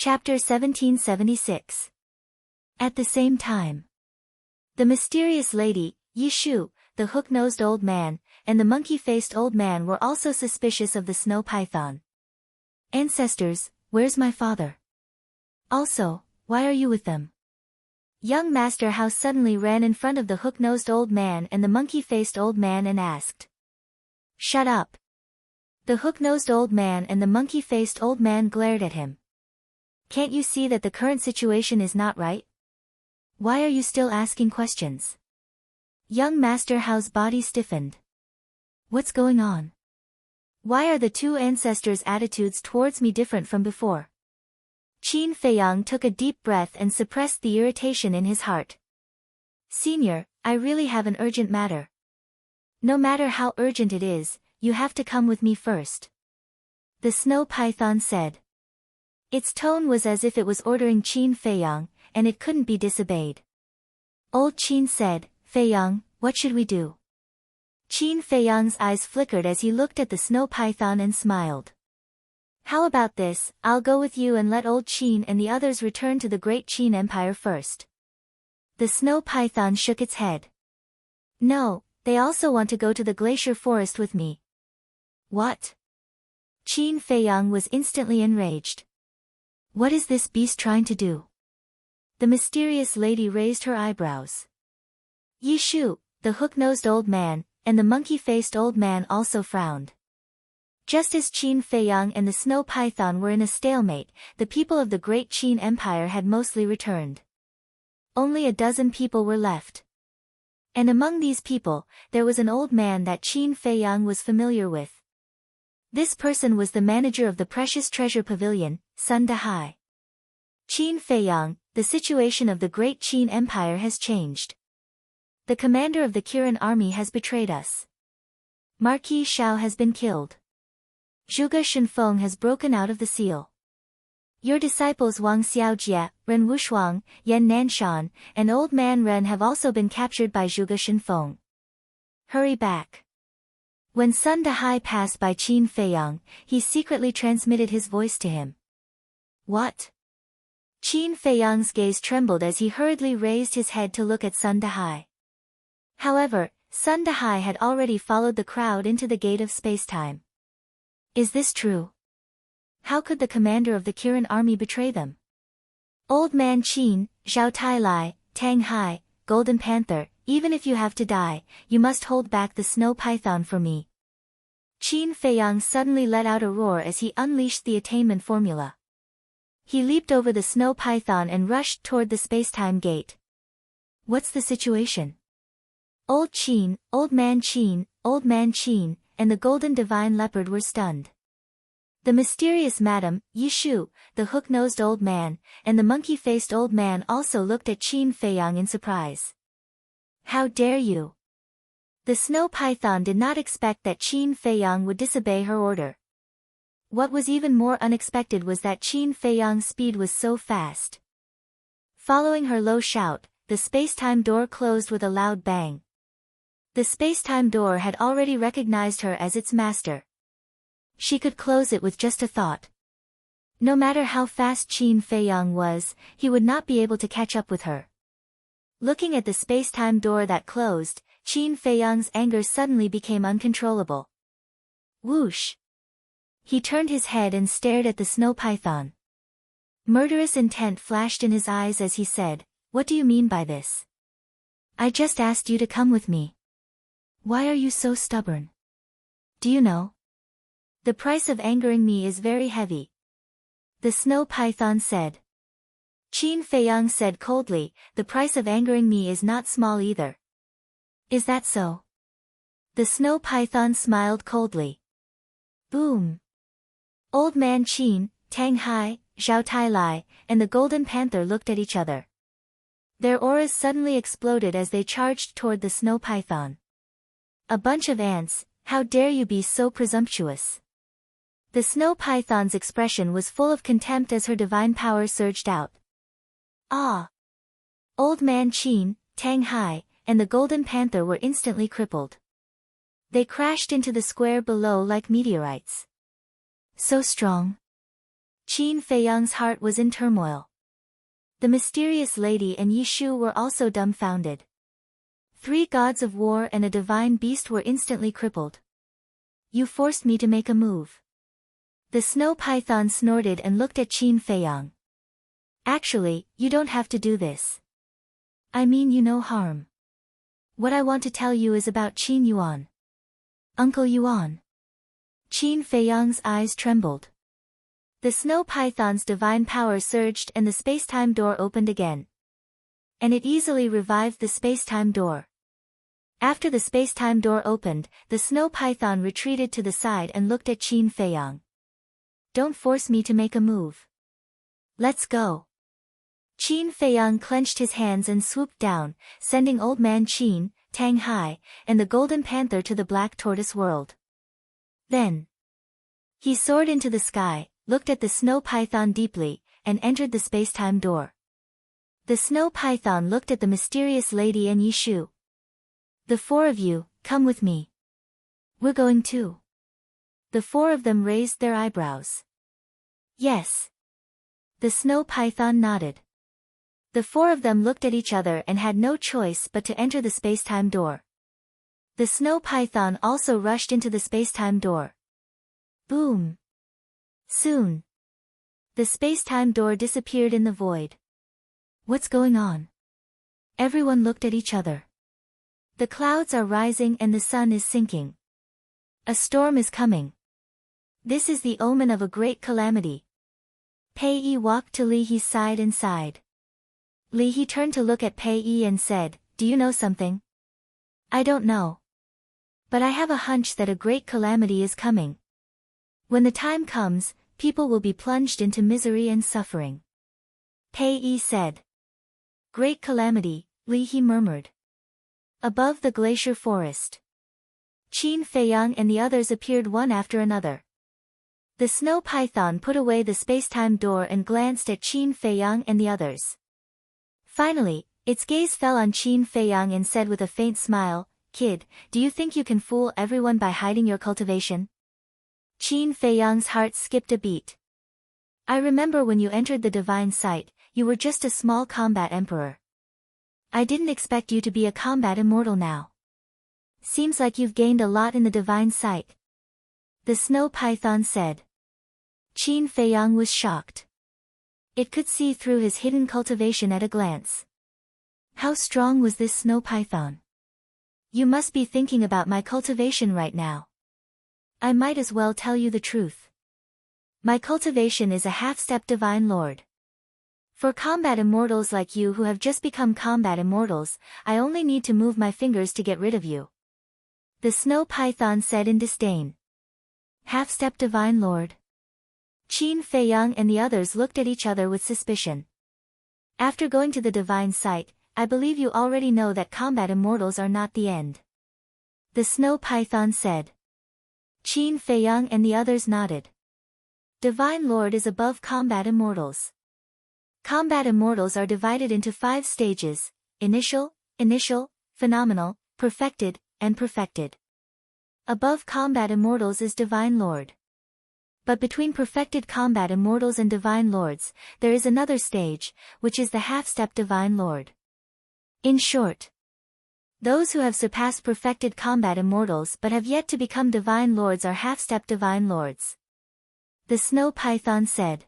Chapter 1776. At the same time. The mysterious lady, Yishu, the hook-nosed old man, and the monkey-faced old man were also suspicious of the snow python. Ancestors, where's my father? Also, why are you with them? Young Master House suddenly ran in front of the hook-nosed old man and the monkey-faced old man and asked. Shut up. The hook-nosed old man and the monkey-faced old man glared at him. Can't you see that the current situation is not right? Why are you still asking questions? Young Master Hao's body stiffened. What's going on? Why are the two ancestors' attitudes towards me different from before? Qin Feiyang took a deep breath and suppressed the irritation in his heart. Senior, I really have an urgent matter. No matter how urgent it is, you have to come with me first. The snow python said. Its tone was as if it was ordering Qin Feiyang, and it couldn't be disobeyed. Old Qin said, Feiyang, what should we do? Qin Feiyang's eyes flickered as he looked at the snow python and smiled. How about this, I'll go with you and let old Qin and the others return to the great Qin Empire first. The snow python shook its head. No, they also want to go to the glacier forest with me. What? Qin Feiyang was instantly enraged. What is this beast trying to do? The mysterious lady raised her eyebrows. Yishu, the hook-nosed old man, and the monkey-faced old man also frowned. Just as Qin Feiyang and the snow python were in a stalemate, the people of the great Qin Empire had mostly returned. Only a dozen people were left. And among these people, there was an old man that Qin Feiyang was familiar with. This person was the manager of the Precious Treasure Pavilion, Sun Dahai. Qin Feiyang, the situation of the great Qin Empire has changed. The commander of the Kirin army has betrayed us. Marquis Shao has been killed. Zhuge Shenfeng has broken out of the seal. Your disciples Wang Xiaojie, Ren Wushuang, Yan Nanshan, and Old Man Ren have also been captured by Zhuge Shenfeng. Hurry back. When Sun Dahai passed by Qin Feiyang, he secretly transmitted his voice to him. What? Qin Feiyang's gaze trembled as he hurriedly raised his head to look at Sun Dahai. However, Sun Dahai had already followed the crowd into the gate of spacetime. Is this true? How could the commander of the Kirin army betray them? Old Man Qin, Zhao Tailai, Tang Hai, Golden Panther, even if you have to die, you must hold back the snow python for me. Qin Feiyang suddenly let out a roar as he unleashed the attainment formula. He leaped over the snow python and rushed toward the spacetime gate. What's the situation? Old Qin, Old Man Qin, Old Man Qin, and the Golden Divine Leopard were stunned. The mysterious Madam, Yishu, the hook-nosed old man, and the monkey-faced old man also looked at Qin Feiyang in surprise. How dare you? The snow python did not expect that Qin Feiyang would disobey her order. What was even more unexpected was that Qin Feiyang's speed was so fast. Following her low shout, the spacetime door closed with a loud bang. The spacetime door had already recognized her as its master. She could close it with just a thought. No matter how fast Qin Feiyang was, he would not be able to catch up with her. Looking at the spacetime door that closed, Qin Feiyang's anger suddenly became uncontrollable. Whoosh! He turned his head and stared at the snow python. Murderous intent flashed in his eyes as he said, What do you mean by this? I just asked you to come with me. Why are you so stubborn? Do you know? The price of angering me is very heavy. The snow python said. Qin Feiyang said coldly, The price of angering me is not small either. Is that so? The snow python smiled coldly. Boom! Old Man Qin, Tang Hai, Zhao Tailai, and the Golden Panther looked at each other. Their auras suddenly exploded as they charged toward the snow python. A bunch of ants, how dare you be so presumptuous? The snow python's expression was full of contempt as her divine power surged out. Ah! Old Man Qin, Tang Hai, and the Golden Panther were instantly crippled. They crashed into the square below like meteorites. So strong. Qin Feiyang's heart was in turmoil. The mysterious lady and Yi Shu were also dumbfounded. 3 gods of war and a divine beast were instantly crippled. You forced me to make a move. The snow python snorted and looked at Qin Feiyang. Actually, you don't have to do this. I mean you no harm. What I want to tell you is about Qin Yuan. Uncle Yuan. Qin Feiyang's eyes trembled. The snow python's divine power surged and the space-time door opened again. And it easily revived the space-time door. After the space-time door opened, the snow python retreated to the side and looked at Qin Feiyang. Don't force me to make a move. Let's go. Qin Feiyang clenched his hands and swooped down, sending Old Man Qin, Tang Hai, and the Golden Panther to the Black Tortoise world. Then he soared into the sky, looked at the snow python deeply, and entered the space-time door. The snow python looked at the mysterious lady and Yi Shu. The 4 of you, come with me. We're going too. The 4 of them raised their eyebrows. Yes. The snow python nodded. The 4 of them looked at each other and had no choice but to enter the space-time door. The snow python also rushed into the space-time door. Boom. Soon, the space-time door disappeared in the void. What's going on? Everyone looked at each other. The clouds are rising and the sun is sinking. A storm is coming. This is the omen of a great calamity. Pei Yi walked to Li He's side and sighed. Li He turned to look at Pei Yi and said, Do you know something? I don't know. But I have a hunch that a great calamity is coming. When the time comes, people will be plunged into misery and suffering. Pei Yi said. Great calamity, Li He murmured. Above the glacier forest, Qin Feiyang and the others appeared one after another. The snow python put away the space-time door and glanced at Qin Feiyang and the others. Finally, its gaze fell on Qin Feiyang and said with a faint smile, Kid, do you think you can fool everyone by hiding your cultivation? Qin Feiyang's heart skipped a beat. I remember when you entered the divine sight, you were just a small combat emperor. I didn't expect you to be a combat immortal now. Seems like you've gained a lot in the divine sight. The snow python said. Qin Feiyang was shocked. It could see through his hidden cultivation at a glance. How strong was this snow python? You must be thinking about my cultivation right now. I might as well tell you the truth. My cultivation is a half-step divine lord. For combat immortals like you who have just become combat immortals, I only need to move my fingers to get rid of you. The snow python said in disdain. Half-step divine lord. Qin Feiyang and the others looked at each other with suspicion. After going to the divine sight, I believe you already know that combat immortals are not the end. The snow python said. Qin Feiyang and the others nodded. Divine Lord is above combat immortals. Combat immortals are divided into 5 stages, initial, phenomenal, perfected, and perfected. Above combat immortals is Divine Lord. But between perfected combat immortals and Divine Lords, there is another stage, which is the half-step Divine Lord. In short, those who have surpassed perfected combat immortals but have yet to become Divine Lords are half-step Divine Lords. The snow python said.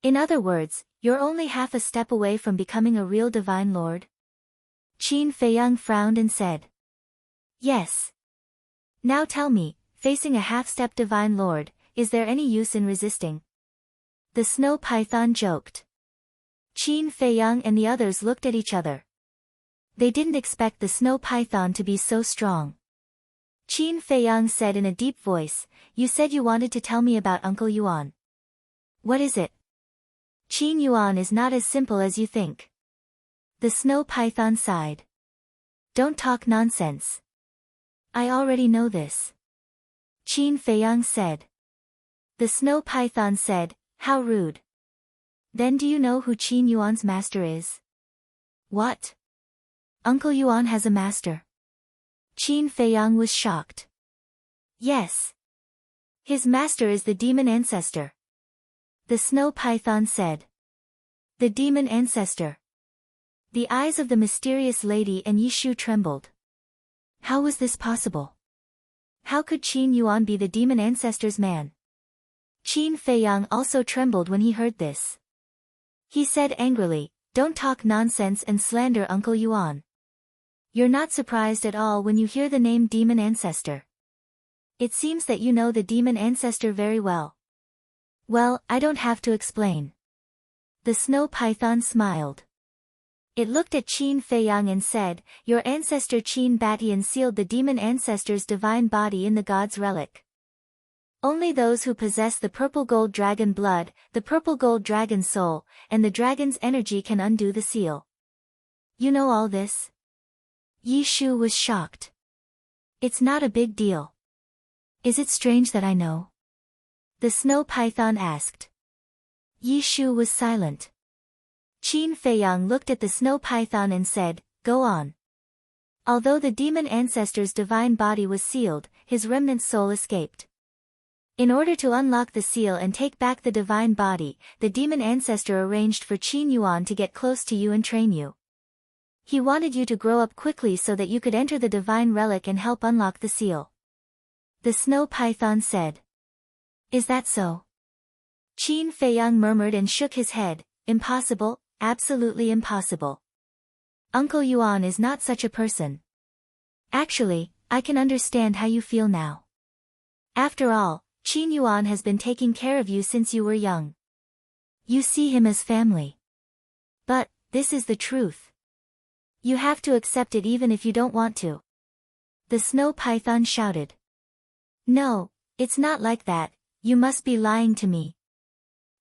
In other words, you're only half a step away from becoming a real Divine Lord? Qin Feiyang frowned and said. Yes. Now tell me, facing a half-step Divine Lord, is there any use in resisting? The snow python joked. Qin Feiyang and the others looked at each other. They didn't expect the snow python to be so strong. Qin Feiyang said in a deep voice, You said you wanted to tell me about Uncle Yuan. What is it? Qin Yuan is not as simple as you think. The snow python sighed. Don't talk nonsense. I already know this. Qin Feiyang said. The snow python said, How rude. Then do you know who Qin Yuan's master is? What? Uncle Yuan has a master. Qin Feiyang was shocked. Yes. His master is the demon ancestor. The snow python said. The demon ancestor. The eyes of the mysterious lady and Yishu trembled. How was this possible? How could Qin Yuan be the demon ancestor's man? Qin Feiyang also trembled when he heard this. He said angrily, "Don't talk nonsense and slander Uncle Yuan. You're not surprised at all when you hear the name demon ancestor. It seems that you know the demon ancestor very well." Well, I don't have to explain. The snow python smiled. It looked at Qin Feiyang and said, "Your ancestor Qin Batian sealed the demon ancestor's divine body in the god's relic. Only those who possess the purple gold dragon blood, the purple gold dragon soul, and the dragon's energy can undo the seal." You know all this? Yishu was shocked. It's not a big deal. Is it strange that I know? The snow python asked. Yishu was silent. Qin Feiyang looked at the snow python and said, "Go on." Although the demon ancestor's divine body was sealed, his remnant soul escaped. In order to unlock the seal and take back the divine body, the demon ancestor arranged for Qin Yuan to get close to you and train you. He wanted you to grow up quickly so that you could enter the divine relic and help unlock the seal. The snow python said. Is that so? Qin Feiyang murmured and shook his head. Impossible, absolutely impossible. Uncle Yuan is not such a person. Actually, I can understand how you feel now. After all, Qin Yuan has been taking care of you since you were young. You see him as family. But, this is the truth. You have to accept it even if you don't want to. The snow python shouted. No, it's not like that, you must be lying to me.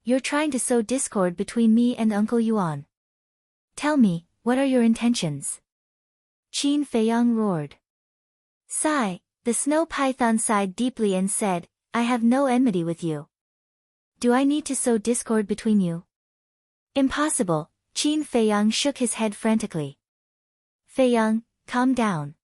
You're trying to sow discord between me and Uncle Yuan. Tell me, what are your intentions? Qin Feiyang roared. Sigh, the snow python sighed deeply and said, I have no enmity with you. Do I need to sow discord between you? Impossible, Qin Feiyang shook his head frantically. Feiyang, calm down.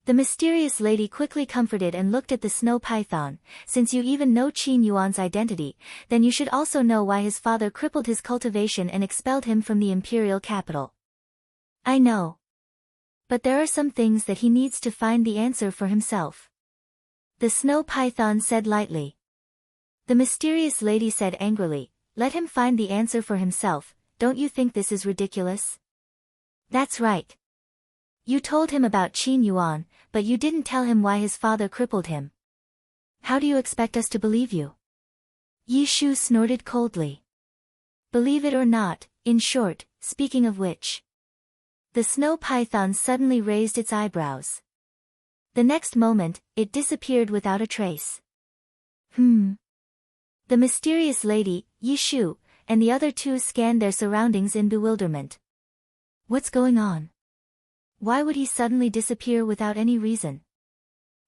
The mysterious lady quickly comforted and looked at the snow python. Since you even know Qin Yuan's identity, then you should also know why his father crippled his cultivation and expelled him from the imperial capital. I know. But there are some things that he needs to find the answer for himself. The snow python said lightly. The mysterious lady said angrily, let him find the answer for himself, don't you think this is ridiculous? That's right. You told him about Qin Yuan, but you didn't tell him why his father crippled him. How do you expect us to believe you? Yishu snorted coldly. Believe it or not, in short, speaking of which. The snow python suddenly raised its eyebrows. The next moment, it disappeared without a trace. The mysterious lady, Yishu, and the other two scanned their surroundings in bewilderment. What's going on? Why would he suddenly disappear without any reason?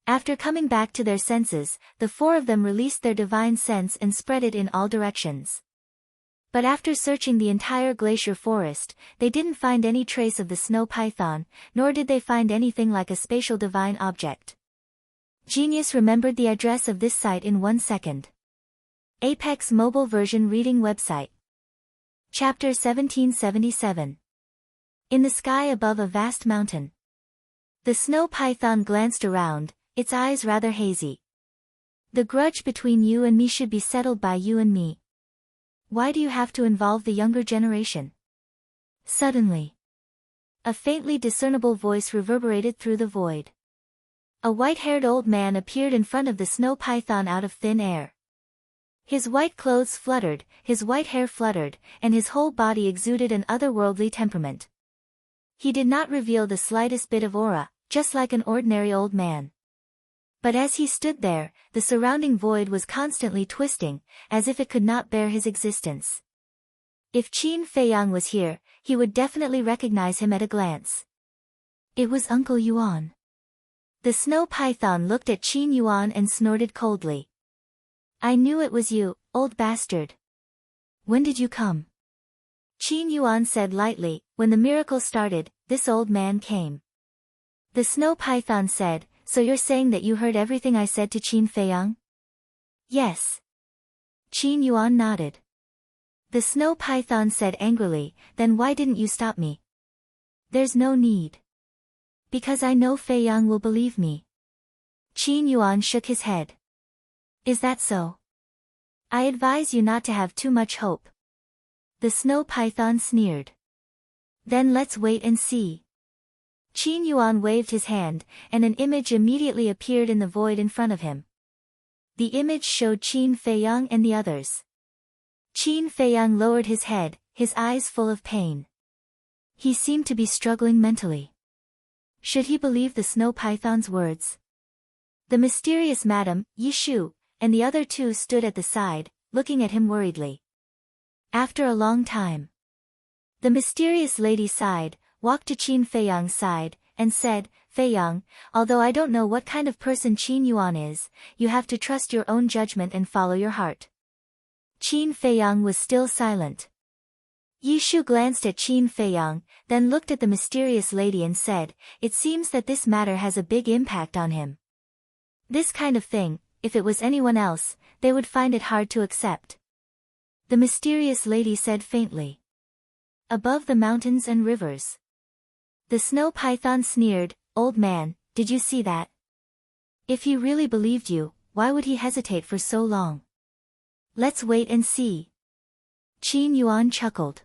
After coming back to their senses, the four of them released their divine sense and spread it in all directions. But after searching the entire glacier forest, they didn't find any trace of the snow python, nor did they find anything like a spatial divine object. Genius remembered the address of this site in 1 second. Apex mobile version reading website. Chapter 1777. In the sky above a vast mountain. The snow python glanced around, its eyes rather hazy. The grudge between you and me should be settled by you and me. Why do you have to involve the younger generation? Suddenly, a faintly discernible voice reverberated through the void. A white-haired old man appeared in front of the snow python out of thin air. His white clothes fluttered, his white hair fluttered, and his whole body exuded an otherworldly temperament. He did not reveal the slightest bit of aura, just like an ordinary old man. But as he stood there, the surrounding void was constantly twisting, as if it could not bear his existence. If Qin Feiyang was here, he would definitely recognize him at a glance. It was Uncle Yuan. The snow python looked at Qin Yuan and snorted coldly. I knew it was you, old bastard. When did you come? Qin Yuan said lightly, when the miracle started, this old man came. The snow python said, so you're saying that you heard everything I said to Qin Feiyang? Yes. Qin Yuan nodded. The snow python said angrily, then why didn't you stop me? There's no need. Because I know Fei Yang will believe me. Qin Yuan shook his head. Is that so? I advise you not to have too much hope. The snow python sneered. Then let's wait and see. Qin Yuan waved his hand, and an image immediately appeared in the void in front of him. The image showed Qin Fei Yang and the others. Qin Fei Yang lowered his head, his eyes full of pain. He seemed to be struggling mentally. Should he believe the snow python's words? The mysterious Madame, Yi Shu, and the other two stood at the side, looking at him worriedly. After a long time, the mysterious lady sighed, walked to Qin Fei Yang's side, and said, Fei Yang, although I don't know what kind of person Qin Yuan is, you have to trust your own judgment and follow your heart. Qin Fei Yang was still silent. Yi Shu glanced at Qin Fei Yang, then looked at the mysterious lady and said, it seems that this matter has a big impact on him. This kind of thing, if it was anyone else, they would find it hard to accept. The mysterious lady said faintly. Above the mountains and rivers. The snow python sneered, old man, did you see that? If he really believed you, why would he hesitate for so long? Let's wait and see. Qin Yuan chuckled.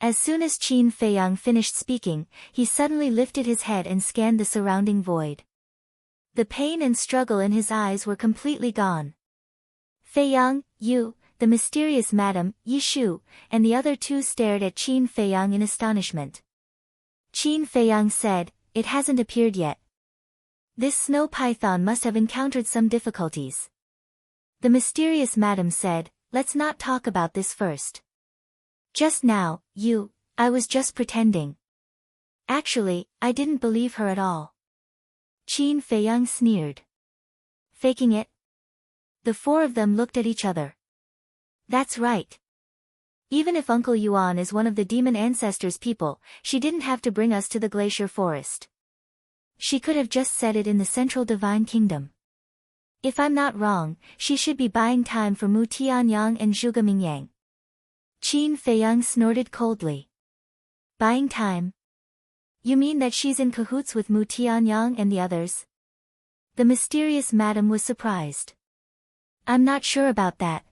As soon as Qin Fei Yang finished speaking, he suddenly lifted his head and scanned the surrounding void. The pain and struggle in his eyes were completely gone. Fei Yang, you, the mysterious Madame, Yi Shu, and the other two stared at Qin Fei Yang in astonishment. Qin Fei Yang said, it hasn't appeared yet. This snow python must have encountered some difficulties. The mysterious Madame said, let's not talk about this first. Just now, I was just pretending. Actually, I didn't believe her at all. Qin Fei Yang sneered. Faking it? The four of them looked at each other. That's right. Even if Uncle Yuan is one of the demon ancestors' people, she didn't have to bring us to the glacier forest. She could have just said it in the central divine kingdom. If I'm not wrong, she should be buying time for Mu Tianyang and Zhuge Mingyang. Qin Fei Yang snorted coldly. Buying time? You mean that she's in cahoots with Mu Tianyang and the others? The mysterious madam was surprised. I'm not sure about that.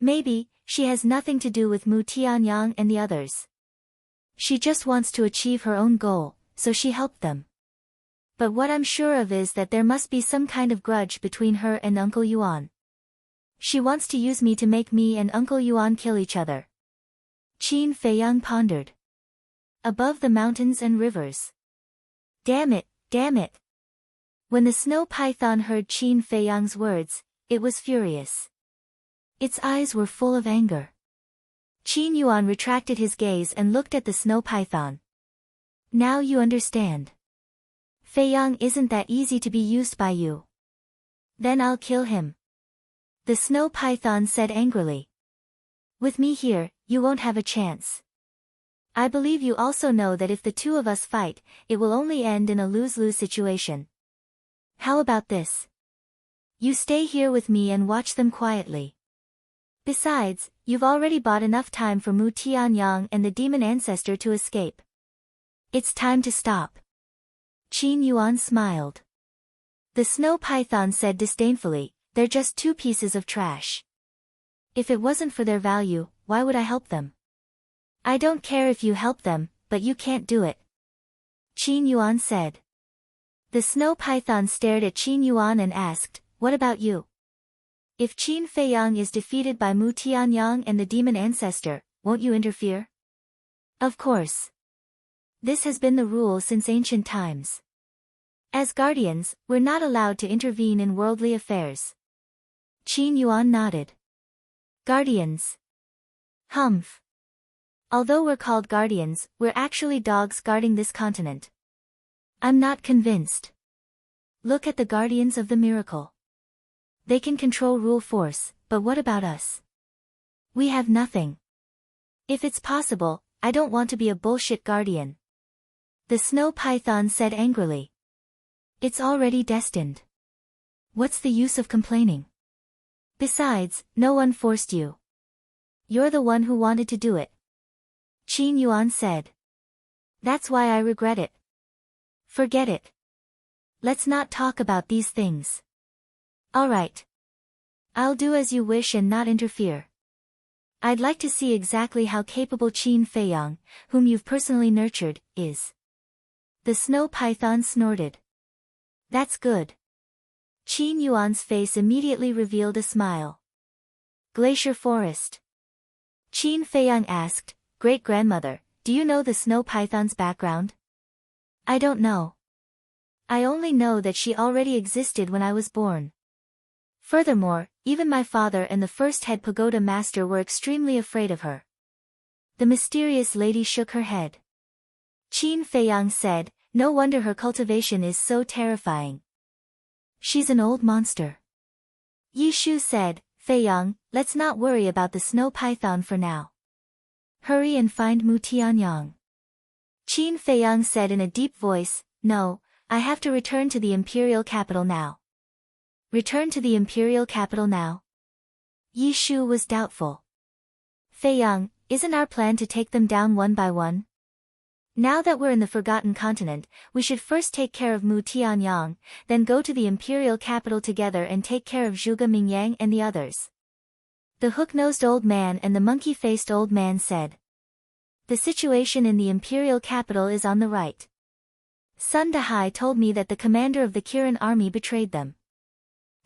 Maybe, she has nothing to do with Mu Tianyang and the others. She just wants to achieve her own goal, so she helped them. But what I'm sure of is that there must be some kind of grudge between her and Uncle Yuan. She wants to use me to make me and Uncle Yuan kill each other. Qin Fei Yang pondered. Above the mountains and rivers. Damn it, damn it. When the snow python heard Qin Fei Yang's words, it was furious. Its eyes were full of anger. Qin Yuan retracted his gaze and looked at the snow python. Now you understand. Fei Yang isn't that easy to be used by you. Then I'll kill him. The snow python said angrily. With me here, you won't have a chance. I believe you also know that if the two of us fight, it will only end in a lose-lose situation. How about this? You stay here with me and watch them quietly. Besides, you've already bought enough time for Mu Tianyang and the demon ancestor to escape. It's time to stop. Qin Yuan smiled. The snow python said disdainfully, they're just two pieces of trash. If it wasn't for their value, why would I help them? I don't care if you help them, but you can't do it. Qin Yuan said. The snow python stared at Qin Yuan and asked, what about you? If Qin Fei Yang is defeated by Mu Tianyang and the demon ancestor, won't you interfere? Of course. This has been the rule since ancient times. As guardians, we're not allowed to intervene in worldly affairs. Qin Yuan nodded. Guardians. Humph. Although we're called guardians, we're actually dogs guarding this continent. I'm not convinced. Look at the guardians of the miracle. They can control rule force, but what about us? We have nothing. If it's possible, I don't want to be a bullshit guardian. The snow python said angrily. It's already destined. What's the use of complaining? Besides, no one forced you. You're the one who wanted to do it. Qin Yuan said. That's why I regret it. Forget it. Let's not talk about these things. All right. I'll do as you wish and not interfere. I'd like to see exactly how capable Qin Feiyang, whom you've personally nurtured, is. The snow python snorted. That's good. Qin Yuan's face immediately revealed a smile. Glacier Forest. Qin Feiyang asked, Great-grandmother, do you know the snow python's background? I don't know. I only know that she already existed when I was born. Furthermore, even my father and the first head pagoda master were extremely afraid of her. The mysterious lady shook her head. Qin Feiyang said, no wonder her cultivation is so terrifying. She's an old monster. Yi Shu said, Feiyang, let's not worry about the snow python for now. Hurry and find Mu Tianyang. Qin Feiyang said in a deep voice, no, I have to return to the imperial capital now. Return to the imperial capital now? Yi Shu was doubtful. Feiyang, isn't our plan to take them down one by one? Now that we're in the Forgotten Continent, we should first take care of Mu Tianyang, then go to the imperial capital together and take care of Zhuge Mingyang and the others. The hook-nosed old man and the monkey-faced old man said. The situation in the imperial capital is on the right. Sun Dahai told me that the commander of the Kirin army betrayed them.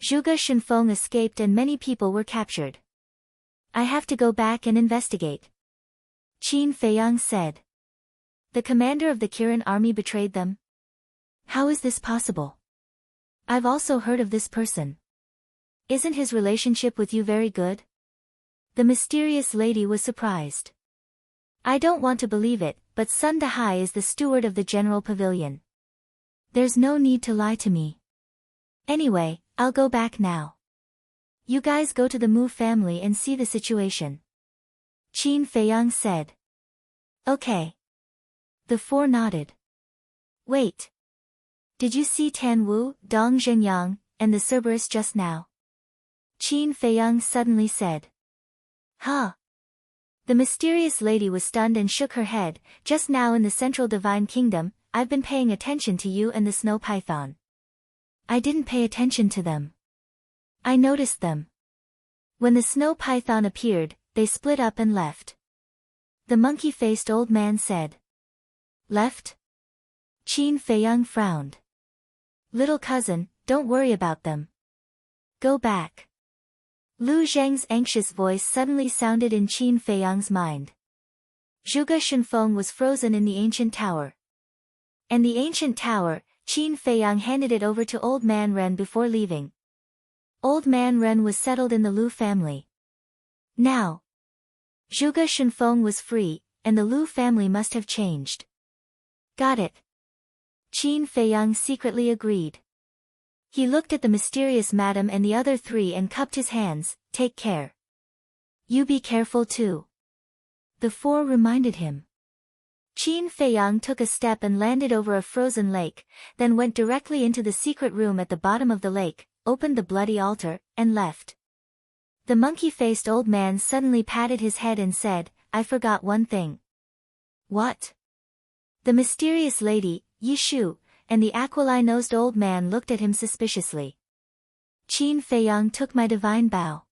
Zhuge Shenfeng escaped and many people were captured. I have to go back and investigate. Qin Feiyang said. The commander of the Kirin army betrayed them? How is this possible? I've also heard of this person. Isn't his relationship with you very good? The mysterious lady was surprised. I don't want to believe it, but Sun Dahai is the steward of the general pavilion. There's no need to lie to me. Anyway, I'll go back now. You guys go to the Mu family and see the situation. Qin Feiyang said. Okay. The four nodded. Wait. Did you see Tan Wu, Dong Zhenyang, and the Cerberus just now? Qin Feiyang suddenly said. Huh? The mysterious lady was stunned and shook her head. Just now in the Central Divine Kingdom, I've been paying attention to you and the snow python. I didn't pay attention to them. I noticed them. When the snow python appeared, they split up and left. The monkey-faced old man said. Left? Qin Feiyang frowned. Little cousin, don't worry about them. Go back. Lu Zheng's anxious voice suddenly sounded in Qin Feiyang's mind. Zhuge Shenfeng was frozen in the ancient tower. And the ancient tower, Qin Feiyang handed it over to Old Man Ren before leaving. Old Man Ren was settled in the Lu family. Now, Zhuge Shenfeng was free, and the Lu family must have changed. Got it. Qin Feiyang secretly agreed. He looked at the mysterious madam and the other three and cupped his hands. Take care. You be careful too. The four reminded him. Qin Feiyang took a step and landed over a frozen lake, then went directly into the secret room at the bottom of the lake, opened the bloody altar, and left. The monkey-faced old man suddenly patted his head and said, I forgot one thing. What? The mysterious lady, Yi Shu, and the aquiline-nosed old man looked at him suspiciously. Qin Feiyang took my divine bow.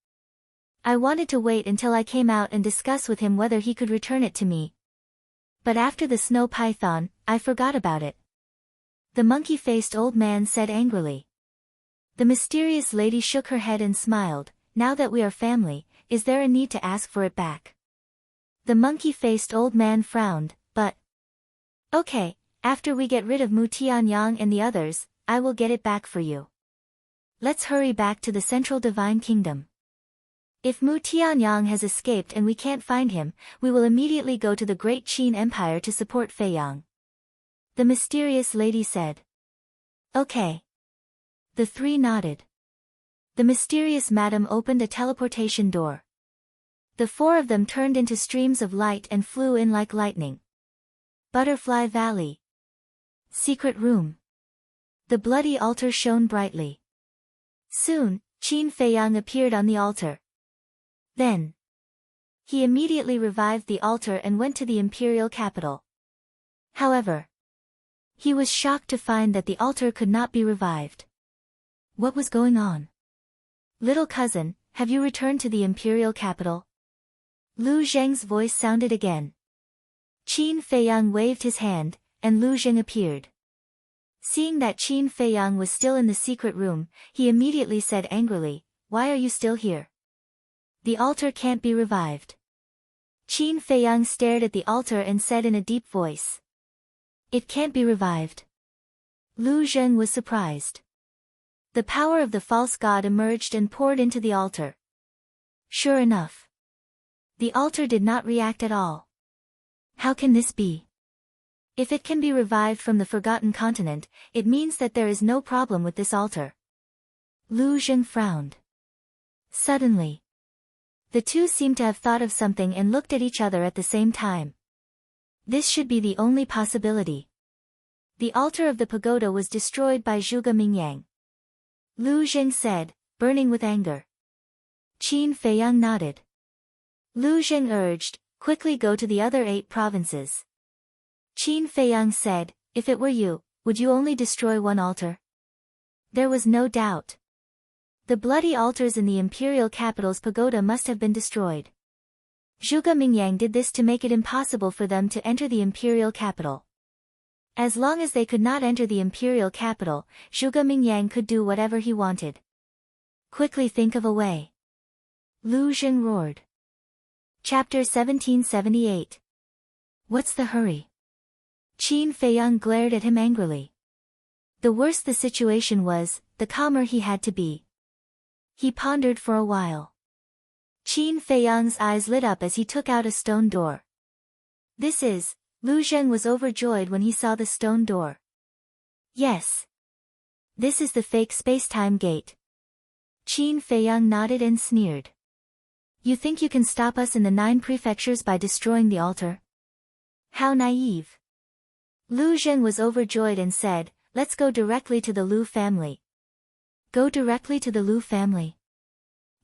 I wanted to wait until I came out and discuss with him whether he could return it to me. But after the snow python, I forgot about it. The monkey-faced old man said angrily. The mysterious lady shook her head and smiled. Now that we are family, is there a need to ask for it back? The monkey-faced old man frowned, but... Okay. After we get rid of Mu Tianyang and the others, I will get it back for you. Let's hurry back to the Central Divine Kingdom. If Mu Tianyang has escaped and we can't find him, we will immediately go to the Great Qin Empire to support Feiyang. The mysterious lady said. Okay. The three nodded. The mysterious madam opened a teleportation door. The four of them turned into streams of light and flew in like lightning. Butterfly Valley. Secret room. The bloody altar shone brightly. Soon, Qin Feiyang appeared on the altar. Then, he immediately revived the altar and went to the imperial capital. However, he was shocked to find that the altar could not be revived. What was going on? Little cousin, have you returned to the imperial capital? Lu Zheng's voice sounded again. Qin Feiyang waved his hand, and Lu Zheng appeared. Seeing that Qin Feiyang was still in the secret room, he immediately said angrily, "Why are you still here? The altar can't be revived." Qin Feiyang stared at the altar and said in a deep voice, "It can't be revived." Lu Zheng was surprised. The power of the false god emerged and poured into the altar. Sure enough, the altar did not react at all. How can this be? If it can be revived from the forgotten continent, it means that there is no problem with this altar. Lu Zheng frowned. Suddenly, the two seemed to have thought of something and looked at each other at the same time. This should be the only possibility. The altar of the pagoda was destroyed by Zhuge Mingyang. Lu Zheng said, burning with anger. Qin Feiyang nodded. Lu Zheng urged, quickly go to the other 8 provinces. Qin Feiyang said, if it were you, would you only destroy one altar? There was no doubt. The bloody altars in the imperial capital's pagoda must have been destroyed. Zhuge Mingyang did this to make it impossible for them to enter the imperial capital. As long as they could not enter the imperial capital, Zhuge Mingyang could do whatever he wanted. Quickly think of a way. Lu Zheng roared. Chapter 1778. What's the hurry? Qin Feiyang glared at him angrily. The worse the situation was, the calmer he had to be. He pondered for a while. Qin Feiyang's eyes lit up as he took out a stone door. This is, Lu Zheng was overjoyed when he saw the stone door. Yes. This is the fake space-time gate. Qin Feiyang nodded and sneered. You think you can stop us in the 9 prefectures by destroying the altar? How naive. Lu Zheng was overjoyed and said, let's go directly to the Lu family. Go directly to the Lu family?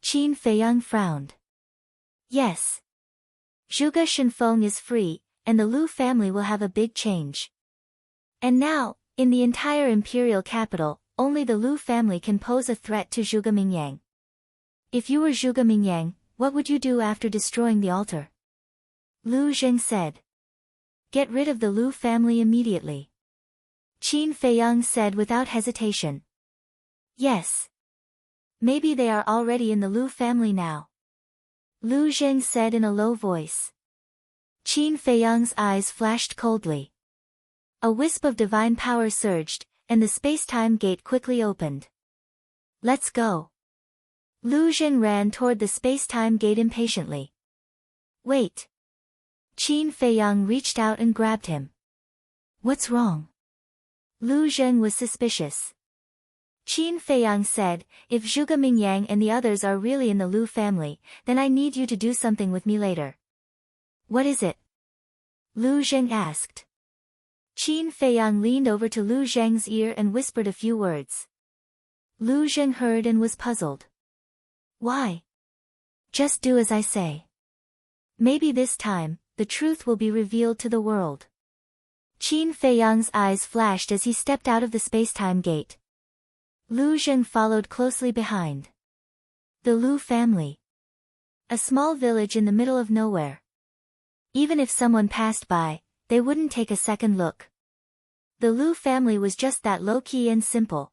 Qin Feiyang frowned. Yes. Zhuge Shenfeng is free, and the Lu family will have a big change. And now, in the entire imperial capital, only the Lu family can pose a threat to Zhuge Mingyang. If you were Zhuge Mingyang, what would you do after destroying the altar? Lu Zheng said. Get rid of the Lu family immediately. Qin Feiyang said without hesitation. Yes. Maybe they are already in the Lu family now. Lu Zheng said in a low voice. Qin Feiyang's eyes flashed coldly. A wisp of divine power surged, and the space-time gate quickly opened. Let's go. Lu Zheng ran toward the space-time gate impatiently. Wait. Qin Feiyang reached out and grabbed him. What's wrong? Lu Zheng was suspicious. Qin Feiyang said, if Zhuge Mingyang and the others are really in the Lu family, then I need you to do something with me later. What is it? Lu Zheng asked. Qin Feiyang leaned over to Lu Zheng's ear and whispered a few words. Lu Zheng heard and was puzzled. Why? Just do as I say. Maybe this time, the truth will be revealed to the world. Qin Feiyang's eyes flashed as he stepped out of the space-time gate. Lu Zheng followed closely behind. The Lu family. A small village in the middle of nowhere. Even if someone passed by, they wouldn't take a second look. The Lu family was just that low-key and simple.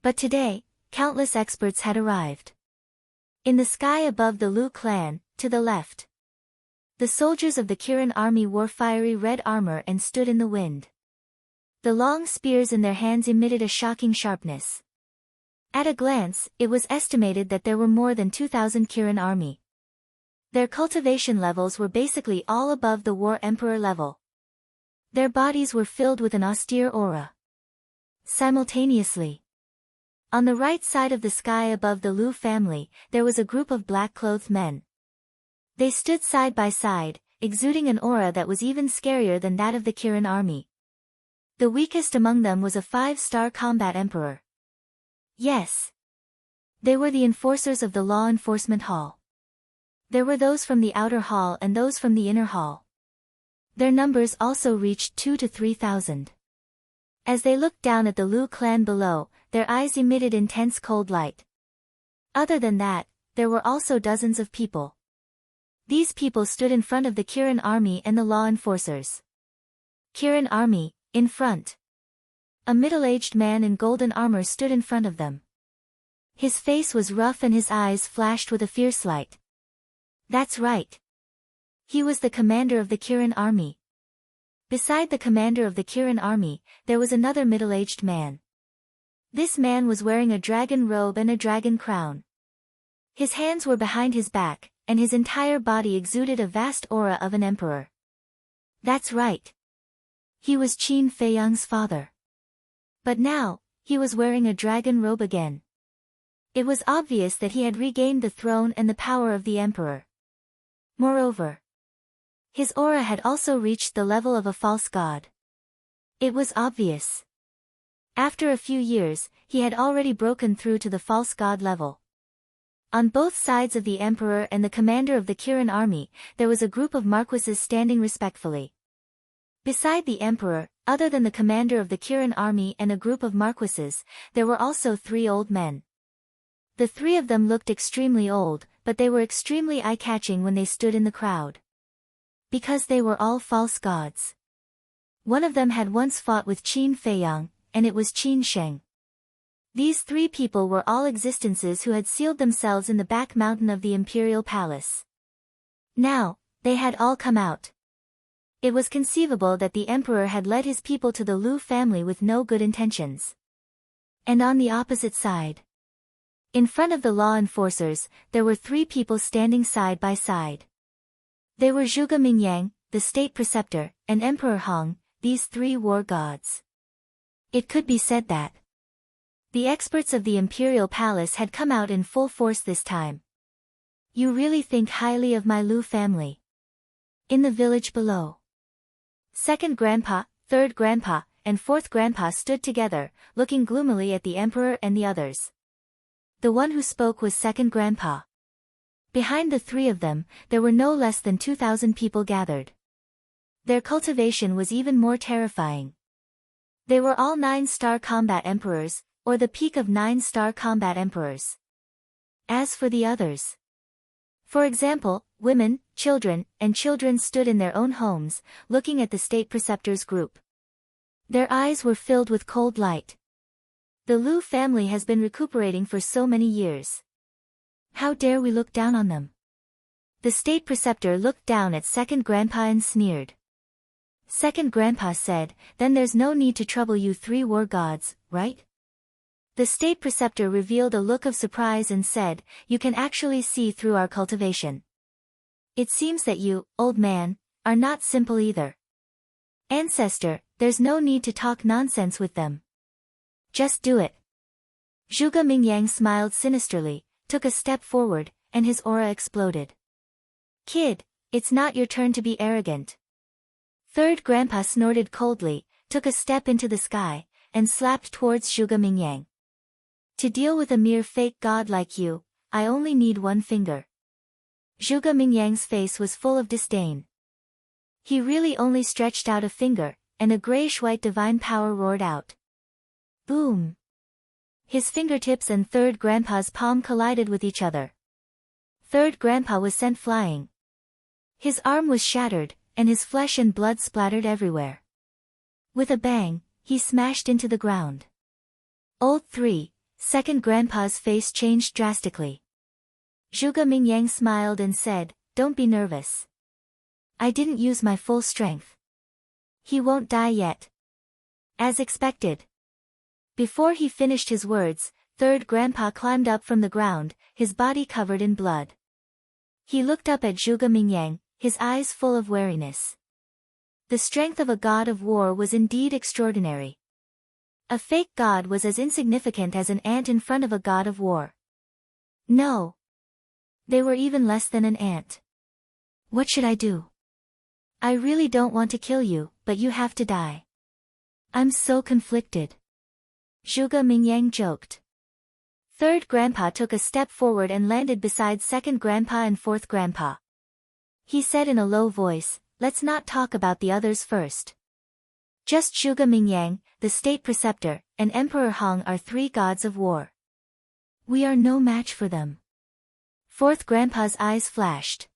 But today, countless experts had arrived. In the sky above the Lu clan, to the left, the soldiers of the Kirin army wore fiery red armor and stood in the wind. The long spears in their hands emitted a shocking sharpness. At a glance, it was estimated that there were more than 2,000 Kirin army. Their cultivation levels were basically all above the War Emperor level. Their bodies were filled with an austere aura. Simultaneously, on the right side of the sky above the Lu family, there was a group of black-clothed men. They stood side by side, exuding an aura that was even scarier than that of the Kirin army. The weakest among them was a 5-star combat emperor. Yes. They were the enforcers of the law enforcement hall. There were those from the outer hall and those from the inner hall. Their numbers also reached 2 to 3,000. As they looked down at the Lu clan below, their eyes emitted intense cold light. Other than that, there were also dozens of people. These people stood in front of the Kirin army and the law enforcers. Kirin army, in front. A middle-aged man in golden armor stood in front of them. His face was rough and his eyes flashed with a fierce light. That's right. He was the commander of the Kirin army. Beside the commander of the Kirin army, there was another middle-aged man. This man was wearing a dragon robe and a dragon crown. His hands were behind his back, and his entire body exuded a vast aura of an emperor. That's right. He was Qin Feiyang's father. But now, he was wearing a dragon robe again. It was obvious that he had regained the throne and the power of the emperor. Moreover, his aura had also reached the level of a false god. It was obvious. After a few years, he had already broken through to the false god level. On both sides of the emperor and the commander of the Kirin army, there was a group of marquises standing respectfully. Beside the emperor, other than the commander of the Kirin army and a group of marquises, there were also 3 old men. The 3 of them looked extremely old, but they were extremely eye-catching when they stood in the crowd. Because they were all false gods. One of them had once fought with Qin Feiyang, and it was Qin Sheng. These 3 people were all existences who had sealed themselves in the back mountain of the imperial palace. Now, they had all come out. It was conceivable that the emperor had led his people to the Lu family with no good intentions. And on the opposite side, in front of the law enforcers, there were 3 people standing side by side. They were Zhuge Mingyang, the state preceptor, and Emperor Hong, these 3 war gods. It could be said that the experts of the imperial palace had come out in full force this time. You really think highly of my Lu family? In the village below. Second grandpa, third grandpa, and fourth grandpa stood together, looking gloomily at the emperor and the others. The one who spoke was second grandpa. Behind the 3 of them, there were no less than 2,000 people gathered. Their cultivation was even more terrifying. They were all 9-star combat emperors, or the peak of 9-star combat emperors. As for the others, for example, women, children, and children stood in their own homes, looking at the state preceptor's group. Their eyes were filled with cold light. The Lu family has been recuperating for so many years. How dare we look down on them? The state preceptor looked down at second grandpa and sneered. Second grandpa said, then there's no need to trouble you 3 war gods, right? The state preceptor revealed a look of surprise and said, you can actually see through our cultivation. It seems that you, old man, are not simple either. Ancestor, there's no need to talk nonsense with them. Just do it. Zhuge Mingyang smiled sinisterly, took a step forward, and his aura exploded. Kid, it's not your turn to be arrogant. Third grandpa snorted coldly, took a step into the sky, and slapped towards Zhuge Mingyang. To deal with a mere fake god like you, I only need 1 finger. Zhuge Mingyang's face was full of disdain. He really only stretched out a finger, and a grayish-white divine power roared out. Boom! His fingertips and third grandpa's palm collided with each other. Third grandpa was sent flying. His arm was shattered, and his flesh and blood splattered everywhere. With a bang, he smashed into the ground. Old 3, second grandpa's face changed drastically. Zhuge Mingyang smiled and said, don't be nervous. I didn't use my full strength. He won't die yet. As expected. Before he finished his words, third grandpa climbed up from the ground, his body covered in blood. He looked up at Zhuge Mingyang, his eyes full of wariness. The strength of a god of war was indeed extraordinary. A fake god was as insignificant as an ant in front of a god of war. No. They were even less than an ant. What should I do? I really don't want to kill you, but you have to die. I'm so conflicted. Zhuge Mingyang joked. Third grandpa took a step forward and landed beside second grandpa and fourth grandpa. He said in a low voice, "Let's not talk about the others first. Just Zhuge Mingyang, the state preceptor, and Emperor Hong are three gods of war. We are no match for them." Fourth grandpa's eyes flashed.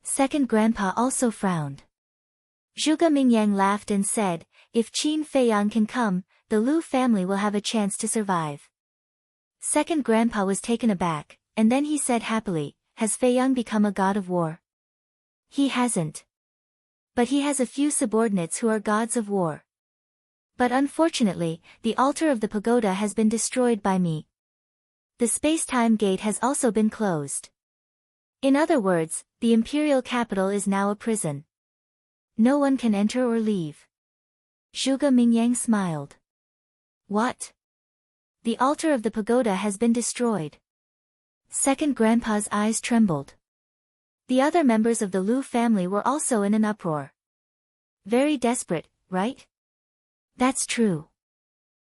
Second grandpa also frowned. Zhuge Mingyang laughed and said, "If Qin Feiyang can come, the Lu family will have a chance to survive." Second grandpa was taken aback, and then he said happily, "Has Feiyang become a god of war?" "He hasn't. But he has a few subordinates who are gods of war. But unfortunately, the altar of the pagoda has been destroyed by me. The space-time gate has also been closed. In other words, the imperial capital is now a prison. No one can enter or leave." Zhuge Mingyang smiled. "What? The altar of the pagoda has been destroyed?" Second grandpa's eyes trembled. The other members of the Lu family were also in an uproar. Very desperate, right? That's true.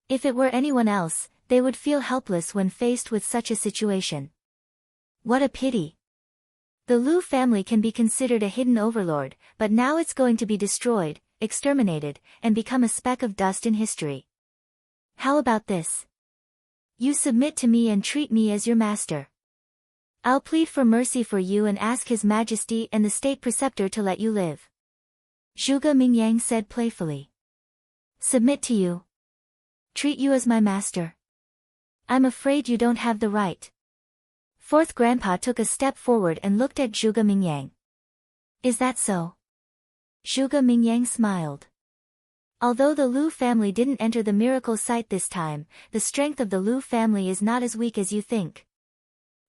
If it were anyone else, they would feel helpless when faced with such a situation. What a pity. The Lu family can be considered a hidden overlord, but now it's going to be destroyed, exterminated, and become a speck of dust in history. How about this? You submit to me and treat me as your master. I'll plead for mercy for you and ask His Majesty and the state preceptor to let you live." Zhuge Mingyang said playfully. "Submit to you? Treat you as my master? I'm afraid you don't have the right." Fourth grandpa took a step forward and looked at Zhuge Mingyang. "Is that so?" Zhuge Mingyang smiled. Although the Lu family didn't enter the miracle site this time, the strength of the Lu family is not as weak as you think.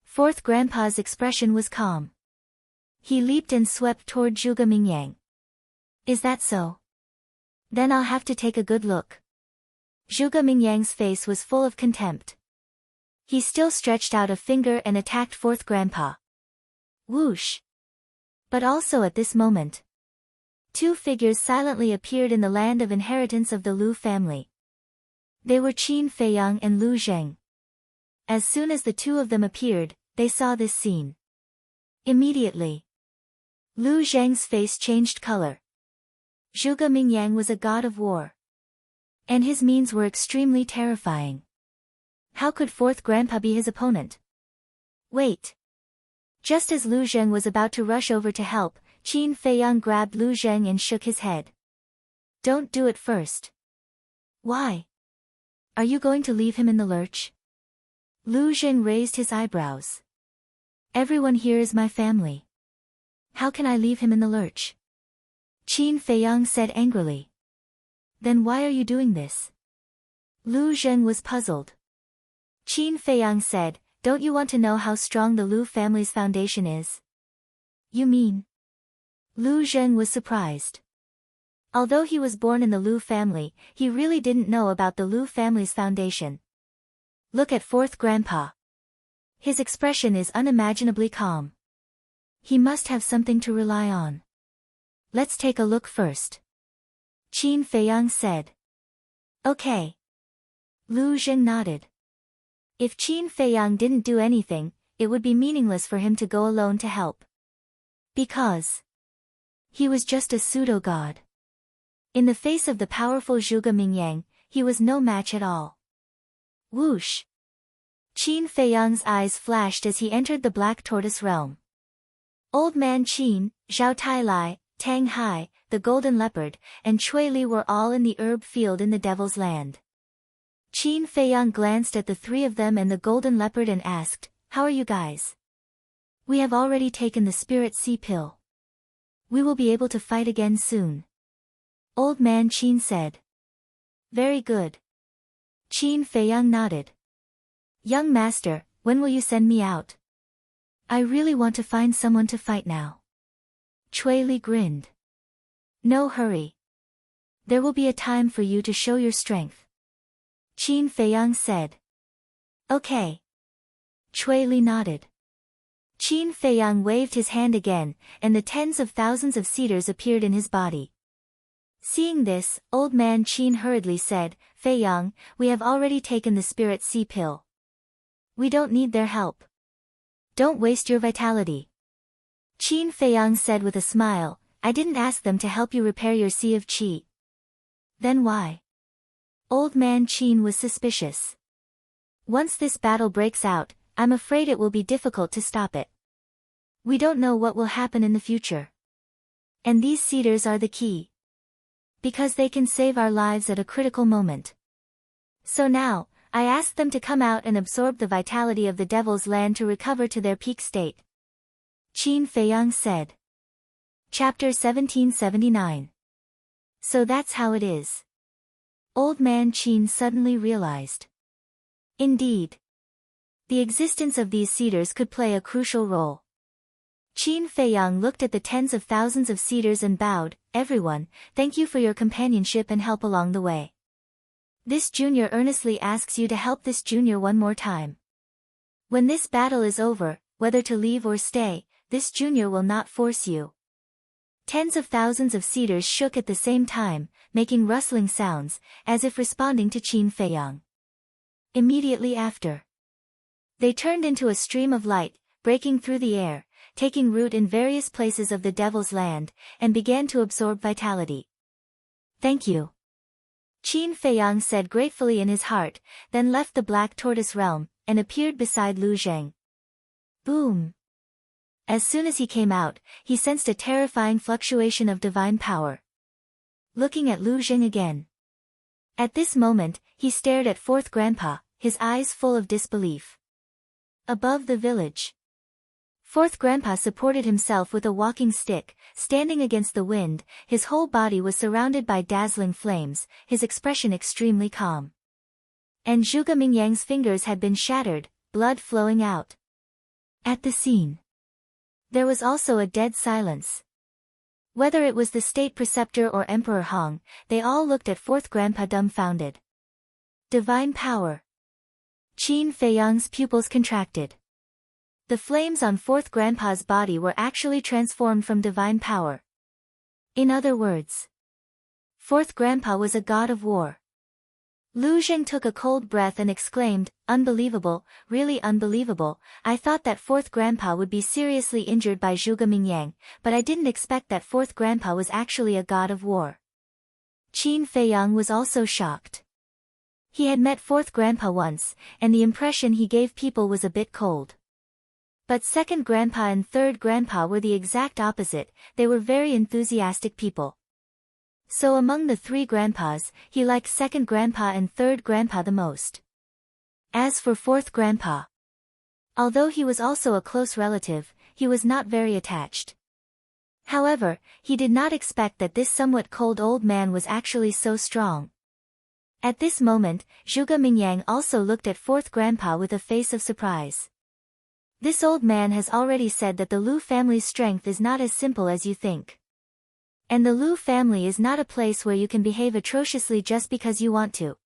Fourth grandpa's expression was calm. He leaped and swept toward Zhuge Mingyang. "Is that so? Then I'll have to take a good look." Zhuge Mingyang's face was full of contempt. He still stretched out a finger and attacked fourth grandpa. Whoosh! But also at this moment, two figures silently appeared in the land of inheritance of the Lu family. They were Qin Feiyang and Lu Zheng. As soon as the two of them appeared, they saw this scene. Immediately, Lu Zheng's face changed color. Zhuge Mingyang was a god of war. And his means were extremely terrifying. How could fourth grandpa be his opponent? Wait. Just as Lu Zheng was about to rush over to help, Qin Feiyang grabbed Lu Zheng and shook his head. "Don't do it first." "Why? Are you going to leave him in the lurch?" Lu Zheng raised his eyebrows. "Everyone here is my family. How can I leave him in the lurch?" Qin Feiyang said angrily. "Then why are you doing this?" Lu Zheng was puzzled. Qin Feiyang said, "Don't you want to know how strong the Lu family's foundation is?" "You mean?" Lu Zheng was surprised. Although he was born in the Lu family, he really didn't know about the Lu family's foundation. Look at fourth grandpa. His expression is unimaginably calm. He must have something to rely on. Let's take a look first. Qin Feiyang said. Okay. Lu Zheng nodded. If Qin Feiyang didn't do anything, it would be meaningless for him to go alone to help. Because he was just a pseudo-god. In the face of the powerful Zhuge Mingyang, he was no match at all. Whoosh! Qin Feiyang's eyes flashed as he entered the Black Tortoise realm. Old Man Qin, Zhao Tailai, Tang Hai, the Golden Leopard, and Cui Li were all in the herb field in the Devil's Land. Qin Feiyang glanced at the three of them and the Golden Leopard and asked, "How are you guys?" "We have already taken the Spirit Sea pill. We will be able to fight again soon." Old Man Qin said. Very good. Qin Feiyang nodded. Young master, when will you send me out? I really want to find someone to fight now. Cui Li grinned. No hurry. There will be a time for you to show your strength. Qin Feiyang said. Okay. Cui Li nodded. Qin Feiyang waved his hand again, and the tens of thousands of cedars appeared in his body. Seeing this, Old Man Qin hurriedly said, Feiyang, we have already taken the Spirit Sea pill. We don't need their help. Don't waste your vitality. Qin Feiyang said with a smile, I didn't ask them to help you repair your sea of qi. Then why? Old man Qin was suspicious. Once this battle breaks out, I'm afraid it will be difficult to stop it. We don't know what will happen in the future. And these cedars are the key. Because they can save our lives at a critical moment. So now, I asked them to come out and absorb the vitality of the Devil's Land to recover to their peak state. Qin Feiyang said. Chapter 1779. So that's how it is. Old man Qin suddenly realized. Indeed. The existence of these cedars could play a crucial role. Qin Feiyang looked at the tens of thousands of cedars and bowed, Everyone, thank you for your companionship and help along the way. This junior earnestly asks you to help this junior one more time. When this battle is over, whether to leave or stay, this junior will not force you. Tens of thousands of cedars shook at the same time, making rustling sounds, as if responding to Qin Feiyang. Immediately after, they turned into a stream of light, breaking through the air, taking root in various places of the Devil's Land, and began to absorb vitality. Thank you. Qin Feiyang said gratefully in his heart, then left the Black Tortoise realm, and appeared beside Lu Zheng. Boom! As soon as he came out, he sensed a terrifying fluctuation of divine power. Looking at Lu Zheng again. At this moment, he stared at Fourth Grandpa, his eyes full of disbelief. Above the village. Fourth Grandpa supported himself with a walking stick, standing against the wind, his whole body was surrounded by dazzling flames, his expression extremely calm. And Zhuge Mingyang's fingers had been shattered, blood flowing out. At the scene, there was also a dead silence. Whether it was the state preceptor or Emperor Hong, they all looked at Fourth Grandpa dumbfounded. Divine power. Qin Feiyang's pupils contracted. The flames on Fourth Grandpa's body were actually transformed from divine power. In other words, Fourth Grandpa was a god of war. Lu Zheng took a cold breath and exclaimed, Unbelievable, really unbelievable, I thought that Fourth Grandpa would be seriously injured by Zhuge Mingyang, but I didn't expect that Fourth Grandpa was actually a god of war. Qin Feiyang was also shocked. He had met Fourth Grandpa once, and the impression he gave people was a bit cold. But Second Grandpa and Third Grandpa were the exact opposite, they were very enthusiastic people. So among the three grandpas, he liked Second Grandpa and Third Grandpa the most. As for Fourth Grandpa, although he was also a close relative, he was not very attached. However, he did not expect that this somewhat cold old man was actually so strong. At this moment, Zhuge Mingyang also looked at Fourth Grandpa with a face of surprise. This old man has already said that the Lu family's strength is not as simple as you think. And the Lu family is not a place where you can behave atrociously just because you want to.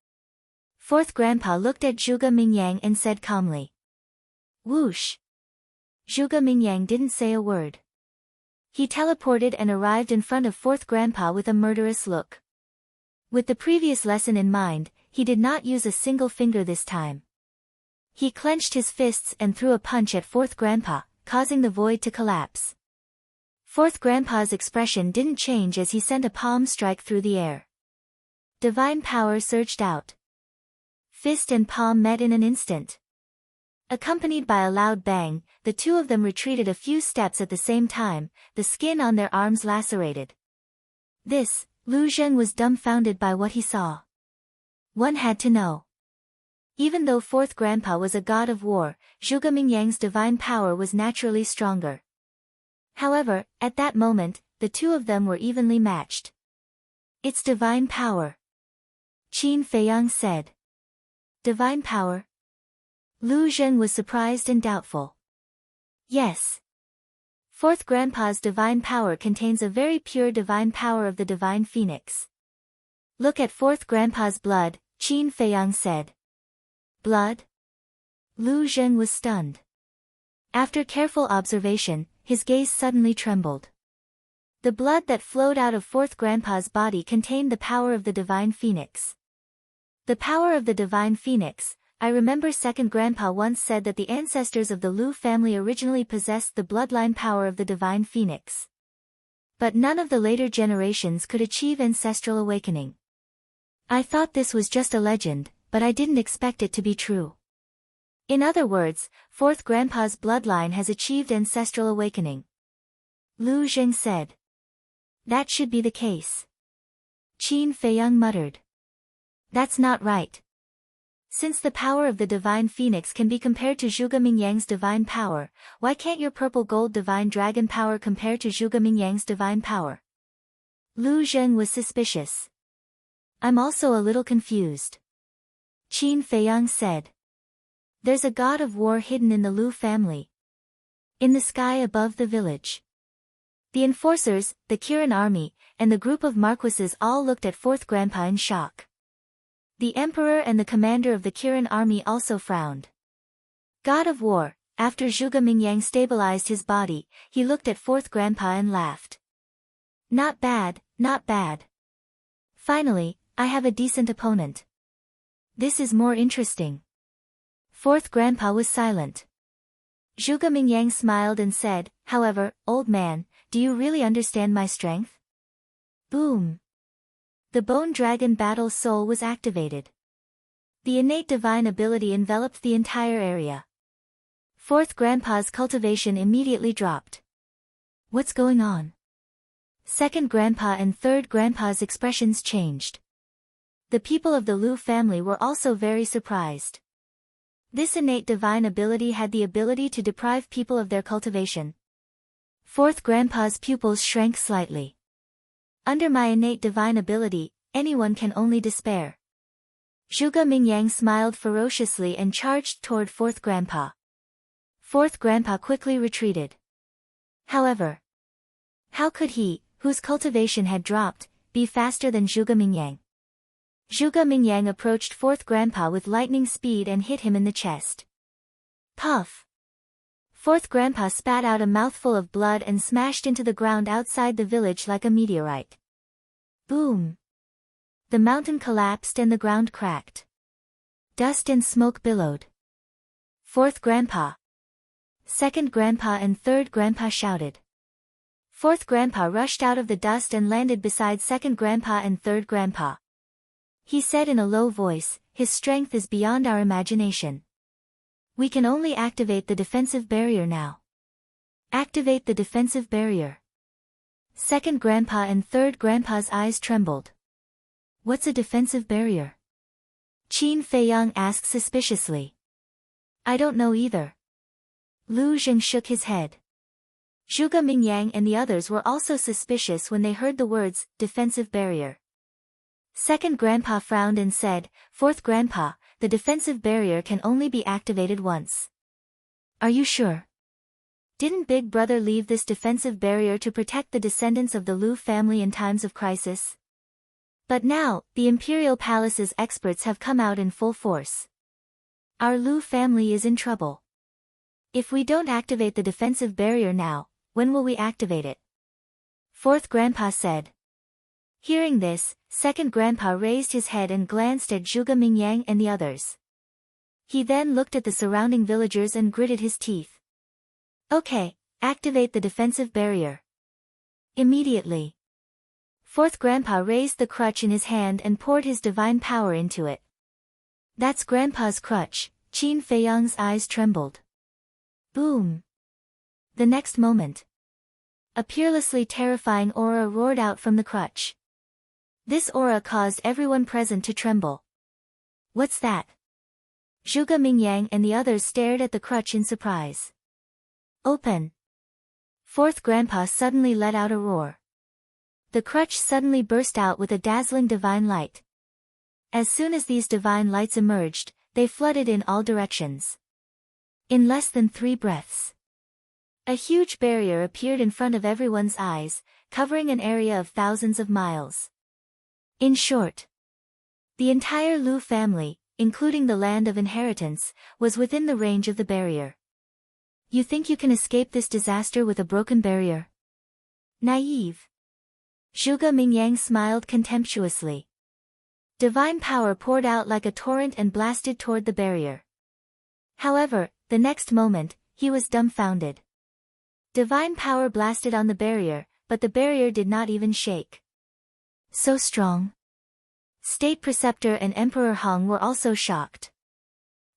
Fourth Grandpa looked at Zhuge Mingyang and said calmly. Whoosh! Zhuge Mingyang didn't say a word. He teleported and arrived in front of Fourth Grandpa with a murderous look. With the previous lesson in mind, he did not use a single finger this time. He clenched his fists and threw a punch at Fourth Grandpa, causing the void to collapse. Fourth Grandpa's expression didn't change as he sent a palm strike through the air. Divine power surged out. Fist and palm met in an instant. Accompanied by a loud bang, the two of them retreated a few steps at the same time, the skin on their arms lacerated. Lu Zheng was dumbfounded by what he saw. One had to know. Even though Fourth Grandpa was a god of war, Zhuge Mingyang's divine power was naturally stronger. However, at that moment, the two of them were evenly matched. It's divine power. Qin Feiyang said. Divine power? Lu Zheng was surprised and doubtful. Yes. Fourth Grandpa's divine power contains a very pure divine power of the divine phoenix. Look at Fourth Grandpa's blood, Qin Feiyang said. Blood? Lu Zheng was stunned. After careful observation, his gaze suddenly trembled. The blood that flowed out of Fourth Grandpa's body contained the power of the divine phoenix. The power of the divine phoenix, I remember second grandpa once said that the ancestors of the Lu family originally possessed the bloodline power of the divine phoenix. But none of the later generations could achieve ancestral awakening. I thought this was just a legend, but I didn't expect it to be true. In other words, fourth grandpa's bloodline has achieved ancestral awakening. Lu Zheng said. That should be the case. Qin Feiyang muttered. That's not right. Since the power of the divine phoenix can be compared to Zhuge Mingyang's divine power, why can't your purple gold divine dragon power compare to Zhuge Mingyang's divine power? Lu Zheng was suspicious. I'm also a little confused. Qin Feiyang said. There's a god of war hidden in the Lu family. In the sky above the village. The enforcers, the Kirin army, and the group of marquises all looked at fourth grandpa in shock. The emperor and the commander of the Kirin army also frowned. God of war, after Zhuge Mingyang stabilized his body, he looked at fourth grandpa and laughed. Not bad, not bad. Finally, I have a decent opponent. This is more interesting. Fourth grandpa was silent. Zhuge Mingyang smiled and said, however, old man, do you really understand my strength? Boom. The bone dragon battle soul was activated. The innate divine ability enveloped the entire area. Fourth grandpa's cultivation immediately dropped. What's going on? Second grandpa and third grandpa's expressions changed. The people of the Lu family were also very surprised. This innate divine ability had the ability to deprive people of their cultivation. Fourth grandpa's pupils shrank slightly. Under my innate divine ability, anyone can only despair. Zhuge Mingyang smiled ferociously and charged toward fourth grandpa. Fourth grandpa quickly retreated. However, how could he, whose cultivation had dropped, be faster than Zhuge Mingyang? Zhuge Mingyang approached fourth grandpa with lightning speed and hit him in the chest. Puff! Fourth grandpa spat out a mouthful of blood and smashed into the ground outside the village like a meteorite. Boom! The mountain collapsed and the ground cracked. Dust and smoke billowed. Fourth grandpa. Second grandpa and third grandpa shouted. Fourth grandpa rushed out of the dust and landed beside second grandpa and third grandpa. He said in a low voice, his strength is beyond our imagination. We can only activate the defensive barrier now. Activate the defensive barrier. Second grandpa and third grandpa's eyes trembled. What's a defensive barrier? Qin Feiyang asked suspiciously. I don't know either. Lu Zheng shook his head. Zhuge Mingyang and the others were also suspicious when they heard the words, defensive barrier. Second grandpa frowned and said, fourth grandpa, the defensive barrier can only be activated once. Are you sure? Didn't Big Brother leave this defensive barrier to protect the descendants of the Lu family in times of crisis? But now, the Imperial Palace's experts have come out in full force. Our Lu family is in trouble. If we don't activate the defensive barrier now, when will we activate it? Fourth grandpa said. Hearing this, second grandpa raised his head and glanced at Zhuge Mingyang and the others. He then looked at the surrounding villagers and gritted his teeth. Okay, activate the defensive barrier. Immediately. Fourth grandpa raised the crutch in his hand and poured his divine power into it. That's grandpa's crutch. Qin Feiyang's eyes trembled. Boom. The next moment. A peerlessly terrifying aura roared out from the crutch. This aura caused everyone present to tremble. What's that? Zhuge Mingyang and the others stared at the crutch in surprise. Open. Fourth grandpa suddenly let out a roar. The crutch suddenly burst out with a dazzling divine light. As soon as these divine lights emerged, they flooded in all directions. In less than 3 breaths. A huge barrier appeared in front of everyone's eyes, covering an area of thousands of miles. In short, the entire Lu family, including the land of inheritance, was within the range of the barrier. You think you can escape this disaster with a broken barrier? Naive. Zhuge Mingyang smiled contemptuously. Divine power poured out like a torrent and blasted toward the barrier. However, the next moment, he was dumbfounded. Divine power blasted on the barrier, but the barrier did not even shake. So strong. State Preceptor and Emperor Hong were also shocked.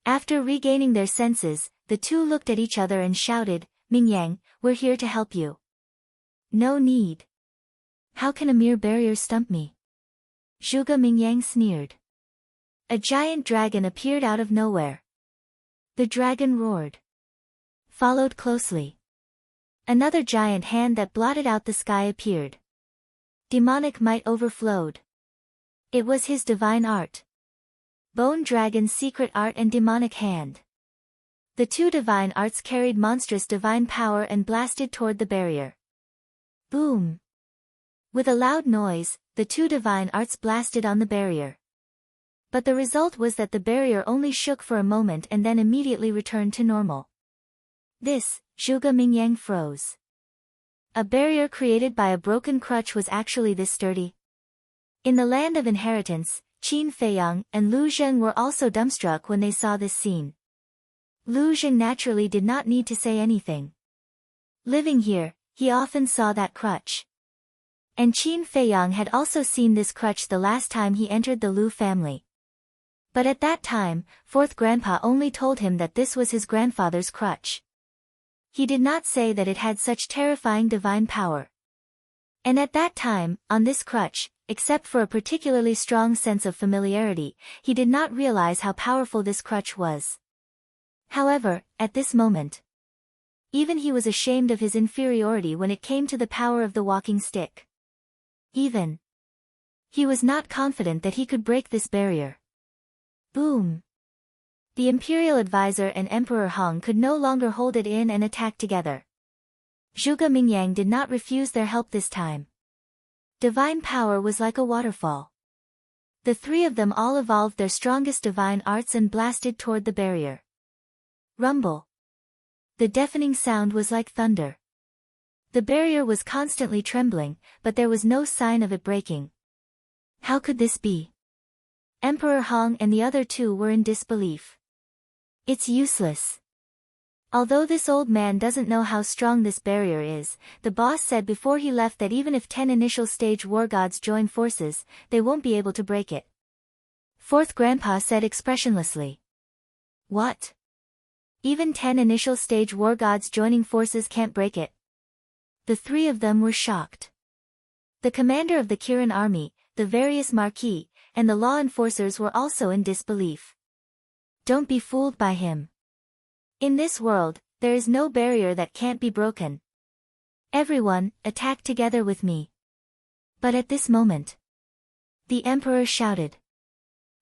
After regaining their senses, the two looked at each other and shouted, "Mingyang, we're here to help you." "No need. How can a mere barrier stump me?" Zhuge Mingyang sneered. A giant dragon appeared out of nowhere. The dragon roared. Followed closely. Another giant hand that blotted out the sky appeared. Demonic might overflowed. It was his divine art. Bone Dragon's secret art and demonic hand. The two divine arts carried monstrous divine power and blasted toward the barrier. Boom! With a loud noise, the two divine arts blasted on the barrier. But the result was that the barrier only shook for a moment and then immediately returned to normal. This, Zhuge Mingyang froze. A barrier created by a broken crutch was actually this sturdy. In the land of inheritance, Qin Feiyang and Lu Zheng were also dumbstruck when they saw this scene. Lu Zheng naturally did not need to say anything. Living here, he often saw that crutch. And Qin Feiyang had also seen this crutch the last time he entered the Lu family. But at that time, fourth grandpa only told him that this was his grandfather's crutch. He did not say that it had such terrifying divine power. And at that time, on this crutch, except for a particularly strong sense of familiarity, he did not realize how powerful this crutch was. However, at this moment, even he was ashamed of his inferiority when it came to the power of the walking stick. Even he was not confident that he could break this barrier. Boom! The Imperial Advisor and Emperor Hong could no longer hold it in and attack together. Zhuge Mingyang did not refuse their help this time. Divine power was like a waterfall. The three of them all evolved their strongest divine arts and blasted toward the barrier. Rumble. The deafening sound was like thunder. The barrier was constantly trembling, but there was no sign of it breaking. How could this be? Emperor Hong and the other two were in disbelief. It's useless. Although this old man doesn't know how strong this barrier is, the boss said before he left that even if 10 initial stage war gods join forces, they won't be able to break it. Fourth grandpa said expressionlessly. What? Even 10 initial stage war gods joining forces can't break it? The three of them were shocked. The commander of the Kirin army, the various marquis, and the law enforcers were also in disbelief. Don't be fooled by him. In this world, there is no barrier that can't be broken. Everyone, attack together with me. But at this moment, the emperor shouted.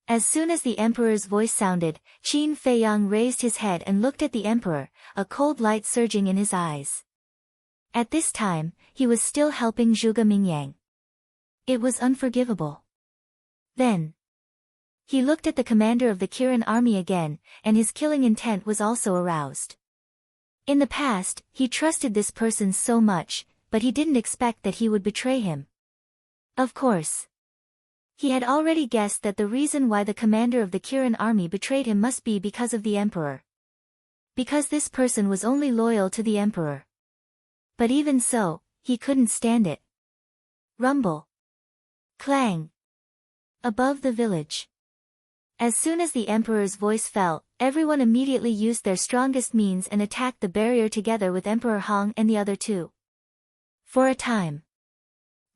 As soon as the emperor's voice sounded, Qin Feiyang raised his head and looked at the emperor, a cold light surging in his eyes. At this time, he was still helping Zhuge Mingyang. It was unforgivable. Then, he looked at the commander of the Kirin army again, and his killing intent was also aroused. In the past, he trusted this person so much, but he didn't expect that he would betray him. Of course. He had already guessed that the reason why the commander of the Kirin army betrayed him must be because of the emperor. Because this person was only loyal to the emperor. But even so, he couldn't stand it. Rumble. Clang. Above the village. As soon as the emperor's voice fell, everyone immediately used their strongest means and attacked the barrier together with Emperor Hong and the other two. For a time,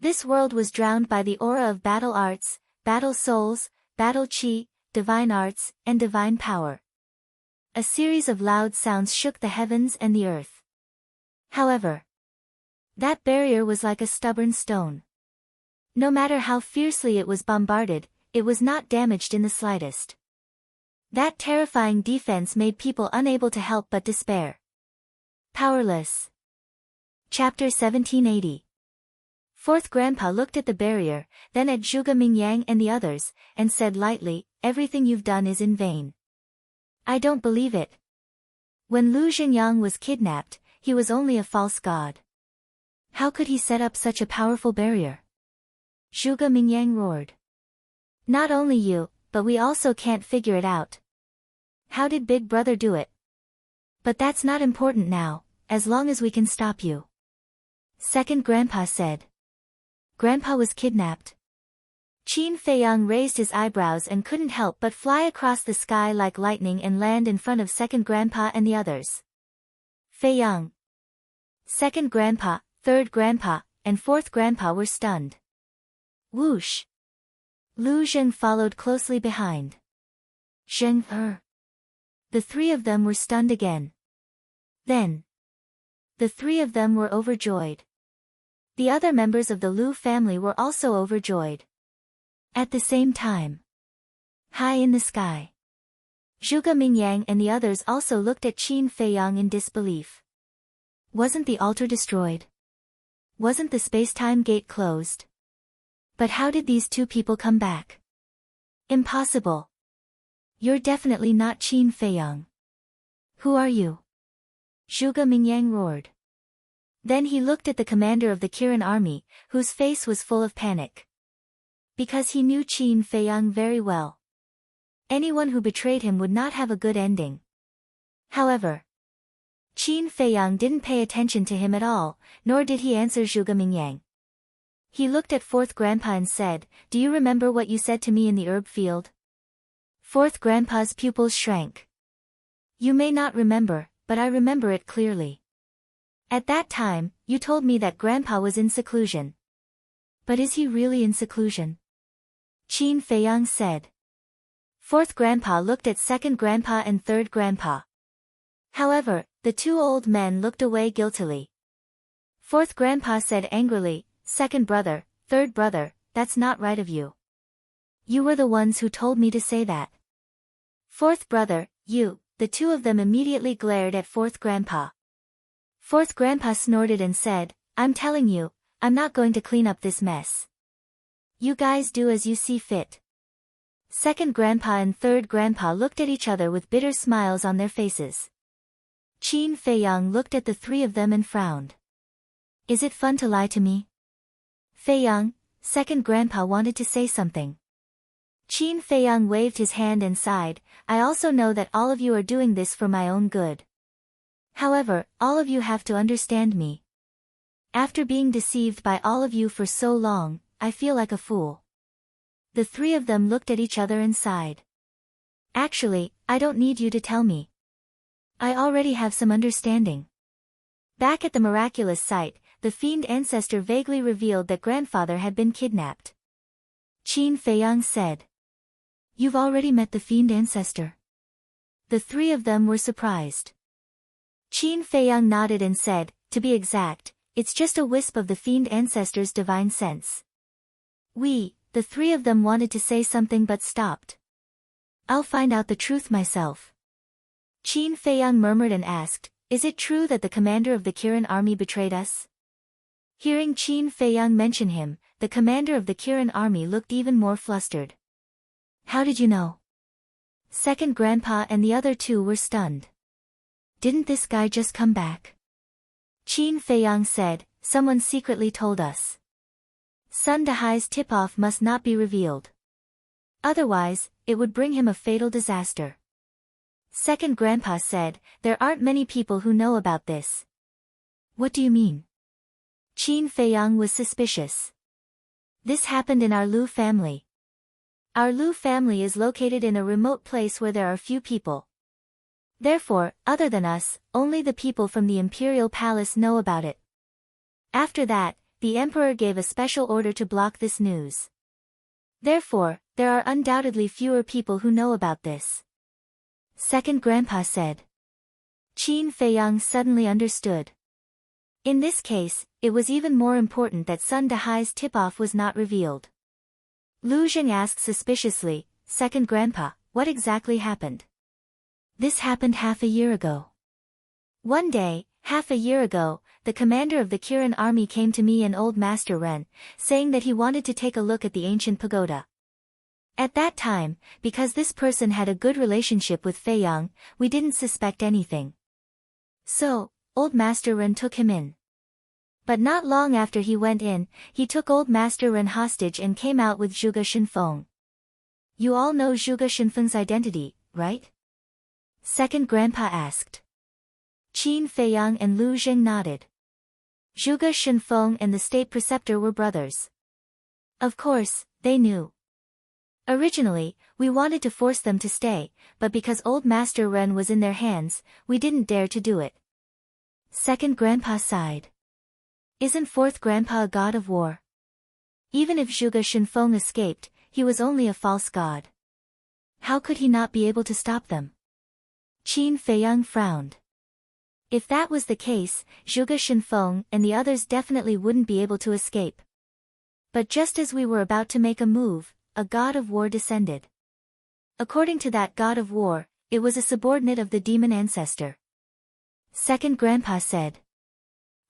this world was drowned by the aura of battle arts, battle souls, battle chi, divine arts, and divine power. A series of loud sounds shook the heavens and the earth. However, that barrier was like a stubborn stone. No matter how fiercely it was bombarded, it was not damaged in the slightest. That terrifying defense made people unable to help but despair. Powerless. Chapter 1780. Fourth grandpa looked at the barrier, then at Zhuge Mingyang and the others, and said lightly, "Everything you've done is in vain." I don't believe it. When Lu Xingyang was kidnapped, he was only a false god. How could he set up such a powerful barrier? Zhuge Mingyang roared. Not only you, but we also can't figure it out. How did Big Brother do it? But that's not important now, as long as we can stop you. Second Grandpa said. Grandpa was kidnapped. Qin Feiyang raised his eyebrows and couldn't help but fly across the sky like lightning and land in front of Second Grandpa and the others. Feiyang. Second Grandpa, Third Grandpa, and Fourth Grandpa were stunned. Whoosh! Lu Zheng followed closely behind. Zheng. The three of them were stunned again. Then, the three of them were overjoyed. The other members of the Lu family were also overjoyed. At the same time, high in the sky, Zhuge Mingyang and the others also looked at Qin Feiyang in disbelief. Wasn't the altar destroyed? Wasn't the space-time gate closed? But how did these two people come back? Impossible. You're definitely not Qin Feiyang. Who are you? Zhuge Mingyang roared. Then he looked at the commander of the Kirin army, whose face was full of panic. Because he knew Qin Feiyang very well. Anyone who betrayed him would not have a good ending. However, Qin Feiyang didn't pay attention to him at all, nor did he answer Zhuge Mingyang. He looked at Fourth Grandpa and said, "Do you remember what you said to me in the herb field?" Fourth Grandpa's pupils shrank. You may not remember, but I remember it clearly. At that time, you told me that Grandpa was in seclusion. But is he really in seclusion? Qin Feiyang said. Fourth Grandpa looked at Second Grandpa and Third Grandpa. However, the two old men looked away guiltily. Fourth Grandpa said angrily, "Second brother, third brother, that's not right of you. You were the ones who told me to say that." Fourth brother, you, the two of them immediately glared at Fourth Grandpa. Fourth Grandpa snorted and said, "I'm telling you, I'm not going to clean up this mess. You guys do as you see fit." Second Grandpa and Third Grandpa looked at each other with bitter smiles on their faces. Qin Feiyang looked at the three of them and frowned. Is it fun to lie to me? Feiyang, Second Grandpa wanted to say something. Qin Feiyang waved his hand and sighed, "I also know that all of you are doing this for my own good. However, all of you have to understand me. After being deceived by all of you for so long, I feel like a fool." The three of them looked at each other and sighed. Actually, I don't need you to tell me. I already have some understanding. Back at the miraculous site, the fiend ancestor vaguely revealed that grandfather had been kidnapped. Qin Feiyang said. You've already met the fiend ancestor? The three of them were surprised. Qin Feiyang nodded and said, to be exact, it's just a wisp of the fiend ancestor's divine sense. The three of them wanted to say something but stopped. I'll find out the truth myself. Qin Feiyang murmured and asked, is it true that the commander of the Kirin army betrayed us? Hearing Qin Feiyang mention him, the commander of the Kirin army looked even more flustered. How did you know? Second Grandpa and the other two were stunned. Didn't this guy just come back? Qin Feiyang said, someone secretly told us. Sun Dahai's tip-off must not be revealed. Otherwise, it would bring him a fatal disaster. Second Grandpa said, there aren't many people who know about this. What do you mean? Qin Feiyang was suspicious. This happened in our Lu family. Our Lu family is located in a remote place where there are few people. Therefore, other than us, only the people from the imperial palace know about it. After that, the emperor gave a special order to block this news. Therefore, there are undoubtedly fewer people who know about this. Second Grandpa said. Qin Feiyang suddenly understood. In this case, it was even more important that Sun Dahai's tip-off was not revealed. Lu Zheng asked suspiciously, Second Grandpa, what exactly happened? This happened half a year ago. One day, half a year ago, the commander of the Kirin army came to me and old Master Ren, saying that he wanted to take a look at the ancient pagoda. At that time, because this person had a good relationship with Feiyang, we didn't suspect anything. So, old Master Ren took him in. But not long after he went in, he took old Master Ren hostage and came out with Zhuge Shenfeng. You all know Zhuge Shenfeng's identity, right? Second grandpa asked. Qin Feiyang and Lu Zheng nodded. Zhuge Shenfeng and the state preceptor were brothers. Of course, they knew. Originally, we wanted to force them to stay, but because old Master Ren was in their hands, we didn't dare to do it. Second grandpa sighed. Isn't fourth grandpa a god of war? Even if Zhuge Shenfeng escaped, he was only a false god. How could he not be able to stop them? Qin Feiyang frowned. If that was the case, Zhuge Shenfeng and the others definitely wouldn't be able to escape. But just as we were about to make a move, a god of war descended. According to that god of war, it was a subordinate of the demon ancestor. Second grandpa said.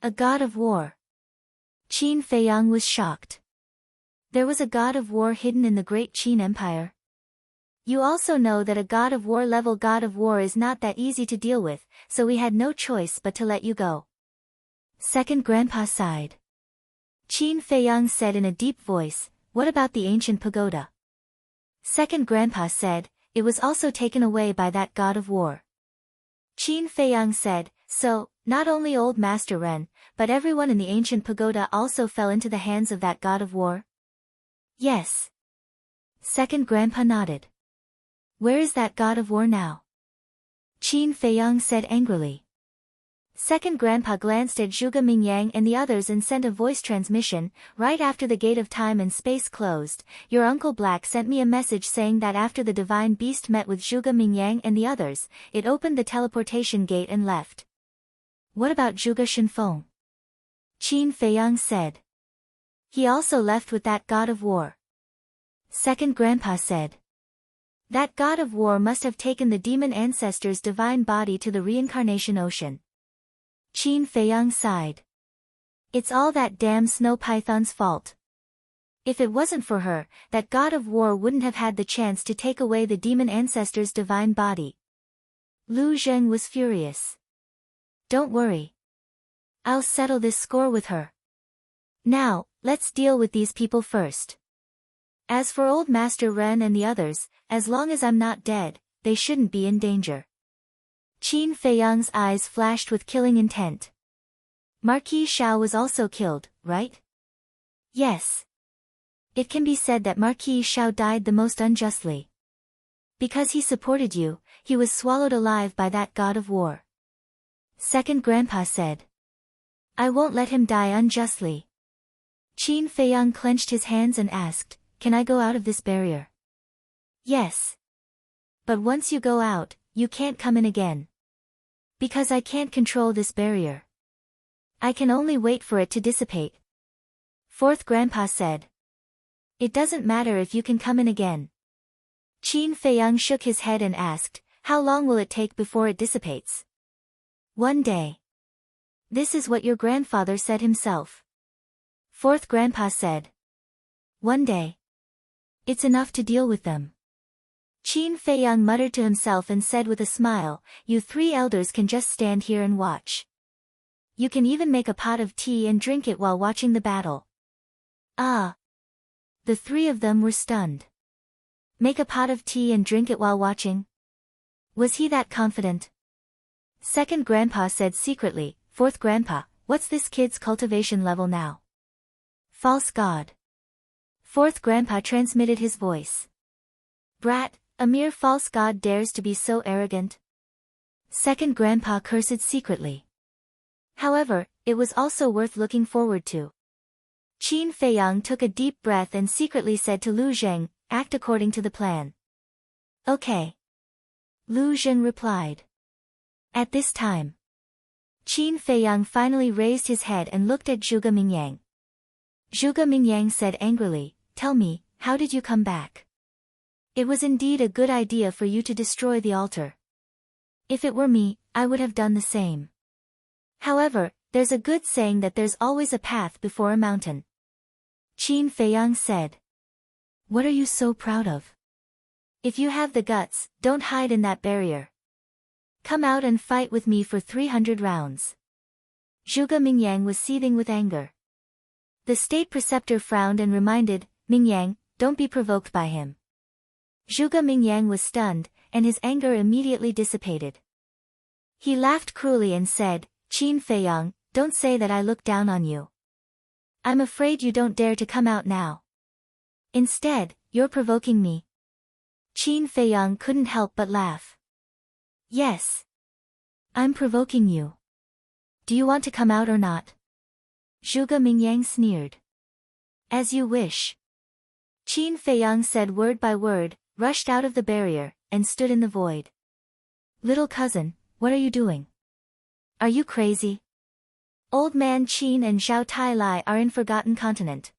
A god of war. Qin Feiyang was shocked. There was a god of war hidden in the great Qin Empire. You also know that a god of war level god of war is not that easy to deal with, so we had no choice but to let you go. Second grandpa sighed. Qin Feiyang said in a deep voice, what about the ancient pagoda? Second grandpa said, it was also taken away by that god of war. Qin Feiyang said, so, not only old Master Ren, but everyone in the ancient pagoda also fell into the hands of that god of war? Yes. Second grandpa nodded. Where is that god of war now? Qin Feiyang said angrily. Second grandpa glanced at Zhuge Mingyang and the others and sent a voice transmission. Right after the gate of time and space closed, your Uncle Black sent me a message saying that after the divine beast met with Zhuge Mingyang and the others, it opened the teleportation gate and left. What about Zhuge Shenfeng? Qin Feiyang said. He also left with that god of war. Second grandpa said. That god of war must have taken the demon ancestor's divine body to the reincarnation ocean. Qin Feiyang sighed. It's all that damn snow python's fault. If it wasn't for her, that god of war wouldn't have had the chance to take away the demon ancestor's divine body. Lu Zheng was furious. Don't worry. I'll settle this score with her. Now, let's deal with these people first. As for old Master Ren and the others, as long as I'm not dead, they shouldn't be in danger. Qin Feiyang's eyes flashed with killing intent. Marquis Xiao was also killed, right? Yes. It can be said that Marquis Xiao died the most unjustly. Because he supported you, he was swallowed alive by that god of war. Second grandpa said. I won't let him die unjustly. Qin Feiyang clenched his hands and asked, can I go out of this barrier? Yes. But once you go out, you can't come in again. Because I can't control this barrier. I can only wait for it to dissipate. Fourth grandpa said. It doesn't matter if you can come in again. Qin Feiyang shook his head and asked, how long will it take before it dissipates? 1 day. This is what your grandfather said himself. Fourth grandpa said. 1 day. It's enough to deal with them. Qin Feiyang muttered to himself and said with a smile, you 3 elders can just stand here and watch. You can even make a pot of tea and drink it while watching the battle. Ah. The 3 of them were stunned. Make a pot of tea and drink it while watching? Was he that confident? Second grandpa said secretly, fourth grandpa, what's this kid's cultivation level now? False god. Fourth grandpa transmitted his voice. Brat, a mere false god dares to be so arrogant? Second grandpa cursed secretly. However, it was also worth looking forward to. Qin Feiyang took a deep breath and secretly said to Lu Zheng, act according to the plan. Okay. Lu Zheng replied. At this time, Qin Feiyang finally raised his head and looked at Zhuge Mingyang. Zhuge Mingyang said angrily, tell me, how did you come back? It was indeed a good idea for you to destroy the altar. If it were me, I would have done the same. However, there's a good saying that there's always a path before a mountain. Qin Feiyang said. What are you so proud of? If you have the guts, don't hide in that barrier. Come out and fight with me for 300 rounds. Zhuge Mingyang was seething with anger. The state preceptor frowned and reminded, Mingyang, don't be provoked by him. Zhuge Mingyang was stunned, and his anger immediately dissipated. He laughed cruelly and said, Qin Feiyang, don't say that I look down on you. I'm afraid you don't dare to come out now. Instead, you're provoking me. Qin Feiyang couldn't help but laugh. Yes. I'm provoking you. Do you want to come out or not? Zhuge Mingyang sneered. As you wish. Qin Feiyang said word by word, rushed out of the barrier, and stood in the void. Little cousin, what are you doing? Are you crazy? Old Man Qin and Zhao Tai are in Forgotten Continent.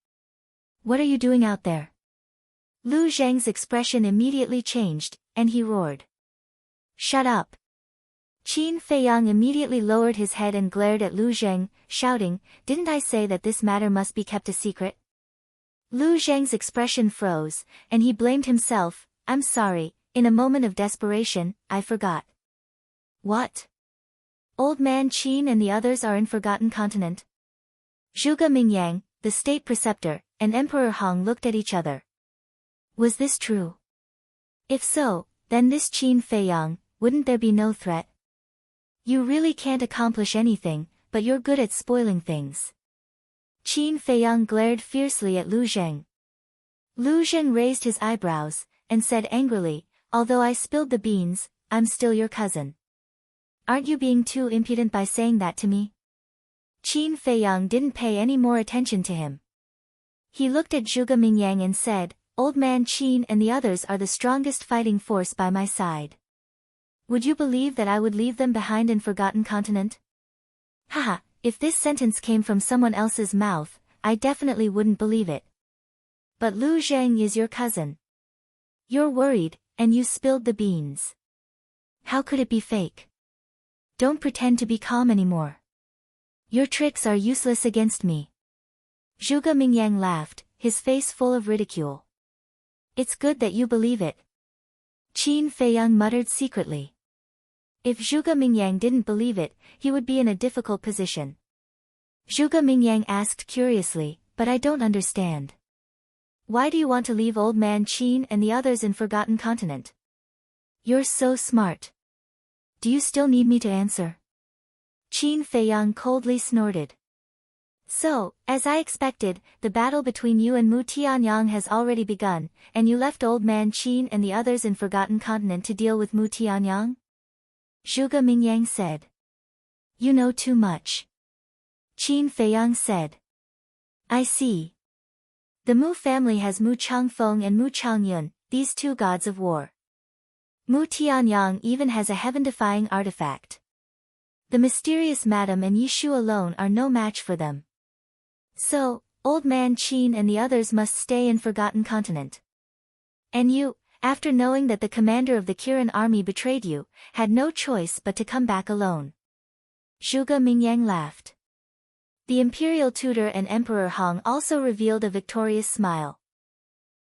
What are you doing out there? Lu Zheng's expression immediately changed, and he roared. Shut up. Qin Feiyang immediately lowered his head and glared at Lu Zheng, shouting, Didn't I say that this matter must be kept a secret? Lu Zheng's expression froze, and he blamed himself. I'm sorry, in a moment of desperation, I forgot. What? Old Man Qin and the others are in Forgotten Continent? Zhuge Mingyang, the state preceptor, and Emperor Hong looked at each other. Was this true? If so, then this Qin Feiyang, wouldn't there be no threat? You really can't accomplish anything, but you're good at spoiling things. Qin Feiyang glared fiercely at Lu Zheng. Lu Zheng raised his eyebrows, and said angrily, Although I spilled the beans, I'm still your cousin. Aren't you being too impudent by saying that to me? Qin Feiyang didn't pay any more attention to him. He looked at Zhuge Mingyang and said, Old Man Qin and the others are the strongest fighting force by my side. Would you believe that I would leave them behind in Forgotten Continent? Haha, if this sentence came from someone else's mouth, I definitely wouldn't believe it. But Lu Zheng is your cousin. You're worried, and you spilled the beans. How could it be fake? Don't pretend to be calm anymore. Your tricks are useless against me. Zhuge Mingyang laughed, his face full of ridicule. It's good that you believe it. Qin Feiyang muttered secretly. If Zhuge Mingyang didn't believe it, he would be in a difficult position. Zhuge Mingyang asked curiously, But I don't understand. Why do you want to leave Old Man Qin and the others in Forgotten Continent? You're so smart. Do you still need me to answer? Qin Feiyang coldly snorted. So, as I expected, the battle between you and Mu Tianyang has already begun, and you left Old Man Qin and the others in Forgotten Continent to deal with Mu Tianyang? Zhuge Mingyang said. You know too much. Qin Feiyang said. I see. The Mu family has Mu Changfeng and Mu Changyun, these two gods of war. Mu Tianyang even has a heaven-defying artifact. The mysterious Madam and Yishu alone are no match for them. So, Old Man Qin and the others must stay in Forgotten Continent. And you, after knowing that the commander of the Kirin army betrayed you, had no choice but to come back alone. Zhuge Mingyang laughed. The imperial tutor and Emperor Hong also revealed a victorious smile.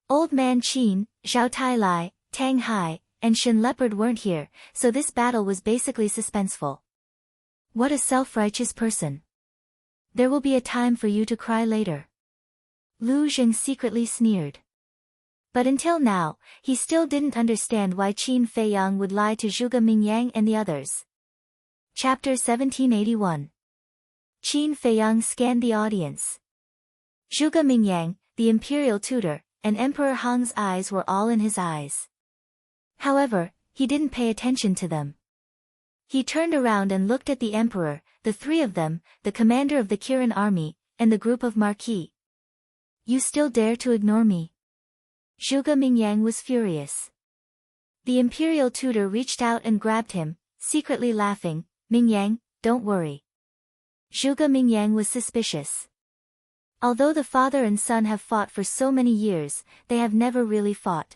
Old Man Qin, Zhao Tai, Tang Hai, and Shen Leopard weren't here, so this battle was basically suspenseful. What a self-righteous person. There will be a time for you to cry later. Lu Zheng secretly sneered. But until now, he still didn't understand why Qin Feiyang would lie to Zhuge Mingyang and the others. Chapter 1781. Qin Feiyang scanned the audience. Zhuge Mingyang, the imperial tutor, and Emperor Hong's eyes were all in his eyes. However, he didn't pay attention to them. He turned around and looked at the emperor, the three of them, the commander of the Kirin army, and the group of Marquis. You still dare to ignore me? Zhuge Mingyang was furious. The imperial tutor reached out and grabbed him, secretly laughing, Mingyang, don't worry. Zhuge Mingyang was suspicious. Although the father and son have fought for so many years, they have never really fought.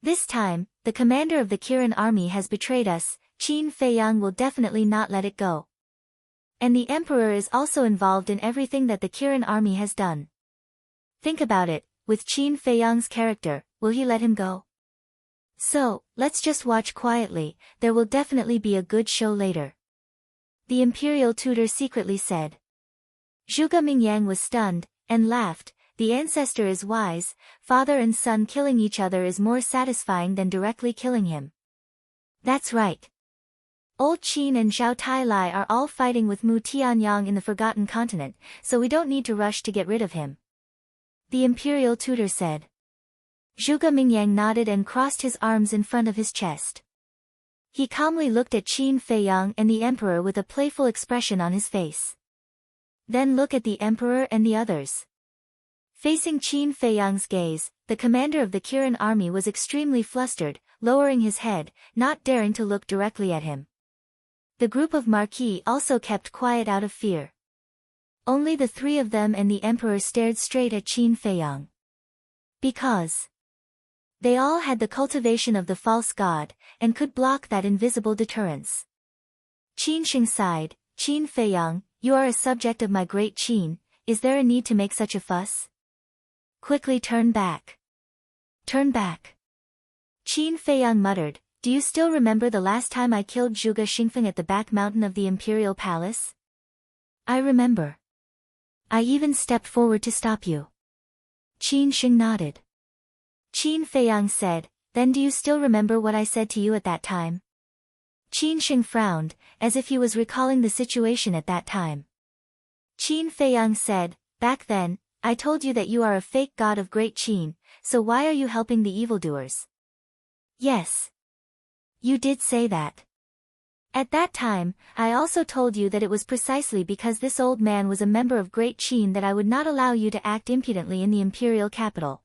This time, the commander of the Kirin army has betrayed us, Qin Feiyang will definitely not let it go. And the emperor is also involved in everything that the Kirin army has done. Think about it, with Qin Feiyang's character, will he let him go? So, let's just watch quietly, there will definitely be a good show later. The imperial tutor secretly said. Zhuge Mingyang was stunned, and laughed. The ancestor is wise, father and son killing each other is more satisfying than directly killing him. That's right. Old Qin and Zhao Tailai are all fighting with Mu Tianyang in the Forgotten Continent, so we don't need to rush to get rid of him. The imperial tutor said. Zhuge Mingyang nodded and crossed his arms in front of his chest. He calmly looked at Qin Feiyang and the emperor with a playful expression on his face. Then look at the emperor and the others. Facing Qin Feiyang's gaze, the commander of the Kirin army was extremely flustered, lowering his head, not daring to look directly at him. The group of Marquis also kept quiet out of fear. Only the three of them and the emperor stared straight at Qin Feiyang. Because they all had the cultivation of the false god, and could block that invisible deterrence. Qin Sheng sighed. Qin Feiyang, you are a subject of my great Qin, is there a need to make such a fuss? Quickly turn back. Turn back. Qin Feiyang muttered, do you still remember the last time I killed Zhuge Xingfeng at the back mountain of the imperial palace? I remember. I even stepped forward to stop you. Qin Sheng nodded. Qin Feiyang said, then do you still remember what I said to you at that time? Qin Sheng frowned, as if he was recalling the situation at that time. Qin Feiyang said, back then, I told you that you are a fake god of great Qin, so why are you helping the evildoers? Yes. You did say that. At that time, I also told you that it was precisely because this old man was a member of great Qin that I would not allow you to act impudently in the imperial capital.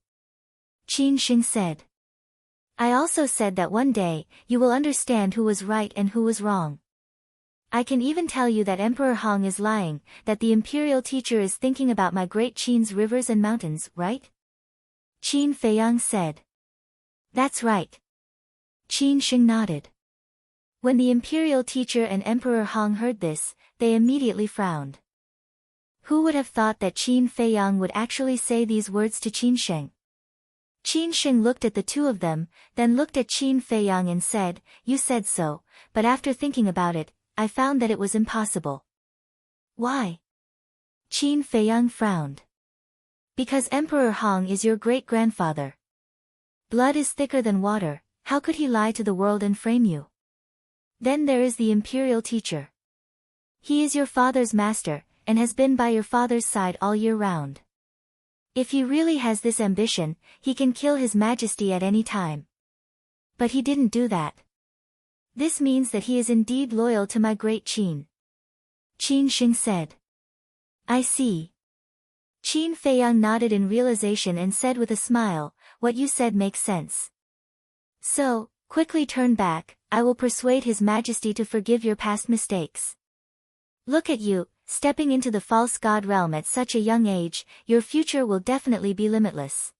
Qin Sheng said. I also said that one day, you will understand who was right and who was wrong. I can even tell you that Emperor Hong is lying, that the imperial teacher is thinking about my great Qin's rivers and mountains, right? Qin Feiyang said. That's right. Qin Sheng nodded. When the imperial teacher and Emperor Hong heard this, they immediately frowned. Who would have thought that Qin Feiyang would actually say these words to Qin Sheng? Qin Sheng looked at the two of them, then looked at Qin Feiyang and said, you said so, but after thinking about it, I found that it was impossible. Why? Qin Feiyang frowned. Because Emperor Hong is your great-grandfather. Blood is thicker than water, how could he lie to the world and frame you? Then there is the imperial teacher. He is your father's master, and has been by your father's side all year round. If he really has this ambition, he can kill his majesty at any time. But he didn't do that. This means that he is indeed loyal to my great Qin. Qin Sheng said. I see. Qin Feiyang nodded in realization and said with a smile, what you said makes sense. So, quickly turn back, I will persuade His Majesty to forgive your past mistakes. Look at you, stepping into the false god realm at such a young age, your future will definitely be limitless.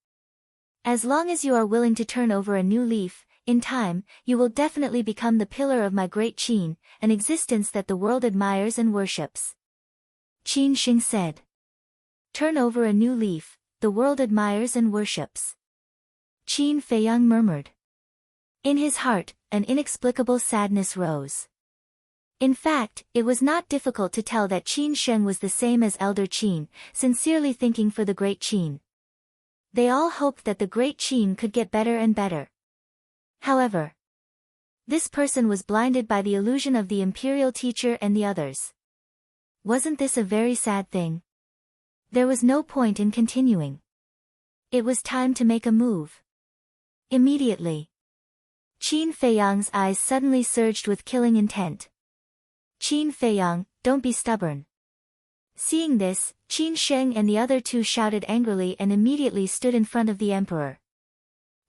As long as you are willing to turn over a new leaf, in time, you will definitely become the pillar of my great Qin, an existence that the world admires and worships. Qin Sheng said. Turn over a new leaf, the world admires and worships. Qin Feiyang murmured. In his heart, an inexplicable sadness rose. In fact, it was not difficult to tell that Qin Sheng was the same as Elder Qin, sincerely thinking for the great Qin. They all hoped that the great Qin could get better and better. However, this person was blinded by the illusion of the imperial teacher and the others. Wasn't this a very sad thing? There was no point in continuing. It was time to make a move. Immediately. Qin Feiyang's eyes suddenly surged with killing intent. Qin Feiyang, don't be stubborn. Seeing this, Qin Sheng and the other two shouted angrily and immediately stood in front of the emperor.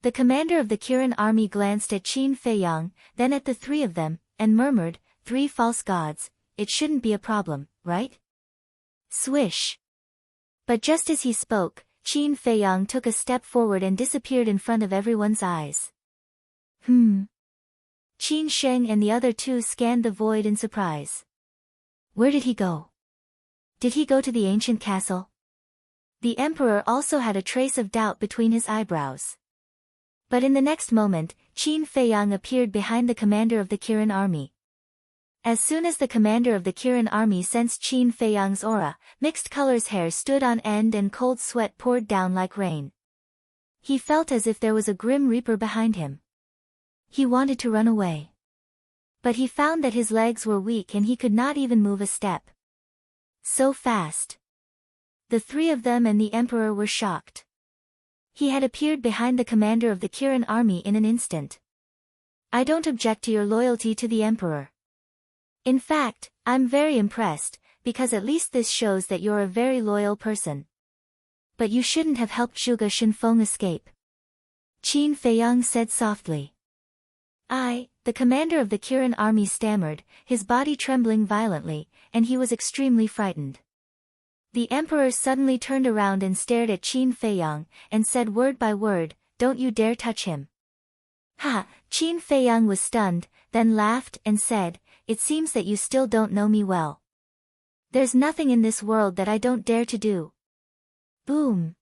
The commander of the Kirin army glanced at Qin Feiyang, then at the three of them, and murmured, 3 false gods, it shouldn't be a problem, right? Swish. But just as he spoke, Qin Feiyang took a step forward and disappeared in front of everyone's eyes. Qin Sheng and the other two scanned the void in surprise. Where did he go? Did he go to the ancient castle? The emperor also had a trace of doubt between his eyebrows. But in the next moment, Qin Feiyang appeared behind the commander of the Kirin army. As soon as the commander of the Kirin army sensed Qin Feiyang's aura, mixed colors hair stood on end and cold sweat poured down like rain. He felt as if there was a grim reaper behind him. He wanted to run away. But he found that his legs were weak and he could not even move a step. So fast. The three of them and the emperor were shocked. He had appeared behind the commander of the Kirin army in an instant. I don't object to your loyalty to the emperor. In fact, I'm very impressed, because at least this shows that you're a very loyal person. But you shouldn't have helped Zhuge Shenfeng escape. Qin Feiyang said softly. The commander of the Kirin army stammered, his body trembling violently, and he was extremely frightened. The emperor suddenly turned around and stared at Qin Feiyang, and said word by word, "Don't you dare touch him." Ha! Qin Feiyang was stunned, then laughed and said, "It seems that you still don't know me well. There's nothing in this world that I don't dare to do." Boom!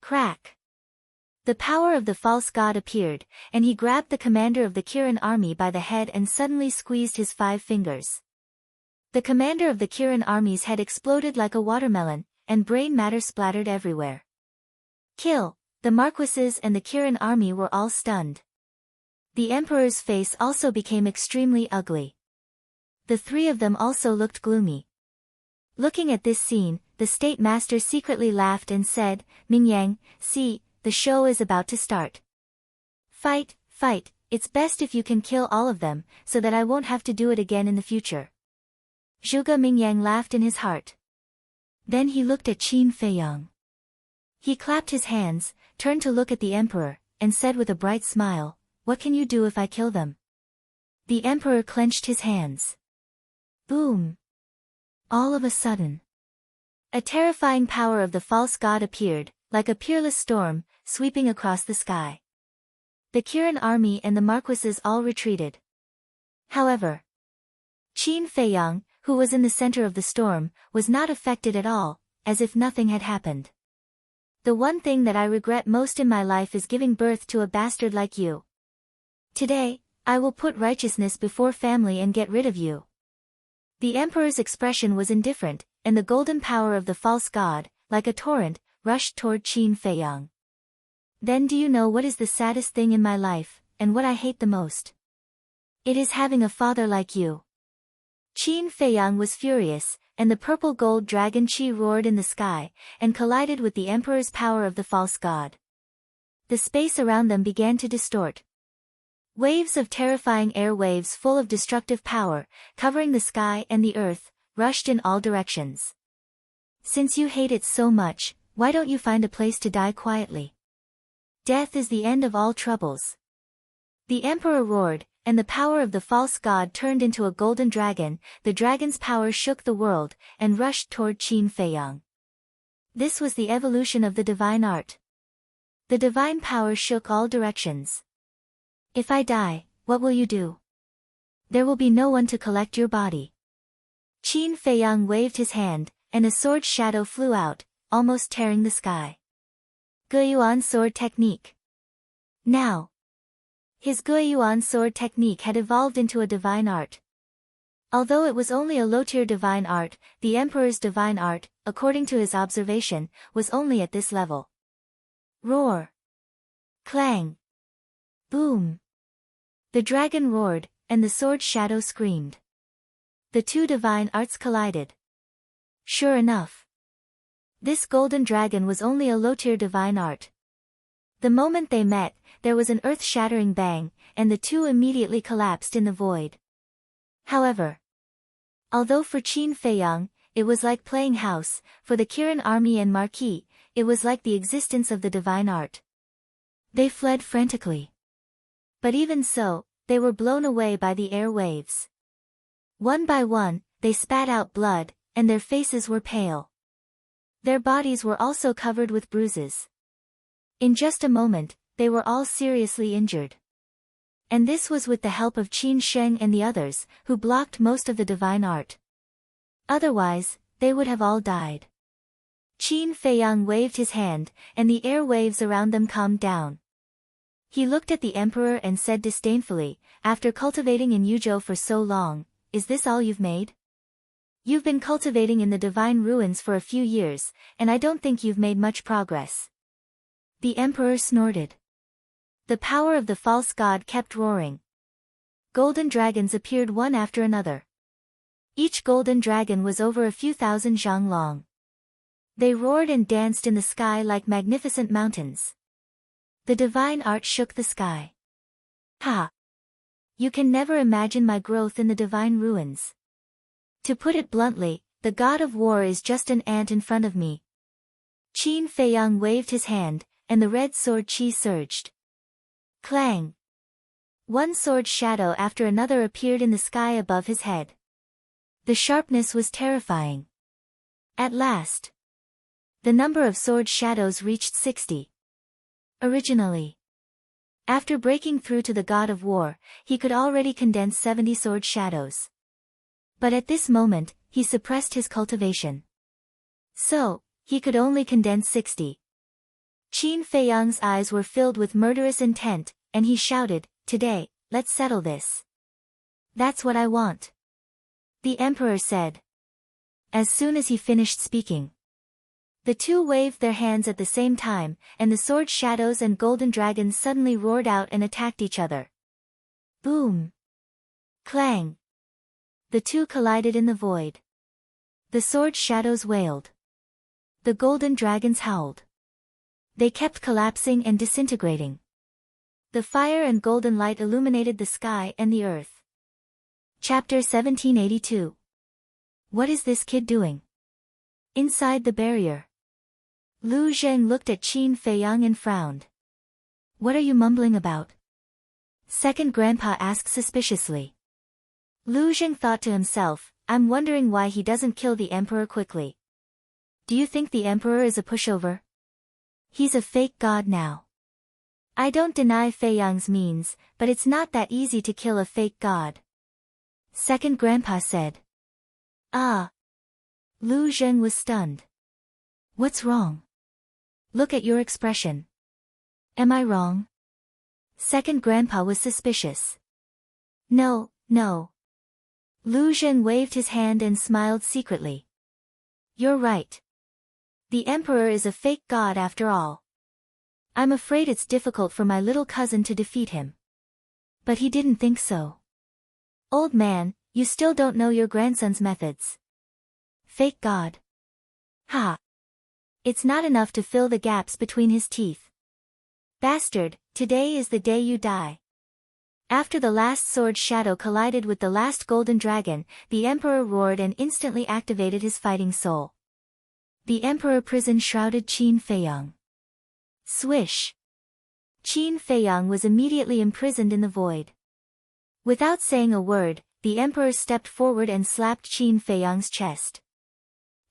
Crack! The power of the false god appeared, and he grabbed the commander of the Kirin army by the head and suddenly squeezed his 5 fingers. The commander of the Kirin army's head exploded like a watermelon, and brain matter splattered everywhere. Kill! The marquises and the Kirin army were all stunned. The emperor's face also became extremely ugly. The three of them also looked gloomy. Looking at this scene, the state master secretly laughed and said, "Mingyang, see, the show is about to start. Fight, fight, it's best if you can kill all of them, so that I won't have to do it again in the future." Zhuge Mingyang laughed in his heart. Then he looked at Qin Feiyang. He clapped his hands, turned to look at the emperor, and said with a bright smile, "What can you do if I kill them?" The emperor clenched his hands. Boom! All of a sudden, a terrifying power of the false god appeared, like a peerless storm, sweeping across the sky. The Kirin army and the marquises all retreated. However, Qin Feiyang, who was in the center of the storm, was not affected at all, as if nothing had happened. "The one thing that I regret most in my life is giving birth to a bastard like you. Today, I will put righteousness before family and get rid of you." The emperor's expression was indifferent, and the golden power of the false god, like a torrent, rushed toward Qin Feiyang. "Then do you know what is the saddest thing in my life, and what I hate the most? It is having a father like you." Qin Feiyang was furious, and the purple gold dragon Qi roared in the sky, and collided with the emperor's power of the false god. The space around them began to distort. Waves of terrifying air waves full of destructive power, covering the sky and the earth, rushed in all directions. "Since you hate it so much, why don't you find a place to die quietly? Death is the end of all troubles." The emperor roared, and the power of the false god turned into a golden dragon. The dragon's power shook the world, and rushed toward Qin Feiyang. This was the evolution of the divine art. The divine power shook all directions. "If I die, what will you do? There will be no one to collect your body." Qin Feiyang waved his hand, and a sword shadow flew out, almost tearing the sky. Guiyuan sword technique. Now, his Guiyuan sword technique had evolved into a divine art. Although it was only a low-tier divine art, the emperor's divine art, according to his observation, was only at this level. Roar! Clang! Boom! The dragon roared, and the sword shadow screamed. The two divine arts collided. Sure enough, this golden dragon was only a low-tier divine art. The moment they met, there was an earth-shattering bang, and the two immediately collapsed in the void. However, although for Qin Feiyang, it was like playing house, for the Kirin army and Marquis, it was like the existence of the divine art. They fled frantically. But even so, they were blown away by the air waves. One by one, they spat out blood, and their faces were pale. Their bodies were also covered with bruises. In just a moment, they were all seriously injured. And this was with the help of Qin Sheng and the others, who blocked most of the divine art. Otherwise, they would have all died. Qin Feiyang waved his hand, and the air waves around them calmed down. He looked at the emperor and said disdainfully, "After cultivating in Yuzhou for so long, is this all you've made? You've been cultivating in the divine ruins for a few years, and I don't think you've made much progress. The emperor snorted. The power of the false god kept roaring. Golden dragons appeared one after another. Each golden dragon was over a few thousand zhang long. They roared and danced in the sky like magnificent mountains. The divine art shook the sky. Ha! You can never imagine my growth in the divine ruins. To put it bluntly, the god of war is just an ant in front of me. Qin Feiyang waved his hand, and the red sword qi surged. Clang! One sword shadow after another appeared in the sky above his head. The sharpness was terrifying. At last, the number of sword shadows reached 60. Originally, after breaking through to the god of war, he could already condense 70 sword shadows. But at this moment, he suppressed his cultivation. So, he could only condense 60. Qin Feiyang's eyes were filled with murderous intent, and he shouted, "Today, let's settle this." "That's what I want," the emperor said. As soon as he finished speaking, the two waved their hands at the same time, and the sword shadows and golden dragons suddenly roared out and attacked each other. Boom! Clang! The two collided in the void. The sword shadows wailed. The golden dragons howled. They kept collapsing and disintegrating. The fire and golden light illuminated the sky and the earth. Chapter 1782. What is this kid doing? Inside the barrier, Lu Zheng looked at Qin Feiyang and frowned. "What are you mumbling about?" Second grandpa asked suspiciously. Lu Zheng thought to himself, "I'm wondering why he doesn't kill the emperor quickly. Do you think the emperor is a pushover? He's a fake god now. I don't deny Feiyang's means, but it's not that easy to kill a fake god." Second grandpa said. "Ah." Lu Zheng was stunned. "What's wrong? Look at your expression. Am I wrong?" Second grandpa was suspicious. No. Lu Zheng waved his hand and smiled secretly. "You're right. The emperor is a fake god after all. I'm afraid it's difficult for my little cousin to defeat him." But he didn't think so. "Old man, you still don't know your grandson's methods. Fake god. Ha! It's not enough to fill the gaps between his teeth. Bastard, today is the day you die." After the last sword shadow collided with the last golden dragon, the emperor roared and instantly activated his fighting soul. The emperor prison shrouded Qin Feiyang. Swish! Qin Feiyang was immediately imprisoned in the void. Without saying a word, the emperor stepped forward and slapped Qin Feiyang's chest.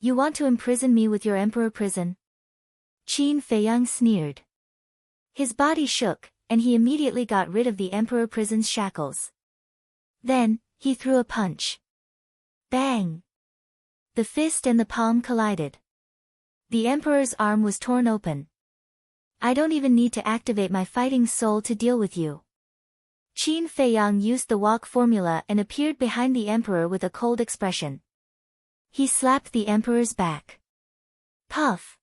"You want to imprison me with your emperor prison?" Qin Feiyang sneered. His body shook, and he immediately got rid of the emperor prison's shackles. Then, he threw a punch. Bang! The fist and the palm collided. The emperor's arm was torn open. "I don't even need to activate my fighting soul to deal with you." Qin Feiyang used the walk formula and appeared behind the emperor with a cold expression. He slapped the emperor's back. Puff!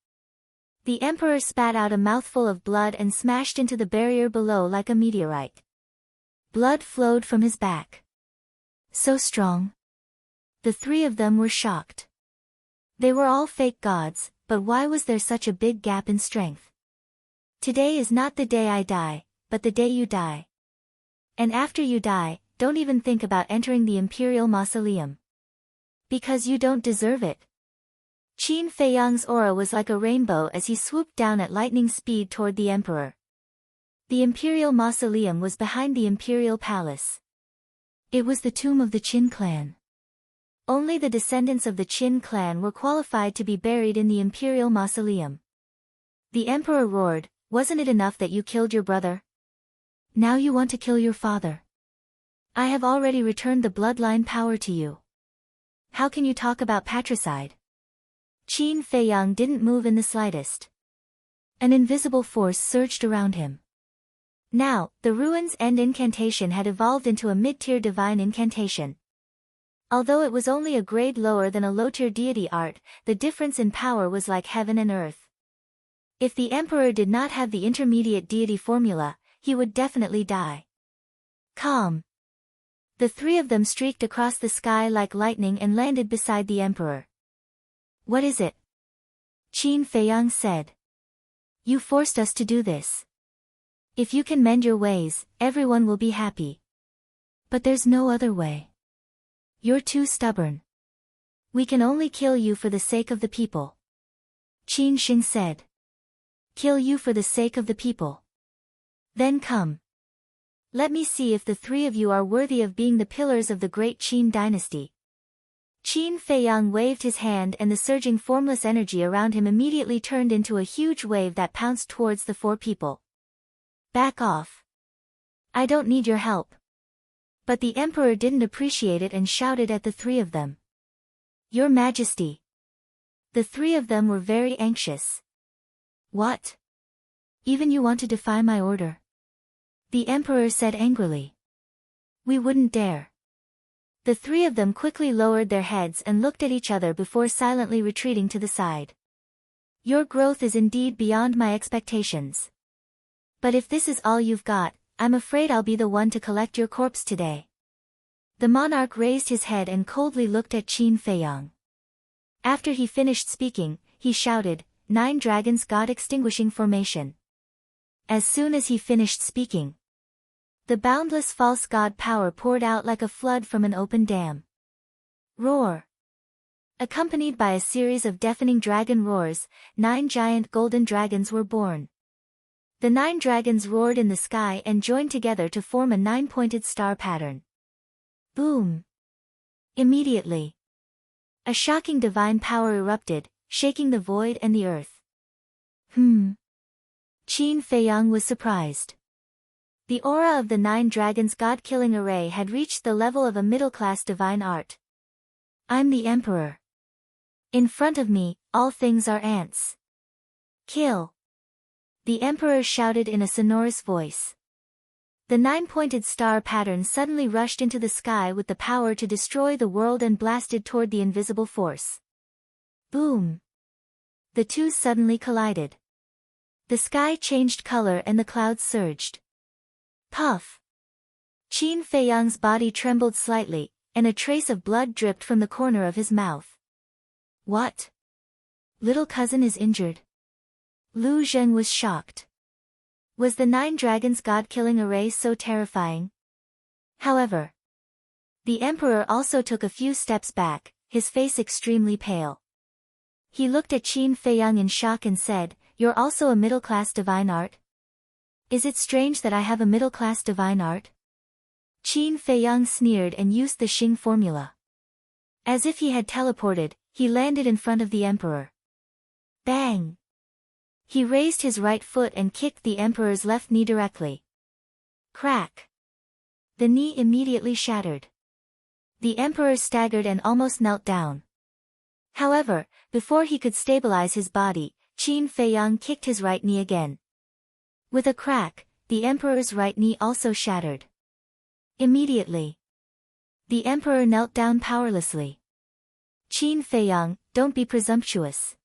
The emperor spat out a mouthful of blood and smashed into the barrier below like a meteorite. Blood flowed from his back. So strong. The three of them were shocked. They were all fake gods, but why was there such a big gap in strength? "Today is not the day I die, but the day you die. And after you die, don't even think about entering the imperial mausoleum. Because you don't deserve it." Qin Feiyang's aura was like a rainbow as he swooped down at lightning speed toward the emperor. The imperial mausoleum was behind the imperial palace. It was the tomb of the Qin clan. Only the descendants of the Qin clan were qualified to be buried in the imperial mausoleum. The emperor roared, "Wasn't it enough that you killed your brother? Now you want to kill your father. I have already returned the bloodline power to you. How can you talk about patricide?" Qin Feiyang didn't move in the slightest. An invisible force surged around him. Now, the ruin's end incantation had evolved into a mid-tier divine incantation. Although it was only a grade lower than a low-tier deity art, the difference in power was like heaven and earth. If the emperor did not have the intermediate deity formula, he would definitely die. Calm. The three of them streaked across the sky like lightning and landed beside the emperor. What is it? Qin Feiyang said. You forced us to do this. If you can mend your ways, everyone will be happy. But there's no other way. You're too stubborn. We can only kill you for the sake of the people. Qin Xing said. Kill you for the sake of the people. Then come. Let me see if the three of you are worthy of being the pillars of the great Qin dynasty. Qin Feiyang waved his hand and the surging formless energy around him immediately turned into a huge wave that pounced towards the four people. Back off. I don't need your help. But the emperor didn't appreciate it and shouted at the three of them. Your Majesty. The three of them were very anxious. What? Even you want to defy my order? The emperor said angrily. We wouldn't dare. The three of them quickly lowered their heads and looked at each other before silently retreating to the side. Your growth is indeed beyond my expectations. But if this is all you've got, I'm afraid I'll be the one to collect your corpse today. The monarch raised his head and coldly looked at Qin Feiyang. After he finished speaking, he shouted, 9 dragons god extinguishing formation. As soon as he finished speaking, the boundless false god power poured out like a flood from an open dam. Roar. Accompanied by a series of deafening dragon roars, 9 giant golden dragons were born. The 9 dragons roared in the sky and joined together to form a 9-pointed star pattern. Boom. Immediately, a shocking divine power erupted, shaking the void and the earth. Qin Feiyang was surprised. The aura of the 9 dragons god-killing array had reached the level of a middle-class divine art. I'm the emperor. In front of me, all things are ants. Kill. The emperor shouted in a sonorous voice. The 9-pointed star pattern suddenly rushed into the sky with the power to destroy the world and blasted toward the invisible force. Boom. The two suddenly collided. The sky changed color and the clouds surged. Puff. Qin Feiyang's body trembled slightly, and a trace of blood dripped from the corner of his mouth. What? Little cousin is injured. Lu Zheng was shocked. Was the 9 dragons god-killing array so terrifying? However, the emperor also took a few steps back, his face extremely pale. He looked at Qin Feiyang in shock and said, You're also a middle-class divine art? Is it strange that I have a middle-class divine art? Qin Feiyang sneered and used the Xing formula. As if he had teleported, he landed in front of the emperor. Bang! He raised his right foot and kicked the emperor's left knee directly. Crack! The knee immediately shattered. The emperor staggered and almost knelt down. However, before he could stabilize his body, Qin Feiyang kicked his right knee again. With a crack, the emperor's right knee also shattered. Immediately, the emperor knelt down powerlessly. Qin Feiyang, don't be presumptuous.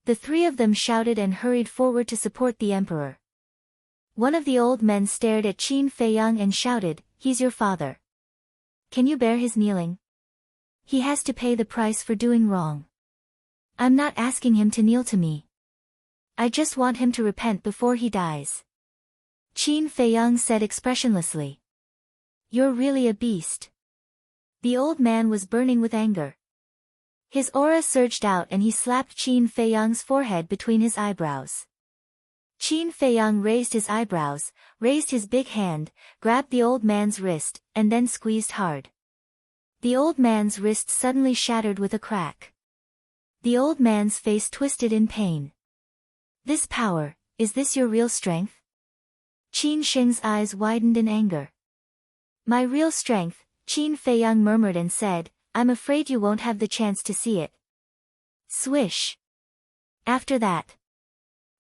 The three of them shouted and hurried forward to support the emperor. One of the old men stared at Qin Feiyang and shouted, He's your father. Can you bear his kneeling? He has to pay the price for doing wrong. I'm not asking him to kneel to me. I just want him to repent before he dies. Qin Feiyang said expressionlessly. You're really a beast. The old man was burning with anger. His aura surged out and he slapped Qin Feiyang's forehead between his eyebrows. Qin Feiyang raised his eyebrows, raised his big hand, grabbed the old man's wrist, and then squeezed hard. The old man's wrist suddenly shattered with a crack. The old man's face twisted in pain. This power, is this your real strength? Qin Xing's eyes widened in anger. My real strength, Qin Feiyang murmured and said, I'm afraid you won't have the chance to see it. Swish. After that,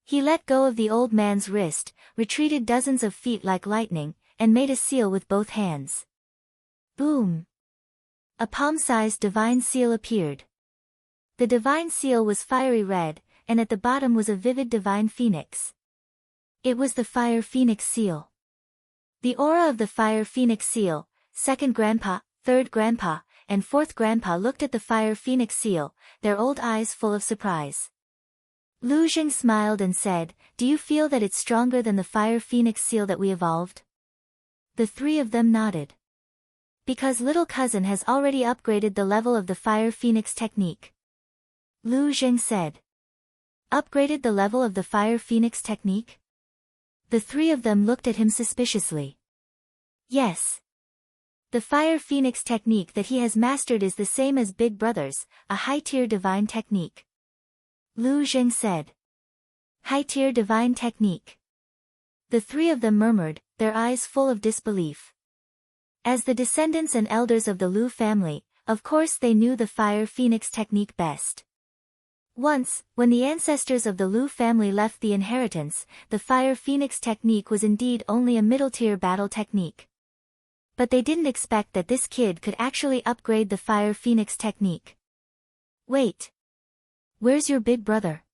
he let go of the old man's wrist, retreated dozens of feet like lightning, and made a seal with both hands. Boom. A palm-sized divine seal appeared. The divine seal was fiery red, and at the bottom was a vivid divine phoenix. It was the fire phoenix seal. The aura of the fire phoenix seal, second grandpa, third grandpa, and fourth grandpa looked at the fire phoenix seal, their old eyes full of surprise. Lu Jing smiled and said, "Do you feel that it's stronger than the fire phoenix seal that we evolved?" The three of them nodded. "Because little cousin has already upgraded the level of the fire phoenix technique," Lu Jing said. "Upgraded the level of the fire phoenix technique?" The three of them looked at him suspiciously. "Yes. The fire phoenix technique that he has mastered is the same as Big Brother's, a high-tier divine technique," Lu Jing said. "High-tier divine technique." The three of them murmured, their eyes full of disbelief. As the descendants and elders of the Lu family, of course they knew the fire phoenix technique best. Once, when the ancestors of the Lu family left the inheritance, the fire phoenix technique was indeed only a middle-tier battle technique. But they didn't expect that this kid could actually upgrade the fire phoenix technique. "Wait. Where's your big brother?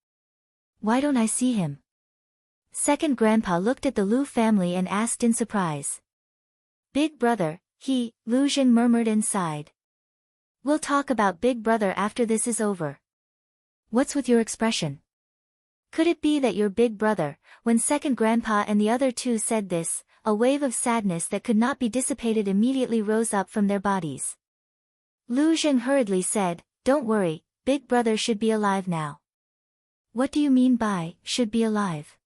Why don't I see him?" Second grandpa looked at the Lu family and asked in surprise. "Big brother," Lu Jing murmured and sighed. "We'll talk about Big Brother after this is over." "What's with your expression? Could it be that your big brother?" When second grandpa and the other two said this, a wave of sadness that could not be dissipated immediately rose up from their bodies. Lu Jing hurriedly said, "Don't worry, Big Brother should be alive now." "What do you mean by, should be alive?"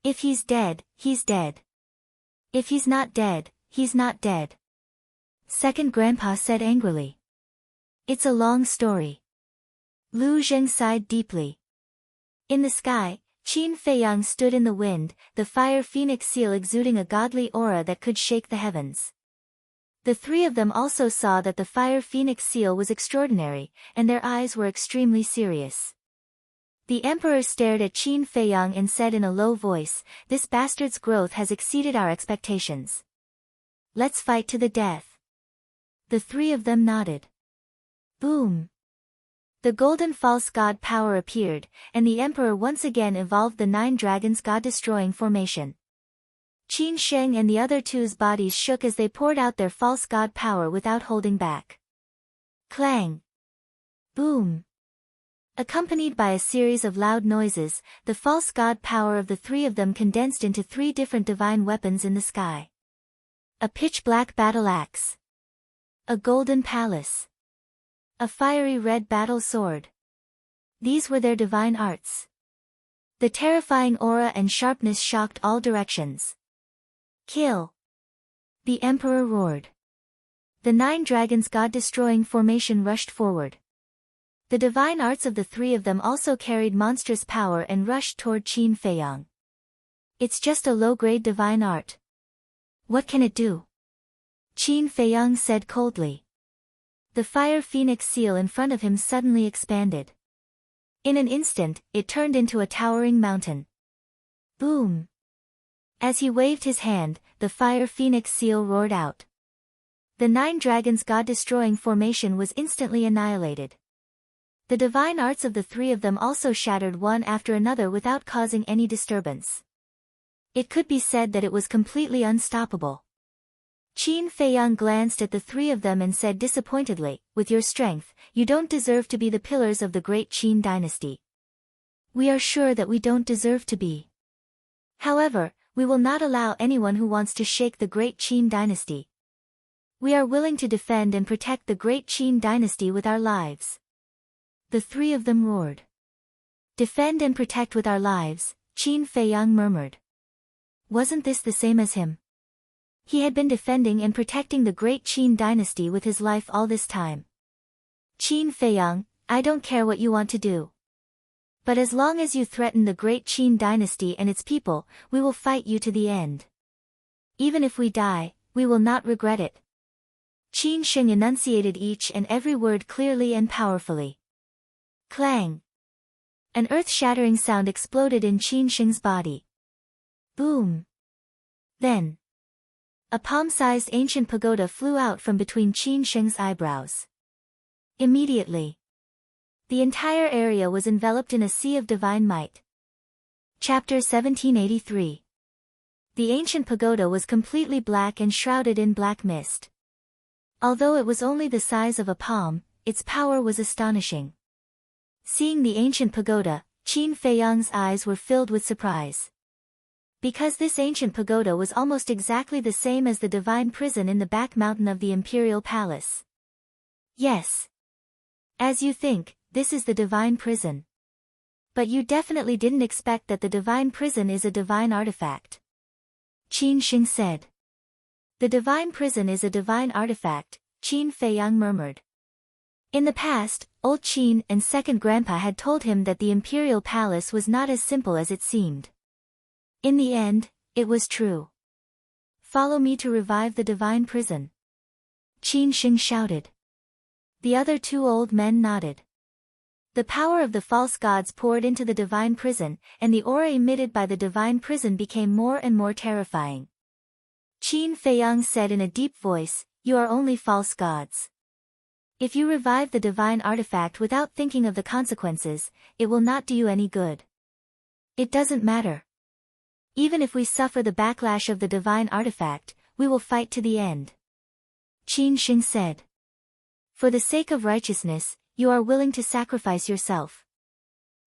"If he's dead, he's dead. If he's not dead, he's not dead," second grandpa said angrily. "It's a long story." Lu Jing sighed deeply. In the sky, Qin Feiyang stood in the wind, the fire phoenix seal exuding a godly aura that could shake the heavens. The three of them also saw that the fire phoenix seal was extraordinary, and their eyes were extremely serious. The emperor stared at Qin Feiyang and said in a low voice, "This bastard's growth has exceeded our expectations. Let's fight to the death." The three of them nodded. Boom! The golden false god power appeared, and the emperor once again evolved the 9 dragons god-destroying formation. Qin Sheng and the other two's bodies shook as they poured out their false god power without holding back. Clang! Boom! Accompanied by a series of loud noises, the false god power of the three of them condensed into 3 different divine weapons in the sky. A pitch-black battle axe. A golden palace. A fiery red battle sword. These were their divine arts. The terrifying aura and sharpness shocked all directions. Kill! The emperor roared. The 9 dragons god-destroying formation rushed forward. The divine arts of the three of them also carried monstrous power and rushed toward Qin Feiyang. "It's just a low-grade divine art. What can it do?" Qin Feiyang said coldly. The fire phoenix seal in front of him suddenly expanded. In an instant, it turned into a towering mountain. Boom! As he waved his hand, the fire phoenix seal roared out. The 9 dragons god-destroying formation was instantly annihilated. The divine arts of the three of them also shattered one after another without causing any disturbance. It could be said that it was completely unstoppable. Qin Feiyang glanced at the three of them and said disappointedly, "With your strength, you don't deserve to be the pillars of the great Qin dynasty." "We are sure that we don't deserve to be. However, we will not allow anyone who wants to shake the great Qin dynasty. We are willing to defend and protect the great Qin dynasty with our lives." The three of them roared. "Defend and protect with our lives," Qin Feiyang murmured. Wasn't this the same as him? He had been defending and protecting the great Qin dynasty with his life all this time. "Qin Feiyang, I don't care what you want to do. But as long as you threaten the great Qin dynasty and its people, we will fight you to the end. Even if we die, we will not regret it." Qin Sheng enunciated each and every word clearly and powerfully. Clang! An earth-shattering sound exploded in Qin Sheng's body. Boom! Then, A palm-sized ancient pagoda flew out from between Qin Sheng's eyebrows. Immediately, the entire area was enveloped in a sea of divine might. Chapter 1783. The ancient pagoda was completely black and shrouded in black mist. Although it was only the size of a palm, its power was astonishing. Seeing the ancient pagoda, Qin Feiyang's eyes were filled with surprise. Because this ancient pagoda was almost exactly the same as the divine prison in the back mountain of the imperial palace. Yes. As you think, this is the divine prison. But you definitely didn't expect that the divine prison is a divine artifact. Qin Sheng said. The divine prison is a divine artifact, Qin Feiyang murmured. In the past, old Qin and second grandpa had told him that the imperial palace was not as simple as it seemed. In the end, it was true. Follow me to revive the divine prison. Qin Sheng shouted. The other two old men nodded. The power of the false gods poured into the divine prison, and the aura emitted by the divine prison became more and more terrifying. Qin Feiyang said in a deep voice, "You are only false gods. If you revive the divine artifact without thinking of the consequences, it will not do you any good. It doesn't matter. Even if we suffer the backlash of the divine artifact, we will fight to the end." Qin Sheng said. For the sake of righteousness, you are willing to sacrifice yourself.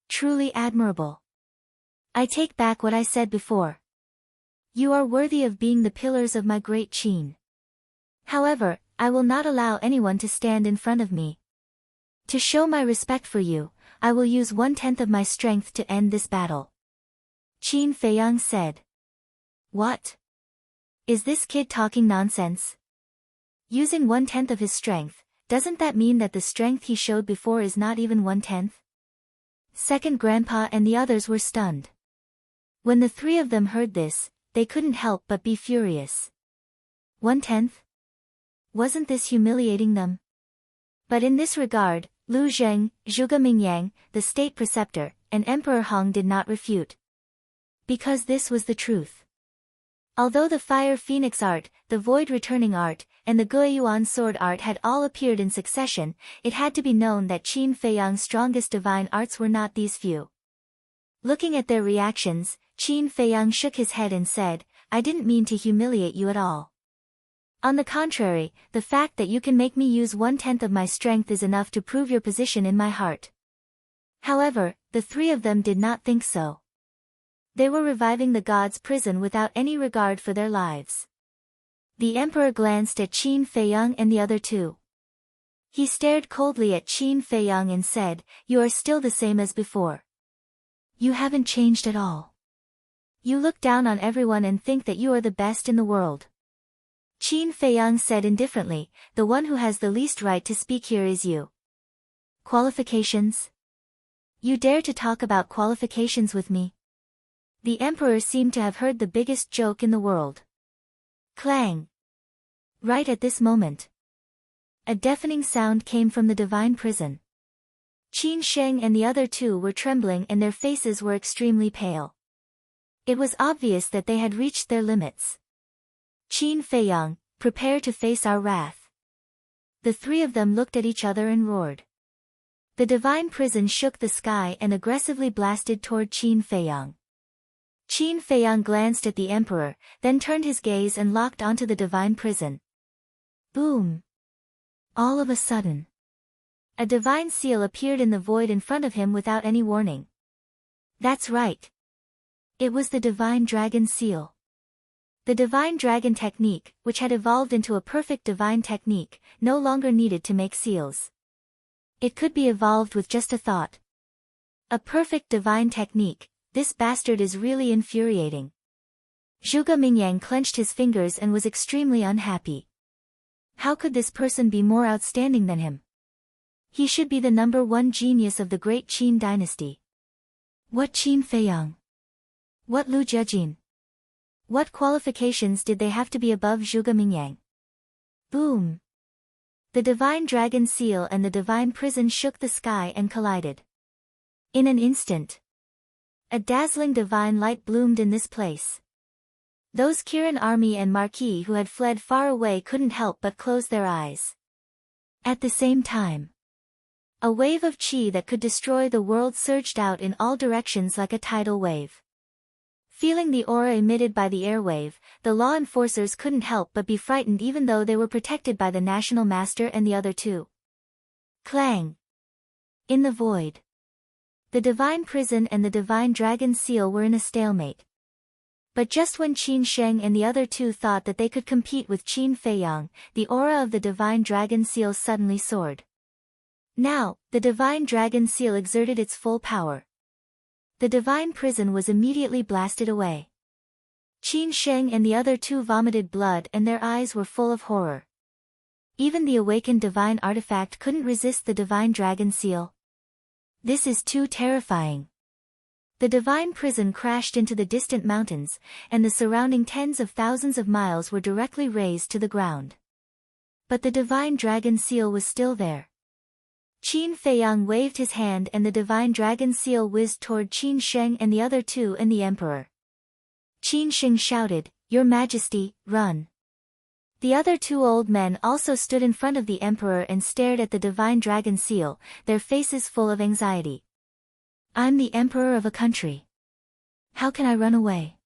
Truly admirable. I take back what I said before. You are worthy of being the pillars of my great Qin. However, I will not allow anyone to stand in front of me. To show my respect for you, I will use 1/10 of my strength to end this battle. Qin Feiyang said. What? Is this kid talking nonsense? Using 1/10 of his strength, doesn't that mean that the strength he showed before is not even 1/10? Second grandpa and the others were stunned. When the three of them heard this, they couldn't help but be furious. 1/10? Wasn't this humiliating them? But in this regard, Lu Zheng, Zhuge Mingyang, the state preceptor, and Emperor Hong did not refute. Because this was the truth. Although the Fire Phoenix art, the Void Returning art, and the Guiyuan Sword art had all appeared in succession, it had to be known that Qin Feiyang's strongest divine arts were not these few. Looking at their reactions, Qin Feiyang shook his head and said, I didn't mean to humiliate you at all. On the contrary, the fact that you can make me use 1/10 of my strength is enough to prove your position in my heart. However, the three of them did not think so. They were reviving the god's prison without any regard for their lives. The emperor glanced at Qin Feiyang and the other two. He stared coldly at Qin Feiyang and said, You are still the same as before. You haven't changed at all. You look down on everyone and think that you are the best in the world. Qin Feiyang said indifferently, The one who has the least right to speak here is you. Qualifications? You dare to talk about qualifications with me? The emperor seemed to have heard the biggest joke in the world. Clang! Right at this moment, a deafening sound came from the divine prison. Qin Sheng and the other two were trembling and their faces were extremely pale. It was obvious that they had reached their limits. Qin Feiyang, prepare to face our wrath. The three of them looked at each other and roared. The divine prison shook the sky and aggressively blasted toward Qin Feiyang. Qin Feiyang glanced at the emperor, then turned his gaze and locked onto the divine prison. Boom! All of a sudden, a divine seal appeared in the void in front of him without any warning. That's right. It was the divine dragon seal. The divine dragon technique, which had evolved into a perfect divine technique, no longer needed to make seals. It could be evolved with just a thought. A perfect divine technique. This bastard is really infuriating. Zhuge Mingyang clenched his fingers and was extremely unhappy. How could this person be more outstanding than him? He should be the #1 genius of the great Qin dynasty. What Qin Feiyang? What Lu Zhejin? What qualifications did they have to be above Zhuge Mingyang? Boom! The divine dragon seal and the divine prison shook the sky and collided. In an instant, a dazzling divine light bloomed in this place. Those Kirin army and Marquis who had fled far away couldn't help but close their eyes. At the same time, a wave of chi that could destroy the world surged out in all directions like a tidal wave. Feeling the aura emitted by the airwave, the law enforcers couldn't help but be frightened even though they were protected by the National Master and the other two. Clang! In the void, the Divine Prison and the Divine Dragon Seal were in a stalemate. But just when Qin Sheng and the other two thought that they could compete with Qin Feiyang, the aura of the Divine Dragon Seal suddenly soared. Now, the Divine Dragon Seal exerted its full power. The Divine Prison was immediately blasted away. Qin Sheng and the other two vomited blood and their eyes were full of horror. Even the awakened Divine Artifact couldn't resist the Divine Dragon Seal. This is too terrifying. The Divine Prison crashed into the distant mountains, and the surrounding tens of thousands of miles were directly razed to the ground. But the Divine Dragon Seal was still there. Qin Feiyang waved his hand and the Divine Dragon Seal whizzed toward Qin Sheng and the other two and the Emperor. Qin Sheng shouted, "Your Majesty, run!" The other two old men also stood in front of the Emperor and stared at the Divine Dragon Seal, their faces full of anxiety. "I'm the Emperor of a country. How can I run away?"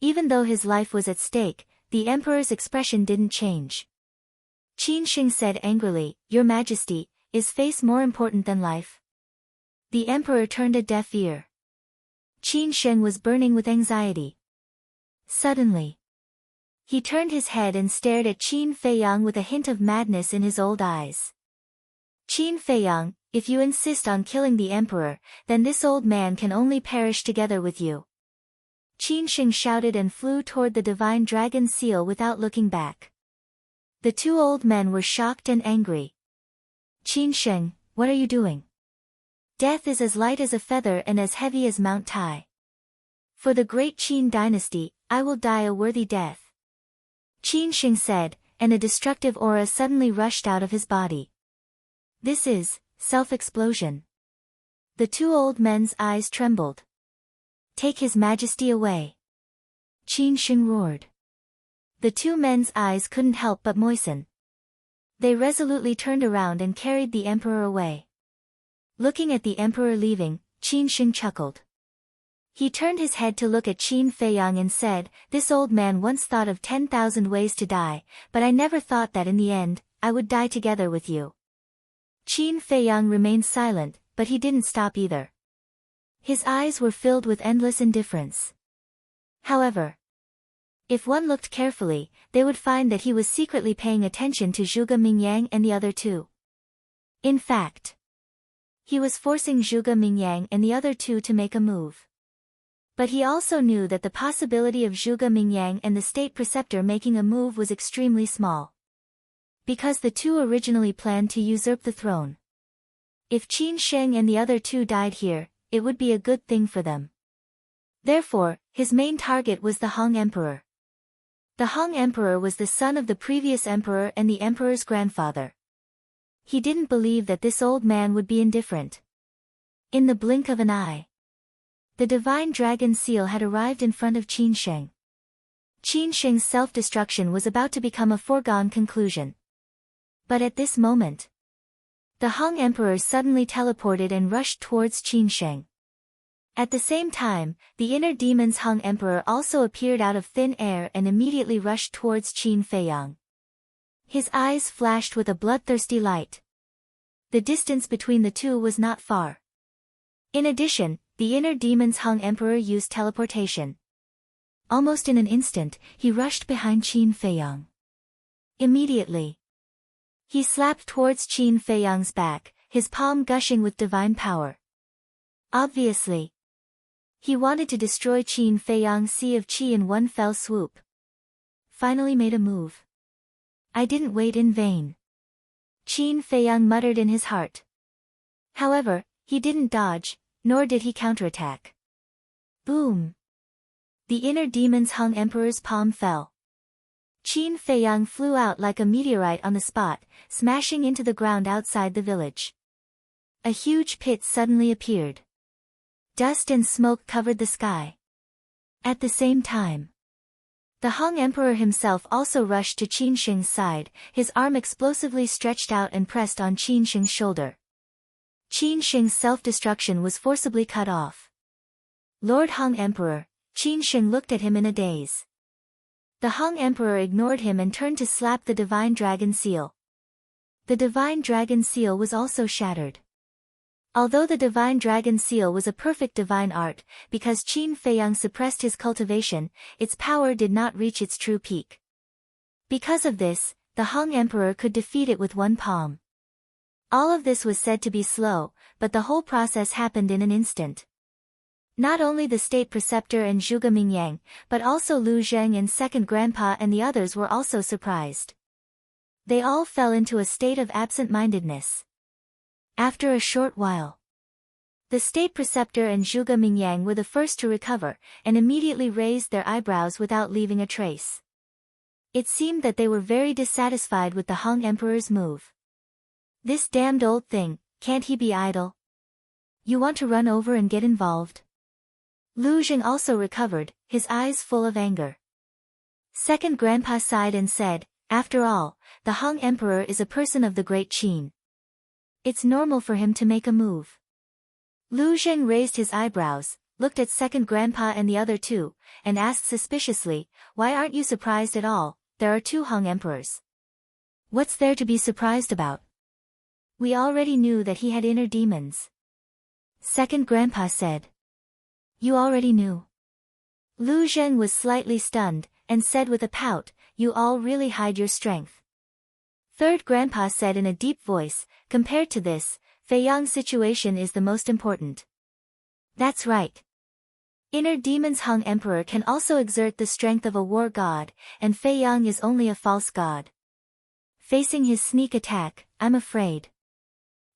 Even though his life was at stake, the Emperor's expression didn't change. Qin Sheng said angrily, "Your Majesty, is face more important than life?" The Emperor turned a deaf ear. Qin Sheng was burning with anxiety. Suddenly, he turned his head and stared at Qin Feiyang with a hint of madness in his old eyes. "Qin Feiyang, if you insist on killing the Emperor, then this old man can only perish together with you." Qin Sheng shouted and flew toward the Divine Dragon Seal without looking back. The two old men were shocked and angry. "Qin Sheng, what are you doing? Death is as light as a feather and as heavy as Mount Tai. For the great Qin dynasty, I will die a worthy death," Qin Sheng said, and a destructive aura suddenly rushed out of his body. "This is self-explosion." The two old men's eyes trembled. "Take His Majesty away," Qin Sheng roared. The two men's eyes couldn't help but moisten. They resolutely turned around and carried the Emperor away. Looking at the Emperor leaving, Qin Sheng chuckled. He turned his head to look at Qin Feiyang and said, "This old man once thought of 10,000 ways to die, but I never thought that in the end, I would die together with you." Qin Feiyang remained silent, but he didn't stop either. His eyes were filled with endless indifference. However, if one looked carefully, they would find that he was secretly paying attention to Zhuge Mingyang and the other two. In fact, he was forcing Zhuge Mingyang and the other two to make a move. But he also knew that the possibility of Zhuge Mingyang and the state preceptor making a move was extremely small. Because the two originally planned to usurp the throne. If Qin Sheng and the other two died here, it would be a good thing for them. Therefore, his main target was the Hong Emperor. The Hong Emperor was the son of the previous emperor and the emperor's grandfather. He didn't believe that this old man would be indifferent. In the blink of an eye, the Divine Dragon Seal had arrived in front of Qin Sheng. Qin Sheng's self-destruction was about to become a foregone conclusion. But at this moment, the Hong Emperor suddenly teleported and rushed towards Qin Sheng. At the same time, the inner demon's Hong Emperor also appeared out of thin air and immediately rushed towards Qin Feiyang. His eyes flashed with a bloodthirsty light. The distance between the two was not far. In addition, the inner demon's Hong Emperor used teleportation. Almost in an instant, he rushed behind Qin Feiyang. Immediately, he slapped towards Qin Feiyang's back, his palm gushing with divine power. Obviously, he wanted to destroy Qin Feiyang's sea of qi in one fell swoop. Finally made a move. "I didn't wait in vain," Qin Feiyang muttered in his heart. However, he didn't dodge, nor did he counterattack. Boom! The inner demon's Hung Emperor's palm fell. Qin Feiyang flew out like a meteorite on the spot, smashing into the ground outside the village. A huge pit suddenly appeared. Dust and smoke covered the sky. At the same time, The Han Emperor himself also rushed to Qin Shing's side, his arm explosively stretched out and pressed on Qin Shing's shoulder. Qin Shing's self-destruction was forcibly cut off. Lord Han Emperor, Qin Shing looked at him in a daze. The Han Emperor ignored him and turned to slap the divine dragon seal. The divine dragon seal was also shattered. Although the divine dragon seal was a perfect divine art, because Qin Feiyang suppressed his cultivation, its power did not reach its true peak. Because of this, the Han Emperor could defeat it with one palm. All of this was said to be slow, but the whole process happened in an instant. Not only the state preceptor and Zhuge Mingyang, but also Lu Zheng and second grandpa and the others were also surprised. They all fell into a state of absent-mindedness. After a short while, the state preceptor and Zhuge Mingyang were the first to recover, and immediately raised their eyebrows without leaving a trace. It seemed that they were very dissatisfied with the Han Emperor's move. This damned old thing, can't he be idle? You want to run over and get involved? Lu Zheng also recovered, his eyes full of anger. Second grandpa sighed and said, after all, the Han Emperor is a person of the great Qin. It's normal for him to make a move. Lu Zheng raised his eyebrows, looked at second grandpa and the other two, and asked suspiciously, why aren't you surprised at all? There are two Han Emperors. What's there to be surprised about? We already knew that he had inner demons. Second grandpa said. You already knew. Lu Zheng was slightly stunned, and said with a pout, you all really hide your strength. Third grandpa said in a deep voice, compared to this, Feiyang's situation is the most important. That's right. Inner demons. Han Emperor can also exert the strength of a war god, and Feiyang is only a false god. Facing his sneak attack, I'm afraid.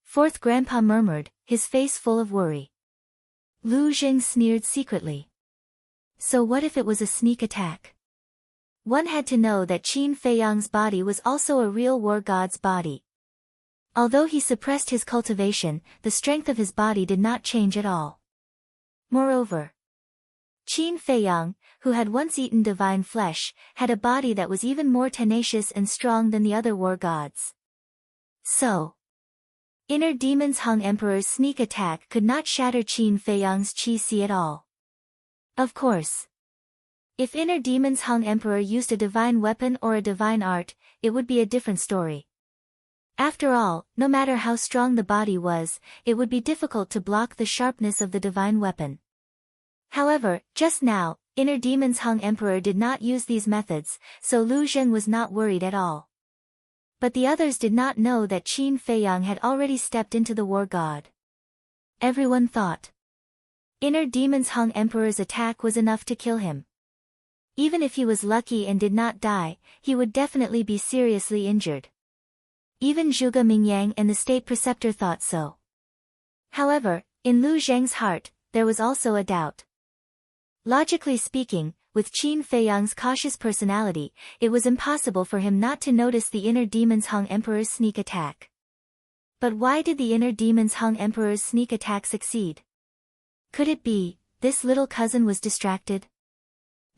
Fourth grandpa murmured, his face full of worry. Lu Zheng sneered secretly. So what if it was a sneak attack? One had to know that Qin Feiyang's body was also a real war god's body. Although he suppressed his cultivation, the strength of his body did not change at all. Moreover, Qin Feiyang, who had once eaten divine flesh, had a body that was even more tenacious and strong than the other war gods. So, inner demons. Han Emperor's sneak attack could not shatter Qin Feiyang's qi at all. Of course, if inner demons Han Emperor used a divine weapon or a divine art, it would be a different story. After all, no matter how strong the body was, it would be difficult to block the sharpness of the divine weapon. However, just now, inner demons Han Emperor did not use these methods, so Lu Zheng was not worried at all. But the others did not know that Qin Feiyang had already stepped into the war god. Everyone thought inner demons Han Emperor's attack was enough to kill him. Even if he was lucky and did not die, he would definitely be seriously injured. Even Zhuge Mingyang and the state preceptor thought so. However, in Lu Zheng's heart, there was also a doubt. Logically speaking, with Qin Feiyang's cautious personality, it was impossible for him not to notice the inner demons Han Emperor's sneak attack. But why did the inner demons Han Emperor's sneak attack succeed? Could it be, this little cousin was distracted?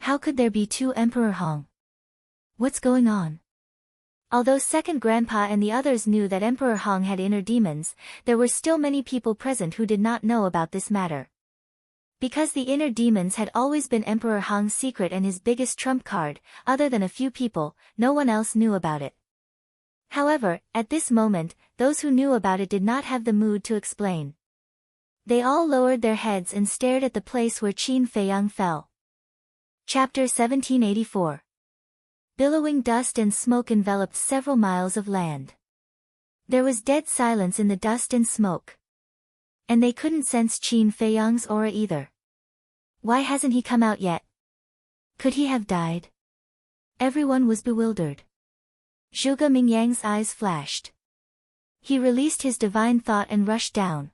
How could there be two Emperor Han? What's going on? Although second grandpa and the others knew that Emperor Han had inner demons, there were still many people present who did not know about this matter. Because the inner demons had always been Emperor Han's secret and his biggest trump card, other than a few people, no one else knew about it. However, at this moment, those who knew about it did not have the mood to explain. They all lowered their heads and stared at the place where Qin Feiyang fell. Chapter 1784. Billowing dust and smoke enveloped several miles of land. There was dead silence in the dust and smoke. And they couldn't sense Qin Feiyang's aura either. Why hasn't he come out yet? Could he have died? Everyone was bewildered. Zhuge Mingyang's eyes flashed. He released his divine thought and rushed down.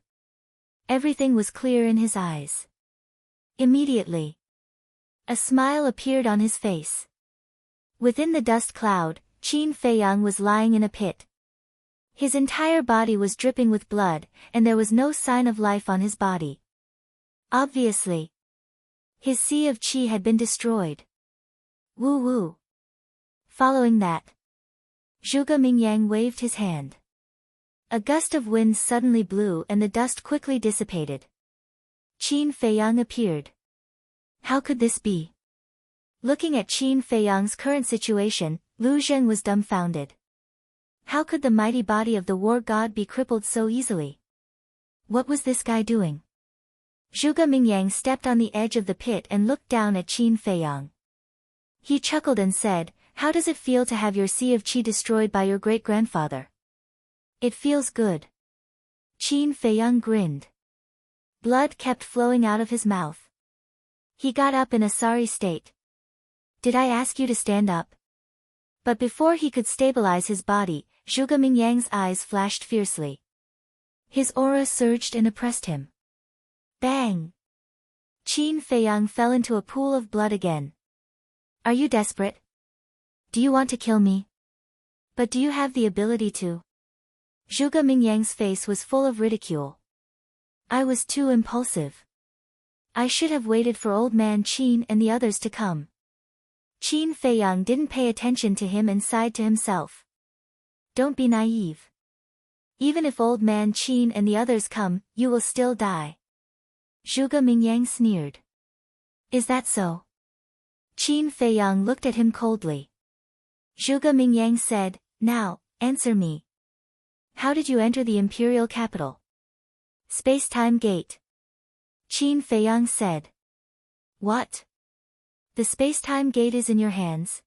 Everything was clear in his eyes. Immediately, a smile appeared on his face. Within the dust cloud, Qin Feiyang was lying in a pit. His entire body was dripping with blood, and there was no sign of life on his body. Obviously, his sea of qi had been destroyed. Woo woo. Following that, Zhuge Mingyang waved his hand. A gust of wind suddenly blew and the dust quickly dissipated. Qin Feiyang appeared. How could this be? Looking at Qin Feiyang's current situation, Lu Zheng was dumbfounded. How could the mighty body of the war god be crippled so easily? What was this guy doing? Zhuge Mingyang stepped on the edge of the pit and looked down at Qin Feiyang. He chuckled and said, "How does it feel to have your sea of qi destroyed by your great-grandfather?" "It feels good." Qin Feiyang grinned. Blood kept flowing out of his mouth. He got up in a sorry state. "Did I ask you to stand up?" But before he could stabilize his body, Zhuge Mingyang's eyes flashed fiercely. His aura surged and oppressed him. Bang! Qin Feiyang fell into a pool of blood again. "Are you desperate? Do you want to kill me? But do you have the ability to?" Zhuge Mingyang's face was full of ridicule. "I was too impulsive. I should have waited for old man Qin and the others to come." Qin Feiyang didn't pay attention to him and sighed to himself. "Don't be naive. Even if old man Qin and the others come, you will still die." Zhuge Mingyang sneered. "Is that so?" Qin Feiyang looked at him coldly. Zhuge Mingyang said, "Now, answer me. How did you enter the imperial capital?" "Space-time gate." Qin Feiyang said. "What? The space-time gate is in your hands?"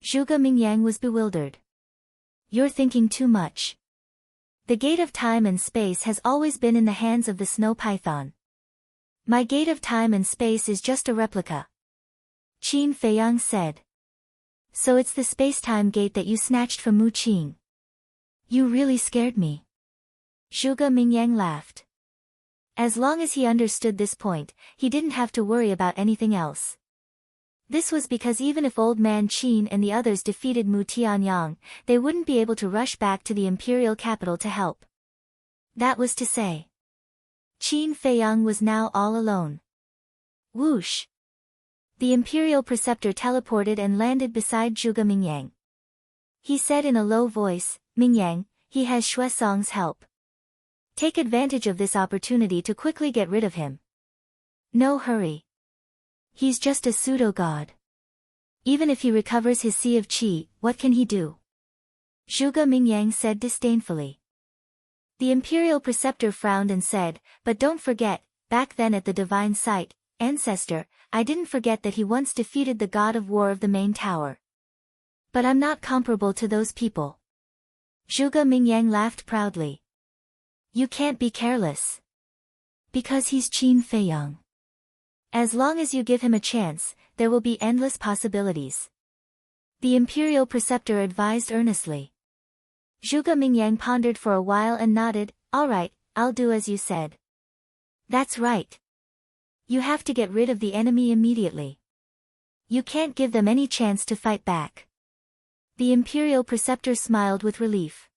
Zhuge Mingyang was bewildered. "You're thinking too much. The gate of time and space has always been in the hands of the snow python. My gate of time and space is just a replica." Qin Feiyang said. "So it's the space-time gate that you snatched from Mu Qing. You really scared me." Zhuge Mingyang laughed. As long as he understood this point, he didn't have to worry about anything else. This was because even if old man Qin and the others defeated Mu Tianyang, they wouldn't be able to rush back to the imperial capital to help. That was to say, Qin Feiyang was now all alone. Whoosh! The imperial preceptor teleported and landed beside Zhuge Mingyang. He said in a low voice, "Mingyang, he has Xuesong's help. Take advantage of this opportunity to quickly get rid of him. No hurry. He's just a pseudo-god. Even if he recovers his sea of qi, what can he do?" Zhuge Mingyang said disdainfully. The imperial preceptor frowned and said, "But don't forget, back then at the divine site, ancestor, I didn't forget that he once defeated the god of war of the main tower. But I'm not comparable to those people." Zhuge Mingyang laughed proudly. "You can't be careless. Because he's Qin Feiyang. As long as you give him a chance, there will be endless possibilities." The imperial preceptor advised earnestly. Zhuge Mingyang pondered for a while and nodded, "All right, I'll do as you said." "That's right. You have to get rid of the enemy immediately. You can't give them any chance to fight back." The imperial preceptor smiled with relief.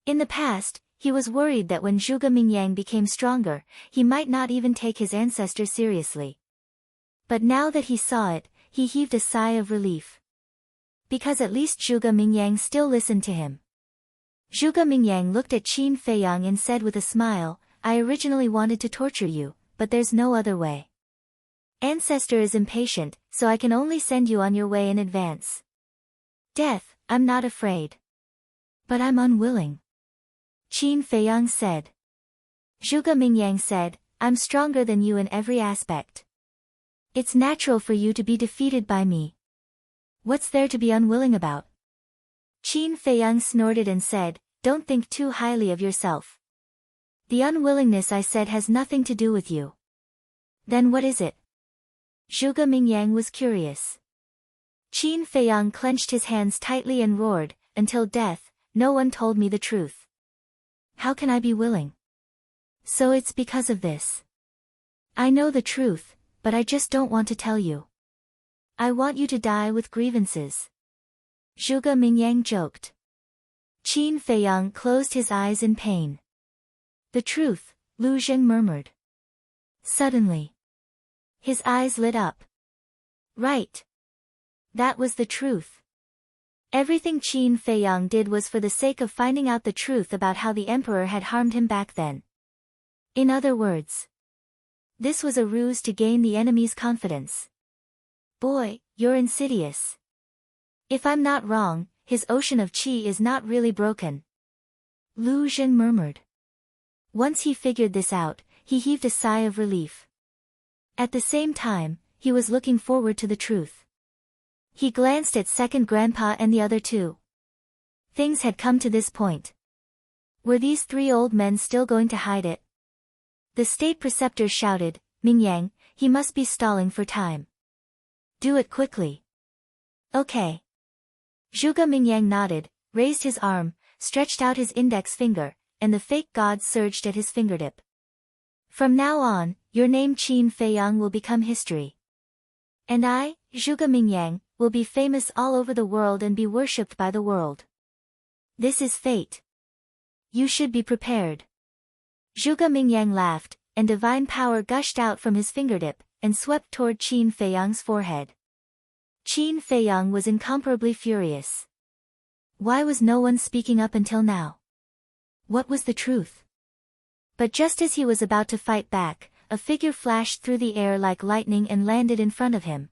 In the past, he was worried that when Zhuge Mingyang became stronger, he might not even take his ancestor seriously. But now that he saw it, he heaved a sigh of relief. Because at least Zhuge Mingyang still listened to him. Zhuge Mingyang looked at Qin Feiyang and said with a smile, "I originally wanted to torture you, but there's no other way. Ancestor is impatient, so I can only send you on your way in advance. Death, I'm not afraid. But I'm unwilling." Qin Feiyang said. Zhuge Mingyang said, "I'm stronger than you in every aspect. It's natural for you to be defeated by me. What's there to be unwilling about?" Qin Feiyang snorted and said, "Don't think too highly of yourself. The unwillingness I said has nothing to do with you." "Then what is it?" Zhuge Mingyang was curious. Qin Feiyang clenched his hands tightly and roared, "Until death, no one told me the truth. How can I be willing? So it's because of this. I know the truth, but I just don't want to tell you. I want you to die with grievances." Zhuge Mingyang joked. Qin Feiyang closed his eyes in pain. "The truth," Lu Zheng murmured. Suddenly, his eyes lit up. "Right. That was the truth. Everything Qin Feiyang did was for the sake of finding out the truth about how the emperor had harmed him back then. In other words, this was a ruse to gain the enemy's confidence. Boy, you're insidious. If I'm not wrong, his ocean of qi is not really broken. Lu Zhen murmured. Once he figured this out, he heaved a sigh of relief. At the same time, he was looking forward to the truth. He glanced at second grandpa and the other two. Things had come to this point. Were these three old men still going to hide it? The state preceptor shouted, Mingyang, he must be stalling for time. Do it quickly. Okay. Zhuge Mingyang nodded, raised his arm, stretched out his index finger, and the fake god surged at his fingertip. From now on, your name Qin Feiyang will become history. And I, Zhuge Mingyang, will be famous all over the world and be worshipped by the world. This is fate. You should be prepared. Zhuge Mingyang laughed, and divine power gushed out from his fingertip, and swept toward Qin Feiyang's forehead. Qin Feiyang was incomparably furious. Why was no one speaking up until now? What was the truth? But just as he was about to fight back, a figure flashed through the air like lightning and landed in front of him.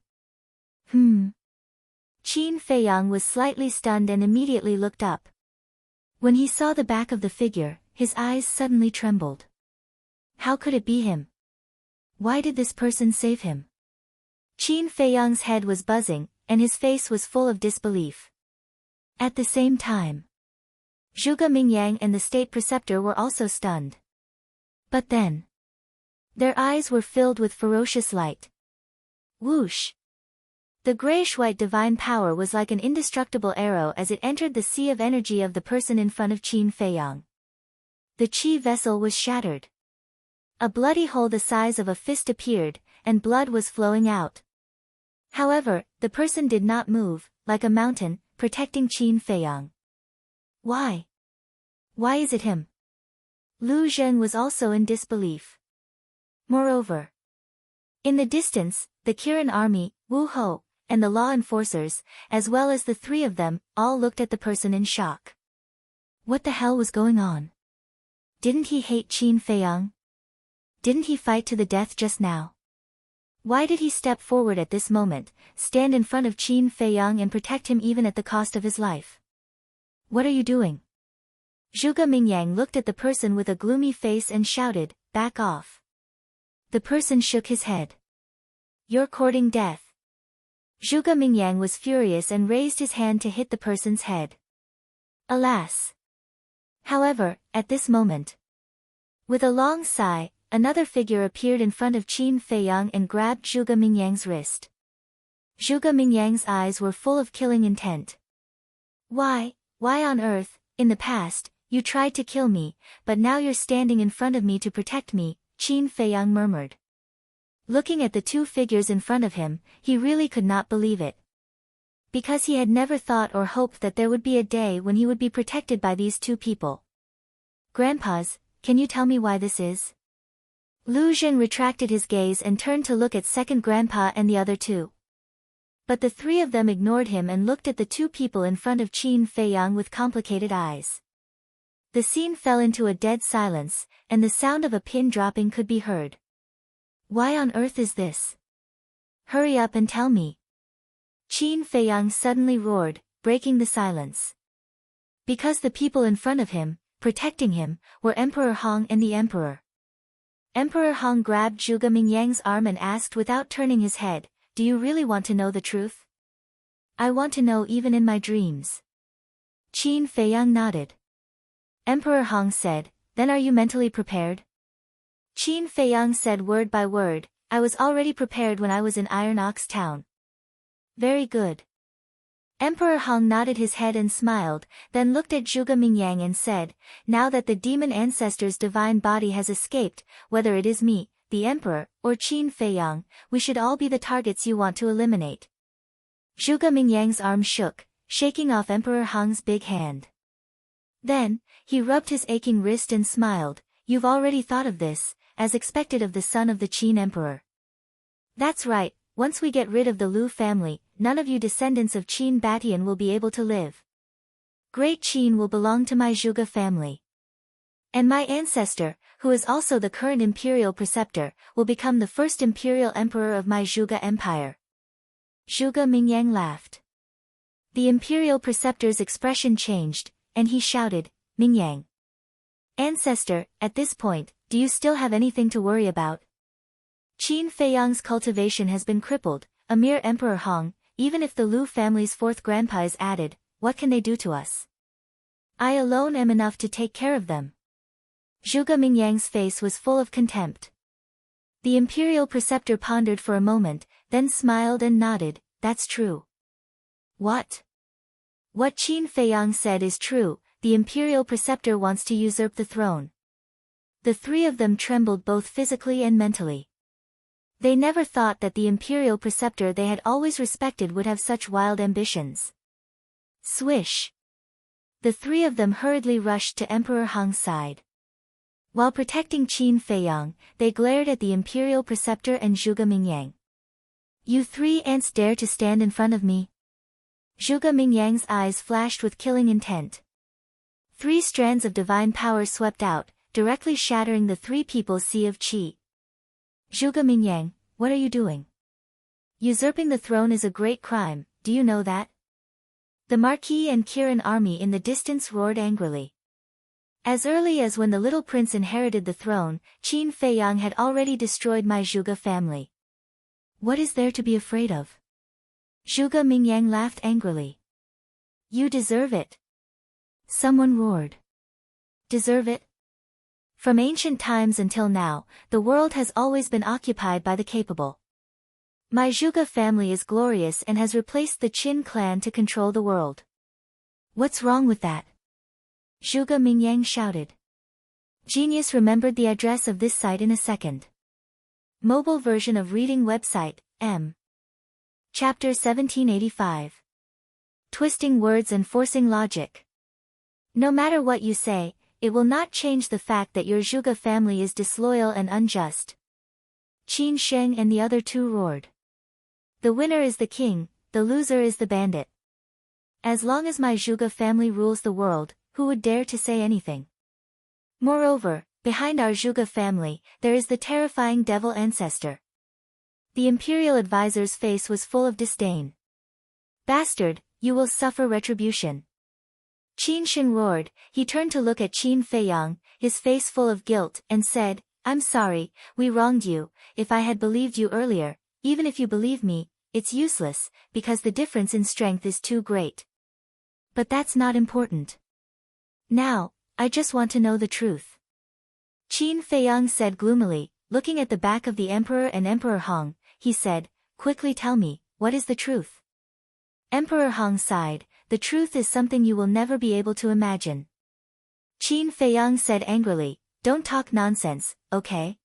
Qin Feiyang was slightly stunned and immediately looked up. When he saw the back of the figure, his eyes suddenly trembled. How could it be him? Why did this person save him? Qin Feiyang's head was buzzing, and his face was full of disbelief. At the same time, Zhuge Mingyang and the state preceptor were also stunned. But then, their eyes were filled with ferocious light. Whoosh! The grayish-white divine power was like an indestructible arrow as it entered the sea of energy of the person in front of Qin Feiyang. The qi vessel was shattered. A bloody hole the size of a fist appeared, and blood was flowing out. However, the person did not move, like a mountain, protecting Qin Feiyang. Why? Why is it him? Lu Zhen was also in disbelief. Moreover, in the distance, the Kirin army, Wu Ho, and the law enforcers, as well as the three of them, all looked at the person in shock. What the hell was going on? Didn't he hate Qin Feiyang? Didn't he fight to the death just now? Why did he step forward at this moment, stand in front of Qin Feiyang and protect him even at the cost of his life? What are you doing? Zhuge Mingyang looked at the person with a gloomy face and shouted, back off. The person shook his head. You're courting death. Zhuge Mingyang was furious and raised his hand to hit the person's head. Alas! However, at this moment, with a long sigh, another figure appeared in front of Qin Feiyang and grabbed Zhuge Mingyang's wrist. Zhuge Mingyang's eyes were full of killing intent. Why on earth, in the past, you tried to kill me, but now you're standing in front of me to protect me, Qin Feiyang murmured. Looking at the two figures in front of him, he really could not believe it. Because he had never thought or hoped that there would be a day when he would be protected by these two people. Grandpas, can you tell me why this is? Lu Zhen retracted his gaze and turned to look at second grandpa and the other two. But the three of them ignored him and looked at the two people in front of Qin Feiyang with complicated eyes. The scene fell into a dead silence, and the sound of a pin dropping could be heard. Why on earth is this? Hurry up and tell me. Qin Feiyang suddenly roared, breaking the silence. Because the people in front of him, protecting him, were Emperor Hong and the Emperor. Emperor Hong grabbed Zhuge Mingyang's arm and asked without turning his head, do you really want to know the truth? I want to know even in my dreams. Qin Feiyang nodded. Emperor Hong said, then are you mentally prepared? Qin Feiyang said word by word, I was already prepared when I was in Iron Ox Town. Very good. Emperor Hong nodded his head and smiled, then looked at Zhuge Mingyang and said, now that the demon ancestor's divine body has escaped, whether it is me, the Emperor, or Qin Feiyang, we should all be the targets you want to eliminate. Zhuge Mingyang's arm shook, shaking off Emperor Hong's big hand. Then, he rubbed his aching wrist and smiled, you've already thought of this, as expected of the son of the Qin Emperor. That's right, once we get rid of the Lu family, none of you descendants of Qin Batian will be able to live. Great Qin will belong to my Zhuge family. And my ancestor, who is also the current imperial preceptor, will become the first imperial emperor of my Zhuge empire. Zhuge Mingyang laughed. The imperial preceptor's expression changed, and he shouted, Mingyang. Ancestor, at this point, do you still have anything to worry about? Qin Feiyang's cultivation has been crippled, a mere Emperor Hong, even if the Lu family's fourth grandpa is added, what can they do to us? I alone am enough to take care of them. Zhuge Mingyang's face was full of contempt. The imperial preceptor pondered for a moment, then smiled and nodded, that's true. What? What Qin Feiyang said is true, the imperial preceptor wants to usurp the throne. The three of them trembled both physically and mentally. They never thought that the imperial preceptor they had always respected would have such wild ambitions. Swish! The three of them hurriedly rushed to Emperor Hong's side. While protecting Qin Feiyang, they glared at the imperial preceptor and Zhuge Mingyang. You three ants dare to stand in front of me? Zhuge Mingyang's eyes flashed with killing intent. 3 strands of divine power swept out, directly shattering the three people's sea of qi. Zhuge Mingyang, what are you doing? Usurping the throne is a great crime, do you know that? The Marquis and Kirin army in the distance roared angrily. As early as when the little prince inherited the throne, Qin Feiyang had already destroyed my Zhuge family. What is there to be afraid of? Zhuge Mingyang laughed angrily. You deserve it. Someone roared. Deserve it? From ancient times until now, the world has always been occupied by the capable. My Zhuge family is glorious and has replaced the Qin clan to control the world. What's wrong with that? Zhuge Mingyang shouted. Genius remembered the address of this site in a second. Mobile version of reading website, M. Chapter 1785. Twisting words and forcing logic. No matter what you say, it will not change the fact that your Zhuge family is disloyal and unjust. Qin Sheng and the other two roared. The winner is the king, the loser is the bandit. As long as my Zhuge family rules the world, who would dare to say anything? Moreover, behind our Zhuge family, there is the terrifying devil ancestor. The imperial advisor's face was full of disdain. Bastard, you will suffer retribution. Qin Shen roared, he turned to look at Qin Feiyang, his face full of guilt, and said, I'm sorry, we wronged you, if I had believed you earlier, even if you believe me, it's useless, because the difference in strength is too great. But that's not important. Now, I just want to know the truth. Qin Feiyang said gloomily, looking at the back of the Emperor and Emperor Hong, he said, quickly tell me, what is the truth? Emperor Hong sighed, the truth is something you will never be able to imagine. Qin Feiyang said angrily, don't talk nonsense, okay?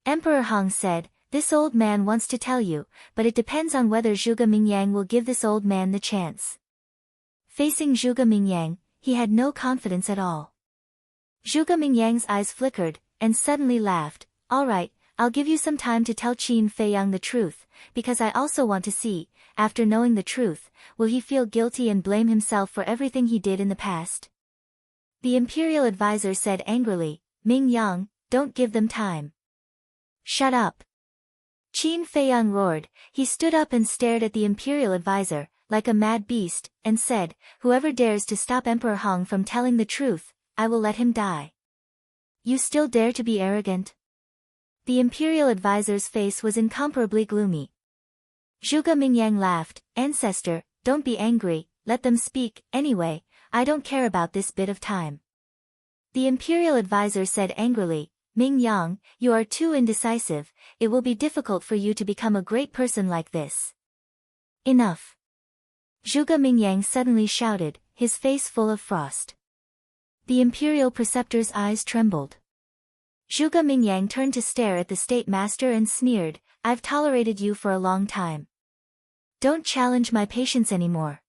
Emperor Hong said, this old man wants to tell you, but it depends on whether Zhuge Mingyang will give this old man the chance. Facing Zhuge Mingyang, he had no confidence at all. Zhuge Mingyang's eyes flickered, and suddenly laughed, all right, I'll give you some time to tell Qin Feiyang the truth, because I also want to see, after knowing the truth, will he feel guilty and blame himself for everything he did in the past? The imperial advisor said angrily, Ming Yang, don't give them time. Shut up. Qin Feiyang roared, he stood up and stared at the imperial advisor, like a mad beast, and said, whoever dares to stop Emperor Hong from telling the truth, I will let him die. You still dare to be arrogant? The imperial advisor's face was incomparably gloomy. Zhuge Mingyang laughed, ancestor, don't be angry, let them speak, anyway, I don't care about this bit of time. The imperial advisor said angrily, Ming Yang, you are too indecisive, it will be difficult for you to become a great person like this. Enough. Zhuge Mingyang suddenly shouted, his face full of frost. The imperial preceptor's eyes trembled. Zhuge Mingyang turned to stare at the state master and sneered, I've tolerated you for a long time. Don't challenge my patience anymore.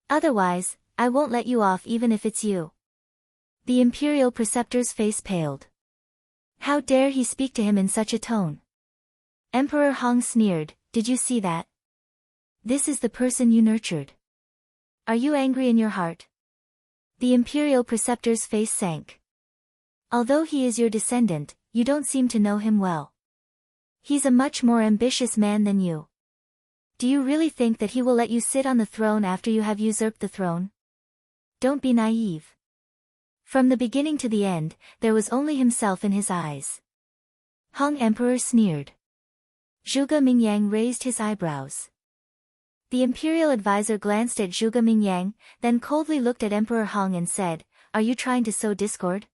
Otherwise, I won't let you off even if it's you. The imperial preceptor's face paled. How dare he speak to him in such a tone? Emperor Hong sneered, did you see that? This is the person you nurtured. Are you angry in your heart? The imperial preceptor's face sank. Although he is your descendant, you don't seem to know him well. He's a much more ambitious man than you. Do you really think that he will let you sit on the throne after you have usurped the throne? Don't be naive. From the beginning to the end, there was only himself in his eyes. Hong Emperor sneered. Zhuge Mingyang raised his eyebrows. The imperial advisor glanced at Zhuge Mingyang, then coldly looked at Emperor Hong and said, "Are you trying to sow discord?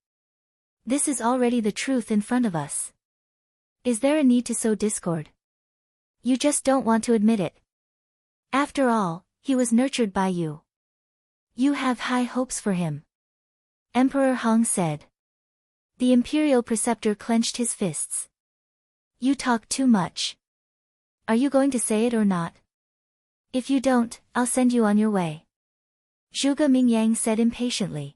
This is already the truth in front of us. Is there a need to sow discord? You just don't want to admit it. After all, he was nurtured by you. You have high hopes for him." Emperor Hong said. The imperial preceptor clenched his fists. "You talk too much. Are you going to say it or not? If you don't, I'll send you on your way," Zhuge Mingyang said impatiently.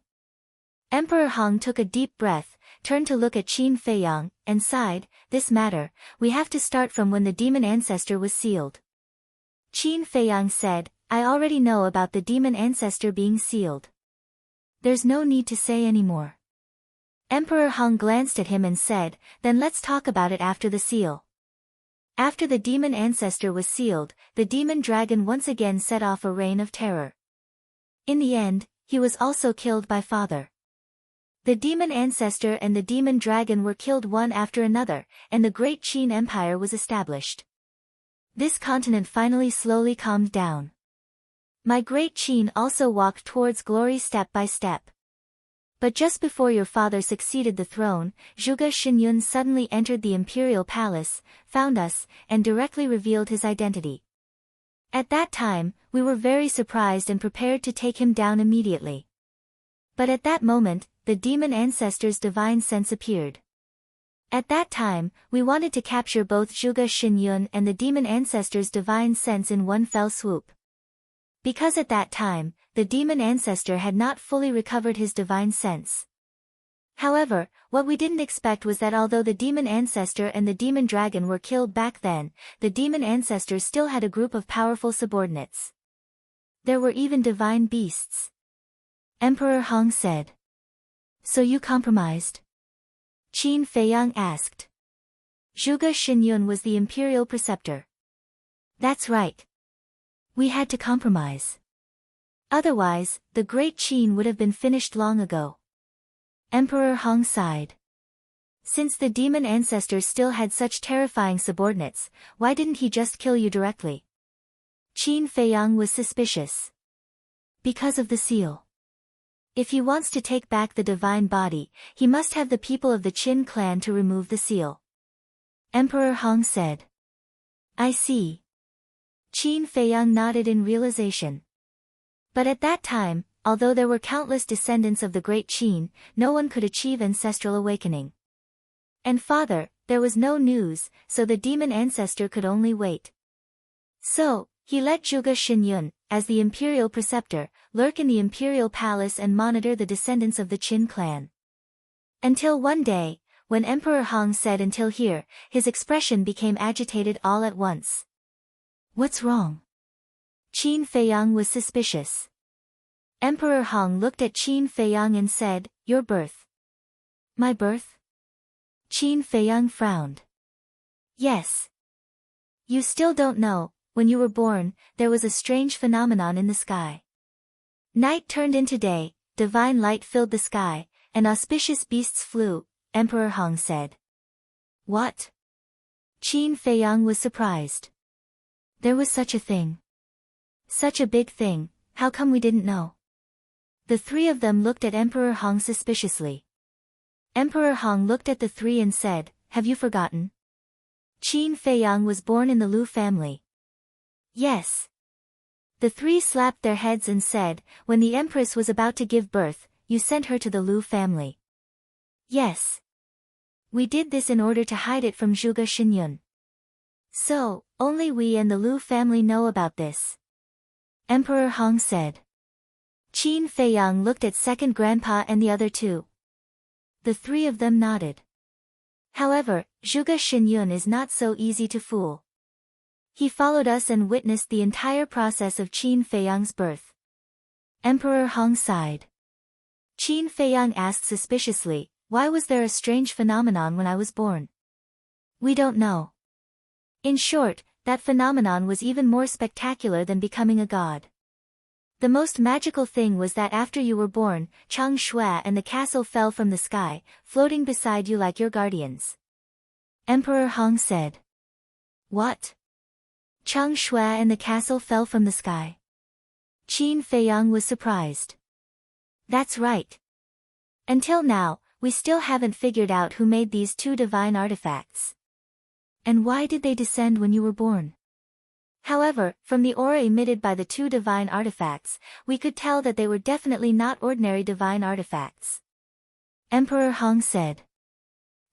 Emperor Hong took a deep breath, turned to look at Qin Feiyang, and sighed, "This matter, we have to start from when the demon ancestor was sealed." Qin Feiyang said, "I already know about the demon ancestor being sealed. There's no need to say any more." Emperor Hong glanced at him and said, "Then let's talk about it after the seal." After the demon ancestor was sealed, the demon dragon once again set off a reign of terror. In the end, he was also killed by father. The demon ancestor and the demon dragon were killed one after another, and the great Qin Empire was established. This continent finally slowly calmed down. My great Qin also walked towards glory step by step. But just before your father succeeded the throne, Zhuge Xinyun suddenly entered the imperial palace, found us, and directly revealed his identity. At that time, we were very surprised and prepared to take him down immediately. But at that moment, the demon ancestor's divine sense appeared. At that time, we wanted to capture both Zhuge Xinyun and the demon ancestor's divine sense in one fell swoop. Because at that time, the demon ancestor had not fully recovered his divine sense. However, what we didn't expect was that although the demon ancestor and the demon dragon were killed back then, the demon ancestor still had a group of powerful subordinates. There were even divine beasts. Emperor Hong said. "So you compromised?" Qin Feiyang asked. Zhuge Xinyun was the imperial preceptor. "That's right. We had to compromise. Otherwise, the great Qin would have been finished long ago." Emperor Hong sighed. Since the demon ancestor still had such terrifying subordinates, why didn't he just kill you directly? Qin Feiyang was suspicious. Because of the seal. If he wants to take back the divine body, he must have the people of the Qin clan to remove the seal. Emperor Hong said. "I see." Qin Feiyang nodded in realization. But at that time, although there were countless descendants of the great Qin, no one could achieve ancestral awakening. And father, there was no news, so the demon ancestor could only wait. So, he let Zhuge Xinyun, as the imperial preceptor, lurk in the imperial palace and monitor the descendants of the Qin clan. Until one day, when Emperor Hong said "until here," his expression became agitated all at once. "What's wrong?" Qin Feiyang was suspicious. Emperor Hong looked at Qin Feiyang and said, "Your birth." "My birth?" Qin Feiyang frowned. "Yes. You still don't know, when you were born, there was a strange phenomenon in the sky. Night turned into day, divine light filled the sky, and auspicious beasts flew," Emperor Hong said. "What?" Qin Feiyang was surprised. There was such a thing. Such a big thing, how come we didn't know? The three of them looked at Emperor Hong suspiciously. Emperor Hong looked at the three and said, "Have you forgotten? Qin Feiyang was born in the Lu family." "Yes." The three slapped their heads and said, "When the Empress was about to give birth, you sent her to the Lu family." "Yes. We did this in order to hide it from Zhuge Xinyun. So, only we and the Lu family know about this," Emperor Hong said. Qin Feiyang looked at second grandpa and the other two. The three of them nodded. However, Zhuge Xinyun is not so easy to fool. He followed us and witnessed the entire process of Qin Feiyang's birth. Emperor Hong sighed. Qin Feiyang asked suspiciously, why was there a strange phenomenon when I was born? We don't know. In short, that phenomenon was even more spectacular than becoming a god. The most magical thing was that after you were born, Chang Shui and the castle fell from the sky, floating beside you like your guardians. Emperor Hong said. What? Chang Shui and the castle fell from the sky. Qin Feiyang was surprised. That's right. Until now, we still haven't figured out who made these two divine artifacts. And why did they descend when you were born? However, from the aura emitted by the two divine artifacts, we could tell that they were definitely not ordinary divine artifacts. Emperor Hong said.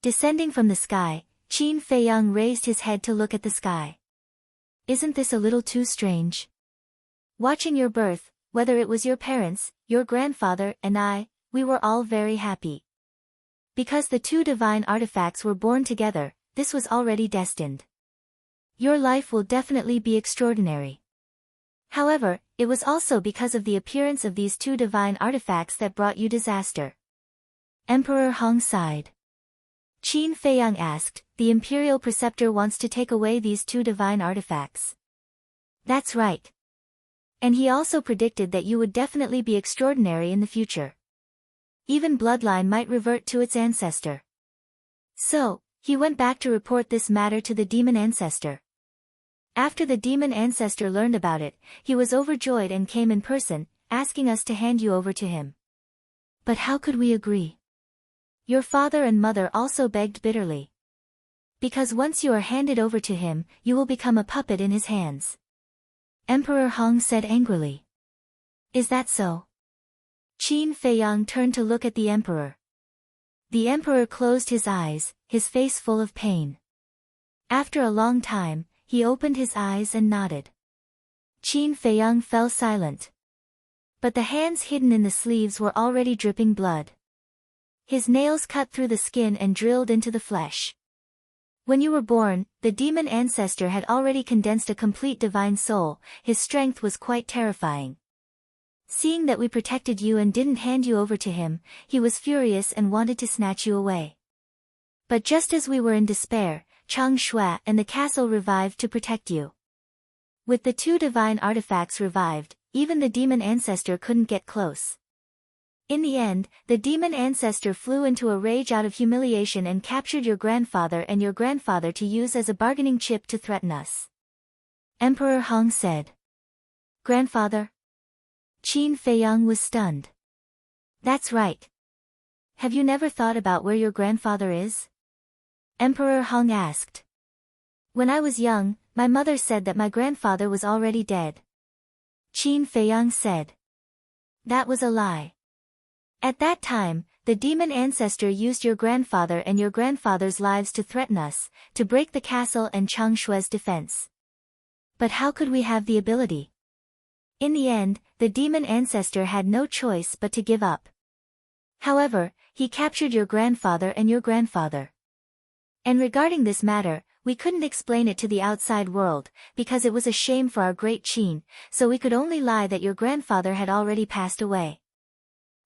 Descending from the sky, Qin Feiyang raised his head to look at the sky. Isn't this a little too strange? Watching your birth, whether it was your parents, your grandfather, and I, we were all very happy. Because the two divine artifacts were born together, this was already destined. Your life will definitely be extraordinary. However, it was also because of the appearance of these two divine artifacts that brought you disaster. Emperor Hong sighed. Qin Feiyang asked, the imperial preceptor wants to take away these two divine artifacts. That's right. And he also predicted that you would definitely be extraordinary in the future. Even bloodline might revert to its ancestor. So, he went back to report this matter to the demon ancestor. After the demon ancestor learned about it, he was overjoyed and came in person, asking us to hand you over to him. But how could we agree? Your father and mother also begged bitterly. Because once you are handed over to him, you will become a puppet in his hands. Emperor Hong said angrily. Is that so? Qin Feiyang turned to look at the emperor. The emperor closed his eyes, his face full of pain. After a long time, he opened his eyes and nodded. Qin Feiyang fell silent. But the hands hidden in the sleeves were already dripping blood. His nails cut through the skin and drilled into the flesh. When you were born, the demon ancestor had already condensed a complete divine soul. His strength was quite terrifying. Seeing that we protected you and didn't hand you over to him, he was furious and wanted to snatch you away. But just as we were in despair, Chang Shui and the castle revived to protect you. With the two divine artifacts revived, even the demon ancestor couldn't get close. In the end, the demon ancestor flew into a rage out of humiliation and captured your grandfather and your grandfather to use as a bargaining chip to threaten us. Emperor Hong said. Grandfather? Qin Feiyang was stunned. That's right. Have you never thought about where your grandfather is? Emperor Hong asked. When I was young, my mother said that my grandfather was already dead. Qin Feiyang said. That was a lie. At that time, the demon ancestor used your grandfather and your grandfather's lives to threaten us, to break the castle and Chang Shui's defense. But how could we have the ability? In the end, the demon ancestor had no choice but to give up. However, he captured your grandfather and your grandfather. And regarding this matter, we couldn't explain it to the outside world, because it was a shame for our great Qin, so we could only lie that your grandfather had already passed away.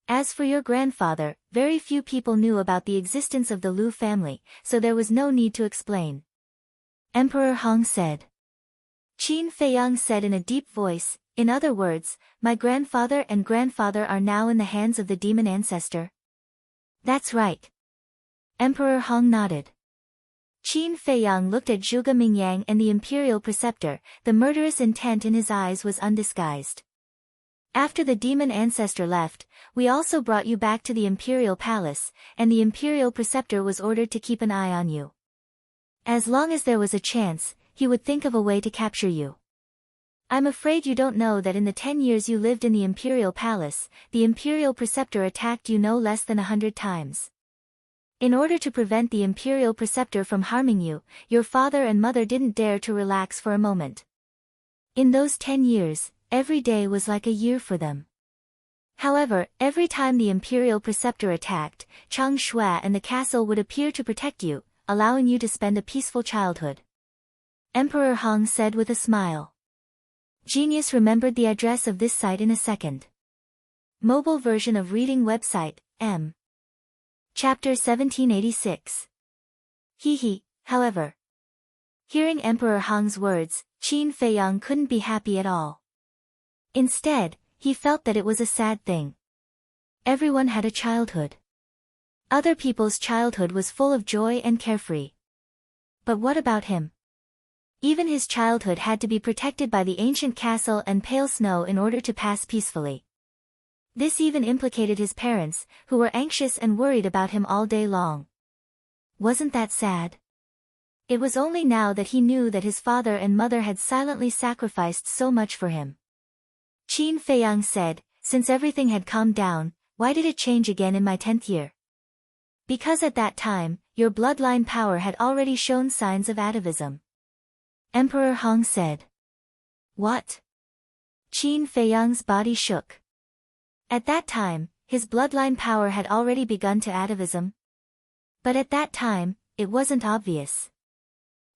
As for your grandfather, very few people knew about the existence of the Lu family, so there was no need to explain. Emperor Hong said. Qin Feiyang said in a deep voice, in other words, my grandfather and grandfather are now in the hands of the demon ancestor. That's right. Emperor Hong nodded. Qin Feiyang looked at Zhuge Mingyang and the imperial preceptor, the murderous intent in his eyes was undisguised. After the demon ancestor left, we also brought you back to the imperial palace, and the imperial preceptor was ordered to keep an eye on you. As long as there was a chance, he would think of a way to capture you. I'm afraid you don't know that in the 10 years you lived in the imperial palace, the imperial preceptor attacked you no less than 100 times. In order to prevent the imperial preceptor from harming you, your father and mother didn't dare to relax for a moment. In those 10 years, every day was like a year for them. However, every time the imperial preceptor attacked, Chang Shui and the castle would appear to protect you, allowing you to spend a peaceful childhood. Emperor Hong said with a smile. Genius remembered the address of this site in a second. Mobile version of reading website, M. Chapter 1786. However. Hearing Emperor Hong's words, Qin Feiyang couldn't be happy at all. Instead, he felt that it was a sad thing. Everyone had a childhood. Other people's childhood was full of joy and carefree. But what about him? Even his childhood had to be protected by the ancient castle and pale snow in order to pass peacefully. This even implicated his parents, who were anxious and worried about him all day long. Wasn't that sad? It was only now that he knew that his father and mother had silently sacrificed so much for him. Qin Feiyang said, since everything had calmed down, why did it change again in my 10th year? Because at that time, your bloodline power had already shown signs of atavism. Emperor Hong said. What? Qin Feiyang's body shook. At that time, his bloodline power had already begun to atavism. But at that time, it wasn't obvious.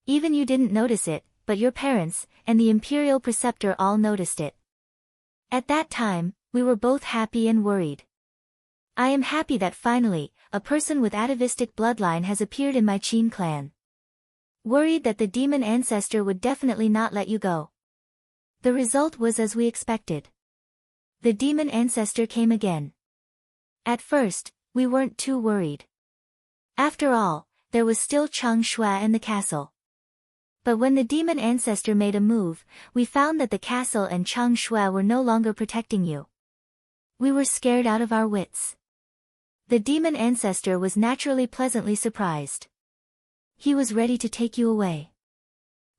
Even you didn't notice it, but your parents, and the imperial preceptor all noticed it. At that time, we were both happy and worried. I am happy that finally, a person with atavistic bloodline has appeared in my Qin clan. Worried that the demon ancestor would definitely not let you go. The result was as we expected. The demon ancestor came again. At first, we weren't too worried. After all, there was still Chang Shua and the castle. But when the demon ancestor made a move, we found that the castle and Chang Shua were no longer protecting you. We were scared out of our wits. The demon ancestor was naturally pleasantly surprised. He was ready to take you away.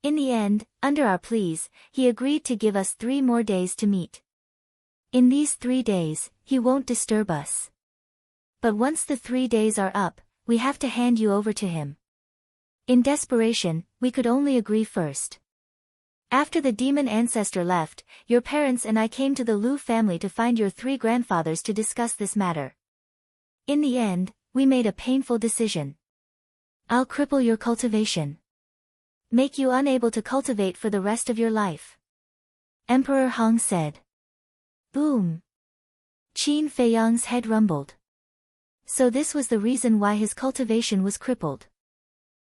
In the end, under our pleas, he agreed to give us 3 more days to meet. In these 3 days, he won't disturb us. But once the 3 days are up, we have to hand you over to him. In desperation, we could only agree first. After the demon ancestor left, your parents and I came to the Lu family to find your 3 grandfathers to discuss this matter. In the end, we made a painful decision. I'll cripple your cultivation. Make you unable to cultivate for the rest of your life. Emperor Hong said. Boom. Qin Feiyang's head rumbled. So this was the reason why his cultivation was crippled.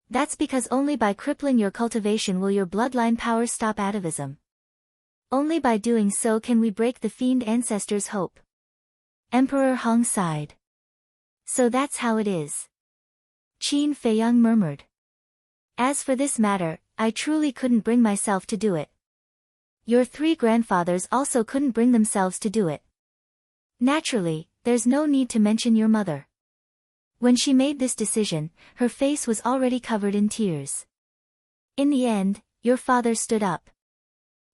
That's because only by crippling your cultivation will your bloodline power stop atavism. Only by doing so can we break the fiend ancestor's hope. Emperor Hong sighed. So that's how it is. Qin Feiyang murmured. As for this matter, I truly couldn't bring myself to do it. Your 3 grandfathers also couldn't bring themselves to do it. Naturally, there's no need to mention your mother. When she made this decision, her face was already covered in tears. In the end, your father stood up.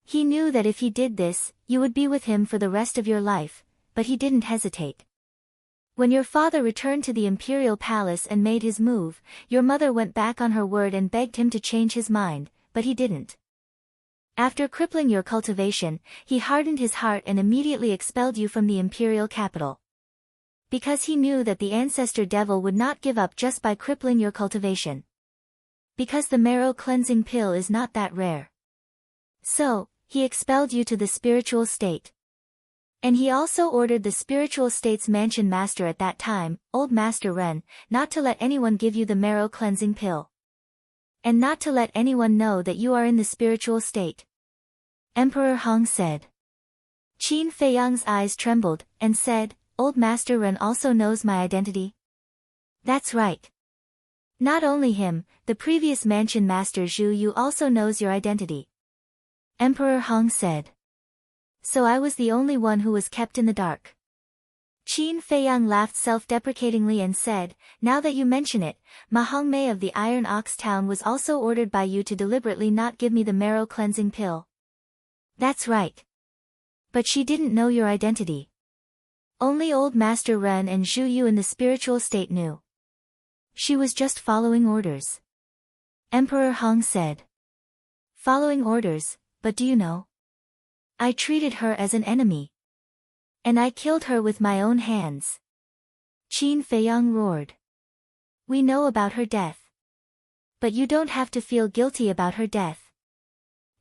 He knew that if he did this, you would be with him for the rest of your life, but he didn't hesitate. When your father returned to the imperial palace and made his move, your mother went back on her word and begged him to change his mind, but he didn't. After crippling your cultivation, he hardened his heart and immediately expelled you from the imperial capital. Because he knew that the ancestor devil would not give up just by crippling your cultivation. Because the marrow cleansing pill is not that rare. So, he expelled you to the spiritual state. And he also ordered the spiritual state's mansion master at that time, old Master Ren, not to let anyone give you the marrow cleansing pill. And not to let anyone know that you are in the spiritual state. Emperor Hong said. Qin Feiyang's eyes trembled, and said, Old Master Ren also knows my identity? That's right. Not only him, the previous mansion master Zhu Yu also knows your identity. Emperor Hong said. So I was the only one who was kept in the dark. Qin Feiyang laughed self-deprecatingly and said, now that you mention it, Ma Hongmei of the Iron Ox Town was also ordered by you to deliberately not give me the marrow cleansing pill. That's right. But she didn't know your identity. Only old Master Ren and Zhu Yu in the spiritual state knew. She was just following orders. Emperor Hong said. Following orders, but do you know? I treated her as an enemy. And I killed her with my own hands. Qin Feiyang roared. We know about her death. But you don't have to feel guilty about her death.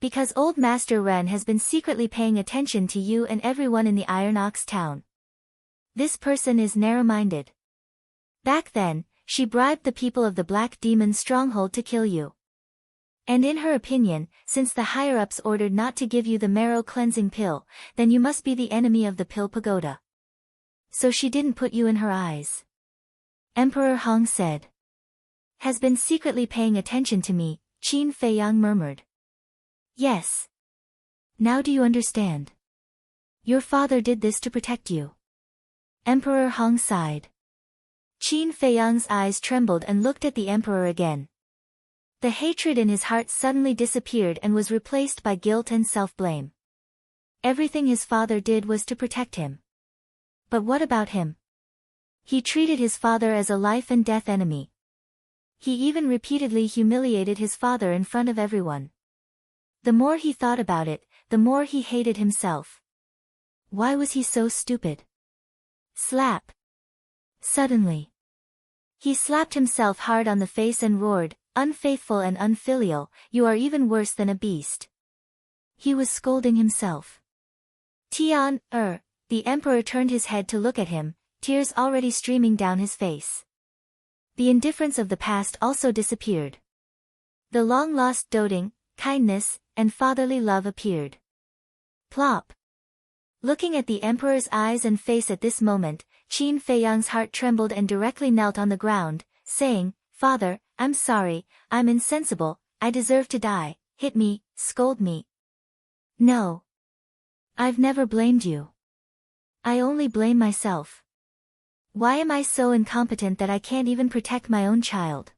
Because old Master Ren has been secretly paying attention to you and everyone in the Iron Ox town. This person is narrow-minded. Back then, she bribed the people of the Black Demon stronghold to kill you. And in her opinion, since the higher-ups ordered not to give you the marrow cleansing pill, then you must be the enemy of the Pill Pagoda. So she didn't put you in her eyes. Emperor Hong said. Has been secretly paying attention to me, Qin Feiyang murmured. Yes. Now do you understand? Your father did this to protect you. Emperor Hong sighed. Qin Feiyang's eyes trembled and looked at the emperor again. The hatred in his heart suddenly disappeared and was replaced by guilt and self-blame. Everything his father did was to protect him. But what about him? He treated his father as a life-and-death enemy. He even repeatedly humiliated his father in front of everyone. The more he thought about it, the more he hated himself. Why was he so stupid? Slap. Suddenly. He slapped himself hard on the face and roared, "Unfaithful and unfilial, you are even worse than a beast." He was scolding himself. Tian, the emperor turned his head to look at him, tears already streaming down his face. The indifference of the past also disappeared. The long-lost doting, kindness, and fatherly love appeared. Plop. Looking at the emperor's eyes and face at this moment, Qin Feiyang's heart trembled and directly knelt on the ground, saying, "Father, I'm sorry, I'm insensible, I deserve to die, hit me, scold me." No. I've never blamed you. I only blame myself. Why am I so incompetent that I can't even protect my own child?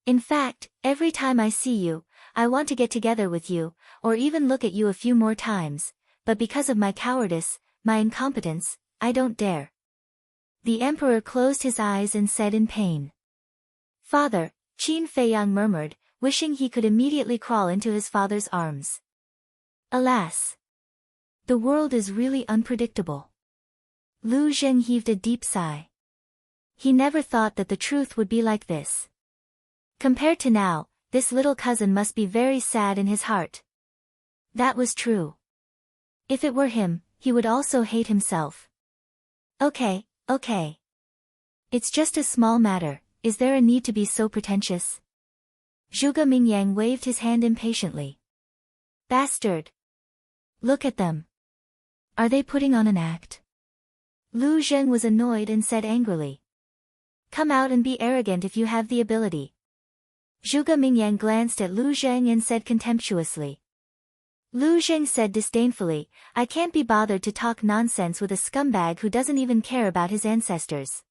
In fact, every time I see you, I want to get together with you, or even look at you a few more times, but because of my cowardice, my incompetence, I don't dare. The emperor closed his eyes and said in pain. Father, Qin Feiyang murmured, wishing he could immediately crawl into his father's arms. Alas! The world is really unpredictable. Lu Zheng heaved a deep sigh. He never thought that the truth would be like this. Compared to now, this little cousin must be very sad in his heart. That was true. If it were him, he would also hate himself. Okay. It's just a small matter, is there a need to be so pretentious? Zhuge Mingyang waved his hand impatiently. Bastard! Look at them. Are they putting on an act? Lu Zheng was annoyed and said angrily. Come out and be arrogant if you have the ability. Zhuge Mingyang glanced at Lu Zheng and said contemptuously. Lu Zheng said disdainfully, I can't be bothered to talk nonsense with a scumbag who doesn't even care about his ancestors.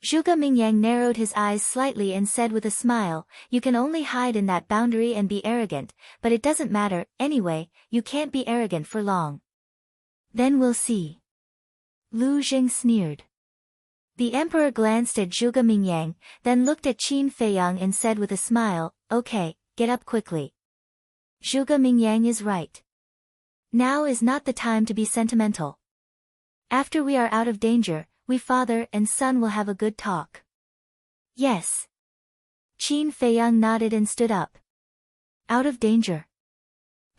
Zhuge Mingyang narrowed his eyes slightly and said with a smile, you can only hide in that boundary and be arrogant, but it doesn't matter, anyway, you can't be arrogant for long. Then we'll see. Lu Zheng sneered. The emperor glanced at Zhuge Mingyang, then looked at Qin Feiyang and said with a smile, okay, get up quickly. Zhuge Mingyang is right. Now is not the time to be sentimental. After we are out of danger, we father and son will have a good talk. Yes. Qin Feiyang nodded and stood up. Out of danger.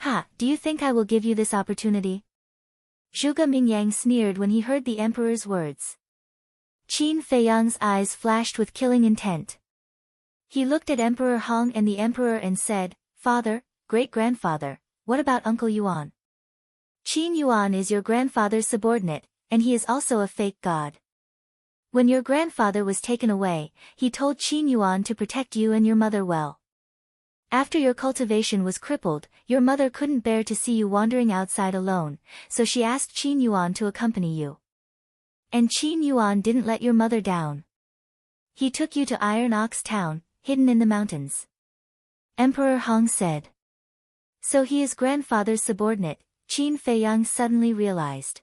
Ha, do you think I will give you this opportunity? Zhuge Mingyang sneered when he heard the emperor's words. Qin Feiyang's eyes flashed with killing intent. He looked at Emperor Hong and the emperor and said, Father, great-grandfather, what about Uncle Yuan? Qin Yuan is your grandfather's subordinate, and he is also a fake god. When your grandfather was taken away, he told Qin Yuan to protect you and your mother well. After your cultivation was crippled, your mother couldn't bear to see you wandering outside alone, so she asked Qin Yuan to accompany you. And Qin Yuan didn't let your mother down. He took you to Iron Ox Town, hidden in the mountains. Emperor Hong said. So he is grandfather's subordinate, Qin Feiyang suddenly realized.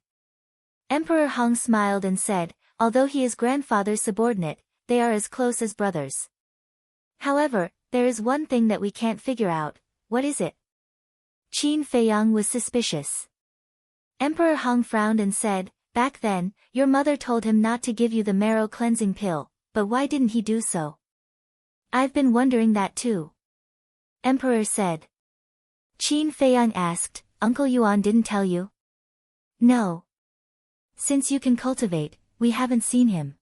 Emperor Hong smiled and said, although he is grandfather's subordinate, they are as close as brothers. However, there is one thing that we can't figure out, what is it? Qin Feiyang was suspicious. Emperor Hong frowned and said, back then, your mother told him not to give you the marrow cleansing pill, but why didn't he do so? I've been wondering that too. Emperor said. Qin Feiyang asked, Uncle Yuan didn't tell you? No. Since you can cultivate, we haven't seen him.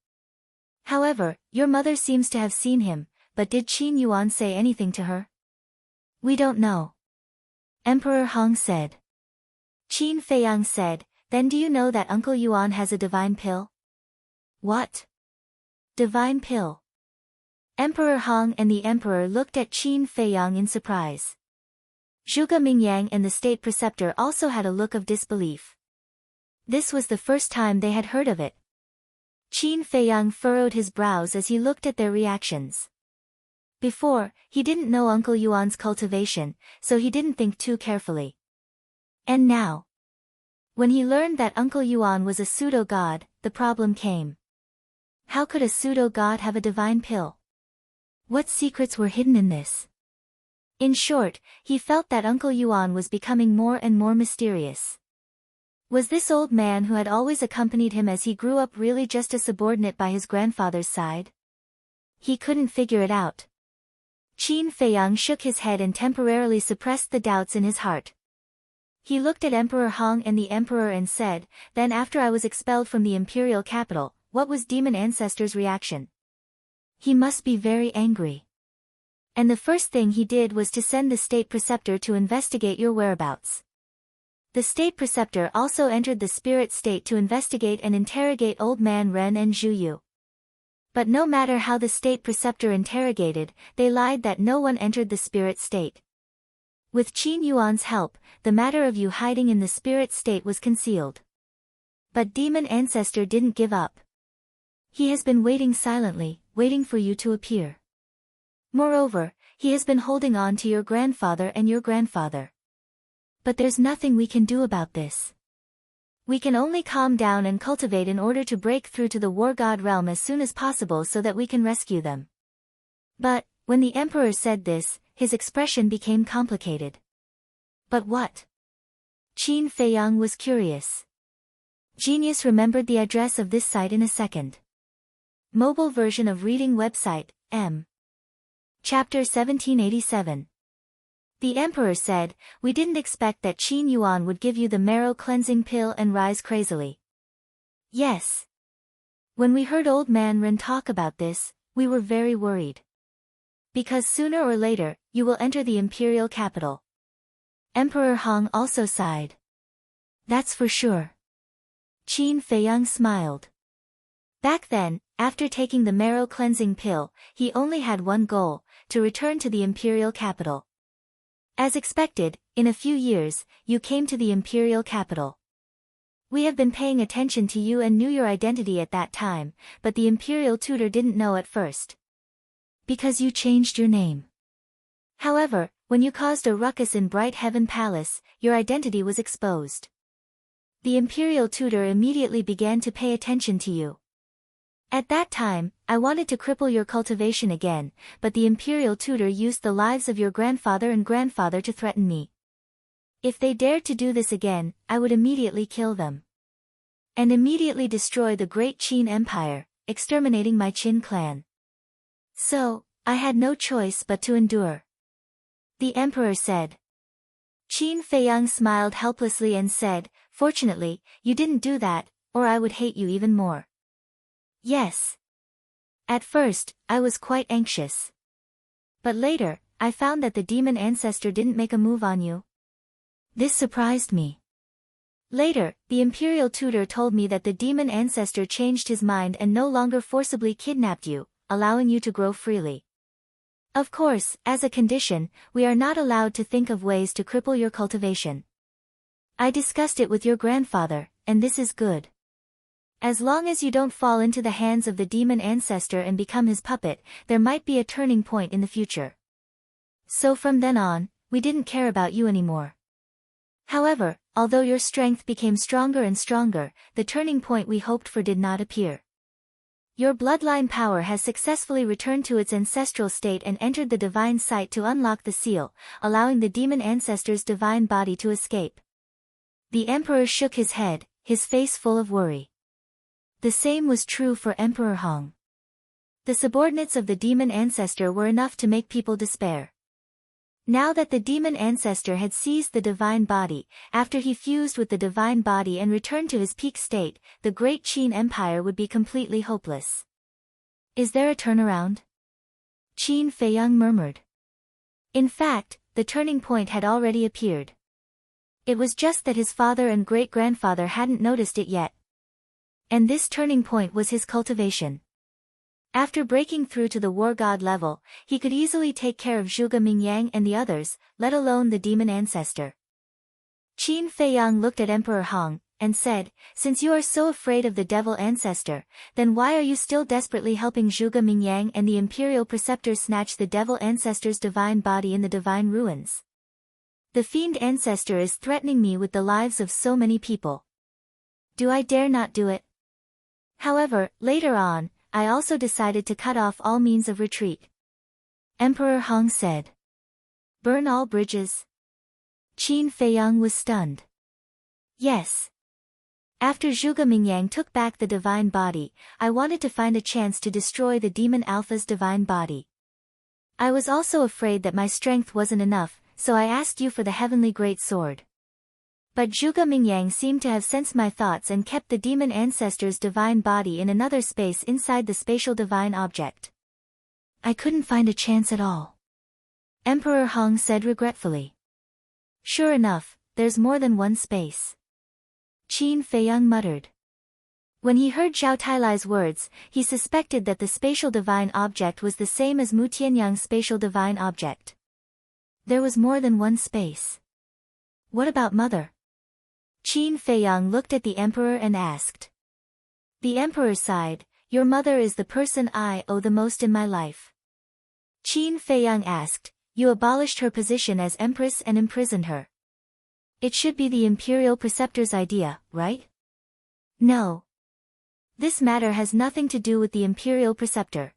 However, your mother seems to have seen him, but did Qin Yuan say anything to her? We don't know. Emperor Hong said. Qin Feiyang said, then do you know that Uncle Yuan has a divine pill? What? Divine pill? Emperor Hong and the emperor looked at Qin Feiyang in surprise. Zhuge Mingyang and the state preceptor also had a look of disbelief. This was the first time they had heard of it. Qin Feiyang furrowed his brows as he looked at their reactions. Before, he didn't know Uncle Yuan's cultivation, so he didn't think too carefully. And now, when he learned that Uncle Yuan was a pseudo-god, the problem came. How could a pseudo-god have a divine pill? What secrets were hidden in this? In short, he felt that Uncle Yuan was becoming more and more mysterious. Was this old man who had always accompanied him as he grew up really just a subordinate by his grandfather's side? He couldn't figure it out. Qin Feiyang shook his head and temporarily suppressed the doubts in his heart. He looked at Emperor Hong and the emperor and said, then after I was expelled from the imperial capital, what was Demon Ancestor's reaction? He must be very angry. And the first thing he did was to send the state preceptor to investigate your whereabouts. The state preceptor also entered the spirit state to investigate and interrogate old man Ren and Zhu Yu. But no matter how the state preceptor interrogated, they lied that no one entered the spirit state. With Qin Yuan's help, the matter of you hiding in the spirit state was concealed. But Demon Ancestor didn't give up. He has been waiting silently, waiting for you to appear. Moreover, he has been holding on to your grandfather and your grandfather. But there's nothing we can do about this. We can only calm down and cultivate in order to break through to the war god realm as soon as possible so that we can rescue them. But, when the emperor said this, his expression became complicated. But what? Qin Feiyang was curious. Genius remembered the address of this site in a second. Mobile version of reading website, M. Chapter 1787. The emperor said, we didn't expect that Qin Yuan would give you the marrow cleansing pill and rise crazily. Yes. When we heard old man Ren talk about this, we were very worried. Because sooner or later, you will enter the imperial capital. Emperor Hong also sighed. That's for sure. Qin Feiyang smiled. Back then, after taking the marrow cleansing pill, he only had one goal, to return to the imperial capital. As expected, in a few years, you came to the imperial capital. We have been paying attention to you and knew your identity at that time, but the imperial tutor didn't know at first. Because you changed your name. However, when you caused a ruckus in Bright Heaven Palace, your identity was exposed. The imperial tutor immediately began to pay attention to you. At that time, I wanted to cripple your cultivation again, but the imperial tutor used the lives of your grandfather and grandfather to threaten me. If they dared to do this again, I would immediately kill them. And immediately destroy the great Qin Empire, exterminating my Qin clan. So, I had no choice but to endure. The emperor said. Qin Feiyang smiled helplessly and said, fortunately, you didn't do that, or I would hate you even more. Yes. At first, I was quite anxious. But later, I found that the demon ancestor didn't make a move on you. This surprised me. Later, the imperial tutor told me that the demon ancestor changed his mind and no longer forcibly kidnapped you, allowing you to grow freely. Of course, as a condition, we are not allowed to think of ways to cripple your cultivation. I discussed it with your grandfather, and this is good. As long as you don't fall into the hands of the demon ancestor and become his puppet, there might be a turning point in the future. So from then on, we didn't care about you anymore. However, although your strength became stronger and stronger, the turning point we hoped for did not appear. Your bloodline power has successfully returned to its ancestral state and entered the divine sight to unlock the seal, allowing the demon ancestor's divine body to escape. The emperor shook his head, his face full of worry. The same was true for Emperor Hong. The subordinates of the demon ancestor were enough to make people despair. Now that the demon ancestor had seized the divine body, after he fused with the divine body and returned to his peak state, the great Qin Empire would be completely hopeless. Is there a turnaround? Qin Feiyang murmured. In fact, the turning point had already appeared. It was just that his father and great-grandfather hadn't noticed it yet. And this turning point was his cultivation. After breaking through to the war god level, he could easily take care of Zhuge Mingyang and the others, let alone the demon ancestor. Qin Feiyang looked at Emperor Hong, and said, "Since you are so afraid of the devil ancestor, then why are you still desperately helping Zhuge Mingyang and the imperial preceptors snatch the devil ancestor's divine body in the divine ruins? The fiend ancestor is threatening me with the lives of so many people. Do I dare not do it?" However, later on, I also decided to cut off all means of retreat. Emperor Hong said. Burn all bridges? Qin Feiyang was stunned. Yes. After Zhuge Mingyang took back the divine body, I wanted to find a chance to destroy the demon alpha's divine body. I was also afraid that my strength wasn't enough, so I asked you for the heavenly great sword. But Zhuge Mingyang seemed to have sensed my thoughts and kept the demon ancestor's divine body in another space inside the spatial divine object. I couldn't find a chance at all. Emperor Hong said regretfully. Sure enough, there's more than one space. Qin Feiyang muttered. When he heard Zhao Tailai's words, he suspected that the spatial divine object was the same as Mu Tianyang's spatial divine object. There was more than one space. What about Mother? Qin Feiyang looked at the emperor and asked. The emperor sighed, Your mother is the person I owe the most in my life. Qin Feiyang asked, You abolished her position as empress and imprisoned her. It should be the imperial preceptor's idea, right? No. This matter has nothing to do with the imperial preceptor.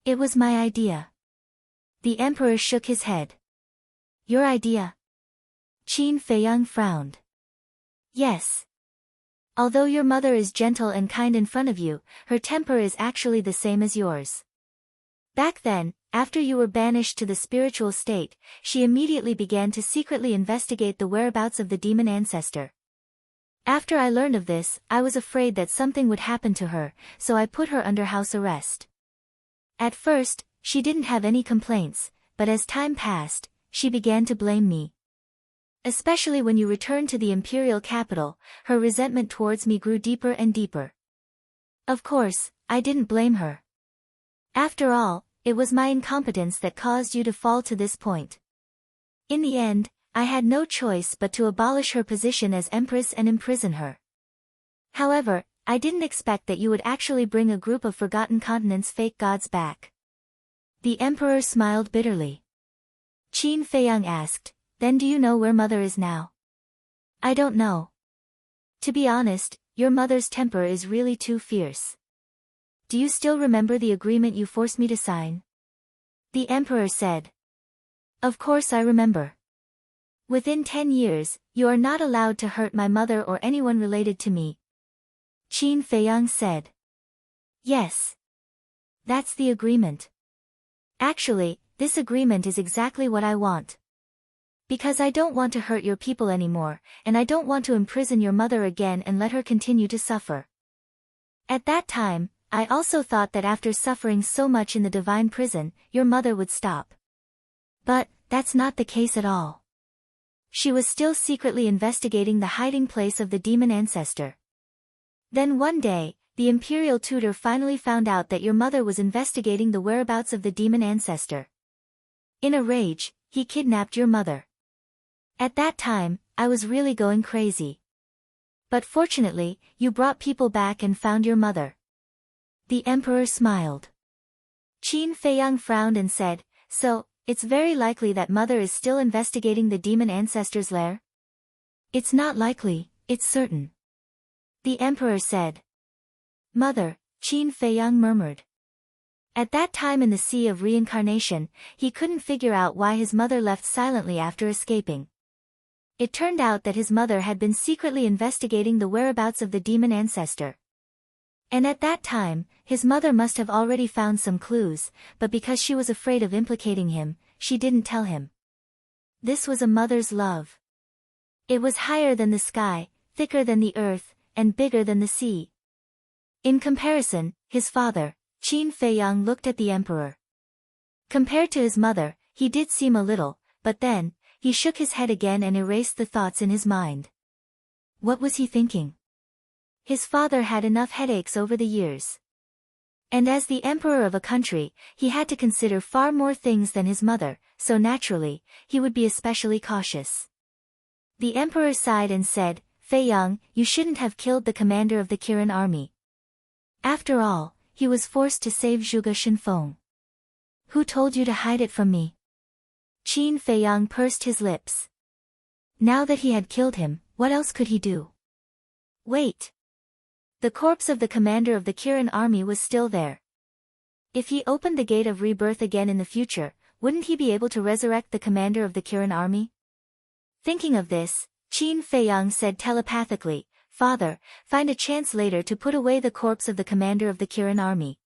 It was my idea. The emperor shook his head. Your idea? Qin Feiyang frowned. Yes. Although your mother is gentle and kind in front of you, her temper is actually the same as yours. Back then, after you were banished to the spiritual state, she immediately began to secretly investigate the whereabouts of the demon ancestor. After I learned of this, I was afraid that something would happen to her, so I put her under house arrest. At first, she didn't have any complaints, but as time passed, she began to blame me. Especially when you returned to the imperial capital, her resentment towards me grew deeper and deeper. Of course, I didn't blame her. After all, it was my incompetence that caused you to fall to this point. In the end, I had no choice but to abolish her position as empress and imprison her. However, I didn't expect that you would actually bring a group of forgotten continents' fake gods back. The emperor smiled bitterly. Qin Feiyang asked, Then do you know where Mother is now? I don't know. To be honest, your mother's temper is really too fierce. Do you still remember the agreement you forced me to sign? The emperor said. Of course I remember. Within 10 years, you are not allowed to hurt my mother or anyone related to me. Qin Feiyang said. Yes. That's the agreement. Actually, this agreement is exactly what I want. Because I don't want to hurt your people anymore, and I don't want to imprison your mother again and let her continue to suffer. At that time, I also thought that after suffering so much in the divine prison, your mother would stop. But, that's not the case at all. She was still secretly investigating the hiding place of the demon ancestor. Then one day, the imperial tutor finally found out that your mother was investigating the whereabouts of the demon ancestor. In a rage, he kidnapped your mother. At that time, I was really going crazy. But fortunately, you brought people back and found your mother. The emperor smiled. Qin Feiyang frowned and said, So, it's very likely that Mother is still investigating the demon ancestor's lair? It's not likely, it's certain. The emperor said. Mother, Qin Feiyang murmured. At that time in the Sea of Reincarnation, he couldn't figure out why his mother left silently after escaping. It turned out that his mother had been secretly investigating the whereabouts of the demon ancestor. And at that time, his mother must have already found some clues, but because she was afraid of implicating him, she didn't tell him. This was a mother's love. It was higher than the sky, thicker than the earth, and bigger than the sea. In comparison, his father, Qin Feiyang, looked at the emperor. Compared to his mother, he did seem a little, but then, he shook his head again and erased the thoughts in his mind. What was he thinking? His father had enough headaches over the years. And as the emperor of a country, he had to consider far more things than his mother, so naturally, he would be especially cautious. The emperor sighed and said, Feiyang, you shouldn't have killed the commander of the Kirin army. After all, he was forced to save Zhuge Shinfeng. Who told you to hide it from me? Qin Feiyang pursed his lips. Now that he had killed him, what else could he do? Wait. The corpse of the commander of the Kirin army was still there. If he opened the gate of rebirth again in the future, wouldn't he be able to resurrect the commander of the Kirin army? Thinking of this, Qin Feiyang said telepathically, Father, find a chance later to put away the corpse of the commander of the Kirin army.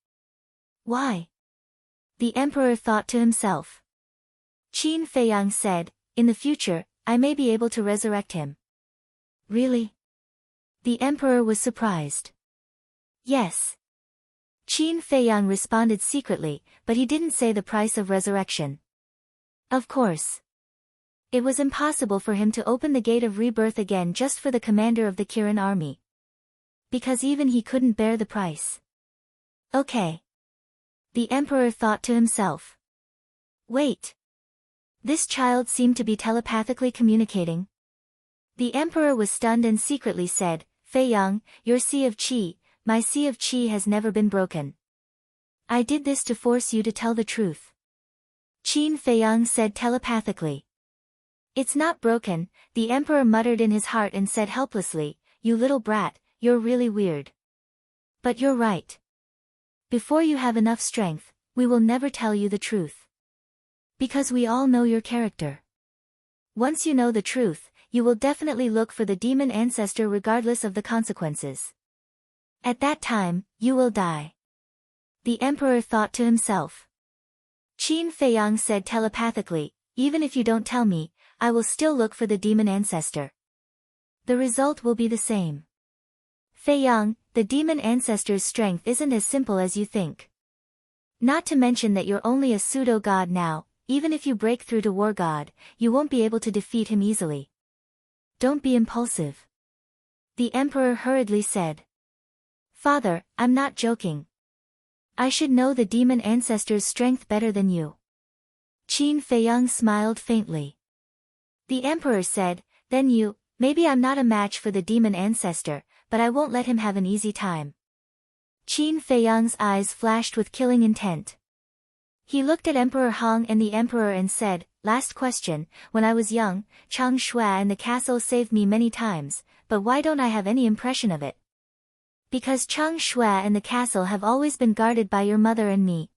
Why? The emperor thought to himself. Qin Feiyang said, in the future, I may be able to resurrect him. Really? The emperor was surprised. Yes. Qin Feiyang responded secretly, but he didn't say the price of resurrection. Of course. It was impossible for him to open the gate of rebirth again just for the commander of the Kirin army. Because even he couldn't bear the price. Okay. The emperor thought to himself. Wait. This child seemed to be telepathically communicating. The emperor was stunned and secretly said, Feiyang, your sea of qi, my sea of qi has never been broken. I did this to force you to tell the truth. Qin Feiyang said telepathically. It's not broken, the emperor muttered in his heart and said helplessly, you little brat, you're really weird. But you're right. Before you have enough strength, we will never tell you the truth. Because we all know your character. Once you know the truth, you will definitely look for the demon ancestor regardless of the consequences. At that time, you will die. The emperor thought to himself. Qin Feiyang said telepathically, even if you don't tell me, I will still look for the demon ancestor. The result will be the same. Feiyang, the demon ancestor's strength isn't as simple as you think. Not to mention that you're only a pseudo-god now, even if you break through to War God, you won't be able to defeat him easily. Don't be impulsive. The emperor hurriedly said. Father, I'm not joking. I should know the demon ancestor's strength better than you. Qin Feiyang smiled faintly. The emperor said, then maybe I'm not a match for the demon ancestor, but I won't let him have an easy time. Qin Feiyang's eyes flashed with killing intent. He looked at Emperor Hong and the emperor and said, last question, when I was young, Chang Shua and the castle saved me many times, but why don't I have any impression of it? Because Chang Shua and the castle have always been guarded by your mother and me.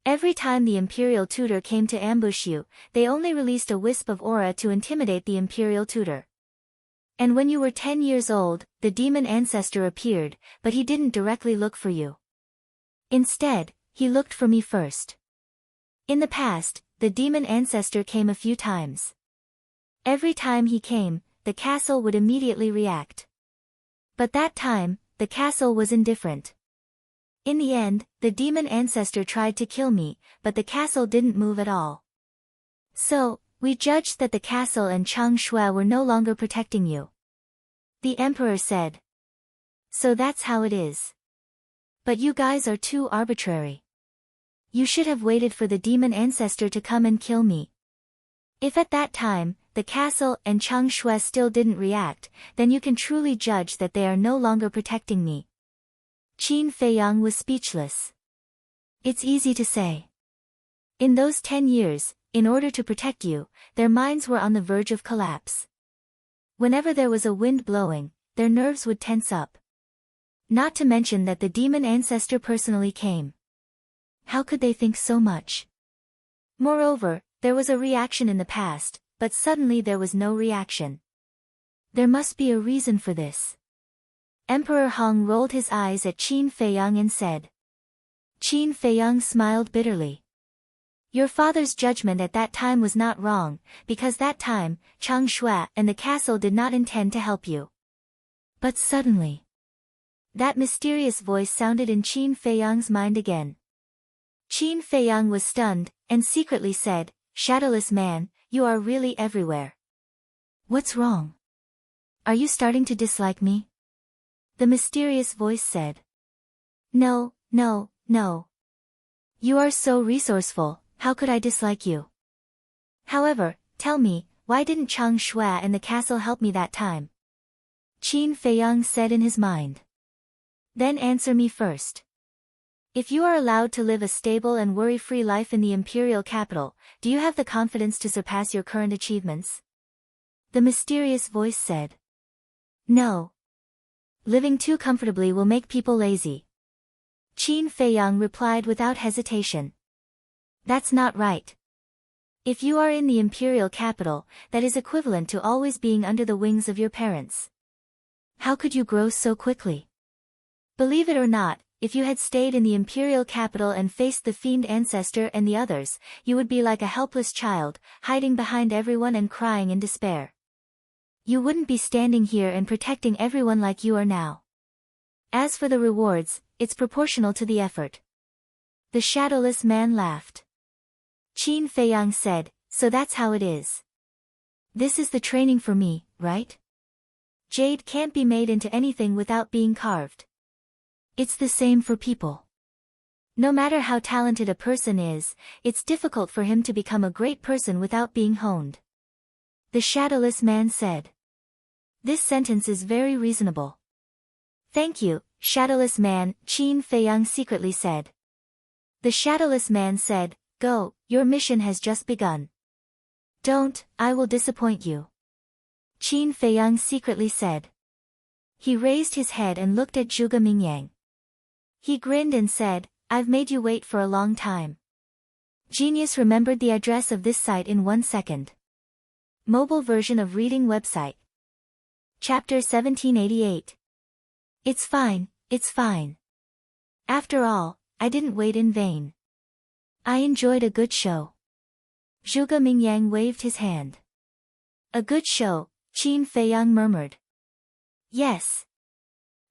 Every time the imperial tutor came to ambush you, they only released a wisp of aura to intimidate the imperial tutor. And when you were 10 years old, the demon ancestor appeared, but he didn't directly look for you. Instead, he looked for me first. In the past, the demon ancestor came a few times. Every time he came, the castle would immediately react. But that time, the castle was indifferent. In the end, the demon ancestor tried to kill me, but the castle didn't move at all. So, we judged that the castle and Chang Shua were no longer protecting you. The emperor said. So that's how it is. But you guys are too arbitrary. You should have waited for the demon ancestor to come and kill me. If at that time, the castle and Chang Shua still didn't react, then you can truly judge that they are no longer protecting me. Qin Feiyang was speechless. It's easy to say. In those 10 years, in order to protect you, their minds were on the verge of collapse. Whenever there was a wind blowing, their nerves would tense up. Not to mention that the demon ancestor personally came. How could they think so much? Moreover, there was a reaction in the past, but suddenly there was no reaction. There must be a reason for this. Emperor Hong rolled his eyes at Qin Feiyang and said. Qin Feiyang smiled bitterly. Your father's judgment at that time was not wrong, because that time, Chang Shui and the castle did not intend to help you. But suddenly, that mysterious voice sounded in Qin Feiyang's mind again. Qin Feiyang was stunned, and secretly said, "Shadowless man, you are really everywhere. What's wrong? Are you starting to dislike me?" The mysterious voice said. No, no, no. You are so resourceful, how could I dislike you? However, tell me, why didn't Chang Shui and the castle help me that time? Qin Feiyang said in his mind. Then answer me first. If you are allowed to live a stable and worry-free life in the imperial capital, do you have the confidence to surpass your current achievements? The mysterious voice said. No. Living too comfortably will make people lazy. Qin Feiyang replied without hesitation. That's not right. If you are in the imperial capital, that is equivalent to always being under the wings of your parents. How could you grow so quickly? Believe it or not, if you had stayed in the imperial capital and faced the fiend ancestor and the others, you would be like a helpless child, hiding behind everyone and crying in despair. You wouldn't be standing here and protecting everyone like you are now. As for the rewards, it's proportional to the effort. The shadowless man laughed. Qin Feiyang said, so that's how it is. This is the training for me, right? Jade can't be made into anything without being carved. It's the same for people. No matter how talented a person is, it's difficult for him to become a great person without being honed. The shadowless man said. This sentence is very reasonable. Thank you, shadowless man, Qin Feiyang secretly said. The shadowless man said, go, your mission has just begun. Don't, I will disappoint you. Qin Feiyang secretly said. He raised his head and looked at Zhuge Mingyang. He grinned and said, I've made you wait for a long time. Genius remembered the address of this site in 1 second. Mobile version of reading website. Chapter 1788. It's fine, it's fine. After all, I didn't wait in vain. I enjoyed a good show. Zhuge Mingyang waved his hand. A good show, Qin Feiyang murmured. Yes.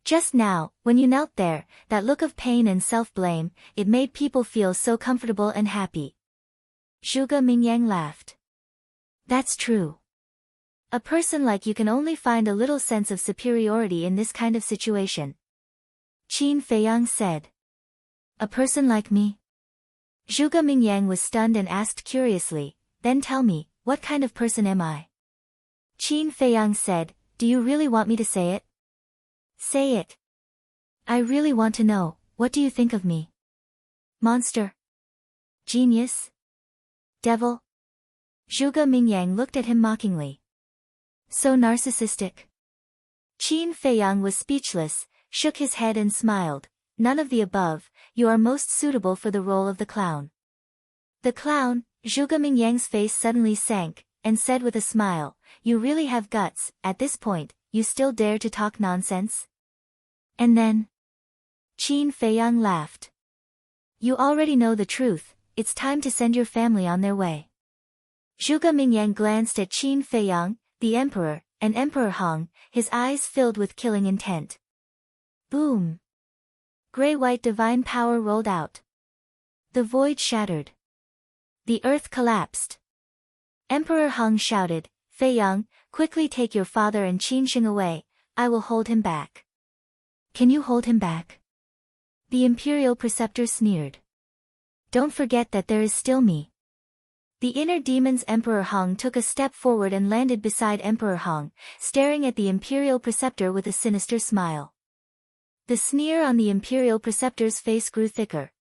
Just now, when you knelt there, that look of pain and self-blame, it made people feel so comfortable and happy. Zhuge Mingyang laughed. That's true. A person like you can only find a little sense of superiority in this kind of situation. Qin Feiyang said. A person like me? Zhuge Mingyang was stunned and asked curiously, then tell me, what kind of person am I? Qin Feiyang said, do you really want me to say it? Say it. I really want to know, what do you think of me? Monster? Genius? Devil? Zhuge Mingyang looked at him mockingly. So narcissistic. Qin Feiyang was speechless, shook his head and smiled. None of the above, you are most suitable for the role of the clown. The clown, Zhuge Mingyang's face suddenly sank, and said with a smile, you really have guts, at this point, you still dare to talk nonsense? And then? Qin Feiyang laughed. You already know the truth, it's time to send your family on their way. Zhuge Mingyang glanced at Qin Feiyang, the emperor, and Emperor Hong, his eyes filled with killing intent. Boom! Gray-white divine power rolled out. The void shattered. The earth collapsed. Emperor Hong shouted, Feiyang, quickly take your father and Qinsheng away, I will hold him back. Can you hold him back? The imperial preceptor sneered. Don't forget that there is still me. The inner demon's Emperor Hong took a step forward and landed beside Emperor Hong, staring at the imperial preceptor with a sinister smile. The sneer on the imperial preceptor's face grew thicker.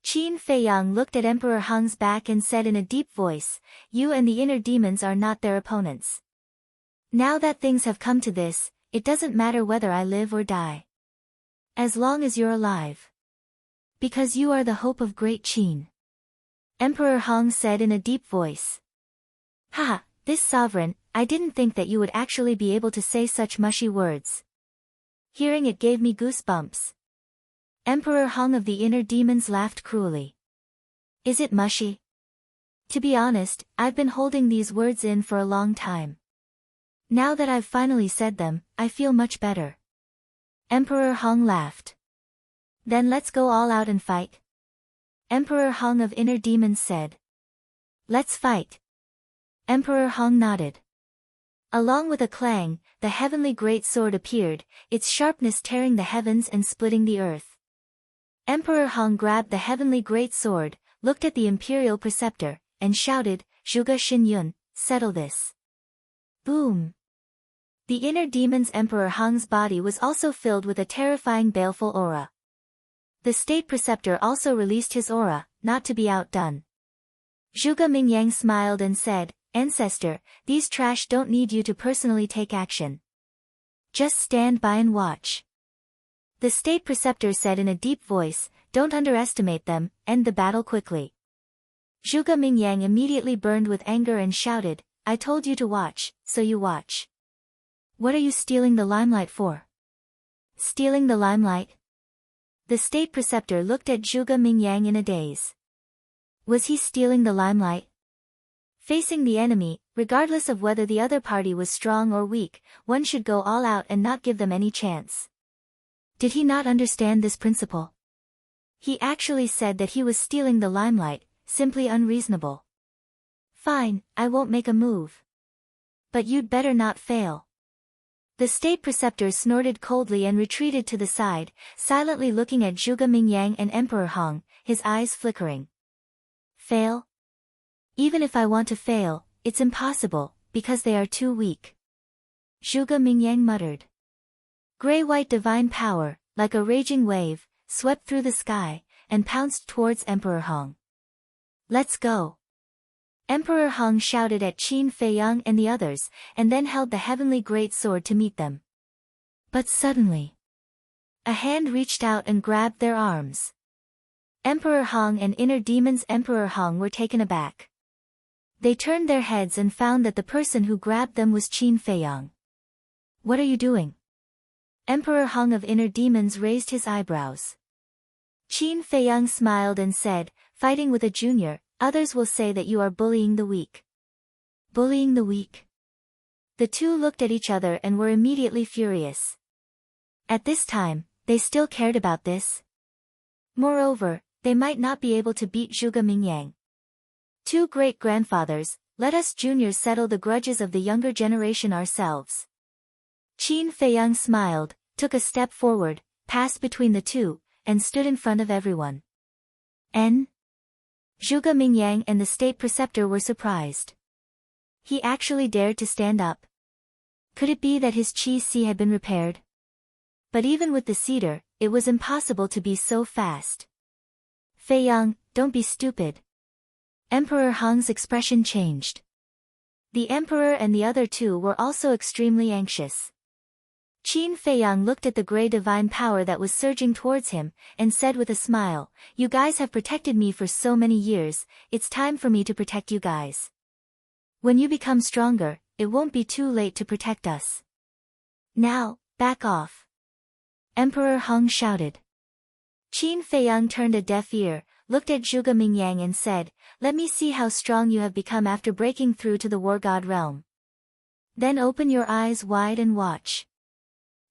Qin Feiyang looked at Emperor Hong's back and said in a deep voice, you and the inner demons are not their opponents. Now that things have come to this, it doesn't matter whether I live or die. As long as you're alive. Because you are the hope of great Qin. Emperor Hong said in a deep voice. Ha, this sovereign, I didn't think that you would actually be able to say such mushy words. Hearing it gave me goosebumps. Emperor Hong of the inner demons laughed cruelly. Is it mushy? To be honest, I've been holding these words in for a long time. Now that I've finally said them, I feel much better. Emperor Hong laughed. Then let's go all out and fight. Emperor Hong of Inner Demons said. Let's fight. Emperor Hong nodded. Along with a clang, the heavenly great sword appeared, its sharpness tearing the heavens and splitting the earth. Emperor Hong grabbed the heavenly great sword, looked at the imperial preceptor, and shouted, Zhuge Xinyun, settle this. Boom! The inner demon's Emperor Hong's body was also filled with a terrifying baleful aura. The state preceptor also released his aura, not to be outdone. Zhuge Mingyang smiled and said, Ancestor, these trash don't need you to personally take action. Just stand by and watch. The state preceptor said in a deep voice, don't underestimate them, end the battle quickly. Zhuge Mingyang immediately burned with anger and shouted, I told you to watch, so you watch. What are you stealing the limelight for? Stealing the limelight? The state preceptor looked at Zhuge Mingyang in a daze. Was he stealing the limelight? Facing the enemy, regardless of whether the other party was strong or weak, one should go all out and not give them any chance. Did he not understand this principle? He actually said that he was stealing the limelight, simply unreasonable. Fine, I won't make a move. But you'd better not fail. The state preceptor snorted coldly and retreated to the side, silently looking at Zhuge Mingyang and Emperor Hong, his eyes flickering. Fail? Even if I want to fail, it's impossible, because they are too weak. Zhuge Mingyang muttered. Gray-white divine power, like a raging wave, swept through the sky, and pounced towards Emperor Hong. Let's go. Emperor Hong shouted at Qin Feiyang and the others, and then held the heavenly great sword to meet them. But suddenly, a hand reached out and grabbed their arms. Emperor Hong and Inner Demon's Emperor Hong were taken aback. They turned their heads and found that the person who grabbed them was Qin Feiyang. What are you doing? Emperor Hong of Inner Demons raised his eyebrows. Qin Feiyang smiled and said, fighting with a junior, others will say that you are bullying the weak. Bullying the weak? The two looked at each other and were immediately furious. At this time, they still cared about this. Moreover, they might not be able to beat Zhuge Mingyang. Two great-grandfathers, let us juniors settle the grudges of the younger generation ourselves. Qin Feiyang smiled, took a step forward, passed between the two, and stood in front of everyone. Zhuge Mingyang and the state preceptor were surprised. He actually dared to stand up. Could it be that his qi had been repaired? But even with the cedar, it was impossible to be so fast. Feiyang, don't be stupid. Emperor Hong's expression changed. The emperor and the other two were also extremely anxious. Qin Feiyang looked at the grey divine power that was surging towards him, and said with a smile, you guys have protected me for so many years, it's time for me to protect you guys. When you become stronger, it won't be too late to protect us. Now, back off. Emperor Hong shouted. Qin Feiyang turned a deaf ear, looked at Zhuge Mingyang and said, let me see how strong you have become after breaking through to the war god realm. Then open your eyes wide and watch.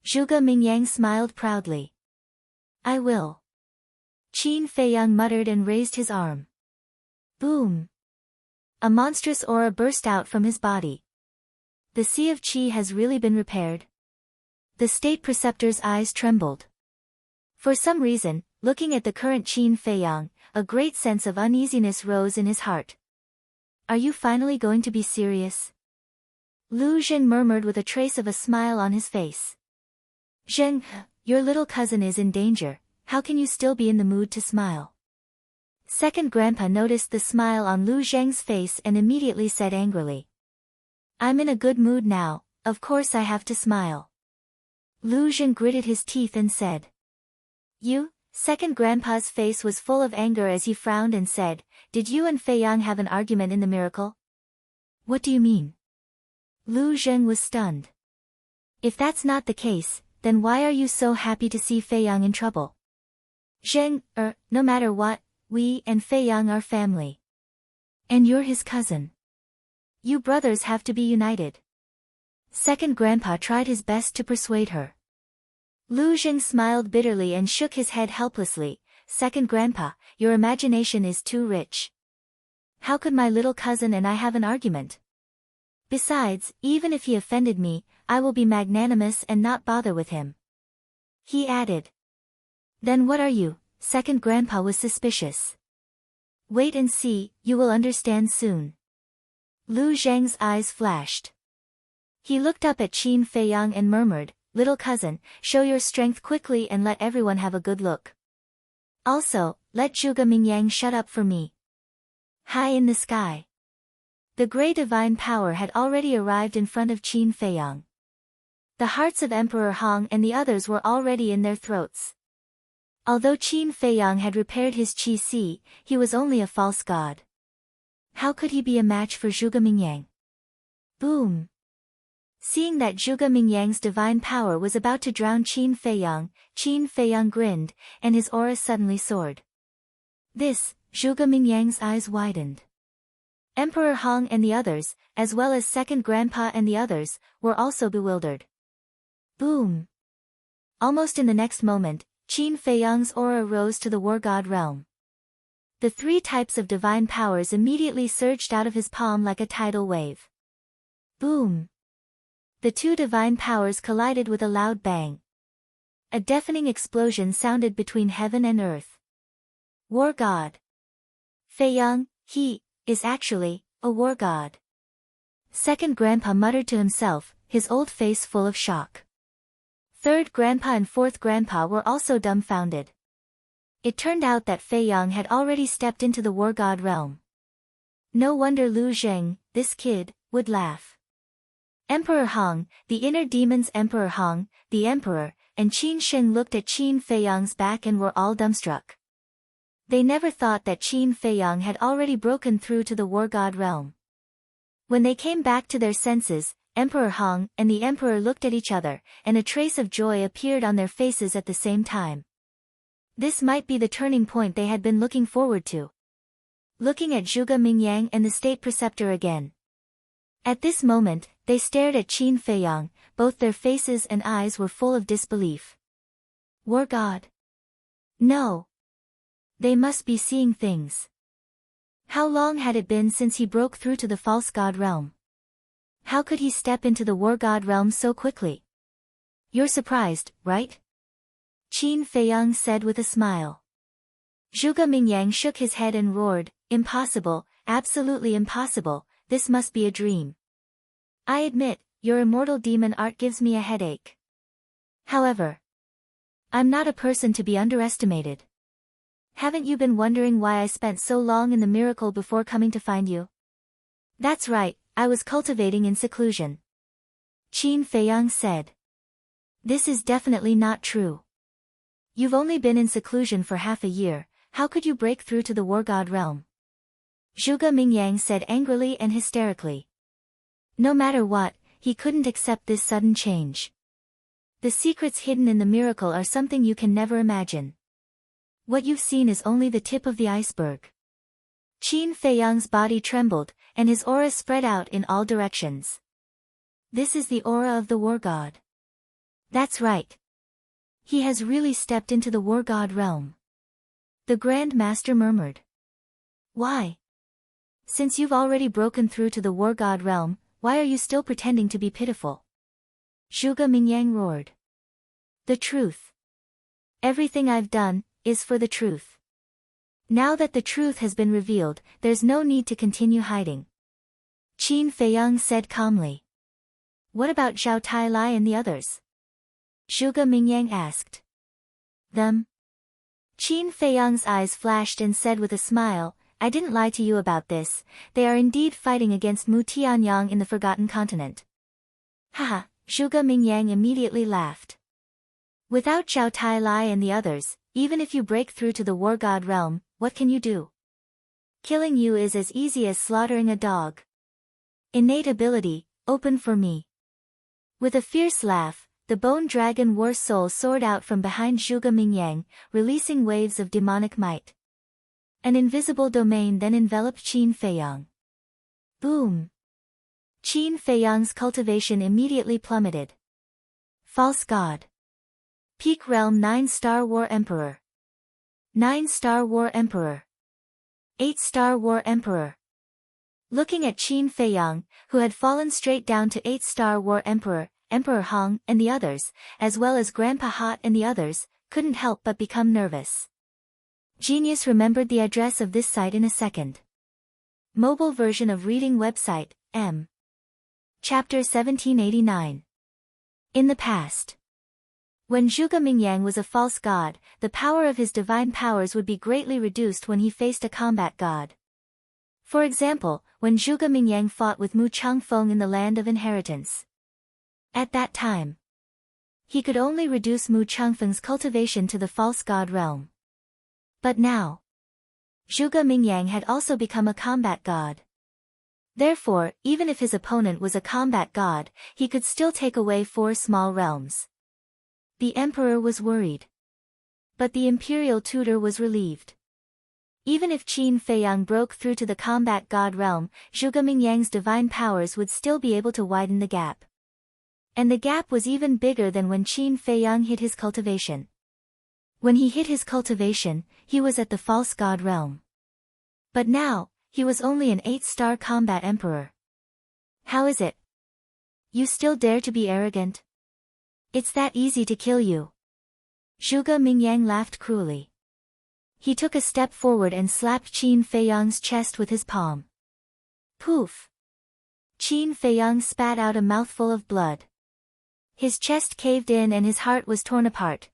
Zhuge Mingyang smiled proudly. I will. Qin Feiyang muttered and raised his arm. Boom! A monstrous aura burst out from his body. The sea of qi has really been repaired. The state preceptor's eyes trembled. For some reason, looking at the current Qin Feiyang, a great sense of uneasiness rose in his heart. Are you finally going to be serious? Lu Zhen murmured with a trace of a smile on his face. Zheng, your little cousin is in danger, how can you still be in the mood to smile? Second grandpa noticed the smile on Lu Zheng's face and immediately said angrily. I'm in a good mood now, of course I have to smile. Lu Zhen gritted his teeth and said. You? Second grandpa's face was full of anger as he frowned and said, did you and Feiyang have an argument in the miracle? What do you mean? Lu Zhen was stunned. If that's not the case, then why are you so happy to see Feiyang in trouble? Zheng, no matter what, we and Feiyang are family. And you're his cousin. You brothers have to be united. Second grandpa tried his best to persuade her. Lu Jing smiled bitterly and shook his head helplessly. Second grandpa, your imagination is too rich. How could my little cousin and I have an argument? Besides, even if he offended me, I will be magnanimous and not bother with him. He added. Then what are you? Second grandpa was suspicious. Wait and see, you will understand soon. Lu Zheng's eyes flashed. He looked up at Qin Feiyang and murmured, little cousin, show your strength quickly and let everyone have a good look. Also, let Zhuge Mingyang shut up for me. High in the sky. The gray divine power had already arrived in front of Qin Feiyang. The hearts of Emperor Hong and the others were already in their throats. Although Qin Feiyang had repaired his qi, he was only a false god. How could he be a match for Zhuge Mingyang? Boom! Seeing that Zhuge Mingyang's divine power was about to drown Qin Feiyang grinned, and his aura suddenly soared. Zhuge Mingyang's eyes widened. Emperor Hong and the others, as well as second grandpa and the others, were also bewildered. Boom! Almost in the next moment, Qin Feiyang's aura rose to the war god realm. The three types of divine powers immediately surged out of his palm like a tidal wave. Boom! The two divine powers collided with a loud bang. A deafening explosion sounded between heaven and earth. War god. Feiyang, he is actually a war god. Second grandpa muttered to himself, his old face full of shock. Third grandpa and fourth grandpa were also dumbfounded. It turned out that Feiyang had already stepped into the war god realm. No wonder Lu Zheng, this kid, would laugh. Emperor Hong, the inner demons Emperor Hong, the emperor, and Qin Sheng looked at Qin Feiyang's back and were all dumbstruck. They never thought that Qin Feiyang had already broken through to the war god realm. When they came back to their senses, Emperor Hong and the emperor looked at each other, and a trace of joy appeared on their faces at the same time. This might be the turning point they had been looking forward to. Looking at Zhuge Mingyang and the state preceptor again. At this moment, they stared at Qin Feiyang, both their faces and eyes were full of disbelief. War god? No. They must be seeing things. How long had it been since he broke through to the false god realm? How could he step into the war god realm so quickly? You're surprised, right? Qin Feiyang said with a smile. Zhuge Mingyang shook his head and roared, impossible, absolutely impossible, this must be a dream. I admit, your immortal demon art gives me a headache. However, I'm not a person to be underestimated. Haven't you been wondering why I spent so long in the miracle before coming to find you? That's right, I was cultivating in seclusion. Qin Feiyang said. This is definitely not true. You've only been in seclusion for half a year, how could you break through to the war god realm? Zhuge Mingyang said angrily and hysterically. No matter what, he couldn't accept this sudden change. The secrets hidden in the miracle are something you can never imagine. What you've seen is only the tip of the iceberg. Qin Feiyang's body trembled, and his aura spread out in all directions. This is the aura of the war god. That's right. He has really stepped into the war god realm. The Grand Master murmured. Why? Since you've already broken through to the war god realm, why are you still pretending to be pitiful? Zhuge Mingyang roared. The truth. Everything I've done is for the truth. Now that the truth has been revealed, there's no need to continue hiding. Qin Feiyang said calmly. What about Zhao Tailai and the others? Zhuge Mingyang asked. Them? Qin Feiyang's eyes flashed and said with a smile, I didn't lie to you about this, they are indeed fighting against Mu Tianyang in the Forgotten Continent. Haha, Zhuge Mingyang immediately laughed. Without Zhao Tailai and the others, even if you break through to the war god realm, what can you do? Killing you is as easy as slaughtering a dog. Innate ability, open for me. With a fierce laugh, the bone dragon war soul soared out from behind Zhuge Mingyang, releasing waves of demonic might. An invisible domain then enveloped Qin Feiyang. Boom! Qin Feiyang's cultivation immediately plummeted. False God. Peak Realm 9-star War Emperor. 9-star War Emperor. 8-star War Emperor. Looking at Qin Feiyang, who had fallen straight down to 8-star War Emperor, Emperor Hong and the others, as well as Grandpa Hot and the others, couldn't help but become nervous. Genius remembered the address of this site in a second. Mobile version of reading website, M. Chapter 1789. In the past. When Zhuge Mingyang was a false god, the power of his divine powers would be greatly reduced when he faced a combat god. For example, when Zhuge Mingyang fought with Mu Changfeng in the Land of Inheritance. At that time, he could only reduce Mu Changfeng's cultivation to the false god realm. But now, Zhuge Mingyang had also become a combat god. Therefore, even if his opponent was a combat god, he could still take away 4 small realms. The emperor was worried. But the imperial tutor was relieved. Even if Qin Feiyang broke through to the combat god realm, Zhuge Mingyang's divine powers would still be able to widen the gap. And the gap was even bigger than when Qin Feiyang hit his cultivation. When he hit his cultivation, he was at the false god realm. But now, he was only an 8-star combat emperor. How is it? You still dare to be arrogant? It's that easy to kill you. Zhuge Mingyang laughed cruelly. He took a step forward and slapped Qin Feiyang's chest with his palm. Poof! Qin Feiyang spat out a mouthful of blood. His chest caved in and his heart was torn apart.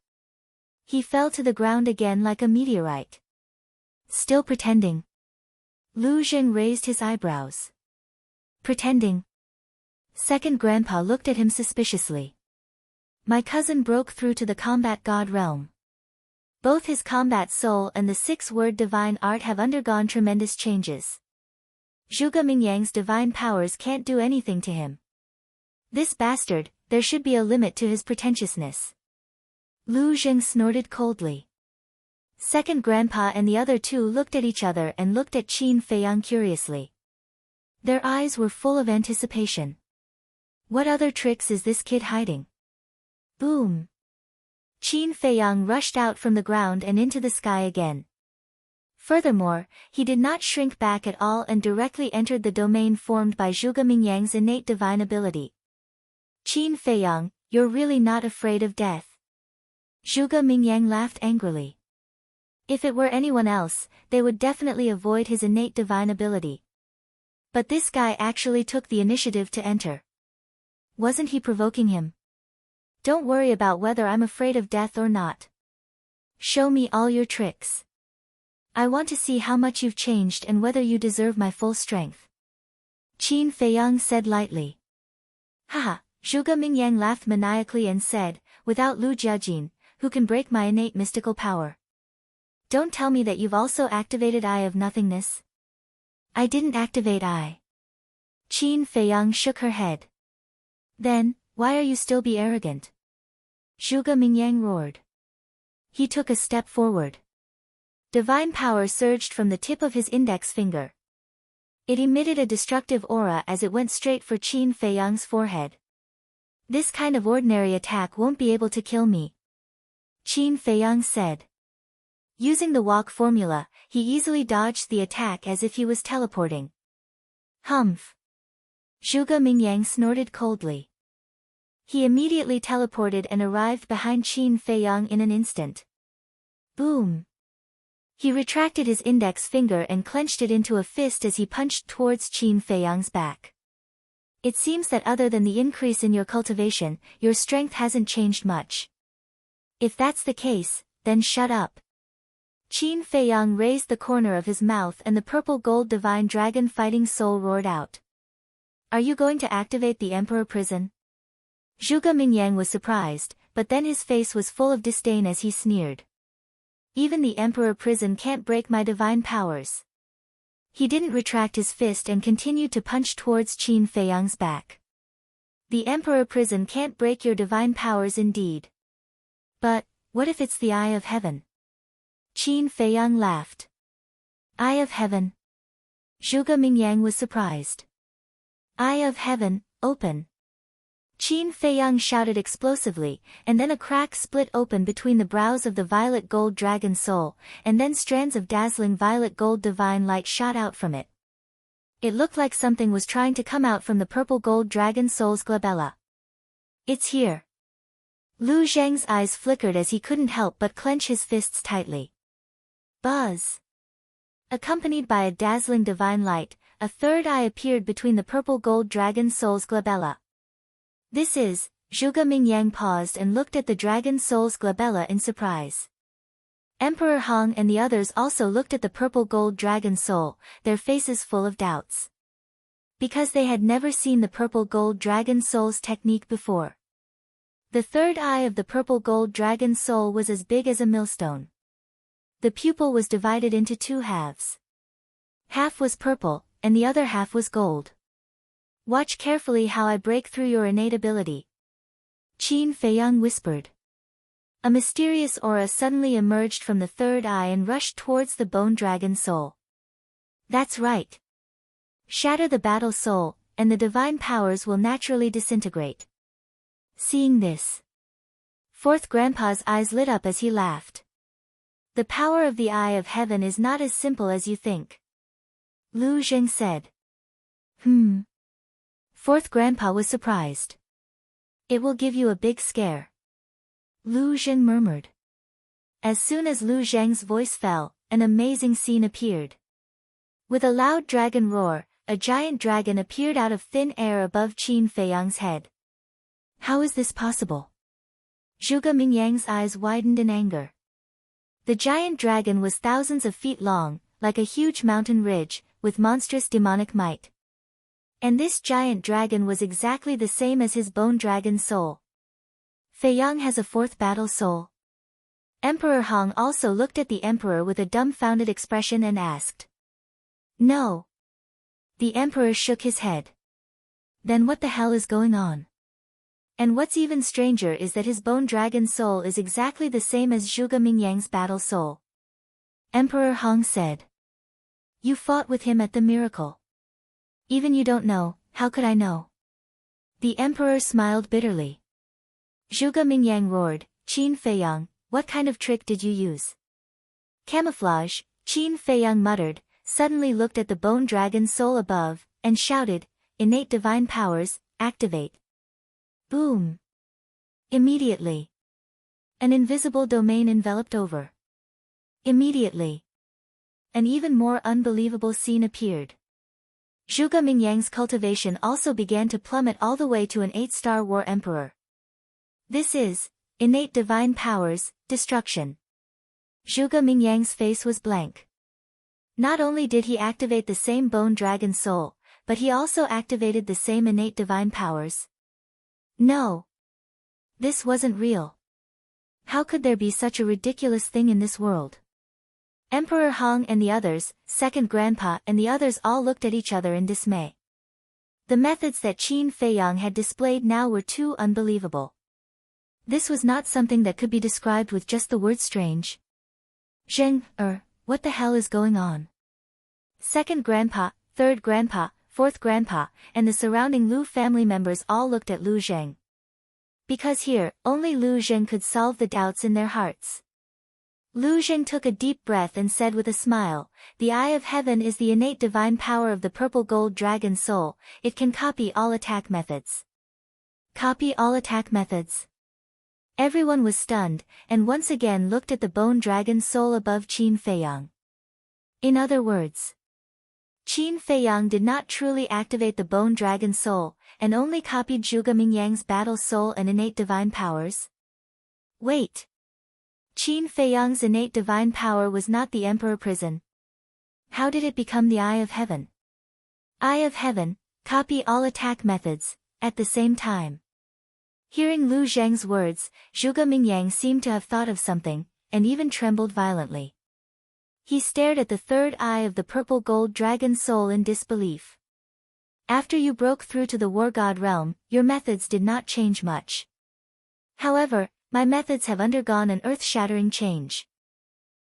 He fell to the ground again like a meteorite. Still pretending. Lu Zheng raised his eyebrows. Pretending. Second Grandpa looked at him suspiciously. My cousin broke through to the combat god realm. Both his combat soul and the 6-word divine art have undergone tremendous changes. Zhuge Mingyang's divine powers can't do anything to him. This bastard, there should be a limit to his pretentiousness. Lu Zheng snorted coldly. Second Grandpa and the other 2 looked at each other and looked at Qin Feiyang curiously. Their eyes were full of anticipation. What other tricks is this kid hiding? Boom! Qin Feiyang rushed out from the ground and into the sky again. Furthermore, he did not shrink back at all and directly entered the domain formed by Zhuge Mingyang's innate divine ability. Qin Feiyang, you're really not afraid of death. Zhuge Mingyang laughed angrily. If it were anyone else, they would definitely avoid his innate divine ability. But this guy actually took the initiative to enter. Wasn't he provoking him? Don't worry about whether I'm afraid of death or not. Show me all your tricks. I want to see how much you've changed and whether you deserve my full strength. Qin Feiyang said lightly. Haha, Zhuge Mingyang laughed maniacally and said, without Lu Jiajin, who can break my innate mystical power? Don't tell me that you've also activated Eye of Nothingness. I didn't activate Eye. Qin Feiyang shook her head. Then, why are you still be arrogant? Zhuge Mingyang roared. He took a step forward. Divine power surged from the tip of his index finger. It emitted a destructive aura as it went straight for Qin Feiyang's forehead. This kind of ordinary attack won't be able to kill me. Qin Feiyang said. Using the walk formula, he easily dodged the attack as if he was teleporting. Humph! Zhuge Mingyang snorted coldly. He immediately teleported and arrived behind Qin Feiyang in an instant. Boom! He retracted his index finger and clenched it into a fist as he punched towards Qin Feiyang's back. It seems that other than the increase in your cultivation, your strength hasn't changed much. If that's the case, then shut up. Qin Feiyang raised the corner of his mouth and the purple gold divine dragon fighting soul roared out. Are you going to activate the Emperor Prison? Zhuge Mingyang was surprised, but then his face was full of disdain as he sneered. Even the Emperor Prison can't break my divine powers. He didn't retract his fist and continued to punch towards Qin Feiyang's back. The Emperor Prison can't break your divine powers indeed. But, what if it's the Eye of Heaven? Qin Feiyang laughed. Eye of heaven. Zhuge Mingyang was surprised. Eye of heaven, open. Qin Feiyang shouted explosively, and then a crack split open between the brows of the violet gold dragon soul, and then strands of dazzling violet gold divine light shot out from it. It looked like something was trying to come out from the purple gold dragon soul's glabella. It's here. Lu Zheng's eyes flickered as he couldn't help but clench his fists tightly. Buzz. Accompanied by a dazzling divine light, a third eye appeared between the purple gold dragon soul's glabella. This is, Zhuge Mingyang paused and looked at the dragon soul's glabella in surprise. Emperor Hong and the others also looked at the purple gold dragon soul, their faces full of doubts. Because they had never seen the purple gold dragon soul's technique before. The third eye of the purple gold dragon soul was as big as a millstone. The pupil was divided into two halves. Half was purple, and the other half was gold. Watch carefully how I break through your innate ability. Qin Feiyang whispered. A mysterious aura suddenly emerged from the third eye and rushed towards the bone dragon soul. That's right. Shatter the battle soul, and the divine powers will naturally disintegrate. Seeing this, Fourth Grandpa's eyes lit up as he laughed. The power of the Eye of Heaven is not as simple as you think. Lu Zheng said. Fourth Grandpa was surprised. It will give you a big scare. Lu Zheng murmured. As soon as Lu Zheng's voice fell, an amazing scene appeared. With a loud dragon roar, a giant dragon appeared out of thin air above Qin Feiyang's head. How is this possible? Zhuge Mingyang's eyes widened in anger. The giant dragon was thousands of feet long, like a huge mountain ridge, with monstrous demonic might. And this giant dragon was exactly the same as his bone dragon soul. Feiyang has a fourth battle soul. Emperor Hong also looked at the emperor with a dumbfounded expression and asked. No. The emperor shook his head. Then what the hell is going on? And what's even stranger is that his bone dragon soul is exactly the same as Zhuge Mingyang's battle soul. Emperor Hong said. You fought with him at the miracle. Even you don't know, how could I know? The emperor smiled bitterly. Zhuge Mingyang roared, Qin Feiyang, what kind of trick did you use? Camouflage, Qin Feiyang muttered, suddenly looked at the bone dragon soul above, and shouted, innate divine powers, activate. Boom. Immediately. An invisible domain enveloped over. Immediately. An even more unbelievable scene appeared. Zhuge Mingyang's cultivation also began to plummet all the way to an 8-star war emperor. This is, innate divine powers, destruction. Zhuge Mingyang's face was blank. Not only did he activate the same bone dragon soul, but he also activated the same innate divine powers. No. This wasn't real. How could there be such a ridiculous thing in this world? Emperor Hong and the others, Second Grandpa and the others all looked at each other in dismay. The methods that Qin Feiyang had displayed now were too unbelievable. This was not something that could be described with just the word strange. Zheng, what the hell is going on? Second Grandpa, Third Grandpa, Fourth Grandpa, and the surrounding Lu family members all looked at Lu Zheng. Because here, only Lu Zheng could solve the doubts in their hearts. Lu Zheng took a deep breath and said with a smile, the Eye of Heaven is the innate divine power of the purple gold dragon soul, it can copy all attack methods. Copy all attack methods. Everyone was stunned, and once again looked at the bone dragon soul above Qin Feiyang. In other words, Qin Feiyang did not truly activate the bone dragon soul, and only copied Zhuge Mingyang's battle soul and innate divine powers. Wait. Qin Feiyang's innate divine power was not the Emperor Prison. How did it become the Eye of Heaven? Eye of Heaven, copy all attack methods, at the same time. Hearing Lu Zheng's words, Zhuge Mingyang seemed to have thought of something, and even trembled violently. He stared at the third eye of the purple gold dragon soul in disbelief. After you broke through to the war god realm, your methods did not change much. However, my methods have undergone an earth-shattering change.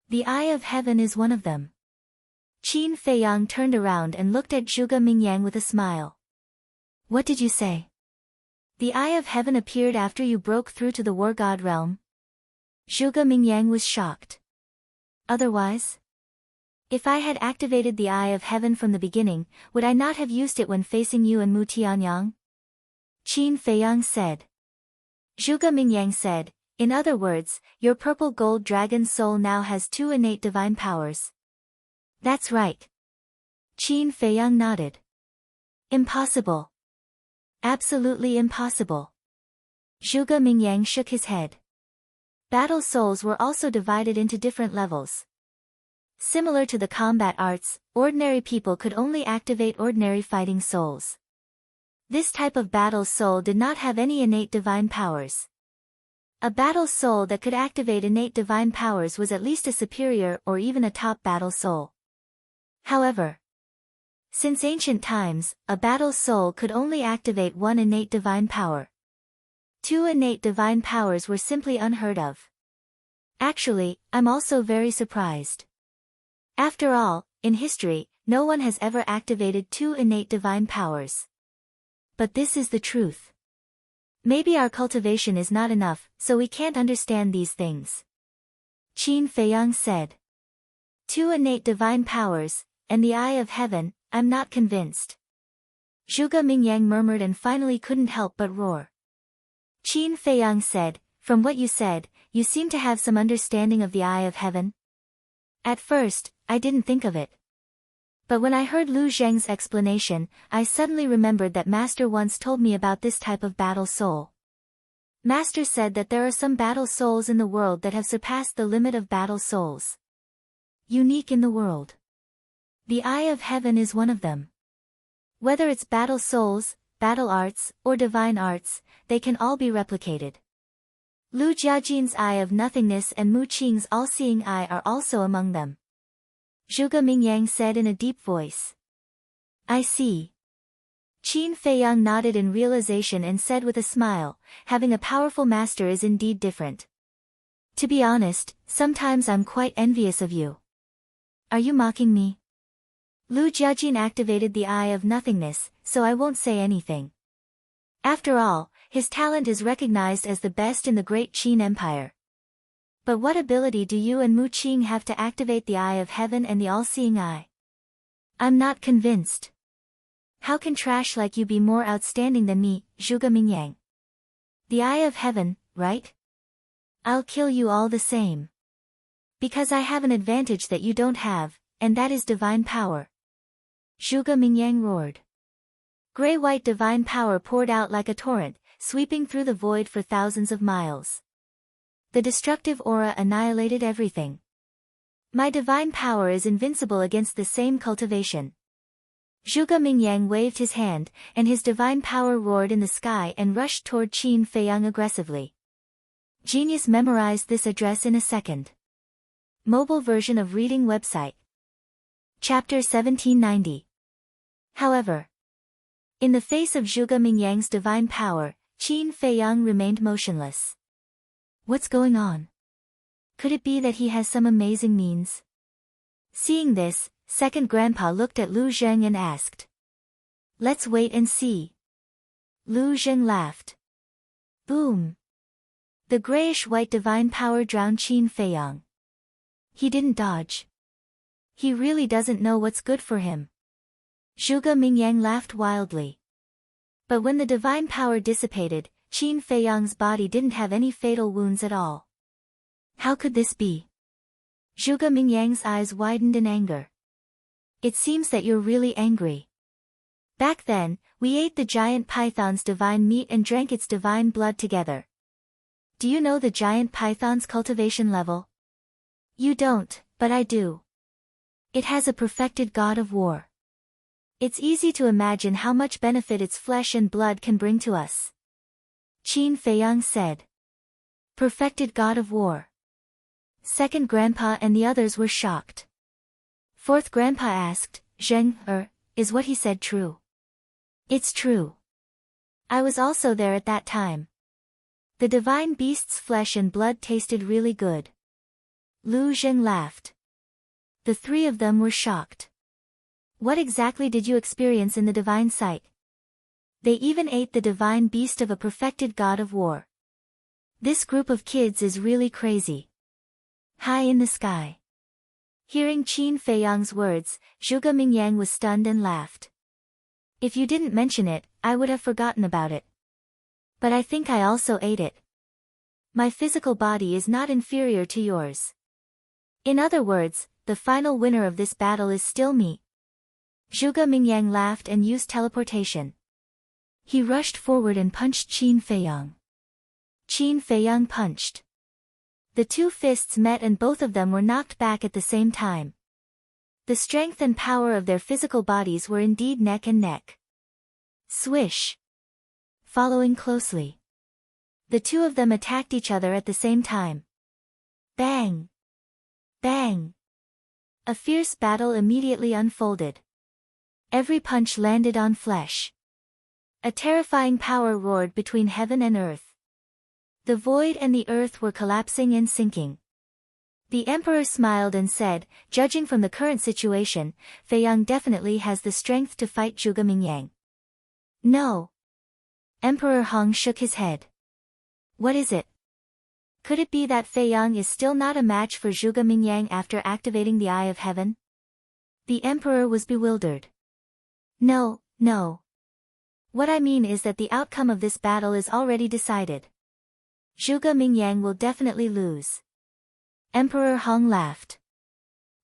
The Eye of Heaven is one of them. Qin Feiyang turned around and looked at Zhuge Mingyang with a smile. What did you say? The Eye of Heaven appeared after you broke through to the War God realm? Zhuge Mingyang was shocked. Otherwise? If I had activated the Eye of Heaven from the beginning, would I not have used it when facing you and Mu Tianyang? Qin Feiyang said. Zhuge Mingyang said, in other words, your purple gold dragon soul now has 2 innate divine powers. That's right. Qin Feiyang nodded. Impossible. Absolutely impossible. Zhuge Mingyang shook his head. Battle souls were also divided into different levels. Similar to the combat arts, ordinary people could only activate ordinary fighting souls. This type of battle soul did not have any innate divine powers. A battle soul that could activate innate divine powers was at least a superior or even a top battle soul. However, since ancient times, a battle soul could only activate 1 innate divine power. 2 innate divine powers were simply unheard of. Actually, I'm also very surprised. After all, in history, no one has ever activated 2 innate divine powers. But this is the truth. Maybe our cultivation is not enough, so we can't understand these things. Qin Feiyang said. 2 innate divine powers, and the Eye of Heaven, I'm not convinced. Zhuge Mingyang murmured and finally couldn't help but roar. Qin Feiyang said, from what you said, you seem to have some understanding of the Eye of Heaven. At first, I didn't think of it. But when I heard Lu Zheng's explanation, I suddenly remembered that Master once told me about this type of battle soul. Master said that there are some battle souls in the world that have surpassed the limit of battle souls. Unique in the world. The Eye of Heaven is one of them. Whether it's battle souls, battle arts, or divine arts, they can all be replicated. Lu Jiajin's Eye of Nothingness and Mu Qing's All-Seeing Eye are also among them. Zhuge Mingyang said in a deep voice. I see. Qin Feiyang nodded in realization and said with a smile, having a powerful master is indeed different. To be honest, sometimes I'm quite envious of you. Are you mocking me? Lu Jiajin activated the Eye of Nothingness, so I won't say anything. After all, his talent is recognized as the best in the Great Qin Empire. But what ability do you and Mu Qing have to activate the Eye of Heaven and the All-Seeing Eye? I'm not convinced. How can trash like you be more outstanding than me, Zhuge Mingyang? The Eye of Heaven, right? I'll kill you all the same. Because I have an advantage that you don't have, and that is divine power. Zhuge Mingyang roared. Gray-white divine power poured out like a torrent, sweeping through the void for thousands of miles. The destructive aura annihilated everything. My divine power is invincible against the same cultivation. Zhuge Mingyang waved his hand, and his divine power roared in the sky and rushed toward Qin Feiyang aggressively. Genius memorized this address in a second. Mobile version of reading website. Chapter 1790. However, in the face of Zhuge Mingyang's divine power, Qin Feiyang remained motionless. What's going on? Could it be that he has some amazing means? Seeing this, second grandpa looked at Lu Zheng and asked. Let's wait and see. Lu Zheng laughed. Boom. The grayish-white divine power drowned Qin Feiyang. He didn't dodge. He really doesn't know what's good for him. Zhuge Mingyang laughed wildly. But when the divine power dissipated, Qin Feiyang's body didn't have any fatal wounds at all. How could this be? Zhuge Mingyang's eyes widened in anger. It seems that you're really angry. Back then, we ate the giant python's divine meat and drank its divine blood together. Do you know the giant python's cultivation level? You don't, but I do. It has a perfected god of war. It's easy to imagine how much benefit its flesh and blood can bring to us. Qin Feiyang said. Perfected god of war. Second grandpa and the others were shocked. Fourth grandpa asked, Zheng, is what he said true? It's true. I was also there at that time. The divine beast's flesh and blood tasted really good. Lu Zheng laughed. The three of them were shocked. What exactly did you experience in the divine sight? They even ate the divine beast of a perfected god of war. This group of kids is really crazy. High in the sky. Hearing Qin Feiyang's words, Zhuge Mingyang was stunned and laughed. If you didn't mention it, I would have forgotten about it. But I think I also ate it. My physical body is not inferior to yours. In other words, the final winner of this battle is still me. Zhuge Mingyang laughed and used teleportation. He rushed forward and punched Qin Feiyang. Qin Feiyang punched. The two fists met and both of them were knocked back at the same time. The strength and power of their physical bodies were indeed neck and neck. Swish. Following closely. The two of them attacked each other at the same time. Bang! Bang! A fierce battle immediately unfolded. Every punch landed on flesh. A terrifying power roared between heaven and earth. The void and the earth were collapsing and sinking. The emperor smiled and said, judging from the current situation, Feiyang definitely has the strength to fight Zhuge Mingyang. No. Emperor Hong shook his head. What is it? Could it be that Feiyang is still not a match for Zhuge Mingyang after activating the Eye of Heaven? The emperor was bewildered. No, no. What I mean is that the outcome of this battle is already decided. Zhuge Mingyang will definitely lose. Emperor Hong laughed.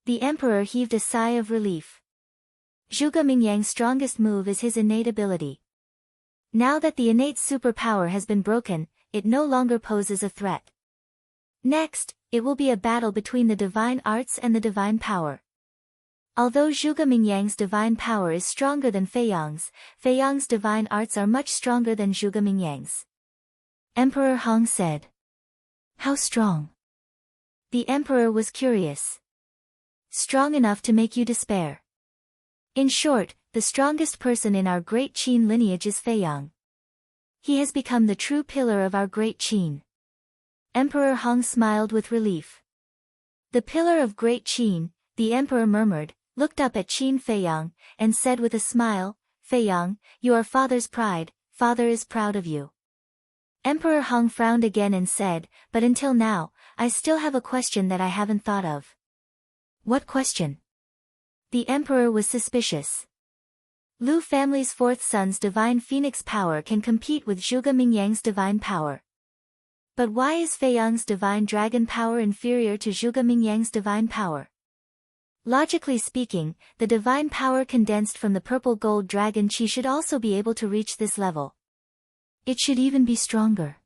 The emperor heaved a sigh of relief. Zhuge Mingyang's strongest move is his innate ability. Now that the innate superpower has been broken, it no longer poses a threat. Next, it will be a battle between the divine arts and the divine power. Although Zhuge Mingyang's divine power is stronger than Feiyang's, Feiyang's divine arts are much stronger than Zhuge Mingyang's. Emperor Hong said. How strong? The emperor was curious. Strong enough to make you despair. In short, the strongest person in our great Qin lineage is Feiyang. He has become the true pillar of our great Qin. Emperor Hong smiled with relief. The pillar of great Qin, the emperor murmured, looked up at Qin Feiyang, and said with a smile, Feiyang, you are father's pride, father is proud of you. Emperor Hong frowned again and said, but until now, I still have a question that I haven't thought of. What question? The emperor was suspicious. Lu family's fourth son's divine phoenix power can compete with Zhuge Mingyang's divine power. But why is Feiyang's divine dragon power inferior to Zhuge Mingyang's divine power? Logically speaking, the divine power condensed from the purple gold dragon chi should also be able to reach this level. It should even be stronger.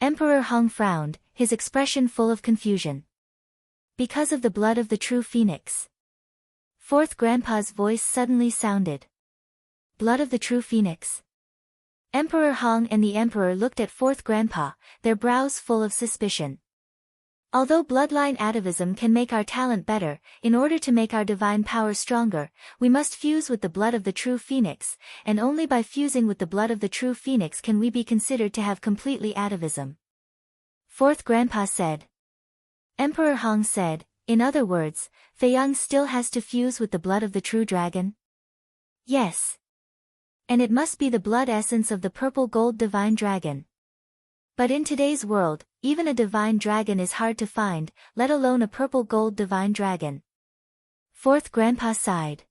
Emperor Hong frowned, his expression full of confusion. Because of the blood of the true phoenix. Fourth grandpa's voice suddenly sounded. Blood of the true phoenix. Emperor Hong and the emperor looked at fourth grandpa, their brows full of suspicion. Although bloodline atavism can make our talent better, in order to make our divine power stronger, we must fuse with the blood of the true phoenix, and only by fusing with the blood of the true phoenix can we be considered to have completely atavism. Fourth grandpa said. Emperor Hong said, in other words, Feiyang still has to fuse with the blood of the true dragon? Yes. And it must be the blood essence of the purple gold divine dragon. But in today's world, even a divine dragon is hard to find, let alone a purple gold divine dragon. Fourth grandpa sighed.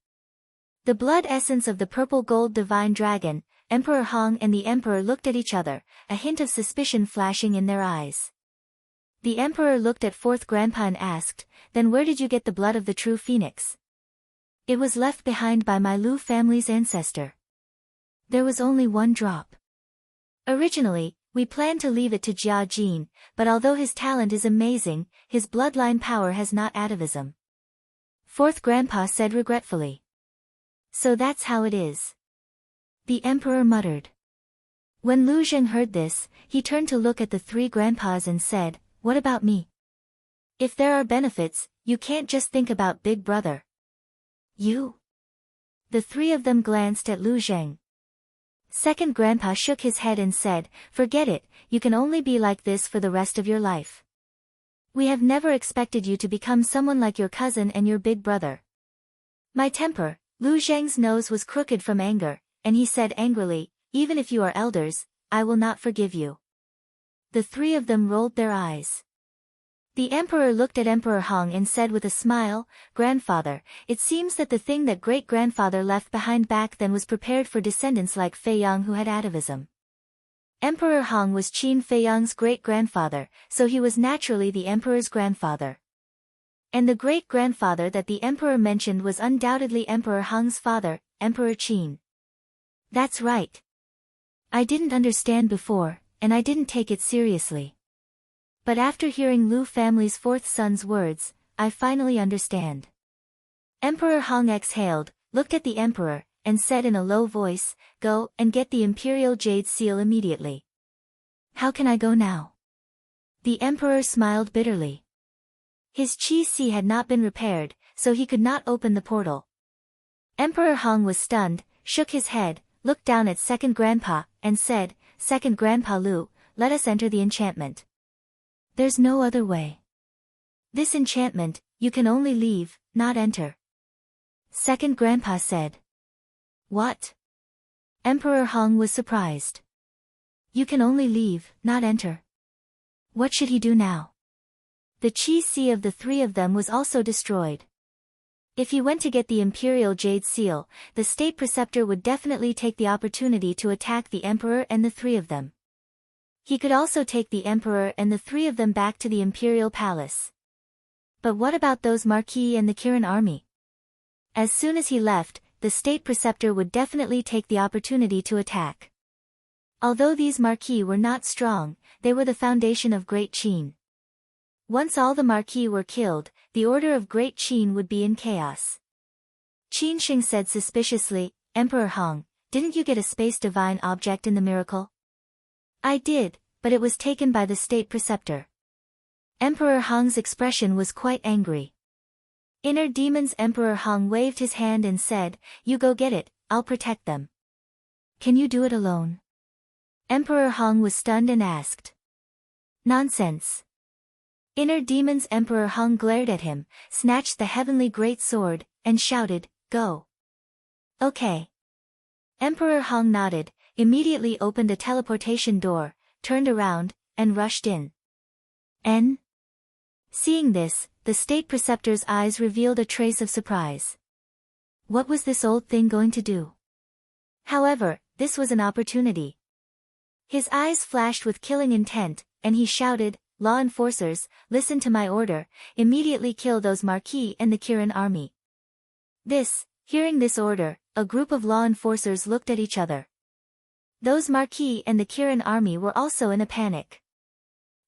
The blood essence of the purple gold divine dragon, Emperor Hong and the emperor looked at each other, a hint of suspicion flashing in their eyes. The emperor looked at fourth grandpa and asked, then where did you get the blood of the true phoenix? It was left behind by my Lu family's ancestor. There was only one drop. Originally, we planned to leave it to Jia Jin, but although his talent is amazing, his bloodline power has not atavism. Fourth grandpa said regretfully. So that's how it is. The emperor muttered. When Lu Zheng heard this, he turned to look at the three grandpas and said, what about me? If there are benefits, you can't just think about big brother. You? The three of them glanced at Lu Zheng. Second grandpa shook his head and said, forget it, you can only be like this for the rest of your life. We have never expected you to become someone like your cousin and your big brother. My temper, Lu Zheng's nose was crooked from anger, and he said angrily, "Even if you are elders, I will not forgive you." The three of them rolled their eyes. The emperor looked at Emperor Hong and said with a smile, "Grandfather, it seems that the thing that great-grandfather left behind back then was prepared for descendants like Fei Yang who had atavism." Emperor Hong was Qin Fei Yang's great-grandfather, so he was naturally the emperor's grandfather. And the great-grandfather that the emperor mentioned was undoubtedly Emperor Hong's father, Emperor Qin. That's right. I didn't understand before, and I didn't take it seriously. But after hearing Lu family's fourth son's words, I finally understand. Emperor Hong exhaled, looked at the emperor, and said in a low voice, "Go and get the imperial jade seal immediately." "How can I go now?" The emperor smiled bitterly. His Qi Si had not been repaired, so he could not open the portal. Emperor Hong was stunned, shook his head, looked down at second grandpa, and said, "Second grandpa Lu, let us enter the enchantment." "There's no other way. This enchantment, you can only leave, not enter." Second grandpa said. "What?" Emperor Hong was surprised. "You can only leave, not enter." What should he do now? The Qi Si of the three of them was also destroyed. If he went to get the imperial jade seal, the state preceptor would definitely take the opportunity to attack the emperor and the three of them. He could also take the emperor and the three of them back to the imperial palace. But what about those Marquis and the Kirin army? As soon as he left, the state preceptor would definitely take the opportunity to attack. Although these Marquis were not strong, they were the foundation of Great Qin. Once all the Marquis were killed, the order of Great Qin would be in chaos. Qin Sheng said suspiciously, "Emperor Hong, didn't you get a space divine object in the miracle?" "I did, but it was taken by the state preceptor." Emperor Hong's expression was quite angry. Inner demons. Emperor Hong waved his hand and said, "You go get it, I'll protect them." "Can you do it alone?" Emperor Hong was stunned and asked. "Nonsense." Inner demons. Emperor Hong glared at him, snatched the heavenly great sword, and shouted, "Go." "Okay." Emperor Hong nodded, immediately opened a teleportation door, turned around, and rushed in. Seeing this, the state preceptor's eyes revealed a trace of surprise. What was this old thing going to do? However, this was an opportunity. His eyes flashed with killing intent, and he shouted, "Law enforcers, listen to my order, immediately kill those Marquis and the Kirin army." Hearing this order, a group of law enforcers looked at each other. Those Marquis and the Kirin army were also in a panic.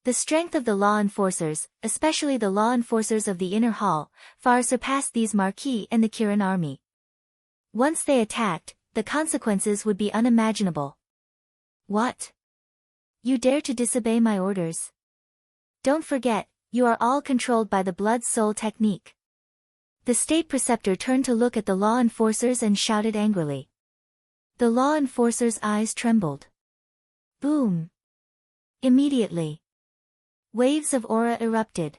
The strength of the law enforcers, especially the law enforcers of the inner hall, far surpassed these Marquis and the Kirin army. Once they attacked, the consequences would be unimaginable. "What? You dare to disobey my orders? Don't forget, you are all controlled by the blood-soul technique." The state preceptor turned to look at the law enforcers and shouted angrily. The law enforcers' eyes trembled. Boom! Immediately, waves of aura erupted.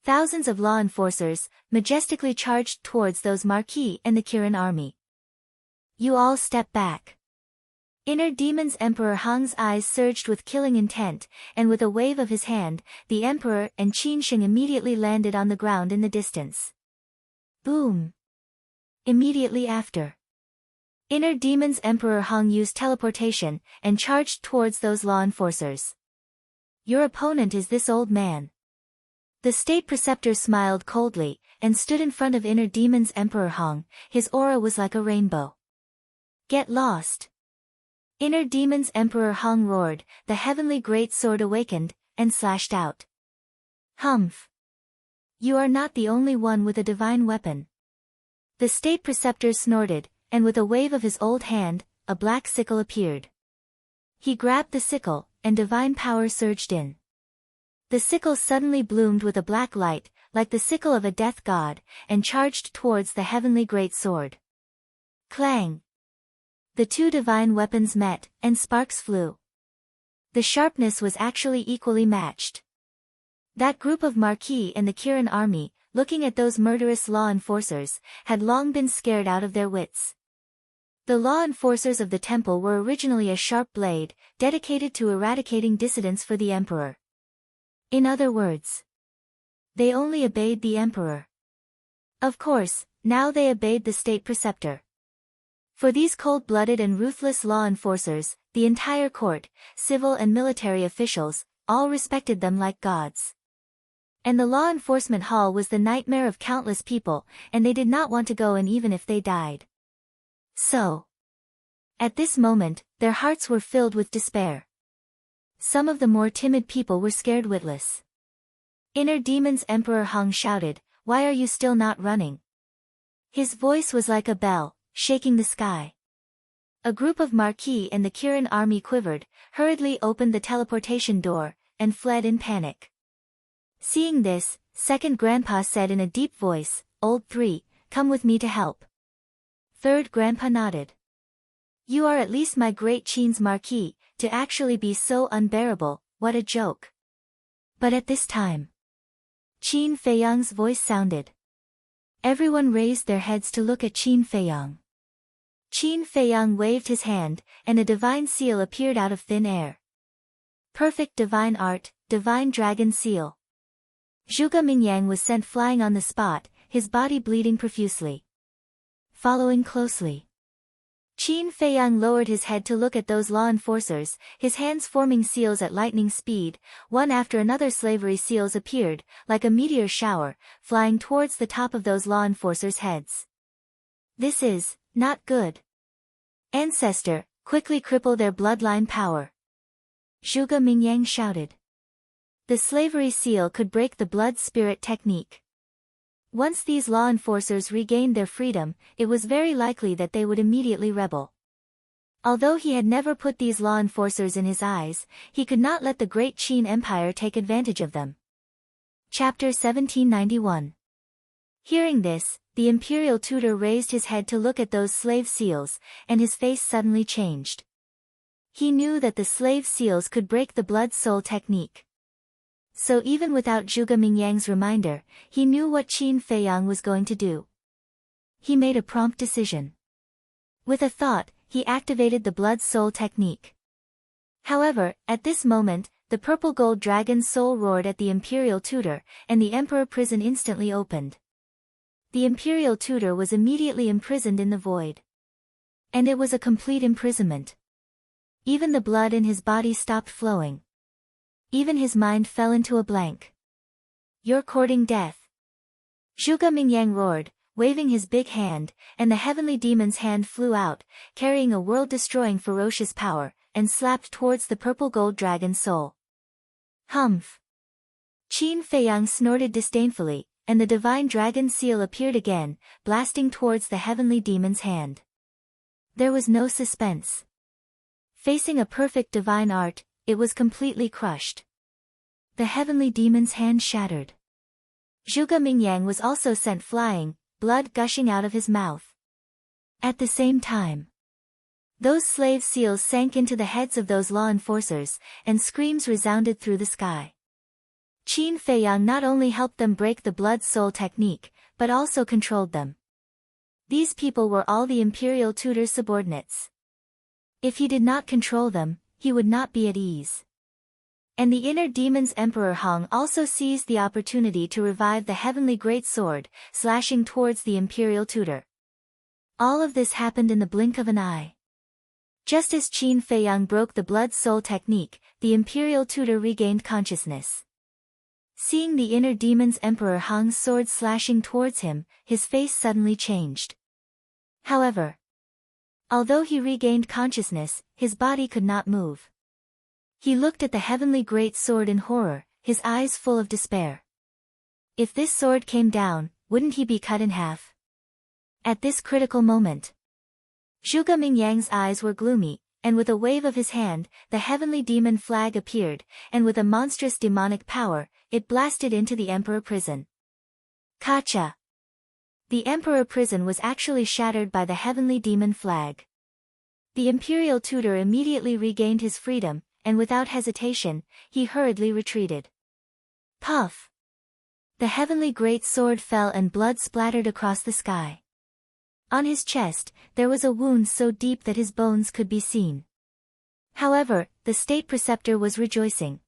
Thousands of law enforcers, majestically charged towards those Marquis and the Kirin army. "You all step back." Inner demons. Emperor Hong's eyes surged with killing intent, and with a wave of his hand, the emperor and Qin Sheng immediately landed on the ground in the distance. Boom! Immediately after, Inner demons. Emperor Hong used teleportation, and charged towards those law enforcers. "Your opponent is this old man." The state preceptor smiled coldly, and stood in front of Inner demons. Emperor Hong, his aura was like a rainbow. "Get lost." Inner demons. Emperor Hong roared, the heavenly great sword awakened, and slashed out. "Humph! You are not the only one with a divine weapon." The state preceptor snorted, and with a wave of his old hand, a black sickle appeared. He grabbed the sickle, and divine power surged in. The sickle suddenly bloomed with a black light, like the sickle of a death god, and charged towards the heavenly great sword. Clang! The two divine weapons met, and sparks flew. The sharpness was actually equally matched. That group of Marquis and the Kirin army, looking at those murderous law enforcers, had long been scared out of their wits. The law enforcers of the temple were originally a sharp blade, dedicated to eradicating dissidents for the emperor. In other words, they only obeyed the emperor. Of course, now they obeyed the state preceptor. For these cold-blooded and ruthless law enforcers, the entire court, civil and military officials, all respected them like gods. And the law enforcement hall was the nightmare of countless people, and they did not want to go in even if they died. So, at this moment, their hearts were filled with despair. Some of the more timid people were scared witless. Inner Demons Emperor Hong shouted, "Why are you still not running?" His voice was like a bell, shaking the sky. A group of Marquis and the Kirin army quivered, hurriedly opened the teleportation door, and fled in panic. Seeing this, Second Grandpa said in a deep voice, "Old Three, come with me to help." Third Grandpa nodded. "You are at least my great Qin's Marquis, to actually be so unbearable, what a joke." But at this time, Qin Feiyang's voice sounded. Everyone raised their heads to look at Qin Feiyang. Qin Feiyang waved his hand, and a divine seal appeared out of thin air. Perfect divine art, divine dragon seal. Zhuge Mingyang was sent flying on the spot, his body bleeding profusely. Following closely, Qin Feiyang lowered his head to look at those law enforcers, his hands forming seals at lightning speed. One after another slavery seals appeared, like a meteor shower, flying towards the top of those law enforcers' heads. "This is not good. Ancestor, quickly cripple their bloodline power." Zhuge Mingyang shouted. The slavery seal could break the blood spirit technique. Once these law enforcers regained their freedom, it was very likely that they would immediately rebel. Although he had never put these law enforcers in his eyes, he could not let the great Qin Empire take advantage of them. Chapter 1791. Hearing this, the imperial tutor raised his head to look at those slave seals, and his face suddenly changed. He knew that the slave seals could break the blood-soul technique. So even without Zhuge Mingyang's reminder, he knew what Qin Feiyang was going to do. He made a prompt decision. With a thought, he activated the blood-soul technique. However, at this moment, the purple gold dragon soul roared at the imperial tutor, and the emperor prison instantly opened. The imperial tutor was immediately imprisoned in the void. And it was a complete imprisonment. Even the blood in his body stopped flowing. Even his mind fell into a blank. "You're courting death." Zhuge Mingyang roared, waving his big hand, and the heavenly demon's hand flew out, carrying a world-destroying ferocious power, and slapped towards the purple gold dragon's soul. "Humph!" Qin Feiyang snorted disdainfully, and the divine dragon seal appeared again, blasting towards the heavenly demon's hand. There was no suspense. Facing a perfect divine art, it was completely crushed. The heavenly demon's hand shattered. Zhuge Mingyang was also sent flying, blood gushing out of his mouth. At the same time, those slave seals sank into the heads of those law enforcers, and screams resounded through the sky. Qin Feiyang not only helped them break the blood-soul technique, but also controlled them. These people were all the imperial tutor's subordinates. If he did not control them, he would not be at ease. And the inner demon's Emperor Hong also seized the opportunity to revive the heavenly great sword, slashing towards the imperial tutor. All of this happened in the blink of an eye. Just as Qin Feiyang broke the blood-soul technique, the imperial tutor regained consciousness. Seeing the inner demon's Emperor Hong's sword slashing towards him, his face suddenly changed. However, although he regained consciousness, his body could not move. He looked at the heavenly great sword in horror, his eyes full of despair. If this sword came down, wouldn't he be cut in half? At this critical moment, Zhuge Mingyang's eyes were gloomy, and with a wave of his hand, the heavenly demon flag appeared, and with a monstrous demonic power, it blasted into the emperor prison. Kacha! The emperor prison was actually shattered by the heavenly demon flag. The imperial tutor immediately regained his freedom, and without hesitation, he hurriedly retreated. Puff! The heavenly great sword fell and blood splattered across the sky. On his chest, there was a wound so deep that his bones could be seen. However, the state preceptor was rejoicing.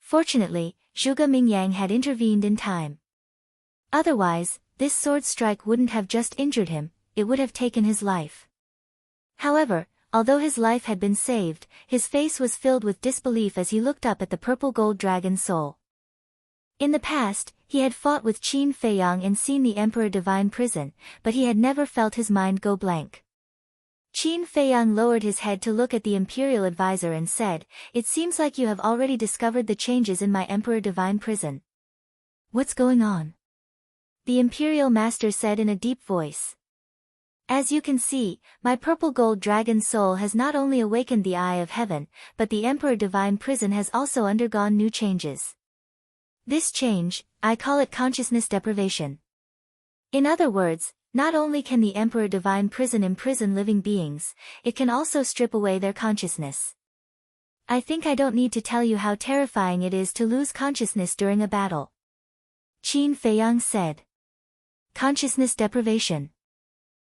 Fortunately, Zhuge Mingyang had intervened in time. Otherwise, this sword strike wouldn't have just injured him, it would have taken his life. However, although his life had been saved, his face was filled with disbelief as he looked up at the purple gold dragon soul. In the past, he had fought with Qin Feiyang and seen the Emperor Divine Prison, but he had never felt his mind go blank. Qin Feiyang lowered his head to look at the Imperial Advisor and said, "It seems like you have already discovered the changes in my Emperor Divine Prison." "What's going on?" the Imperial Master said in a deep voice. "As you can see, my purple gold dragon soul has not only awakened the Eye of Heaven, but the Emperor Divine Prison has also undergone new changes. This change, I call it consciousness deprivation. In other words, not only can the Emperor Divine Prison imprison living beings, it can also strip away their consciousness. I think I don't need to tell you how terrifying it is to lose consciousness during a battle." Qin Feiyang said. Consciousness deprivation.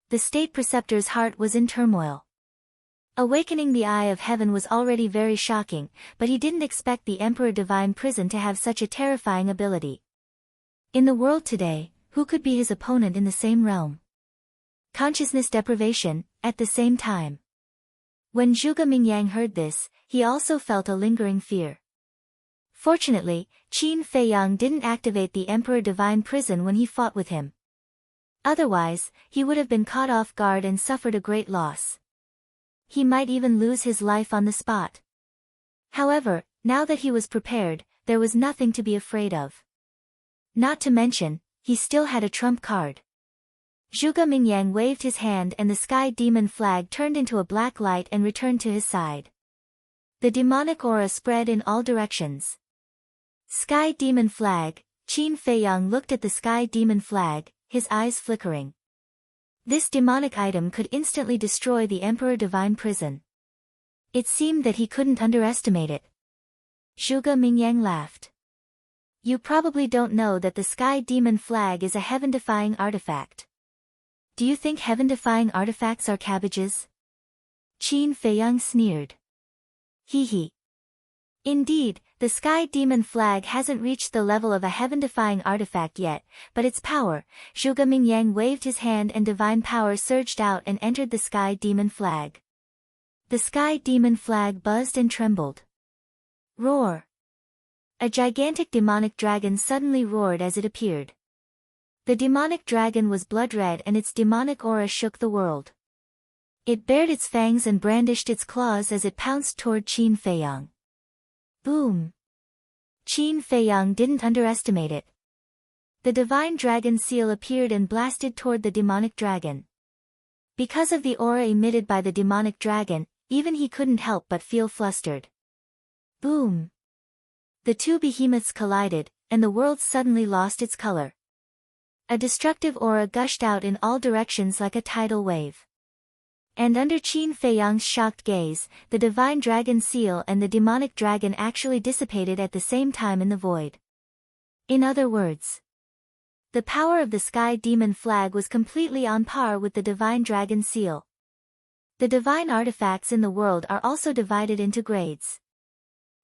The state preceptor's heart was in turmoil. Awakening the Eye of Heaven was already very shocking, but he didn't expect the Emperor Divine Prison to have such a terrifying ability. In the world today, who could be his opponent in the same realm? Consciousness deprivation, at the same time. When Zhuge Mingyang heard this, he also felt a lingering fear. Fortunately, Qin Feiyang didn't activate the Emperor Divine Prison when he fought with him. Otherwise, he would have been caught off guard and suffered a great loss. He might even lose his life on the spot. However, now that he was prepared, there was nothing to be afraid of. Not to mention, he still had a trump card. Zhuge Mingyang waved his hand and the sky demon flag turned into a black light and returned to his side. The demonic aura spread in all directions. Sky demon flag. Qin Feiyang looked at the sky demon flag, his eyes flickering. This demonic item could instantly destroy the Emperor Divine Prison. It seemed that he couldn't underestimate it. Zhuge Mingyang laughed. "You probably don't know that the Sky Demon Flag is a heaven-defying artifact. Do you think heaven-defying artifacts are cabbages?" Qin Feiyang sneered. Hee. Indeed, the Sky Demon Flag hasn't reached the level of a heaven-defying artifact yet, but its power. Zhuge Mingyang waved his hand and divine power surged out and entered the Sky Demon Flag. The Sky Demon Flag buzzed and trembled. Roar! A gigantic demonic dragon suddenly roared as it appeared. The demonic dragon was blood red and its demonic aura shook the world. It bared its fangs and brandished its claws as it pounced toward Qin Feiyang. Boom! Qin Feiyang didn't underestimate it. The divine dragon seal appeared and blasted toward the demonic dragon. Because of the aura emitted by the demonic dragon, even he couldn't help but feel flustered. Boom! The two behemoths collided, and the world suddenly lost its color. A destructive aura gushed out in all directions like a tidal wave. And under Qin Feiyang's shocked gaze, the divine dragon seal and the demonic dragon actually dissipated at the same time in the void. In other words, the power of the Sky Demon Flag was completely on par with the divine dragon seal. The divine artifacts in the world are also divided into grades.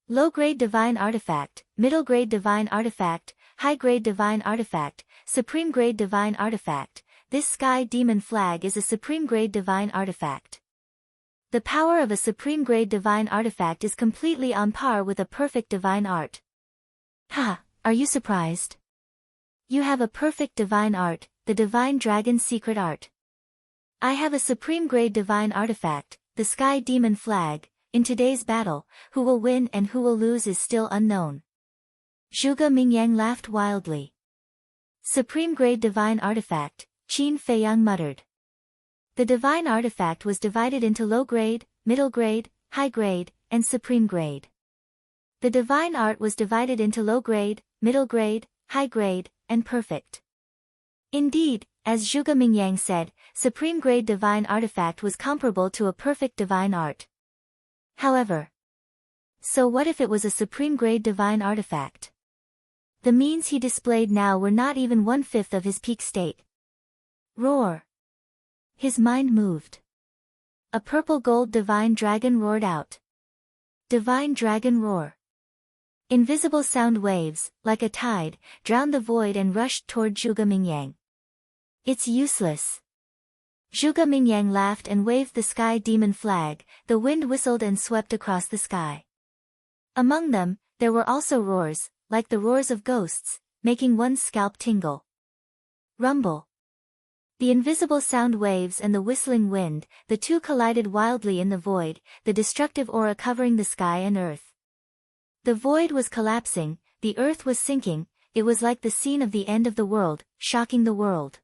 Low-grade divine artifact, middle-grade divine artifact, high-grade divine artifact, supreme-grade divine artifact. This Sky Demon Flag is a supreme-grade divine artifact. The power of a supreme-grade divine artifact is completely on par with a perfect divine art. Ha! Are you surprised? You have a perfect divine art, the divine dragon secret art. I have a supreme-grade divine artifact, the Sky Demon Flag. In today's battle, who will win and who will lose is still unknown. Zhuge Mingyang laughed wildly. Supreme-grade divine artifact, Qin Feiyang muttered. The divine artifact was divided into low-grade, middle-grade, high-grade, and supreme-grade. The divine art was divided into low-grade, middle-grade, high-grade, and perfect. Indeed, as Zhuge Mingyang said, supreme-grade divine artifact was comparable to a perfect divine art. However, so what if it was a supreme-grade divine artifact? The means he displayed now were not even 1/5 of his peak state. Roar! His mind moved. A purple-gold divine dragon roared out. Divine dragon roar. Invisible sound waves, like a tide, drowned the void and rushed toward Zhuge Mingyang. It's useless. Zhuge Mingyang laughed and waved the sky demon flag. The wind whistled and swept across the sky. Among them, there were also roars, like the roars of ghosts, making one's scalp tingle. Rumble. The invisible sound waves and the whistling wind, the two collided wildly in the void, the destructive aura covering the sky and earth. The void was collapsing, the earth was sinking, it was like the scene of the end of the world, shocking the world.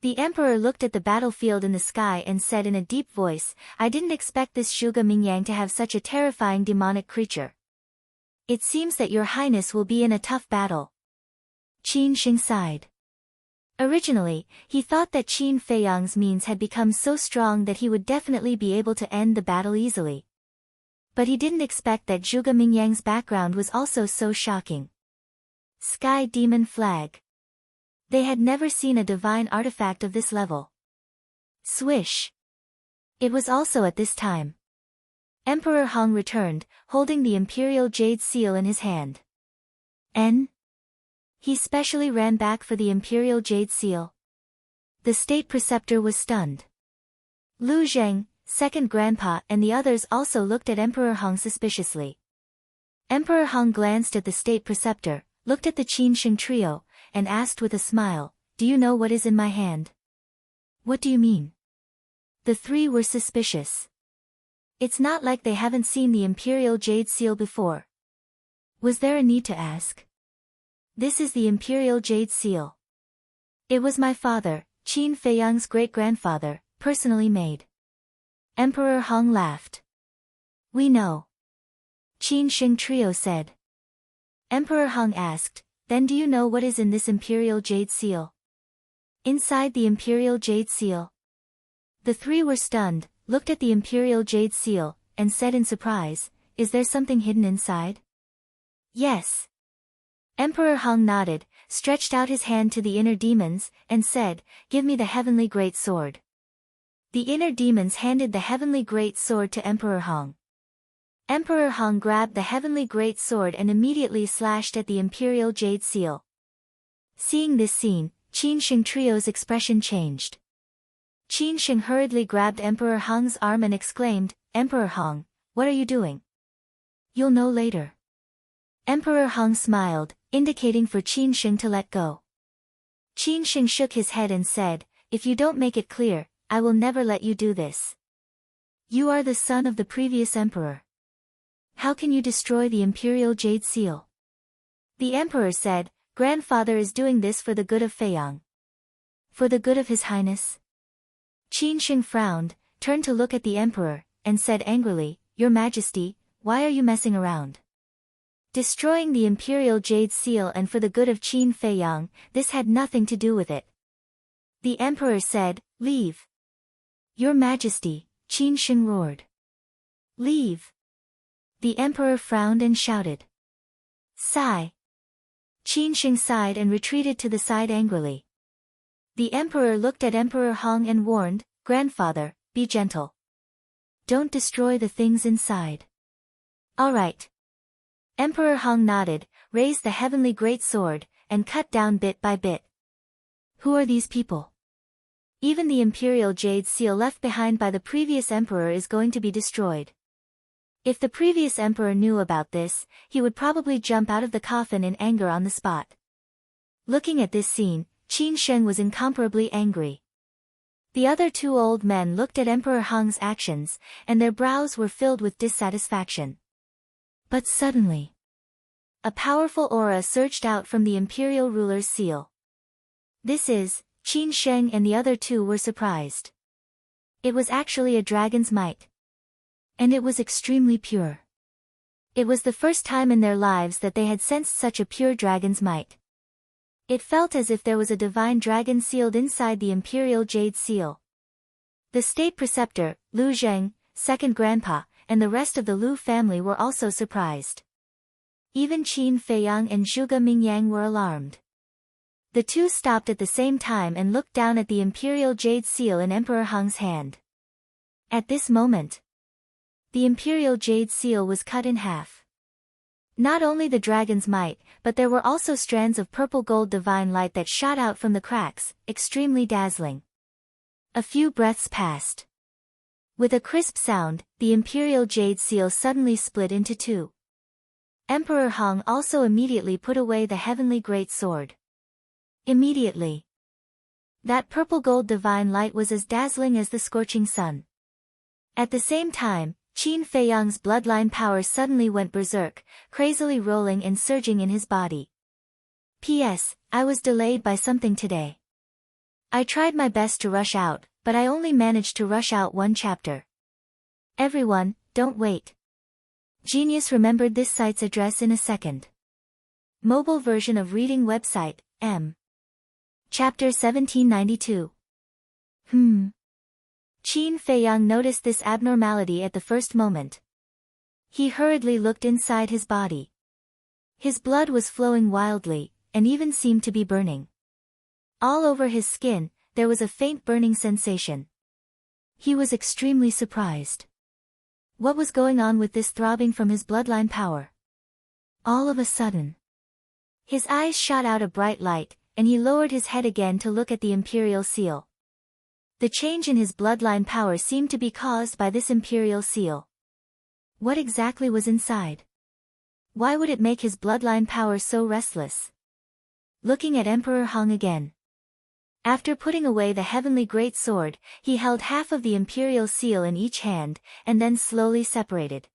The emperor looked at the battlefield in the sky and said in a deep voice, I didn't expect this Zhuge Mingyang to have such a terrifying demonic creature. It seems that your highness will be in a tough battle. Qin Shi sighed. Originally, he thought that Qin Feiyang's means had become so strong that he would definitely be able to end the battle easily. But he didn't expect that Zhuge Mingyang's background was also so shocking. Sky Demon Flag. They had never seen a divine artifact of this level. Swish. It was also at this time. Emperor Hong returned, holding the imperial jade seal in his hand. N. He specially ran back for the imperial jade seal. The state preceptor was stunned. Lu Zheng, second grandpa, and the others also looked at Emperor Hong suspiciously. Emperor Hong glanced at the state preceptor, looked at the Qin Shi trio, and asked with a smile, Do you know what is in my hand? What do you mean? The three were suspicious. It's not like they haven't seen the imperial jade seal before. Was there a need to ask? This is the imperial jade seal. It was my father, Qin Feiyang's great-grandfather, personally made. Emperor Hong laughed. We know. Qin Shi trio said. Emperor Hong asked, Then do you know what is in this imperial jade seal? Inside the imperial jade seal. The three were stunned, looked at the imperial jade seal, and said in surprise, Is there something hidden inside? Yes. Emperor Hong nodded, stretched out his hand to the inner demons, and said, Give me the heavenly great sword. The inner demons handed the heavenly great sword to Emperor Hong. Emperor Hong grabbed the heavenly great sword and immediately slashed at the imperial jade seal. Seeing this scene, Qin Shi trio's expression changed. Qin Shi hurriedly grabbed Emperor Hong's arm and exclaimed, Emperor Hong, what are you doing? You'll know later. Emperor Hong smiled, indicating for Qin Shi to let go. Qin Shi shook his head and said, If you don't make it clear, I will never let you do this. You are the son of the previous emperor. How can you destroy the imperial jade seal? The emperor said, Grandfather is doing this for the good of Feiyang. For the good of his highness? Qin Shi frowned, turned to look at the emperor, and said angrily, Your Majesty, why are you messing around? Destroying the imperial jade seal and for the good of Qin Feiyang, this had nothing to do with it. The emperor said, Leave. Your Majesty, Qin Shi roared. Leave. The emperor frowned and shouted. Sigh. Qin Shi sighed and retreated to the side angrily. The emperor looked at Emperor Hong and warned, Grandfather, be gentle. Don't destroy the things inside. All right. Emperor Hong nodded, raised the heavenly great sword, and cut down bit by bit. Who are these people? Even the imperial jade seal left behind by the previous emperor is going to be destroyed. If the previous emperor knew about this, he would probably jump out of the coffin in anger on the spot. Looking at this scene, Qin Shi was incomparably angry. The other two old men looked at Emperor Hong's actions, and their brows were filled with dissatisfaction. But suddenly, a powerful aura surged out from the imperial ruler's seal. This is, Qin Shi and the other two were surprised. It was actually a dragon's might. And it was extremely pure. It was the first time in their lives that they had sensed such a pure dragon's might. It felt as if there was a divine dragon sealed inside the imperial jade seal. The state preceptor, Lu Zheng, second grandpa, and the rest of the Lu family were also surprised. Even Qin Feiyang and Zhuge Mingyang were alarmed. The two stopped at the same time and looked down at the imperial jade seal in Emperor Hong's hand. At this moment, the imperial jade seal was cut in half. Not only the dragon's might, but there were also strands of purple gold divine light that shot out from the cracks, extremely dazzling. A few breaths passed. With a crisp sound, the imperial jade seal suddenly split into two. Emperor Hong also immediately put away the heavenly great sword. Immediately, that purple gold divine light was as dazzling as the scorching sun. At the same time, Qin Feiyang's bloodline power suddenly went berserk, crazily rolling and surging in his body. P.S. I was delayed by something today. I tried my best to rush out, but I only managed to rush out one chapter. Everyone, don't wait. Genius remembered this site's address in a second. Mobile version of reading website, M. Chapter 1792. Qin Feiyang noticed this abnormality at the first moment. He hurriedly looked inside his body. His blood was flowing wildly, and even seemed to be burning. All over his skin, there was a faint burning sensation. He was extremely surprised. What was going on with this throbbing from his bloodline power? All of a sudden, his eyes shot out a bright light, and he lowered his head again to look at the imperial seal. The change in his bloodline power seemed to be caused by this imperial seal. What exactly was inside? Why would it make his bloodline power so restless? Looking at Emperor Hong again. After putting away the heavenly great sword, he held half of the imperial seal in each hand, and then slowly separated.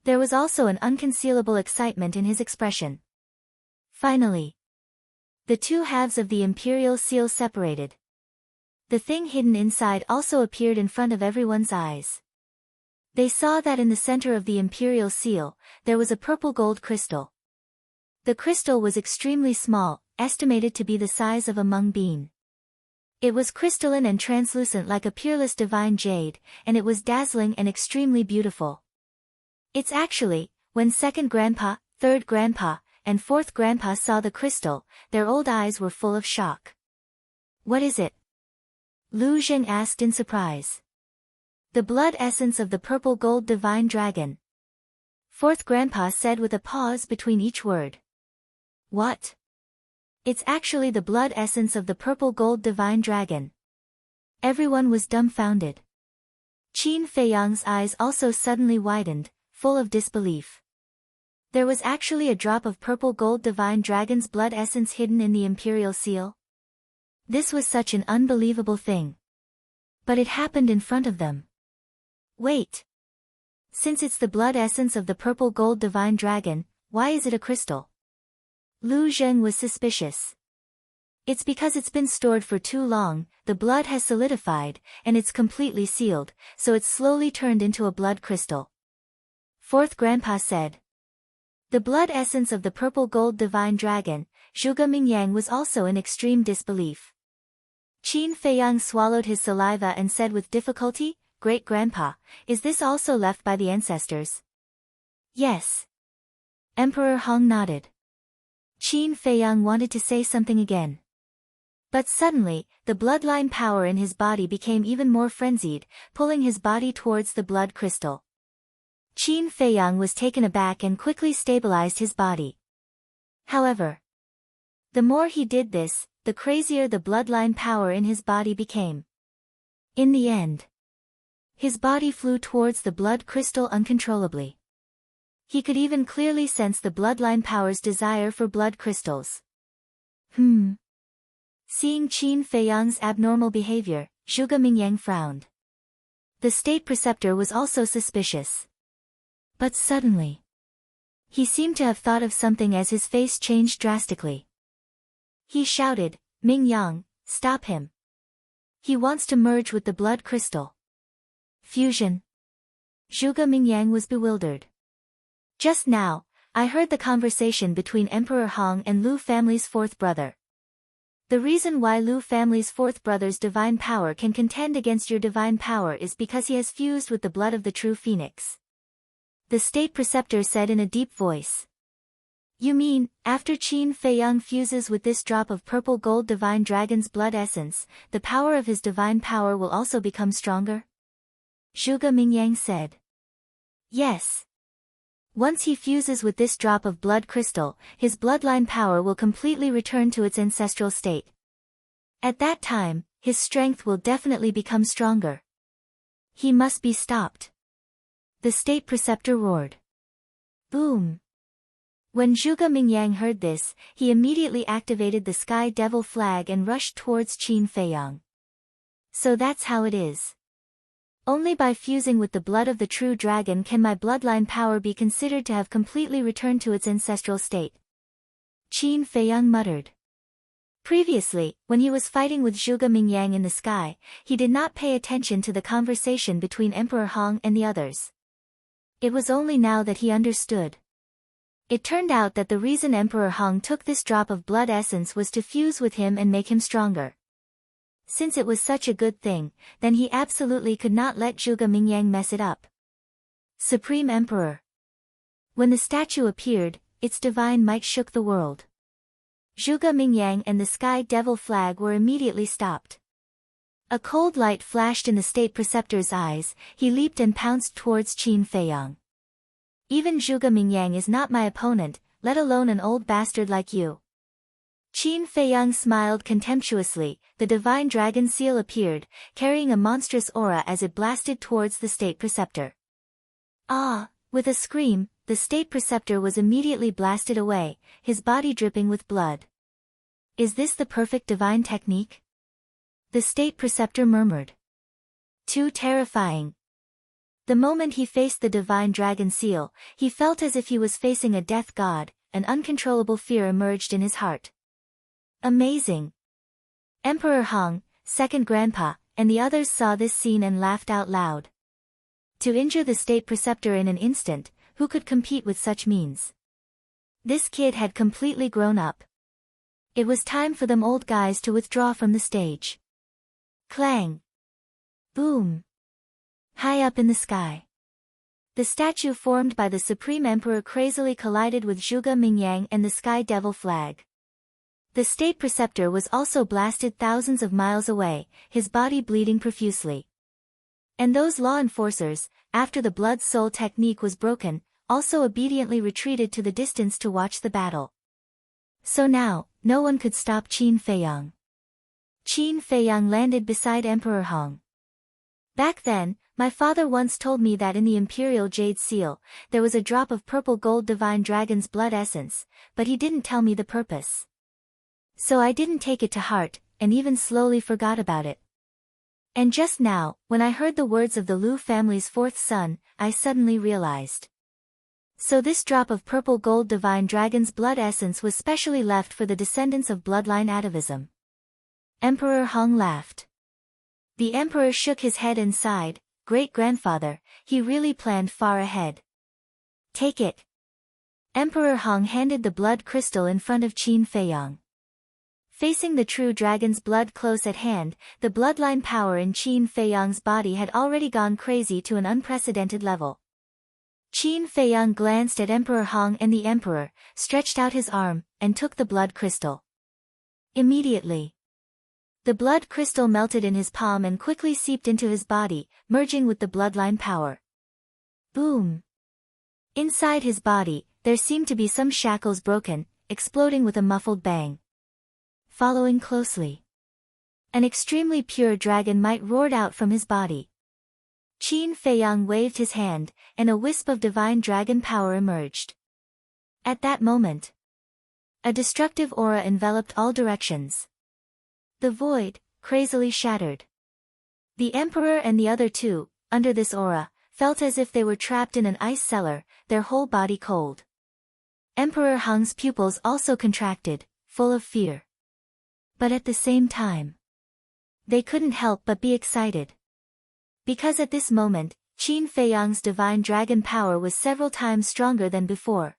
There was also an unconcealable excitement in his expression. Finally, the two halves of the imperial seal separated. The thing hidden inside also appeared in front of everyone's eyes. They saw that in the center of the imperial seal, there was a purple gold crystal. The crystal was extremely small, estimated to be the size of a mung bean. It was crystalline and translucent like a peerless divine jade, and it was dazzling and extremely beautiful. It's actually, when second grandpa, third grandpa, and fourth grandpa saw the crystal, their old eyes were full of shock. What is it? Lu Zheng asked in surprise. The blood essence of the purple gold divine dragon. Fourth grandpa said with a pause between each word. What? It's actually the blood essence of the purple gold divine dragon. Everyone was dumbfounded. Qin Feiyang's eyes also suddenly widened, full of disbelief. There was actually a drop of purple gold divine dragon's blood essence hidden in the imperial seal. This was such an unbelievable thing. But it happened in front of them. Wait. Since it's the blood essence of the purple gold divine dragon, why is it a crystal? Lu Zheng was suspicious. It's because it's been stored for too long, the blood has solidified, and it's completely sealed, so it's slowly turned into a blood crystal. Fourth grandpa said. The blood essence of the purple gold divine dragon, Zhuge Mingyang was also in extreme disbelief. Qin Feiyang swallowed his saliva and said with difficulty, Great-grandpa, is this also left by the ancestors? Yes. Emperor Hong nodded. Qin Feiyang wanted to say something again. But suddenly, the bloodline power in his body became even more frenzied, pulling his body towards the blood crystal. Qin Feiyang was taken aback and quickly stabilized his body. However, the more he did this, the crazier the bloodline power in his body became. In the end, his body flew towards the blood crystal uncontrollably. He could even clearly sense the bloodline power's desire for blood crystals. Seeing Qin Feiyang's abnormal behavior, Zhuge Mingyang frowned. The state preceptor was also suspicious. But suddenly, he seemed to have thought of something as his face changed drastically. He shouted, Mingyang, stop him. He wants to merge with the blood crystal. Fusion. Zhuge Mingyang was bewildered. Just now, I heard the conversation between Emperor Hong and Lu family's fourth brother. The reason why Lu family's fourth brother's divine power can contend against your divine power is because he has fused with the blood of the true phoenix. The state preceptor said in a deep voice. You mean, after Qin Feiyang fuses with this drop of purple gold divine dragon's blood essence, the power of his divine power will also become stronger? Zhuge Mingyang said. Yes. Once he fuses with this drop of blood crystal, his bloodline power will completely return to its ancestral state. At that time, his strength will definitely become stronger. He must be stopped. The state preceptor roared. Boom. When Zhuge Mingyang heard this, he immediately activated the Sky Devil flag and rushed towards Qin Feiyang. So that's how it is. Only by fusing with the blood of the true dragon can my bloodline power be considered to have completely returned to its ancestral state. Qin Feiyang muttered. Previously, when he was fighting with Zhuge Mingyang in the sky, he did not pay attention to the conversation between Emperor Hong and the others. It was only now that he understood. It turned out that the reason Emperor Hong took this drop of blood essence was to fuse with him and make him stronger. Since it was such a good thing, then he absolutely could not let Zhuge Mingyang mess it up. Supreme Emperor. When the statue appeared, its divine might shook the world. Zhuge Mingyang and the Sky Devil flag were immediately stopped. A cold light flashed in the state preceptor's eyes, he leaped and pounced towards Qin Feiyang. Even Zhuge Mingyang is not my opponent, let alone an old bastard like you. Qin Feiyang smiled contemptuously, the divine dragon seal appeared, carrying a monstrous aura as it blasted towards the state preceptor. Ah! With a scream, the state preceptor was immediately blasted away, his body dripping with blood. Is this the perfect divine technique? The state preceptor murmured. Too terrifying. The moment he faced the divine dragon seal, he felt as if he was facing a death god, an uncontrollable fear emerged in his heart. Amazing. Emperor Hong, second grandpa, and the others saw this scene and laughed out loud. To injure the state preceptor in an instant, who could compete with such means? This kid had completely grown up. It was time for them old guys to withdraw from the stage. Clang. Boom. High up in the sky. The statue formed by the Supreme Emperor crazily collided with Zhuge Mingyang and the Sky Devil flag. The state preceptor was also blasted thousands of miles away, his body bleeding profusely. And those law enforcers, after the blood soul technique was broken, also obediently retreated to the distance to watch the battle. So now, no one could stop Qin Feiyang. Qin Feiyang landed beside Emperor Hong. Back then, my father once told me that in the Imperial Jade Seal, there was a drop of purple gold divine dragon's blood essence, but he didn't tell me the purpose. So I didn't take it to heart, and even slowly forgot about it. And just now, when I heard the words of the Liu family's fourth son, I suddenly realized. So this drop of purple gold divine dragon's blood essence was specially left for the descendants of bloodline atavism. Emperor Hong laughed. The emperor shook his head and sighed, great-grandfather, he really planned far ahead. Take it. Emperor Hong handed the blood crystal in front of Qin Feiyang. Facing the true dragon's blood close at hand, the bloodline power in Qin Feiyang's body had already gone crazy to an unprecedented level. Qin Feiyang glanced at Emperor Hong and the emperor, stretched out his arm, and took the blood crystal. Immediately, the blood crystal melted in his palm and quickly seeped into his body, merging with the bloodline power. Boom! Inside his body, there seemed to be some shackles broken, exploding with a muffled bang. Following closely, an extremely pure dragon might roared out from his body. Qin Feiyang waved his hand, and a wisp of divine dragon power emerged. At that moment, a destructive aura enveloped all directions. The void, crazily shattered. The emperor and the other two, under this aura, felt as if they were trapped in an ice cellar, their whole body cold. Emperor Hong's pupils also contracted, full of fear. But at the same time, they couldn't help but be excited. Because at this moment, Qin Feiyang's divine dragon power was several times stronger than before.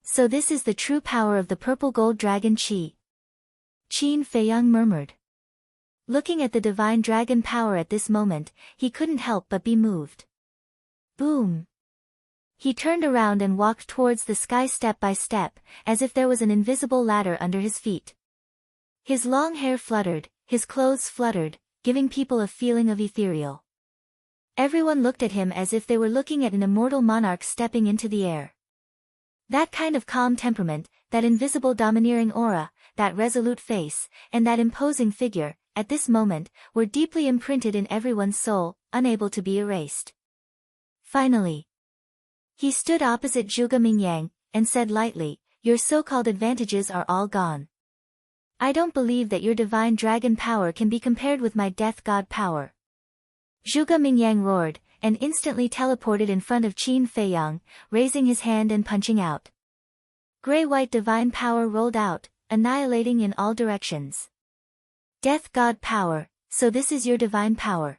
So this is the true power of the purple gold dragon Qi. Qin Feiyang murmured. Looking at the divine dragon power at this moment, he couldn't help but be moved. Boom! He turned around and walked towards the sky step by step, as if there was an invisible ladder under his feet. His long hair fluttered, his clothes fluttered, giving people a feeling of ethereal. Everyone looked at him as if they were looking at an immortal monarch stepping into the air. That kind of calm temperament, that invisible domineering aura, that resolute face, and that imposing figure, at this moment, were deeply imprinted in everyone's soul, unable to be erased. Finally, he stood opposite Zhuge Mingyang, and said lightly, "Your so-called advantages are all gone. I don't believe that your divine dragon power can be compared with my death god power." Zhuge Mingyang roared, and instantly teleported in front of Qin Feiyang, raising his hand and punching out. Gray-white divine power rolled out, annihilating in all directions. "Death god power, so this is your divine power."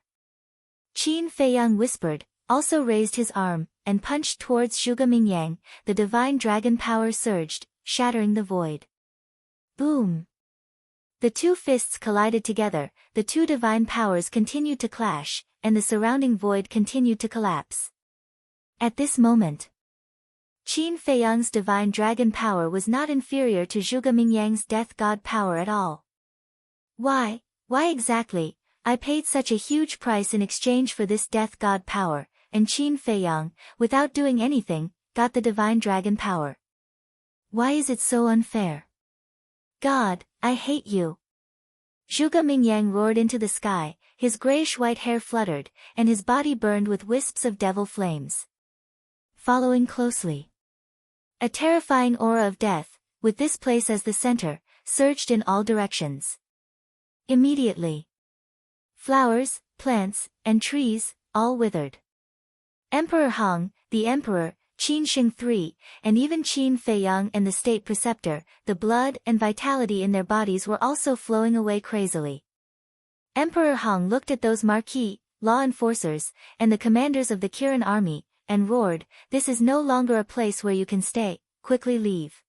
Qin Feiyang whispered, also raised his arm, and punched towards Zhuge Mingyang. The divine dragon power surged, shattering the void. Boom! The two fists collided together, the two divine powers continued to clash, and the surrounding void continued to collapse. At this moment, Qin Feiyang's divine dragon power was not inferior to Zhuge Mingyang's death god power at all. Why exactly? I paid such a huge price in exchange for this death god power, and Qin Feiyang, without doing anything, got the divine dragon power. Why is it so unfair? God, I hate you. Zhuge Mingyang roared into the sky, his grayish-white hair fluttered, and his body burned with wisps of devil flames. Following closely, a terrifying aura of death, with this place as the center, surged in all directions. Immediately, flowers, plants, and trees, all withered. Emperor Hong, the Emperor, Qin Sheng III, and even Qin Feiyang and the state preceptor, the blood and vitality in their bodies were also flowing away crazily. Emperor Hong looked at those marquis, law enforcers, and the commanders of the Kirin army, and roared, "This is no longer a place where you can stay, quickly leave."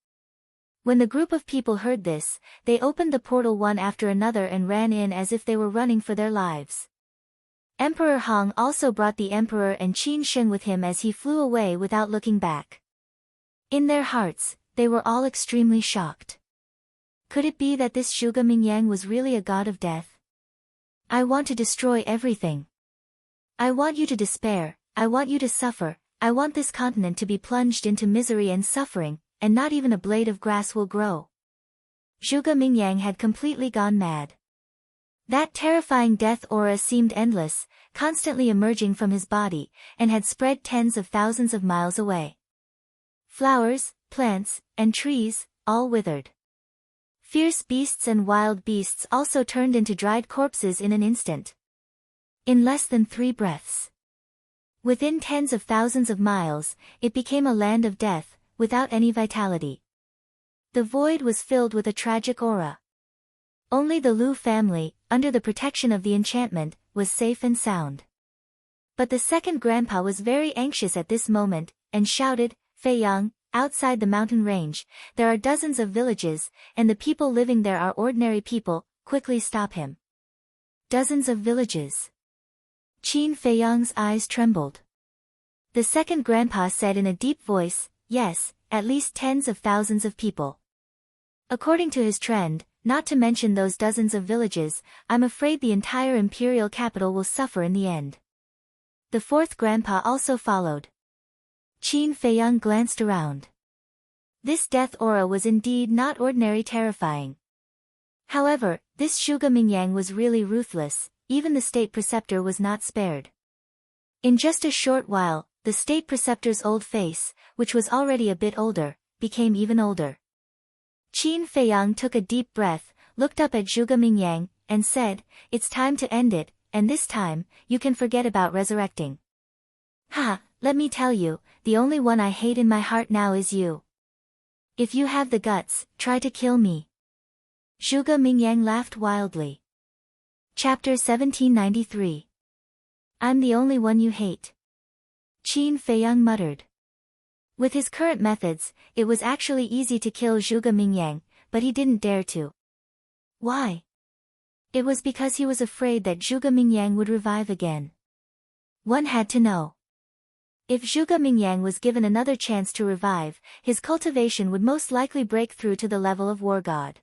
When the group of people heard this, they opened the portal one after another and ran in as if they were running for their lives. Emperor Hong also brought the Emperor and Qin Sheng with him as he flew away without looking back. In their hearts, they were all extremely shocked. Could it be that this Zhuge Mingyang was really a god of death? "I want to destroy everything. I want you to despair, I want you to suffer, I want this continent to be plunged into misery and suffering, and not even a blade of grass will grow." Zhuge Mingyang had completely gone mad. That terrifying death aura seemed endless, constantly emerging from his body, and had spread tens of thousands of miles away. Flowers, plants, and trees, all withered. Fierce beasts and wild beasts also turned into dried corpses in an instant. In less than 3 breaths. Within tens of thousands of miles, it became a land of death, without any vitality. The void was filled with a tragic aura. Only the Lu family, under the protection of the enchantment, was safe and sound. But the second grandpa was very anxious at this moment, and shouted, "Feiyang, outside the mountain range, there are dozens of villages, and the people living there are ordinary people, quickly stop him." Dozens of villages. Qin Feiyang's eyes trembled. The second grandpa said in a deep voice, "Yes, at least tens of thousands of people. According to his trend, not to mention those dozens of villages, I'm afraid the entire imperial capital will suffer in the end." The fourth grandpa also followed. Qin Feiyang glanced around. This death aura was indeed not ordinary terrifying. However, this Zhuge Mingyang was really ruthless, even the state preceptor was not spared. In just a short while, the state preceptor's old face, which was already a bit older, became even older. Qin Feiyang took a deep breath, looked up at Zhuge Mingyang, and said, "It's time to end it, and this time, you can forget about resurrecting. Ha, let me tell you, the only one I hate in my heart now is you. If you have the guts, try to kill me." Zhuge Mingyang laughed wildly. Chapter 1793. I'm the only one you hate. Qin Feiyang muttered. With his current methods, it was actually easy to kill Zhuge Mingyang, but he didn't dare to. Why? It was because he was afraid that Zhuge Mingyang would revive again. One had to know. If Zhuge Mingyang was given another chance to revive, his cultivation would most likely break through to the level of war god.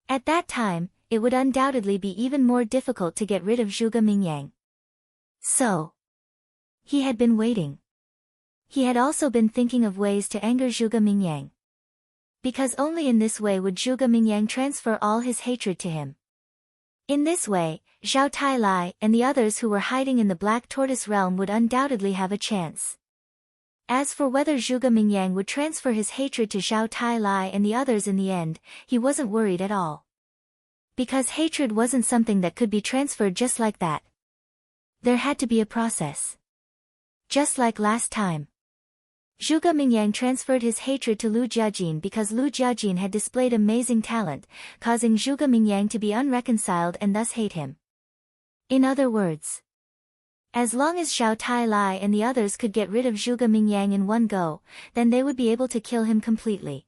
At that time, it would undoubtedly be even more difficult to get rid of Zhuge Mingyang. So, he had been waiting. He had also been thinking of ways to anger Zhuge Mingyang. Because only in this way would Zhuge Mingyang transfer all his hatred to him. In this way, Zhao Tailai and the others who were hiding in the Black Tortoise realm would undoubtedly have a chance. As for whether Zhuge Mingyang would transfer his hatred to Zhao Tailai and the others in the end, he wasn't worried at all. Because hatred wasn't something that could be transferred just like that. There had to be a process. Just like last time. Zhuge Mingyang transferred his hatred to Lu Jiajin because Lu Jiajin had displayed amazing talent, causing Zhuge Mingyang to be unreconciled and thus hate him. In other words, as long as Zhao Tailai and the others could get rid of Zhuge Mingyang in one go, then they would be able to kill him completely.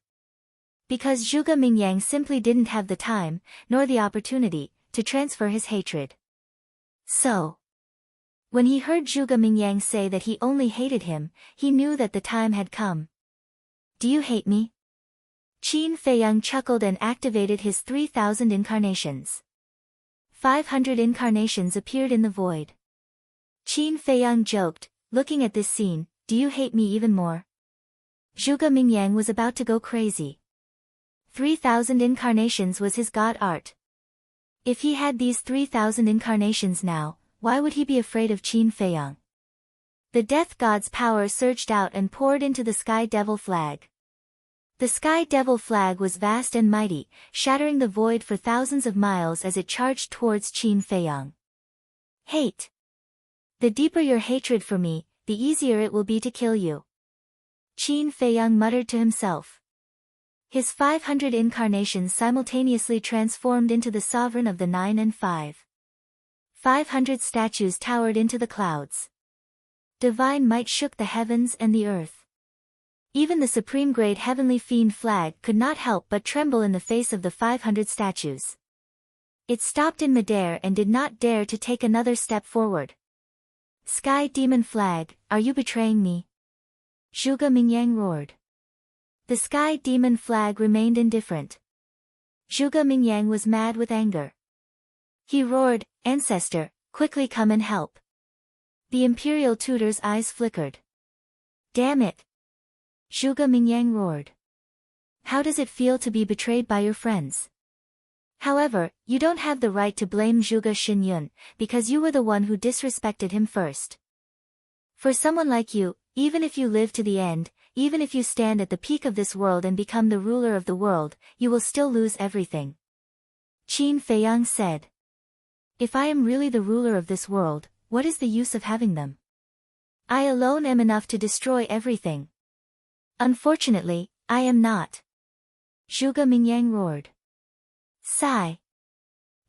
Because Zhuge Mingyang simply didn't have the time, nor the opportunity, to transfer his hatred. So, when he heard Zhuge Mingyang say that he only hated him, he knew that the time had come. Do you hate me? Qin Feiyang chuckled and activated his 3,000 incarnations. 500 incarnations appeared in the void. Qin Feiyang joked, looking at this scene, do you hate me even more? Zhuge Mingyang was about to go crazy. 3,000 incarnations was his god art. If he had these 3,000 incarnations now, why would he be afraid of Qin Feiyang? The death god's power surged out and poured into the Sky Devil flag. The Sky Devil flag was vast and mighty, shattering the void for thousands of miles as it charged towards Qin Feiyang. Hate. The deeper your hatred for me, the easier it will be to kill you. Qin Feiyang muttered to himself. His 500 incarnations simultaneously transformed into the sovereign of the 9 and 5. 500 statues towered into the clouds. Divine might shook the heavens and the earth. Even the supreme great heavenly fiend flag could not help but tremble in the face of the 500 statues. It stopped in midair and did not dare to take another step forward. Sky Demon Flag, are you betraying me? Zhuge Mingyang roared. The Sky Demon Flag remained indifferent. Zhuge Mingyang was mad with anger. He roared, Ancestor, quickly come and help. The Imperial Tutor's eyes flickered. Damn it! Zhuge Mingyang roared. How does it feel to be betrayed by your friends? However, you don't have the right to blame Zhuge Xinyun, because you were the one who disrespected him first. For someone like you, even if you live to the end, even if you stand at the peak of this world and become the ruler of the world, you will still lose everything. Qin Feiyang said. If I am really the ruler of this world, what is the use of having them? I alone am enough to destroy everything. Unfortunately, I am not. Zhuge Mingyang roared. Sigh.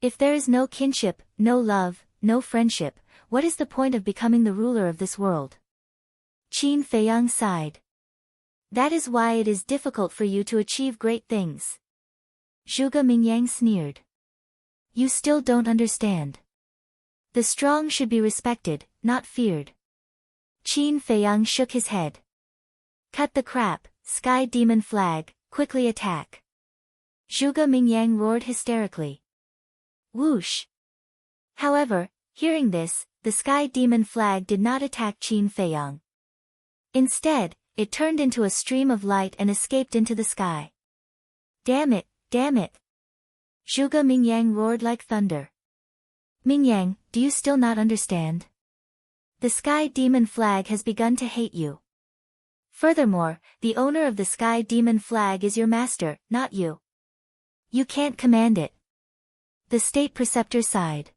If there is no kinship, no love, no friendship, what is the point of becoming the ruler of this world? Qin Feiyang sighed. That is why it is difficult for you to achieve great things. Zhuge Mingyang sneered. You still don't understand. The strong should be respected, not feared. Qin Feiyang shook his head. Cut the crap, Sky Demon Flag, quickly attack. Zhuge Mingyang roared hysterically. Whoosh! However, hearing this, the Sky Demon Flag did not attack Qin Feiyang. Instead, it turned into a stream of light and escaped into the sky. Damn it, damn it! Zhuge Mingyang roared like thunder. Mingyang, do you still not understand? The Sky Demon Flag has begun to hate you. Furthermore, the owner of the Sky Demon Flag is your master, not you. You can't command it. The State Preceptor sighed.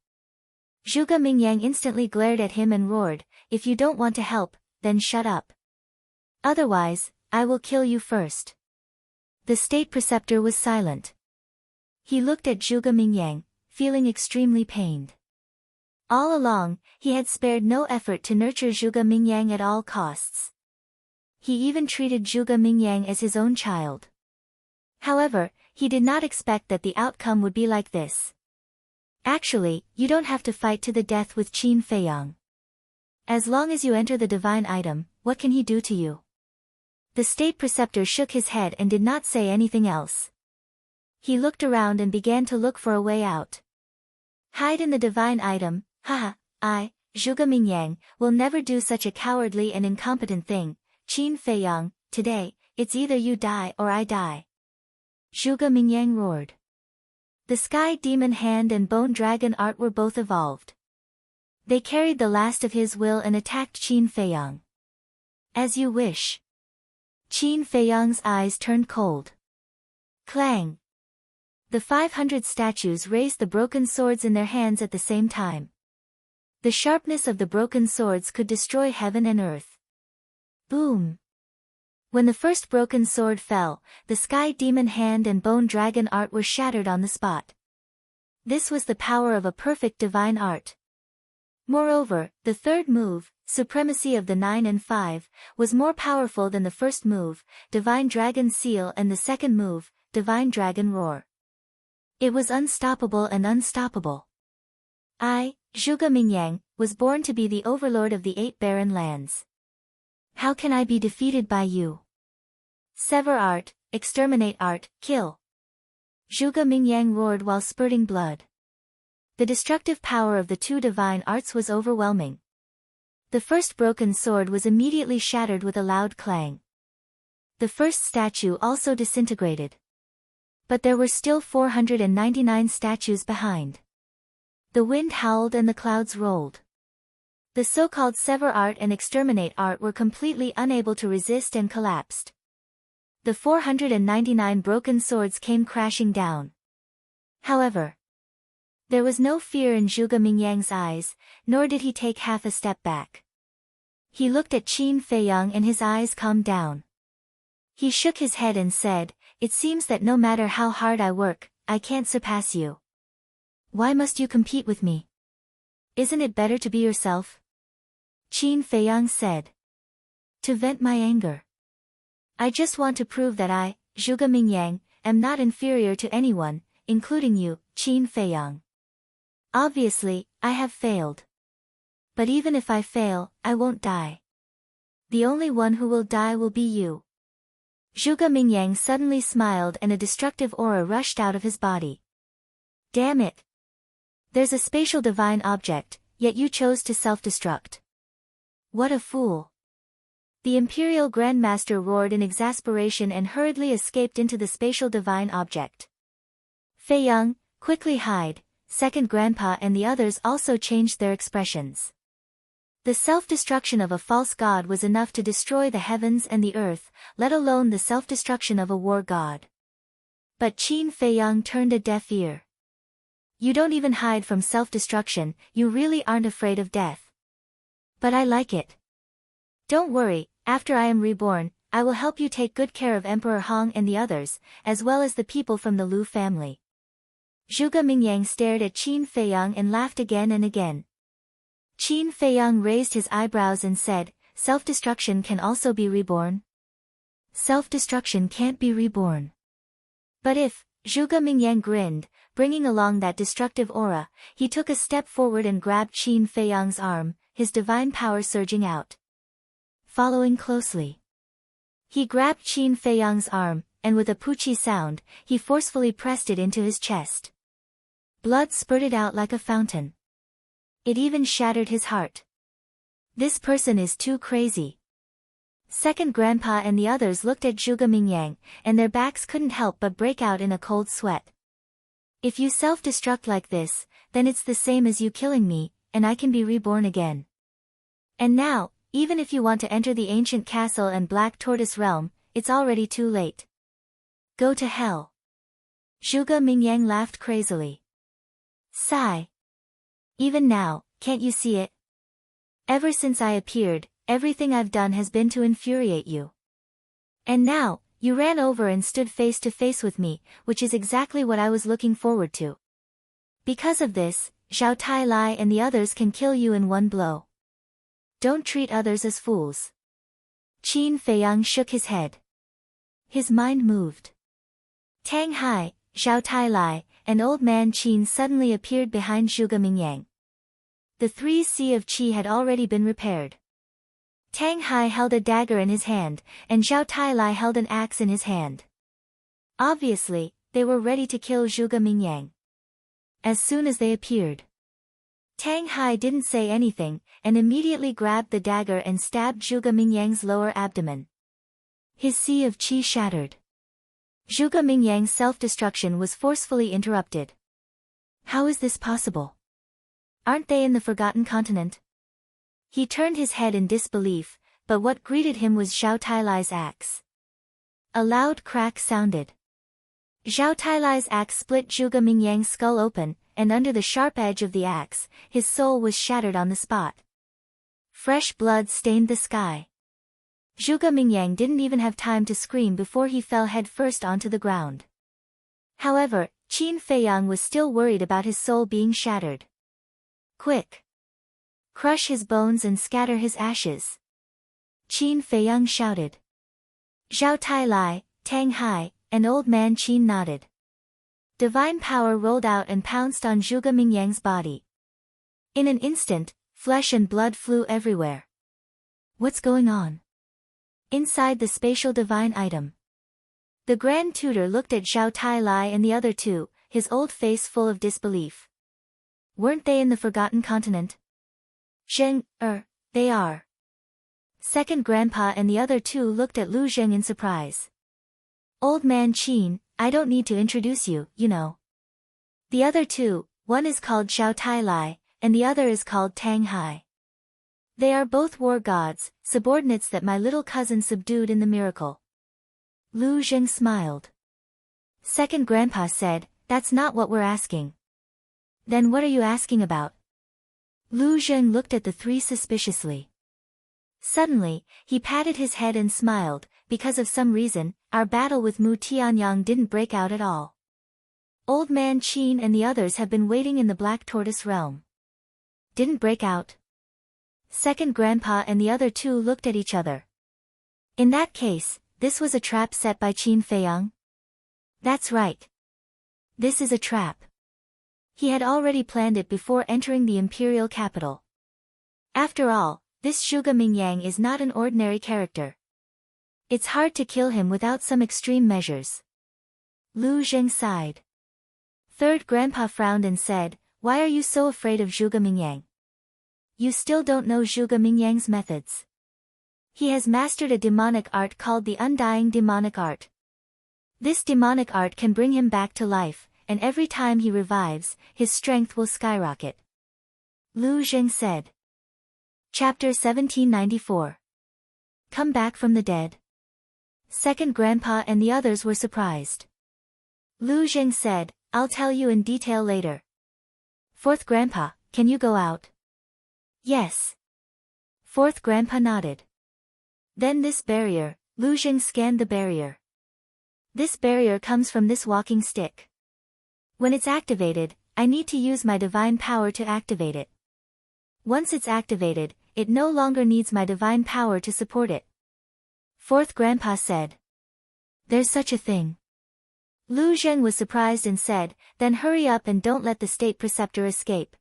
Zhuge Mingyang instantly glared at him and roared, if you don't want to help, then shut up. Otherwise, I will kill you first. The State Preceptor was silent. He looked at Zhuge Mingyang, feeling extremely pained. All along, he had spared no effort to nurture Zhuge Mingyang at all costs. He even treated Zhuge Mingyang as his own child. However, he did not expect that the outcome would be like this. Actually, you don't have to fight to the death with Qin Feiyang. As long as you enter the divine item, what can he do to you? The state preceptor shook his head and did not say anything else. He looked around and began to look for a way out. Hide in the divine item, haha, Zhuge Mingyang, will never do such a cowardly and incompetent thing. Qin Feiyang, today, it's either you die or I die. Zhuge Mingyang roared. The Sky Demon Hand and Bone Dragon art were both evolved. They carried the last of his will and attacked Qin Feiyang. As you wish. Qin Feiyang's eyes turned cold. Clang! The 500 statues raised the broken swords in their hands at the same time. The sharpness of the broken swords could destroy heaven and earth. Boom! When the first broken sword fell, the Sky Demon Hand and Bone Dragon art were shattered on the spot. This was the power of a perfect divine art. Moreover, the third move, Supremacy of the 9 and 5, was more powerful than the first move, Divine Dragon Seal, and the second move, Divine Dragon Roar. It was unstoppable and unstoppable. I, Zhuge Mingyang, was born to be the overlord of the 8 barren lands. How can I be defeated by you? Sever art, exterminate art, kill. Zhuge Mingyang roared while spurting blood. The destructive power of the 2 divine arts was overwhelming. The first broken sword was immediately shattered with a loud clang. The first statue also disintegrated. But there were still 499 statues behind. The wind howled and the clouds rolled. The so-called Sever art and Exterminate art were completely unable to resist and collapsed. The 499 broken swords came crashing down. However, there was no fear in Zhuge Mingyang's eyes, nor did he take half a step back. He looked at Qin Feiyang and his eyes calmed down. He shook his head and said, "It seems that no matter how hard I work, I can't surpass you. Why must you compete with me? Isn't it better to be yourself?" Qin Feiyang said. To vent my anger. I just want to prove that I, Zhuge Mingyang, am not inferior to anyone, including you, Qin Feiyang. Obviously, I have failed. But even if I fail, I won't die. The only one who will die will be you. Zhuge Mingyang suddenly smiled and a destructive aura rushed out of his body. Damn it! There's a spatial divine object, yet you chose to self-destruct. What a fool! The Imperial Grandmaster roared in exasperation and hurriedly escaped into the spatial divine object. Feiyang, quickly hide, Second Grandpa and the others also changed their expressions. The self-destruction of a false god was enough to destroy the heavens and the earth, let alone the self-destruction of a war god. But Qin Feiyang turned a deaf ear. You don't even hide from self-destruction, you really aren't afraid of death. But I like it. Don't worry, after I am reborn, I will help you take good care of Emperor Hong and the others, as well as the people from the Lu family. Zhuge Mingyang stared at Qin Feiyang and laughed again and again. Qin Feiyang raised his eyebrows and said, "Self-destruction can also be reborn?" Self-destruction can't be reborn. But if, Zhuge Mingyang grinned, bringing along that destructive aura, he took a step forward and grabbed Qin Feiyang's arm, his divine power surging out. Following closely. He grabbed Qin Feiyang's arm, and with a poochie sound, he forcefully pressed it into his chest. Blood spurted out like a fountain. It even shattered his heart. This person is too crazy. Second Grandpa and the others looked at Zhuge Mingyang, and their backs couldn't help but break out in a cold sweat. If you self-destruct like this, then it's the same as you killing me, and I can be reborn again. And now, even if you want to enter the ancient castle and Black Tortoise realm, it's already too late. Go to hell. Zhuge Mingyang laughed crazily. Sigh. Even now, can't you see it? Ever since I appeared, everything I've done has been to infuriate you. And now, you ran over and stood face to face with me, which is exactly what I was looking forward to. Because of this, Zhao Tai Lai and the others can kill you in one blow. Don't treat others as fools. Qin Feiyang shook his head. His mind moved. Tang Hai, Zhao Tai Lai, and Old Man Qin suddenly appeared behind Zhuge Mingyang. The 3 Sea of Qi had already been repaired. Tang Hai held a dagger in his hand, and Zhao Tai held an axe in his hand. Obviously, they were ready to kill Zhuge Mingyang. As soon as they appeared, Tang Hai didn't say anything, and immediately grabbed the dagger and stabbed Zhuge Mingyang's lower abdomen. His sea of qi shattered. Zhuge Mingyang's self-destruction was forcefully interrupted. How is this possible? Aren't they in the Forgotten Continent? He turned his head in disbelief, but what greeted him was Zhao Tailai's axe. A loud crack sounded. Zhao Tailai's axe split Zhuge Mingyang's skull open, and under the sharp edge of the axe, his soul was shattered on the spot. Fresh blood stained the sky. Zhuge Mingyang didn't even have time to scream before he fell headfirst onto the ground. However, Qin Feiyang was still worried about his soul being shattered. Quick! Crush his bones and scatter his ashes. Qin Feiyang shouted. Zhao Tailai, Tang Hai, and Old Man Qin nodded. Divine power rolled out and pounced on Zhuge Mingyang's body. In an instant, flesh and blood flew everywhere. What's going on? Inside the spatial divine item. The Grand Tutor looked at Zhao Tailai and the other two, his old face full of disbelief. Weren't they in the Forgotten Continent? They are. Second Grandpa and the other two looked at Lu Zheng in surprise. Old Man Qin, I don't need to introduce you, you know. The other two, one is called Zhao Tailai, and the other is called Tang Hai. They are both war gods, subordinates that my little cousin subdued in the miracle. Lu Zheng smiled. Second Grandpa said, that's not what we're asking. Then what are you asking about? Lu Zheng looked at the three suspiciously. Suddenly, he patted his head and smiled, because of some reason, our battle with Mu Tianyang didn't break out at all. Old Man Qin and the others have been waiting in the Black Tortoise realm. Didn't break out? Second Grandpa and the other two looked at each other. In that case, this was a trap set by Qin Feiyang? That's right. This is a trap. He had already planned it before entering the imperial capital. After all, this Zhuge Mingyang is not an ordinary character. It's hard to kill him without some extreme measures. Lu Zheng sighed. Third Grandpa frowned and said, why are you so afraid of Zhuge Mingyang? You still don't know Zhuge Mingyang's methods. He has mastered a demonic art called the Undying Demonic Art. This demonic art can bring him back to life, and every time he revives, his strength will skyrocket. Lu Zheng said. Chapter 1794. Come back from the dead. Second Grandpa and the others were surprised. Lu Zheng said, I'll tell you in detail later. Fourth Grandpa, can you go out? Yes. Fourth Grandpa nodded. Then this barrier, Lu Zheng scanned the barrier. This barrier comes from this walking stick. When it's activated, I need to use my divine power to activate it. Once it's activated, it no longer needs my divine power to support it. Fourth Grandpa said. There's such a thing. Lu Zheng was surprised and said, then hurry up and don't let the State Preceptor escape.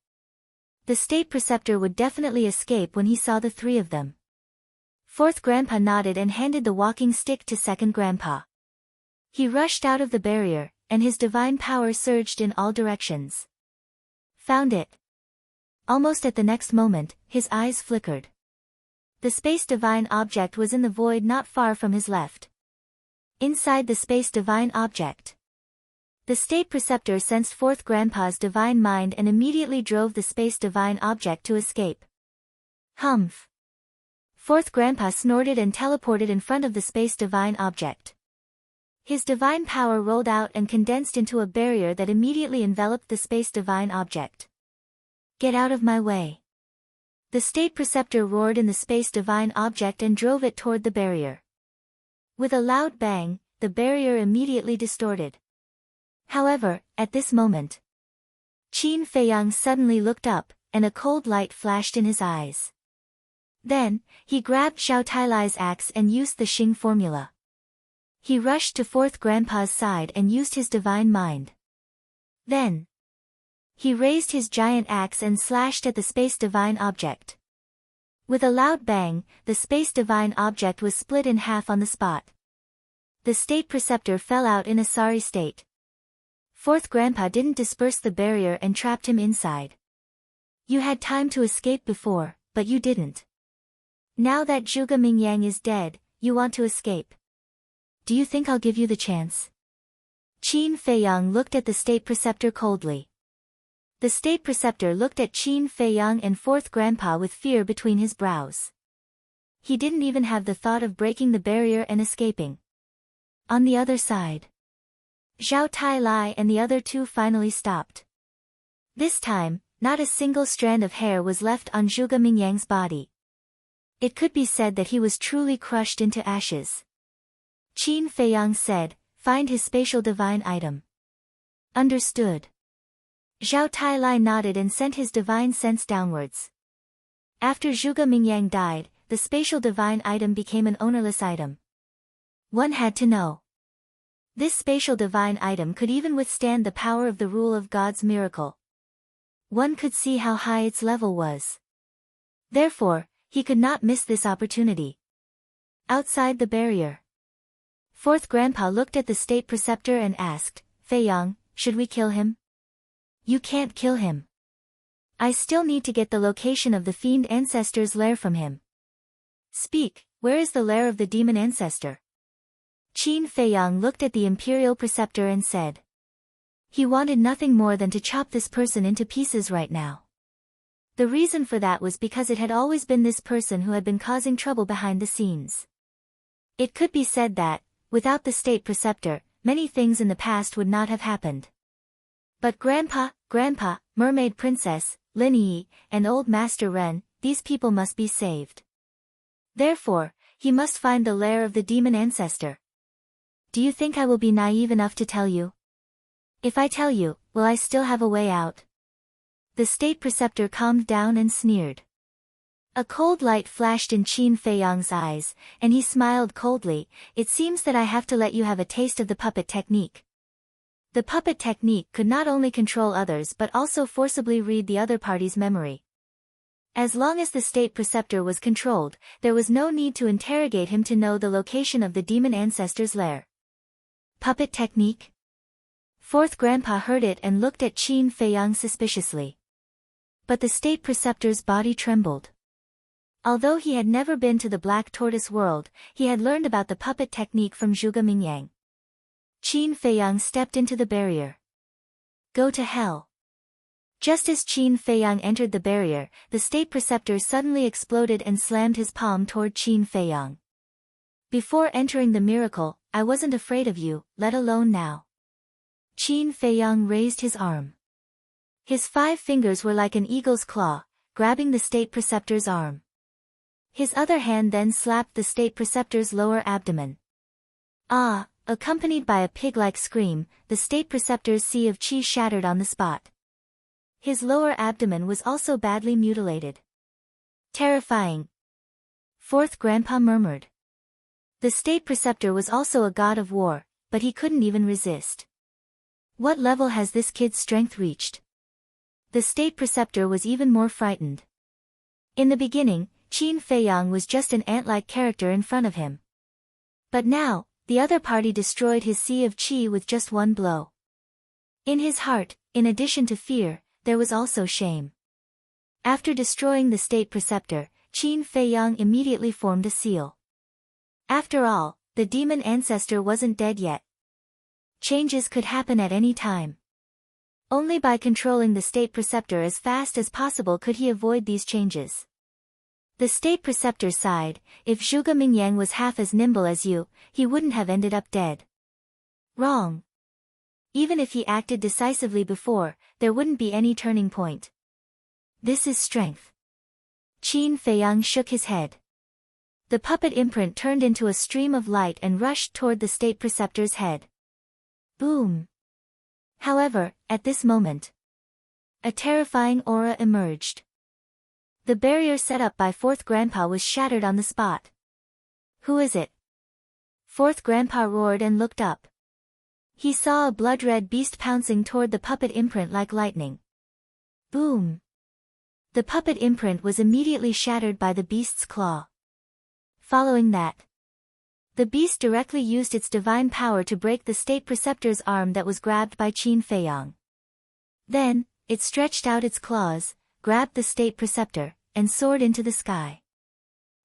The State Preceptor would definitely escape when he saw the three of them. Fourth Grandpa nodded and handed the walking stick to Second Grandpa. He rushed out of the barrier, and his divine power surged in all directions. Found it. Almost at the next moment, his eyes flickered. The space divine object was in the void not far from his left. Inside the space divine object. The State Preceptor sensed Fourth Grandpa's divine mind and immediately drove the space divine object to escape. Humph. Fourth Grandpa snorted and teleported in front of the space divine object. His divine power rolled out and condensed into a barrier that immediately enveloped the space divine object. Get out of my way. The State Preceptor roared in the space divine object and drove it toward the barrier. With a loud bang, the barrier immediately distorted. However, at this moment, Qin Feiyang suddenly looked up, and a cold light flashed in his eyes. Then, he grabbed Zhao Tailai's axe and used the Xing formula. He rushed to Fourth Grandpa's side and used his divine mind. Then, he raised his giant axe and slashed at the space divine object. With a loud bang, the space divine object was split in half on the spot. The state preceptor fell out in a sorry state. Fourth Grandpa didn't disperse the barrier and trapped him inside. You had time to escape before, but you didn't. Now that Zhuge Mingyang is dead, you want to escape. Do you think I'll give you the chance? Qin Feiyang looked at the state preceptor coldly. The state preceptor looked at Qin Feiyang and Fourth Grandpa with fear between his brows. He didn't even have the thought of breaking the barrier and escaping. On the other side, Zhao Tai Lai and the other two finally stopped. This time, not a single strand of hair was left on Zhuge Mingyang's body. It could be said that he was truly crushed into ashes. Qin Feiyang said, "Find his spatial divine item." Understood. Zhao Tai Lai nodded and sent his divine sense downwards. After Zhuge Mingyang died, the spatial divine item became an ownerless item. One had to know. This spatial divine item could even withstand the power of the rule of God's miracle. One could see how high its level was. Therefore, he could not miss this opportunity. Outside the barrier, Fourth Grandpa looked at the state preceptor and asked, "Feiyang, should we kill him?" "You can't kill him. I still need to get the location of the fiend ancestor's lair from him." "Speak, where is the lair of the demon ancestor?" Qin Feiyang looked at the imperial preceptor and said. He wanted nothing more than to chop this person into pieces right now. The reason for that was because it had always been this person who had been causing trouble behind the scenes. It could be said that, without the state preceptor, many things in the past would not have happened. But Grandpa, Mermaid Princess, Lin Yi, and Old Master Ren, these people must be saved. Therefore, he must find the lair of the demon ancestor. Do you think I will be naive enough to tell you? If I tell you, will I still have a way out? The state preceptor calmed down and sneered. A cold light flashed in Qin Feiyang's eyes, and he smiled coldly. "It seems that I have to let you have a taste of the puppet technique." The puppet technique could not only control others but also forcibly read the other party's memory. As long as the state preceptor was controlled, there was no need to interrogate him to know the location of the demon ancestor's lair. Puppet technique? Fourth Grandpa heard it and looked at Qin Feiyang suspiciously. But the state preceptor's body trembled. Although he had never been to the Black Tortoise world, he had learned about the puppet technique from Zhuge Mingyang. Qin Feiyang stepped into the barrier. "Go to hell." Just as Qin Feiyang entered the barrier, the state preceptor suddenly exploded and slammed his palm toward Qin Feiyang. "Before entering the miracle, I wasn't afraid of you, let alone now." Qin Feiyang raised his arm. His 5 fingers were like an eagle's claw, grabbing the state preceptor's arm. His other hand then slapped the state preceptor's lower abdomen. "Ah!" Accompanied by a pig-like scream, the state preceptor's sea of chi shattered on the spot. His lower abdomen was also badly mutilated. "Terrifying," Fourth Grandpa murmured. The state preceptor was also a god of war, but he couldn't even resist. What level has this kid's strength reached? The state preceptor was even more frightened. In the beginning, Qin Feiyang was just an ant-like character in front of him. But now, the other party destroyed his sea of chi with just one blow. In his heart, in addition to fear, there was also shame. After destroying the state preceptor, Qin Feiyang immediately formed a seal. After all, the demon ancestor wasn't dead yet. Changes could happen at any time. Only by controlling the state preceptor as fast as possible could he avoid these changes. The state preceptor sighed. "If Zhuge Mingyang was half as nimble as you, he wouldn't have ended up dead." Wrong. Even if he acted decisively before, there wouldn't be any turning point. This is strength. Qin Feiyang shook his head. The puppet imprint turned into a stream of light and rushed toward the state preceptor's head. Boom. However, at this moment, a terrifying aura emerged. The barrier set up by Fourth Grandpa was shattered on the spot. "Who is it?" Fourth Grandpa roared and looked up. He saw a blood-red beast pouncing toward the puppet imprint like lightning. Boom! The puppet imprint was immediately shattered by the beast's claw. Following that, the beast directly used its divine power to break the state preceptor's arm that was grabbed by Qin Feiyang. Then, it stretched out its claws, grabbed the state preceptor, and soared into the sky.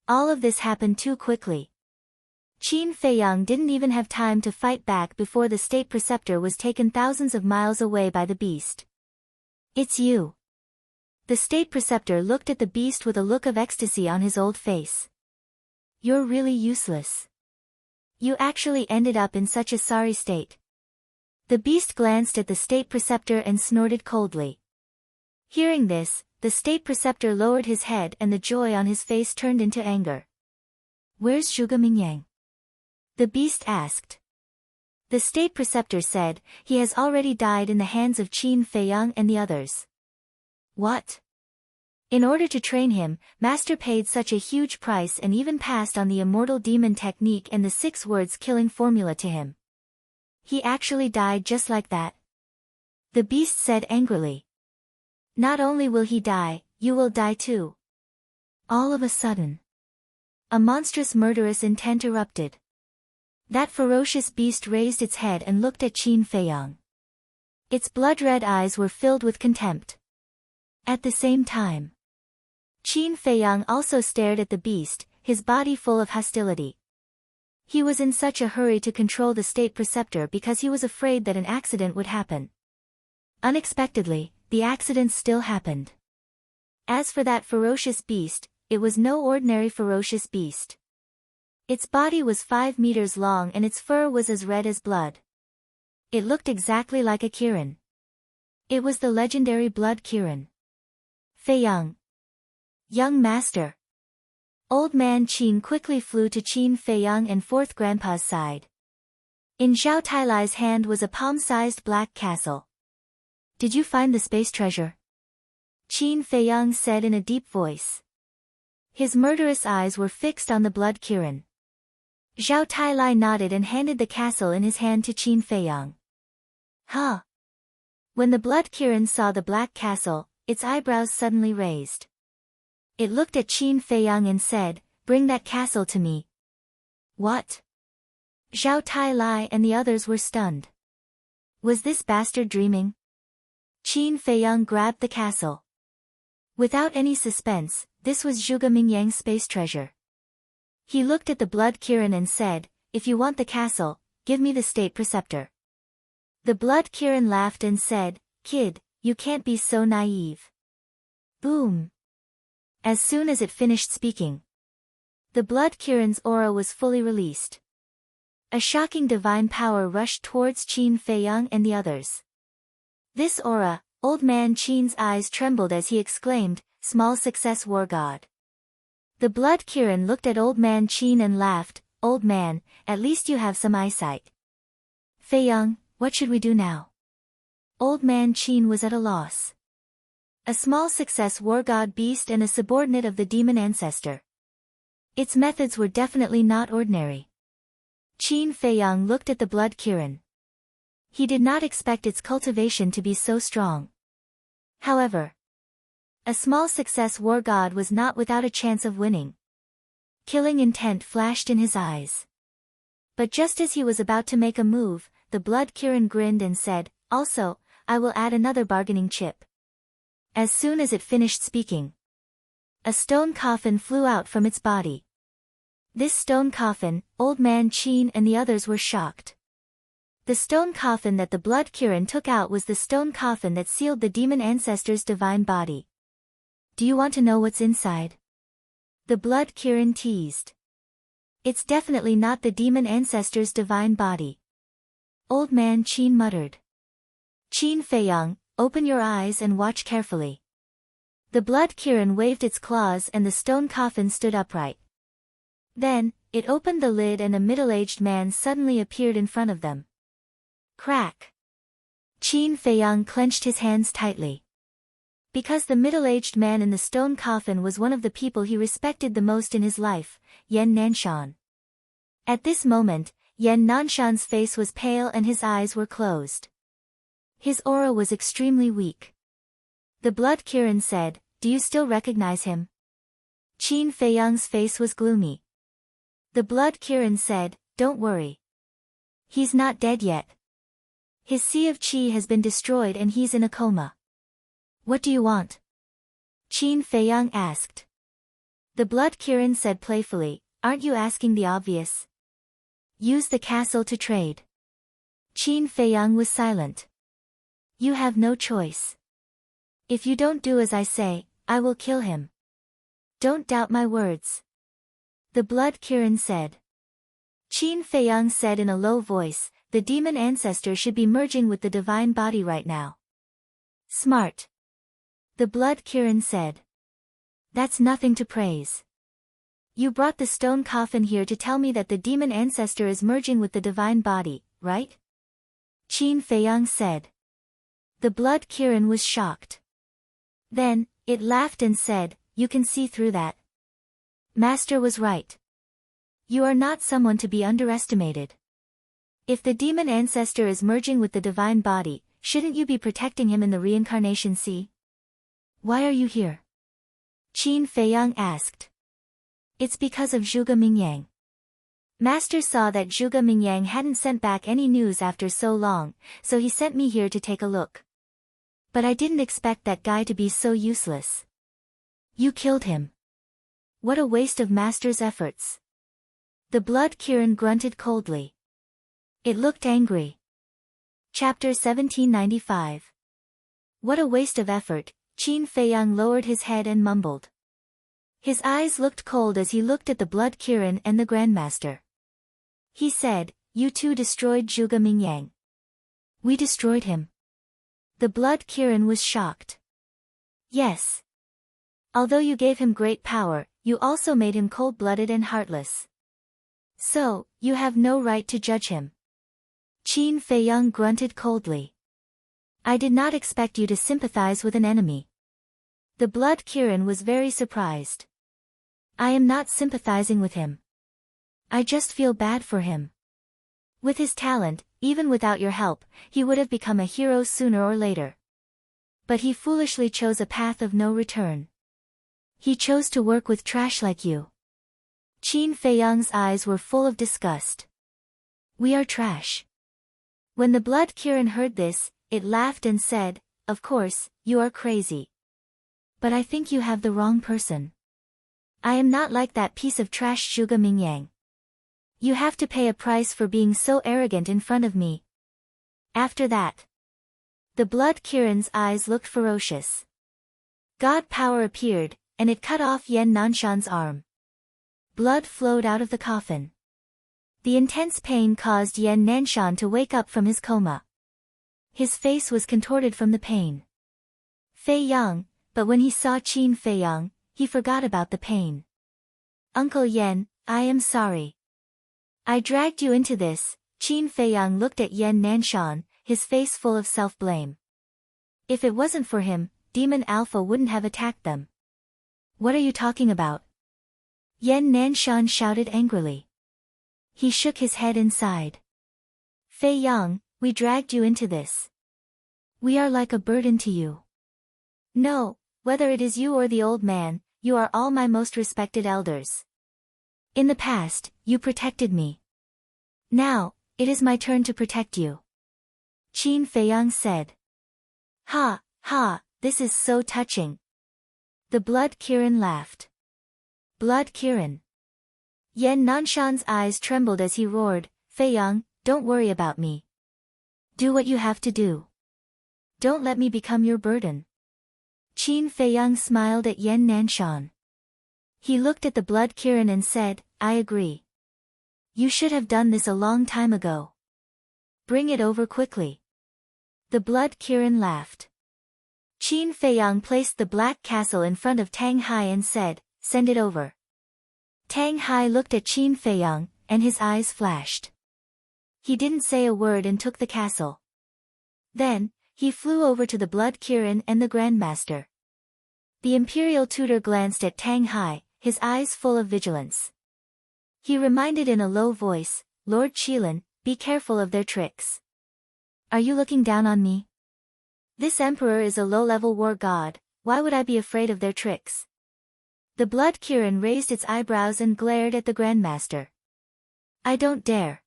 All of this happened too quickly. Qin Feiyang didn't even have time to fight back before the state preceptor was taken thousands of miles away by the beast. "It's you." The state preceptor looked at the beast with a look of ecstasy on his old face. "You're really useless. You actually ended up in such a sorry state." The beast glanced at the state preceptor and snorted coldly. Hearing this, the state preceptor lowered his head and the joy on his face turned into anger. "Where's Zhuge Mingyang?" the beast asked. The state preceptor said, "He has already died in the hands of Qin Feiyang and the others." "What?" In order to train him, Master paid such a huge price and even passed on the immortal demon technique and the 6 words killing formula to him. "He actually died just like that?" the beast said angrily. "Not only will he die, you will die too." All of a sudden, a monstrous murderous intent erupted. That ferocious beast raised its head and looked at Qin Feiyang. Its blood-red eyes were filled with contempt. At the same time, Qin Feiyang also stared at the beast, his body full of hostility. He was in such a hurry to control the state preceptor because he was afraid that an accident would happen. Unexpectedly, the accident still happened. As for that ferocious beast, it was no ordinary ferocious beast. Its body was 5 meters long and its fur was as red as blood. It looked exactly like a Kirin. It was the legendary blood Kirin. "Feiyang. Young master." Old man Qin quickly flew to Qin Feiyang and 4th Grandpa's side. In Zhao Tailai's hand was a palm-sized black castle. "Did you find the space treasure?" Qin Feiyang said in a deep voice. His murderous eyes were fixed on the blood Kirin. Zhao Tailai nodded and handed the castle in his hand to Qin Feiyang. "Huh?" When the blood Kirin saw the black castle, its eyebrows suddenly raised. It looked at Qin Feiyang and said, "Bring that castle to me." "What?" Zhao Tailai and the others were stunned. Was this bastard dreaming? Qin Feiyang grabbed the castle. Without any suspense, this was Zhuge Mingyang's space treasure. He looked at the blood Kirin and said, "If you want the castle, give me the state preceptor." The blood Kirin laughed and said, "Kid, you can't be so naive." Boom. As soon as it finished speaking, the blood Kirin's aura was fully released. A shocking divine power rushed towards Qin Feiyang and the others. This aura, old man Qin's eyes trembled as he exclaimed, "Small success, war god." The blood Kirin looked at old man Qin and laughed, "Old man, at least you have some eyesight." "Feiyang, what should we do now?" Old man Qin was at a loss. A small success war god beast and a subordinate of the demon ancestor. Its methods were definitely not ordinary. Qin Feiyang looked at the blood Kirin. He did not expect its cultivation to be so strong. However, a small success war god was not without a chance of winning. Killing intent flashed in his eyes. But just as he was about to make a move, the blood Kirin grinned and said, "Also, I will add another bargaining chip." As soon as it finished speaking, a stone coffin flew out from its body. This stone coffin, old man Qin and the others were shocked. The stone coffin that the blood Kirin took out was the stone coffin that sealed the demon ancestor's divine body. "Do you want to know what's inside?" the blood Kirin teased. "It's definitely not the demon ancestor's divine body." Old man Qin muttered. "Qin Feiyang, open your eyes and watch carefully." The blood Kirin waved its claws and the stone coffin stood upright. Then, it opened the lid and a middle-aged man suddenly appeared in front of them. Crack! Qin Feiyang clenched his hands tightly. Because the middle-aged man in the stone coffin was one of the people he respected the most in his life, Yan Nanshan. At this moment, Yan Nanshan's face was pale and his eyes were closed. His aura was extremely weak. The blood Kirin said, do you still recognize him? Qin Feiyang's face was gloomy. The Blood Kirin said, don't worry. He's not dead yet. His sea of qi has been destroyed and he's in a coma. What do you want? Qin Feiyang asked. The Blood Kirin said playfully, aren't you asking the obvious? Use the castle to trade. Qin Feiyang was silent. You have no choice. If you don't do as I say, I will kill him. Don't doubt my words. The Blood Kirin said. Qin Feiyang said in a low voice, the demon ancestor should be merging with the divine body right now. Smart. The Blood Kirin said. That's nothing to praise. You brought the stone coffin here to tell me that the demon ancestor is merging with the divine body, right? Qin Feiyang said. The Blood Kirin was shocked. Then, it laughed and said, you can see through that. Master was right. You are not someone to be underestimated. If the demon ancestor is merging with the divine body, shouldn't you be protecting him in the reincarnation sea? Why are you here? Qin Feiyang asked. It's because of Zhuge Mingyang. Master saw that Zhuge Mingyang hadn't sent back any news after so long, so he sent me here to take a look. But I didn't expect that guy to be so useless. You killed him. What a waste of Master's efforts. The Blood Kirin grunted coldly. It looked angry. Chapter 1795. What a waste of effort, Qin Feiyang lowered his head and mumbled. His eyes looked cold as he looked at the Blood Kirin and the Grandmaster. He said, you two destroyed Zhuge Mingyang. We destroyed him. The Blood Kirin was shocked. Yes. Although you gave him great power, you also made him cold-blooded and heartless. So, you have no right to judge him. Qin Feiyang grunted coldly. I did not expect you to sympathize with an enemy. The Blood Kirin was very surprised. I am not sympathizing with him. I just feel bad for him. With his talent, even without your help, he would have become a hero sooner or later. But he foolishly chose a path of no return. He chose to work with trash like you. Qin Feiyang's eyes were full of disgust. We are trash. When the Blood Kirin heard this, it laughed and said, of course, you are crazy. But I think you have the wrong person. I am not like that piece of trash Zhuge Mingyang. You have to pay a price for being so arrogant in front of me. After that, the Blood Kirin's eyes looked ferocious. God power appeared, and it cut off Yan Nanshan's arm. Blood flowed out of the coffin. The intense pain caused Yan Nanshan to wake up from his coma. His face was contorted from the pain. Feiyang, but when he saw Qin Feiyang, he forgot about the pain. Uncle Yan, I am sorry. I dragged you into this. Qin Feiyang looked at Yan Nanshan, his face full of self-blame. If it wasn't for him, Demon Alpha wouldn't have attacked them. What are you talking about? Yan Nanshan shouted angrily. He shook his head and sighed. Feiyang, we dragged you into this. We are like a burden to you. No, whether it is you or the old man, you are all my most respected elders. In the past, you protected me. Now, it is my turn to protect you. Qin Feiyang said. Ha, ha, this is so touching. The Blood Kirin laughed. Blood Kirin. Yan Nanshan's eyes trembled as he roared, Feiyang, don't worry about me. Do what you have to do. Don't let me become your burden. Qin Feiyang smiled at Yan Nanshan. He looked at the Blood Kirin and said, I agree. You should have done this a long time ago. Bring it over quickly. The Blood Kirin laughed. Qin Feiyang placed the black castle in front of Tang Hai and said, send it over. Tang Hai looked at Qin Feiyang, and his eyes flashed. He didn't say a word and took the castle. Then, he flew over to the Blood Kirin and the Grandmaster. The Imperial Tutor glanced at Tang Hai, his eyes full of vigilance. He reminded in a low voice, Lord Qilin, be careful of their tricks. Are you looking down on me? This emperor is a low-level war god, Why would I be afraid of their tricks? The Blood Kirin raised its eyebrows and glared at the Grandmaster. I don't dare.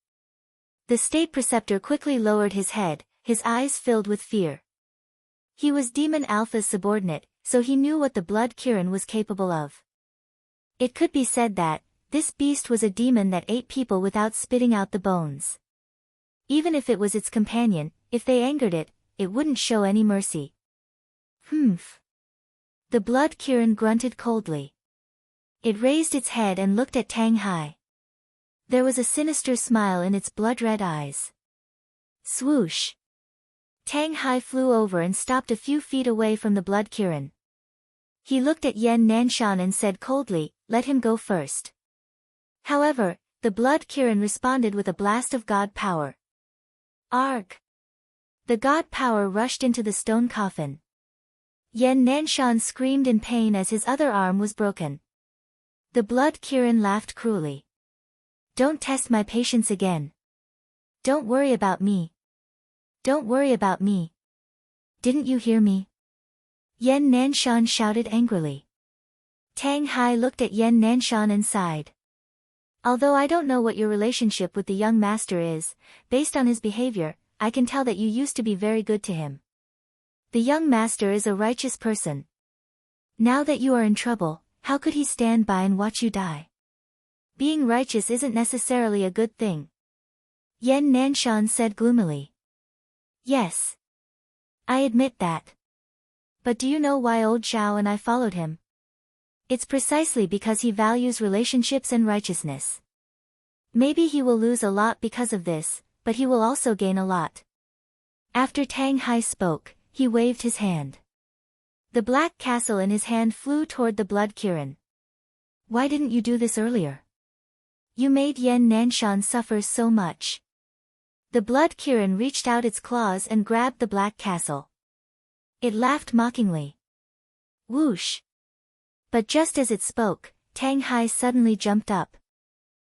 The State Preceptor quickly lowered his head, his eyes filled with fear. He was Demon Alpha's subordinate, so he knew what the Blood Kirin was capable of. It could be said that, this beast was a demon that ate people without spitting out the bones. Even if it was its companion, if they angered it, it wouldn't show any mercy. Humph. The Blood Kirin grunted coldly. It raised its head and looked at Tang Hai. There was a sinister smile in its blood-red eyes. Swoosh. Tang Hai flew over and stopped a few feet away from the Blood Kirin. He looked at Yan Nanshan and said coldly, let him go first. However, the Blood Kirin responded with a blast of God power. Arg! The God power rushed into the stone coffin. Yan Nanshan screamed in pain as his other arm was broken. The Blood Kirin laughed cruelly. Don't test my patience again. Don't worry about me. Don't worry about me. Didn't you hear me? Yan Nanshan shouted angrily. Tang Hai looked at Yan Nanshan and sighed. Although I don't know what your relationship with the young master is, based on his behavior, I can tell that you used to be very good to him. The young master is a righteous person. Now that you are in trouble, how could he stand by and watch you die? Being righteous isn't necessarily a good thing. Yan Nanshan said gloomily. Yes. I admit that. But do you know why old Zhao and I followed him? It's precisely because he values relationships and righteousness. Maybe he will lose a lot because of this, but he will also gain a lot. After Tang Hai spoke, he waved his hand. The black castle in his hand flew toward the Blood Kirin. Why didn't you do this earlier? You made Yan Nanshan suffer so much. The Blood Kirin reached out its claws and grabbed the black castle. It laughed mockingly. Whoosh! But just as it spoke, Tang Hai suddenly jumped up.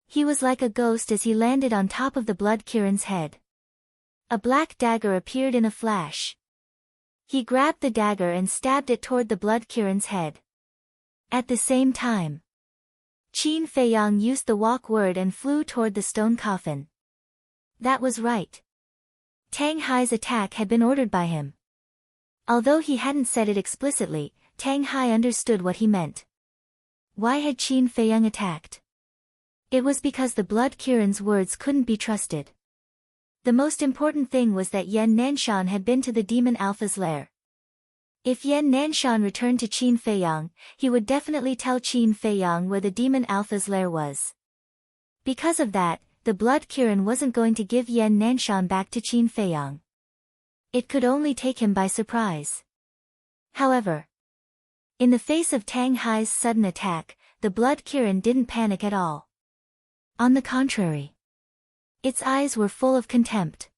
He was like a ghost as he landed on top of the Blood Kirin's head. A black dagger appeared in a flash. He grabbed the dagger and stabbed it toward the Blood Kirin's head. At the same time, Qin Feiyang used the walk word and flew toward the stone coffin. That was right. Tang Hai's attack had been ordered by him. Although he hadn't said it explicitly, Tang Hai understood what he meant. Why had Qin Feiyang attacked? It was because the Blood Kirin's words couldn't be trusted. The most important thing was that Yan Nanshan had been to the Demon Alpha's lair. If Yan Nanshan returned to Qin Feiyang, he would definitely tell Qin Feiyang where the Demon Alpha's lair was. Because of that, the Blood Kirin wasn't going to give Yan Nanshan back to Qin Feiyang. It could only take him by surprise. However, in the face of Tang Hai's sudden attack, the Blood Kirin didn't panic at all. On the contrary, its eyes were full of contempt.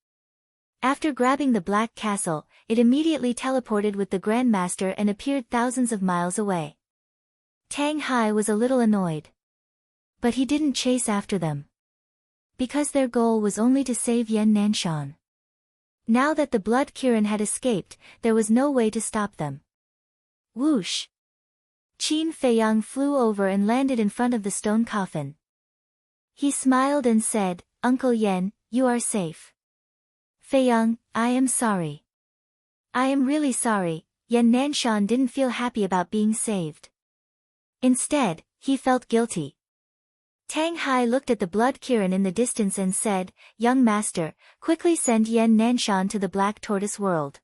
After grabbing the Black Castle, it immediately teleported with the Grandmaster and appeared thousands of miles away. Tang Hai was a little annoyed. But he didn't chase after them. Because their goal was only to save Yan Nanshan. Now that the Blood Kirin had escaped, there was no way to stop them. Whoosh! Qin Feiyang flew over and landed in front of the stone coffin. He smiled and said, Uncle Yan, you are safe. Feiyang, I am sorry. I am really sorry. Yan Nanshan didn't feel happy about being saved. Instead, he felt guilty. Tang Hai looked at the Blood Kirin in the distance and said, Young master, quickly send Yan Nanshan to the Black Tortoise world.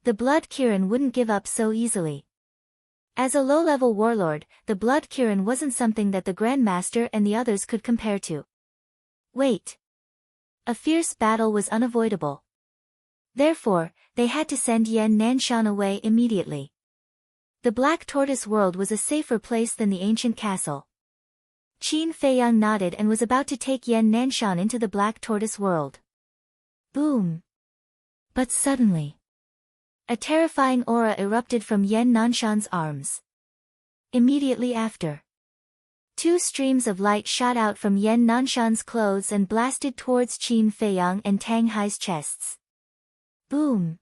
The Blood Kirin wouldn't give up so easily. As a low-level warlord, the Blood Kirin wasn't something that the Grandmaster and the others could compare to. Wait. A fierce battle was unavoidable. Therefore, they had to send Yan Nanshan away immediately. The Black Tortoise world was a safer place than the ancient castle. Qin Feiyang nodded and was about to take Yan Nanshan into the Black Tortoise world. Boom! But suddenly, a terrifying aura erupted from Yan Nanshan's arms. Immediately after, two streams of light shot out from Yan Nanshan's clothes and blasted towards Qin Feiyang and Tang Hai's chests. Boom!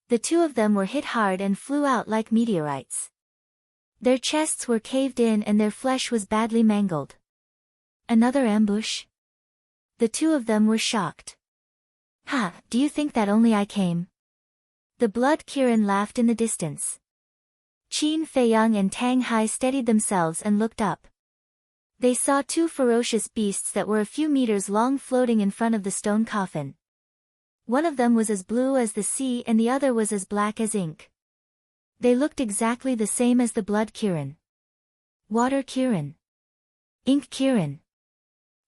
The two of them were hit hard and flew out like meteorites. Their chests were caved in and their flesh was badly mangled. Another ambush? The two of them were shocked. Ha, do you think that only I came? The Blood Kirin laughed in the distance. Qin Feiyang and Tang Hai steadied themselves and looked up. They saw two ferocious beasts that were a few meters long floating in front of the stone coffin. One of them was as blue as the sea and the other was as black as ink. They looked exactly the same as the Blood Kirin. Water Kirin. Ink Kirin.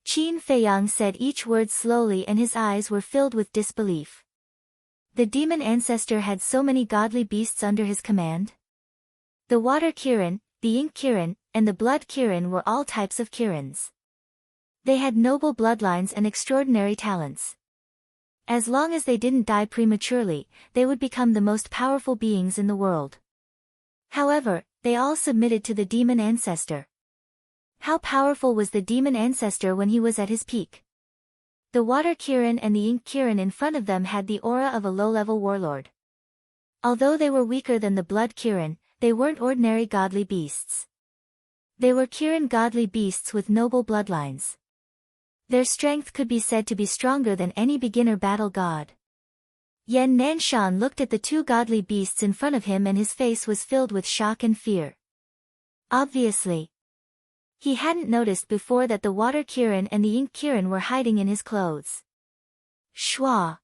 Qin Feiyang said each word slowly and his eyes were filled with disbelief. The demon ancestor had so many godly beasts under his command? The Water Kirin, the Ink Kirin, and the Blood Kirin were all types of Kirins. They had noble bloodlines and extraordinary talents. As long as they didn't die prematurely, they would become the most powerful beings in the world. However, they all submitted to the demon ancestor. How powerful was the demon ancestor when he was at his peak? The Water Kirin and the Ink Kirin in front of them had the aura of a low-level warlord. Although they were weaker than the Blood Kirin, they weren't ordinary godly beasts. They were Kirin godly beasts with noble bloodlines. Their strength could be said to be stronger than any beginner battle god. Yan Nanshan looked at the two godly beasts in front of him and his face was filled with shock and fear. Obviously, he hadn't noticed before that the Water Kirin and the Ink Kirin were hiding in his clothes. Shwa!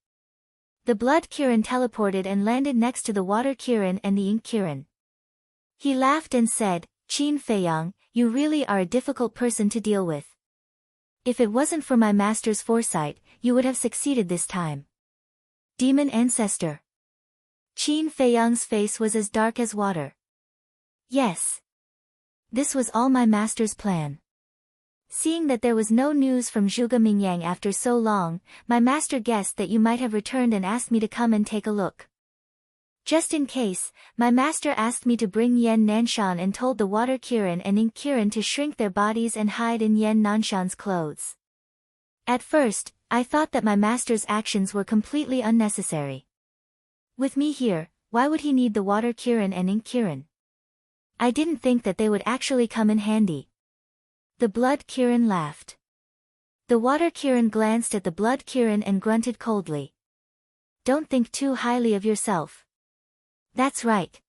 The Blood Kirin teleported and landed next to the Water Kirin and the Ink Kirin. He laughed and said, Qin Feiyang, you really are a difficult person to deal with. If it wasn't for my master's foresight, you would have succeeded this time. Demon Ancestor. Qin Feiyang's face was as dark as water. Yes. This was all my master's plan. Seeing that there was no news from Zhuge Mingyang after so long, my master guessed that you might have returned and asked me to come and take a look. Just in case, my master asked me to bring Yan Nanshan and told the Water Kirin and Ink Kirin to shrink their bodies and hide in Yan Nanshan's clothes. At first, I thought that my master's actions were completely unnecessary. With me here, why would he need the Water Kirin and Ink Kirin? I didn't think that they would actually come in handy. The Blood Kirin laughed. The Water Kirin glanced at the Blood Kirin and grunted coldly. Don't think too highly of yourself. That's right.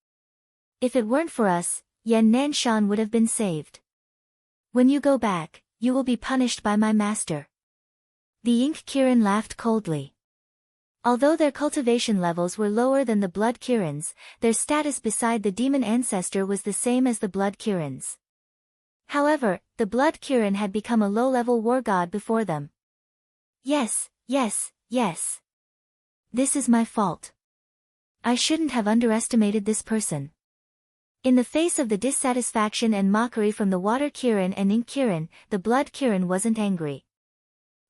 If it weren't for us, Yan Nanshan would have been saved. When you go back, you will be punished by my master. The Ink Kirin laughed coldly. Although their cultivation levels were lower than the Blood Kirin's, their status beside the demon ancestor was the same as the Blood Kirin's. However, the Blood Kirin had become a low-level war god before them. Yes. This is my fault. I shouldn't have underestimated this person. In the face of the dissatisfaction and mockery from the Water Kirin and Ink Kirin, the Blood Kirin wasn't angry.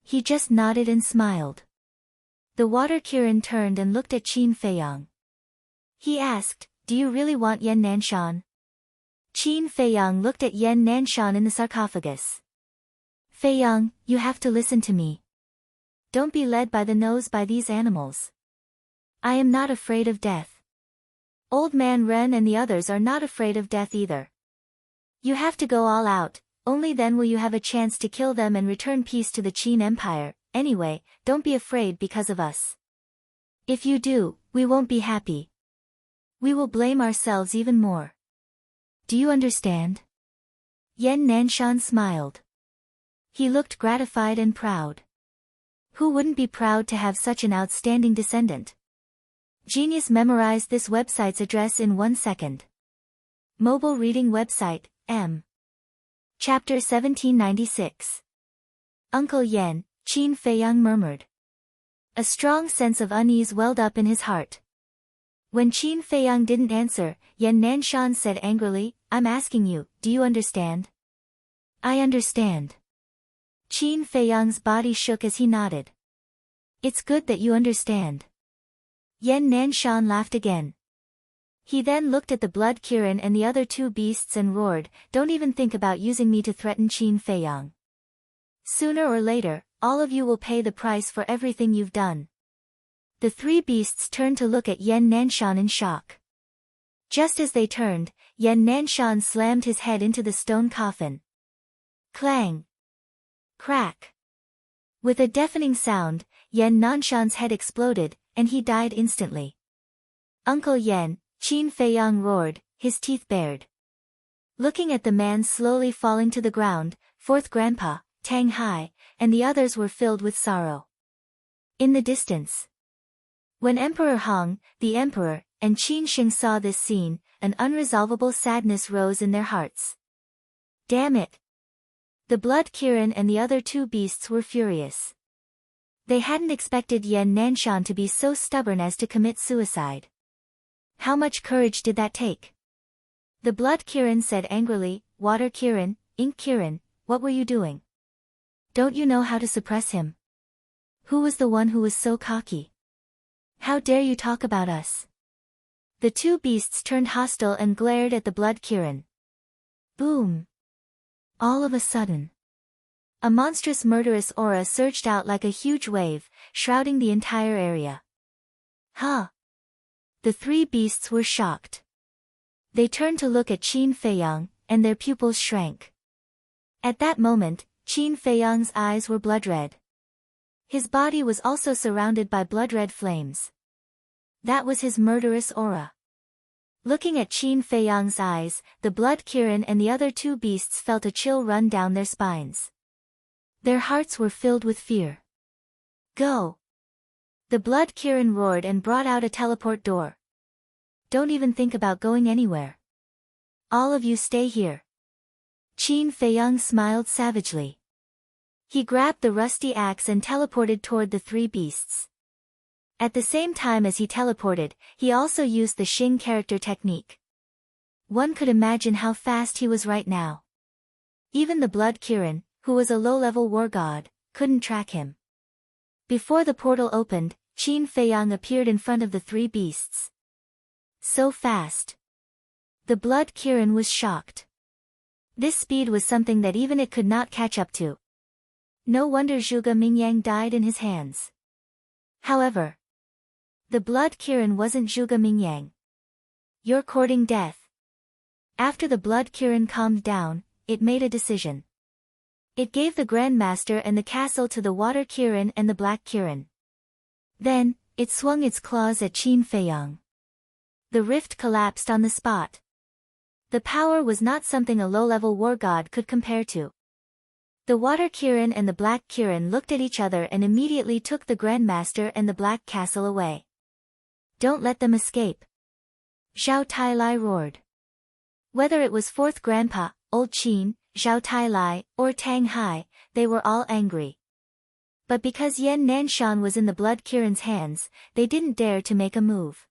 He just nodded and smiled. The Water Kirin turned and looked at Qin Feiyang. He asked, do you really want Yan Nanshan? Qin Feiyang looked at Yan Nanshan in the sarcophagus. Feiyang, you have to listen to me. Don't be led by the nose by these animals. I am not afraid of death. Old Man Ren and the others are not afraid of death either. You have to go all out, only then will you have a chance to kill them and return peace to the Qin Empire. Anyway, don't be afraid because of us. If you do, we won't be happy. We will blame ourselves even more. Do you understand? Yan Nanshan smiled. He looked gratified and proud. Who wouldn't be proud to have such an outstanding descendant? Genius memorized this website's address in 1 second. Mobile reading website, M. Chapter 1796. Uncle Yan, Qin Feiyang murmured. A strong sense of unease welled up in his heart. When Qin Feiyang didn't answer, Yan Nanshan said angrily, I'm asking you, do you understand? I understand. Qin Feiyang's body shook as he nodded. It's good that you understand. Yan Nanshan laughed again. He then looked at the Blood Kirin and the other two beasts and roared, don't even think about using me to threaten Qin Feiyang. Sooner or later, all of you will pay the price for everything you've done. The three beasts turned to look at Yan Nanshan in shock. Just as they turned, Yan Nanshan slammed his head into the stone coffin. Clang! Crack! With a deafening sound, Yan Nanshan's head exploded, and he died instantly. Uncle Yan, Qin Feiyang roared, his teeth bared. Looking at the man slowly falling to the ground, fourth grandpa, Tang Hai, and the others were filled with sorrow. In the distance, when Emperor Hong, the emperor, and Qin Sheng saw this scene, an unresolvable sadness rose in their hearts. Damn it! The Blood Kirin and the other two beasts were furious. They hadn't expected Yan Nanshan to be so stubborn as to commit suicide. How much courage did that take? The Blood Kirin said angrily, Water Kirin, Ink Kirin, what were you doing? Don't you know how to suppress him? Who was the one who was so cocky? How dare you talk about us? The two beasts turned hostile and glared at the Blood Kirin. Boom! All of a sudden, a monstrous murderous aura surged out like a huge wave, shrouding the entire area. Huh! The three beasts were shocked. They turned to look at Qin Feiyang, and their pupils shrank. At that moment, Qin Feiyang's eyes were blood-red. His body was also surrounded by blood-red flames. That was his murderous aura. Looking at Qin Feiyang's eyes, the Blood Kirin and the other two beasts felt a chill run down their spines. Their hearts were filled with fear. Go! The Blood Kirin roared and brought out a teleport door. Don't even think about going anywhere. All of you stay here. Qin Feiyang smiled savagely. He grabbed the rusty axe and teleported toward the three beasts. At the same time as he teleported, he also used the Xing character technique. One could imagine how fast he was right now. Even the Blood Kirin, who was a low-level war god, couldn't track him. Before the portal opened, Qin Feiyang appeared in front of the three beasts. So fast. The Blood Kirin was shocked. This speed was something that even it could not catch up to. No wonder Zhuge Mingyang died in his hands. However, the Blood Kirin wasn't Zhuge Mingyang. You're courting death. After the Blood Kirin calmed down, it made a decision. It gave the Grandmaster and the castle to the Water Kirin and the Black Kirin. Then, it swung its claws at Qin Feiyang. The rift collapsed on the spot. The power was not something a low-level war god could compare to. The Water Kirin and the Black Kirin looked at each other and immediately took the Grandmaster and the Black Castle away. Don't let them escape. Zhao Tailai roared. Whether it was fourth grandpa, Old Qin, Zhao Tailai, or Tang Hai, they were all angry. But because Yan Nanshan was in the Blood Kirin's hands, they didn't dare to make a move.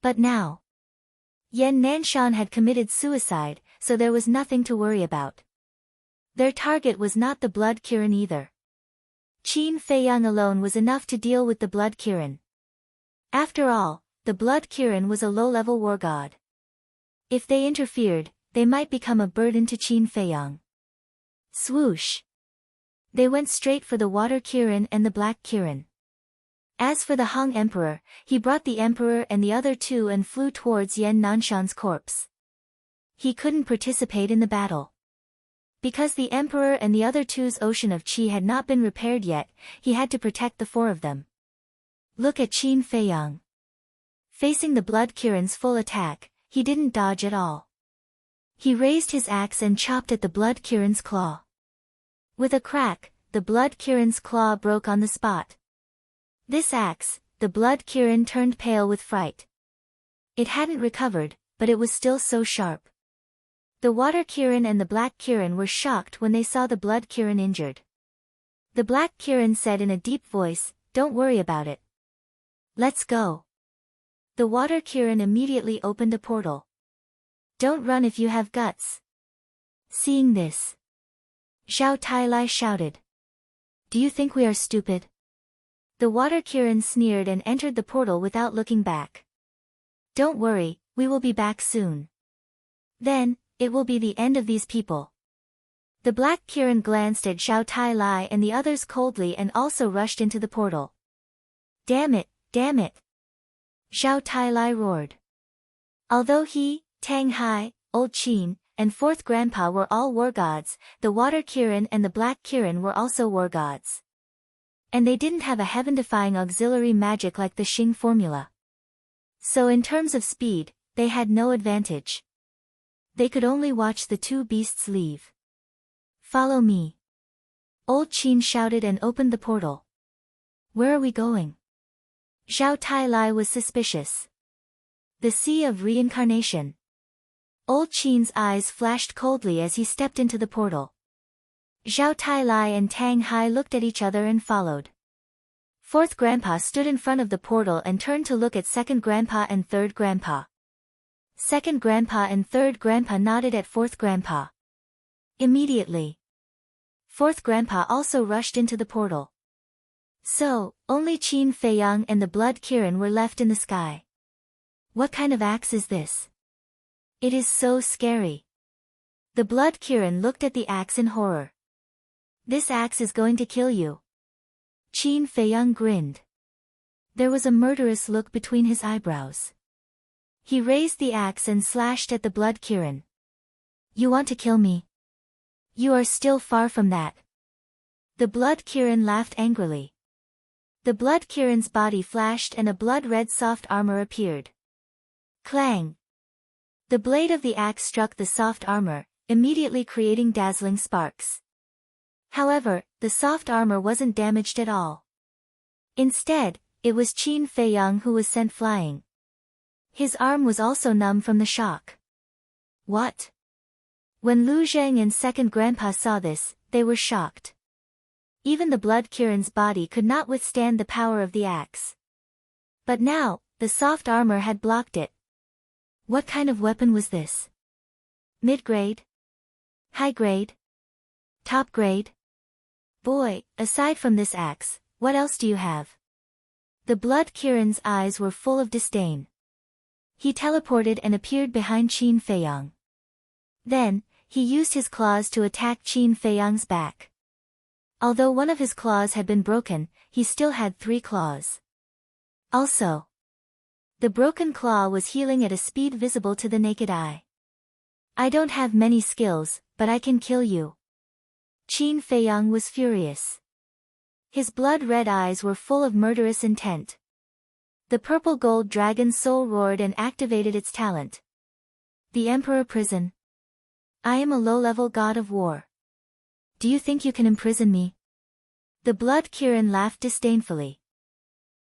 But now, Yan Nanshan had committed suicide, so there was nothing to worry about. Their target was not the Blood Kirin either. Qin Feiyang alone was enough to deal with the Blood Kirin. After all, the Blood Kirin was a low-level war god. If they interfered, they might become a burden to Qin Feiyang. Swoosh! They went straight for the Water Kirin and the Black Kirin. As for the Hong Emperor, he brought the Emperor and the other two and flew towards Yan Nanshan's corpse. He couldn't participate in the battle. Because the Emperor and the other two's ocean of qi had not been repaired yet, he had to protect the four of them. Look at Qin Feiyang. Facing the Blood Kirin's full attack, he didn't dodge at all. He raised his axe and chopped at the Blood Kirin's claw. With a crack, the Blood Kirin's claw broke on the spot. This axe, the Blood Kirin turned pale with fright. It hadn't recovered, but it was still so sharp. The Water Kirin and the Black Kirin were shocked when they saw the Blood Kirin injured. The Black Kirin said in a deep voice, "Don't worry about it. Let's go." The Water Kirin immediately opened a portal. "Don't run if you have guts." Seeing this, Zhao Tailai shouted. "Do you think we are stupid?" The Water Kirin sneered and entered the portal without looking back. "Don't worry, we will be back soon. Then, it will be the end of these people." The Black Kirin glanced at Zhao Tailai and the others coldly and also rushed into the portal. "Damn it, damn it! Zhao Tai roared. Although he, Tang Hai, Old Qin, and Fourth Grandpa were all war gods, the Water Kirin and the Black Kirin were also war gods. And they didn't have a heaven-defying auxiliary magic like the Xing formula. So in terms of speed, they had no advantage. They could only watch the two beasts leave. Follow me. Old Qin shouted and opened the portal. Where are we going? Zhao Tai was suspicious. The Sea of Reincarnation. Old Qin's eyes flashed coldly as he stepped into the portal. Zhao Tai and Tang Hai looked at each other and followed. Fourth Grandpa stood in front of the portal and turned to look at Second Grandpa and Third Grandpa. Second Grandpa and Third Grandpa nodded at Fourth Grandpa. Immediately, Fourth Grandpa also rushed into the portal. So, only Qin Feiyang and the Blood Kirin were left in the sky. What kind of axe is this? It is so scary. The Blood Kirin looked at the axe in horror. This axe is going to kill you. Qin Feiyang grinned. There was a murderous look between his eyebrows. He raised the axe and slashed at the Blood Kirin. You want to kill me? You are still far from that. The Blood Kirin laughed angrily. The Blood Kirin's body flashed and a blood-red soft armor appeared. Clang! The blade of the axe struck the soft armor, immediately creating dazzling sparks. However, the soft armor wasn't damaged at all. Instead, it was Qin Feiyang who was sent flying. His arm was also numb from the shock. What? When Lu Zheng and Second Grandpa saw this, they were shocked. Even the Blood Kirin's body could not withstand the power of the axe. But now, the soft armor had blocked it. What kind of weapon was this? Mid-grade? High-grade? Top-grade? Boy, aside from this axe, what else do you have? The Blood Kirin's eyes were full of disdain. He teleported and appeared behind Qin Feiyang. Then, he used his claws to attack Qin Feiyang's back. Although one of his claws had been broken, he still had 3 claws. Also, the broken claw was healing at a speed visible to the naked eye. I don't have many skills, but I can kill you. Qin Feiyang was furious. His blood-red eyes were full of murderous intent. The purple gold dragon's soul roared and activated its talent. The Emperor Prison. I am a low-level god of war. Do you think you can imprison me? The Blood Kirin laughed disdainfully.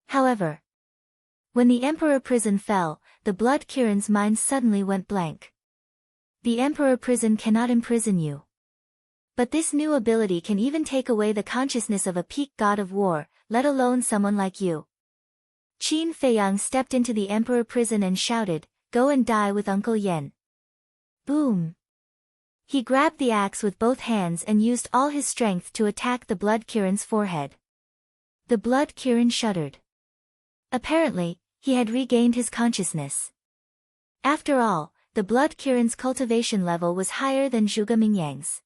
However, when the Emperor Prison fell, the Blood Kirin's mind suddenly went blank. The Emperor Prison cannot imprison you. But this new ability can even take away the consciousness of a peak god of war, let alone someone like you. Qin Feiyang stepped into the Emperor Prison and shouted, "Go and die with Uncle Yen." Boom! He grabbed the axe with both hands and used all his strength to attack the Blood Kirin's forehead. The Blood Kirin shuddered. Apparently, he had regained his consciousness. After all, the Blood Kirin's cultivation level was higher than Zhuge Mingyang's.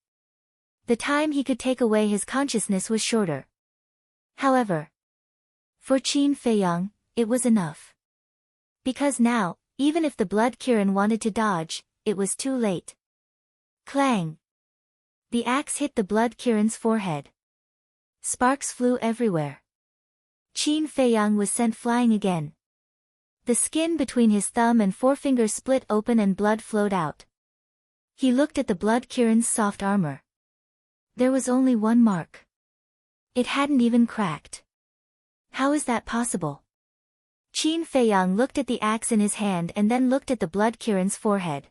The time he could take away his consciousness was shorter. However, for Qin Feiyang, it was enough. Because now, even if the Blood Kirin wanted to dodge, it was too late. Clang! The axe hit the Blood Kirin's forehead. Sparks flew everywhere. Qin Feiyang was sent flying again. The skin between his thumb and forefinger split open and blood flowed out. He looked at the Blood Kirin's soft armor. There was only one mark. It hadn't even cracked. How is that possible? Qin Feiyang looked at the axe in his hand and then looked at the Blood Kirin's forehead.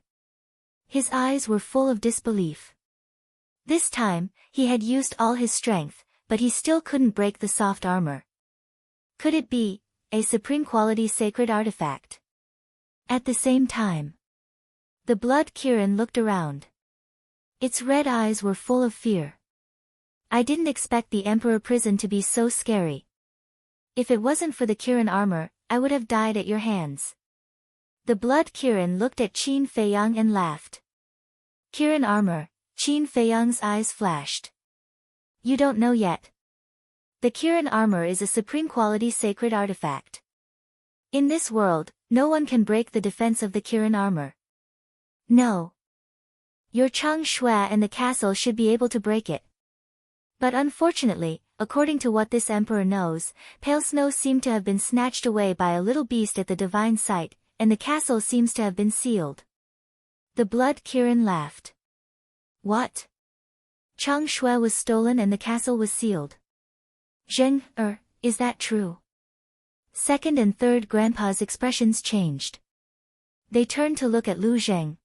His eyes were full of disbelief. This time, he had used all his strength, but he still couldn't break the soft armor. Could it be a supreme quality sacred artifact? At the same time, the Blood Kirin looked around. Its red eyes were full of fear. I didn't expect the Emperor Prison to be so scary. If it wasn't for the Kirin armor, I would have died at your hands. The Blood Kirin looked at Qin Feiyang and laughed. Kirin armor, Qin Feiyang's eyes flashed. You don't know yet. The Kirin armor is a supreme quality sacred artifact. In this world, no one can break the defense of the Kirin armor. No. Your Chang Shui and the castle should be able to break it. But unfortunately, according to what this emperor knows, Pale Snow seemed to have been snatched away by a little beast at the divine site, and the castle seems to have been sealed. The Blood Kirin laughed. What? Chang Shui was stolen and the castle was sealed. Zheng, is that true? Second and third grandpa's expressions changed. They turned to look at Lu Zheng.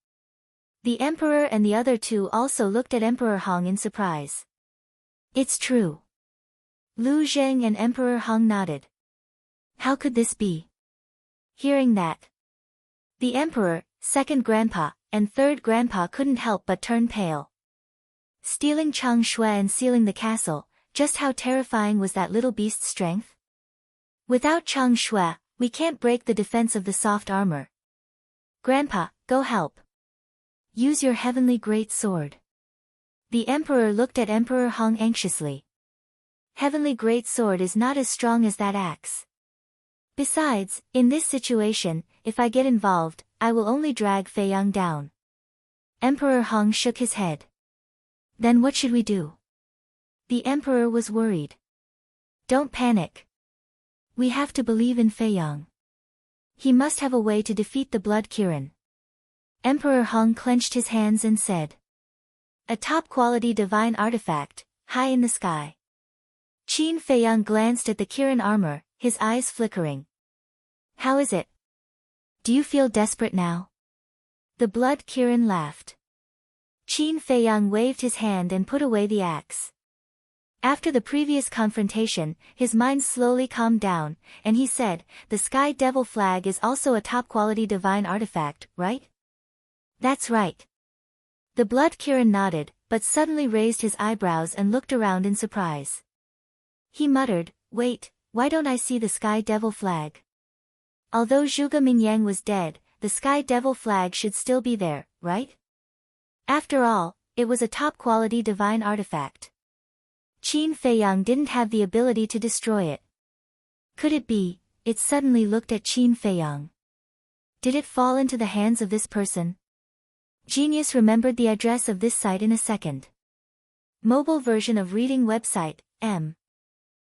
The emperor and the other two also looked at Emperor Hong in surprise. It's true. Lu Zheng and Emperor Hong nodded. How could this be? Hearing that, the emperor, second grandpa, and third grandpa couldn't help but turn pale. Stealing Chang Shui and sealing the castle, just how terrifying was that little beast's strength? Without Chang Shui, we can't break the defense of the soft armor. Grandpa, go help. Use your heavenly great sword. The emperor looked at Emperor Hong anxiously. Heavenly great sword is not as strong as that axe. Besides, in this situation, if I get involved, I will only drag Fei Yang down. Emperor Hong shook his head. Then what should we do? The emperor was worried. Don't panic. We have to believe in Fei Yang. He must have a way to defeat the Blood Kirin. Emperor Hong clenched his hands and said. A top-quality divine artifact, high in the sky. Qin Fei Yang glanced at the Kirin armor, his eyes flickering. How is it? Do you feel desperate now? The Blood Kirin laughed. Qin Fei Yang waved his hand and put away the axe. After the previous confrontation, his mind slowly calmed down, and he said, the Sky Devil flag is also a top-quality divine artifact, right? That's right. The Blood Kirin nodded, but suddenly raised his eyebrows and looked around in surprise. He muttered, wait, why don't I see the Sky Devil flag? Although Zhuge Mingyang was dead, the Sky Devil flag should still be there, right? After all, it was a top-quality divine artifact. Qin Fei Yang didn't have the ability to destroy it. Could it be? It suddenly looked at Qin Fei Yang. Did it fall into the hands of this person? Genius remembered the address of this site in a second. Mobile version of reading website, M.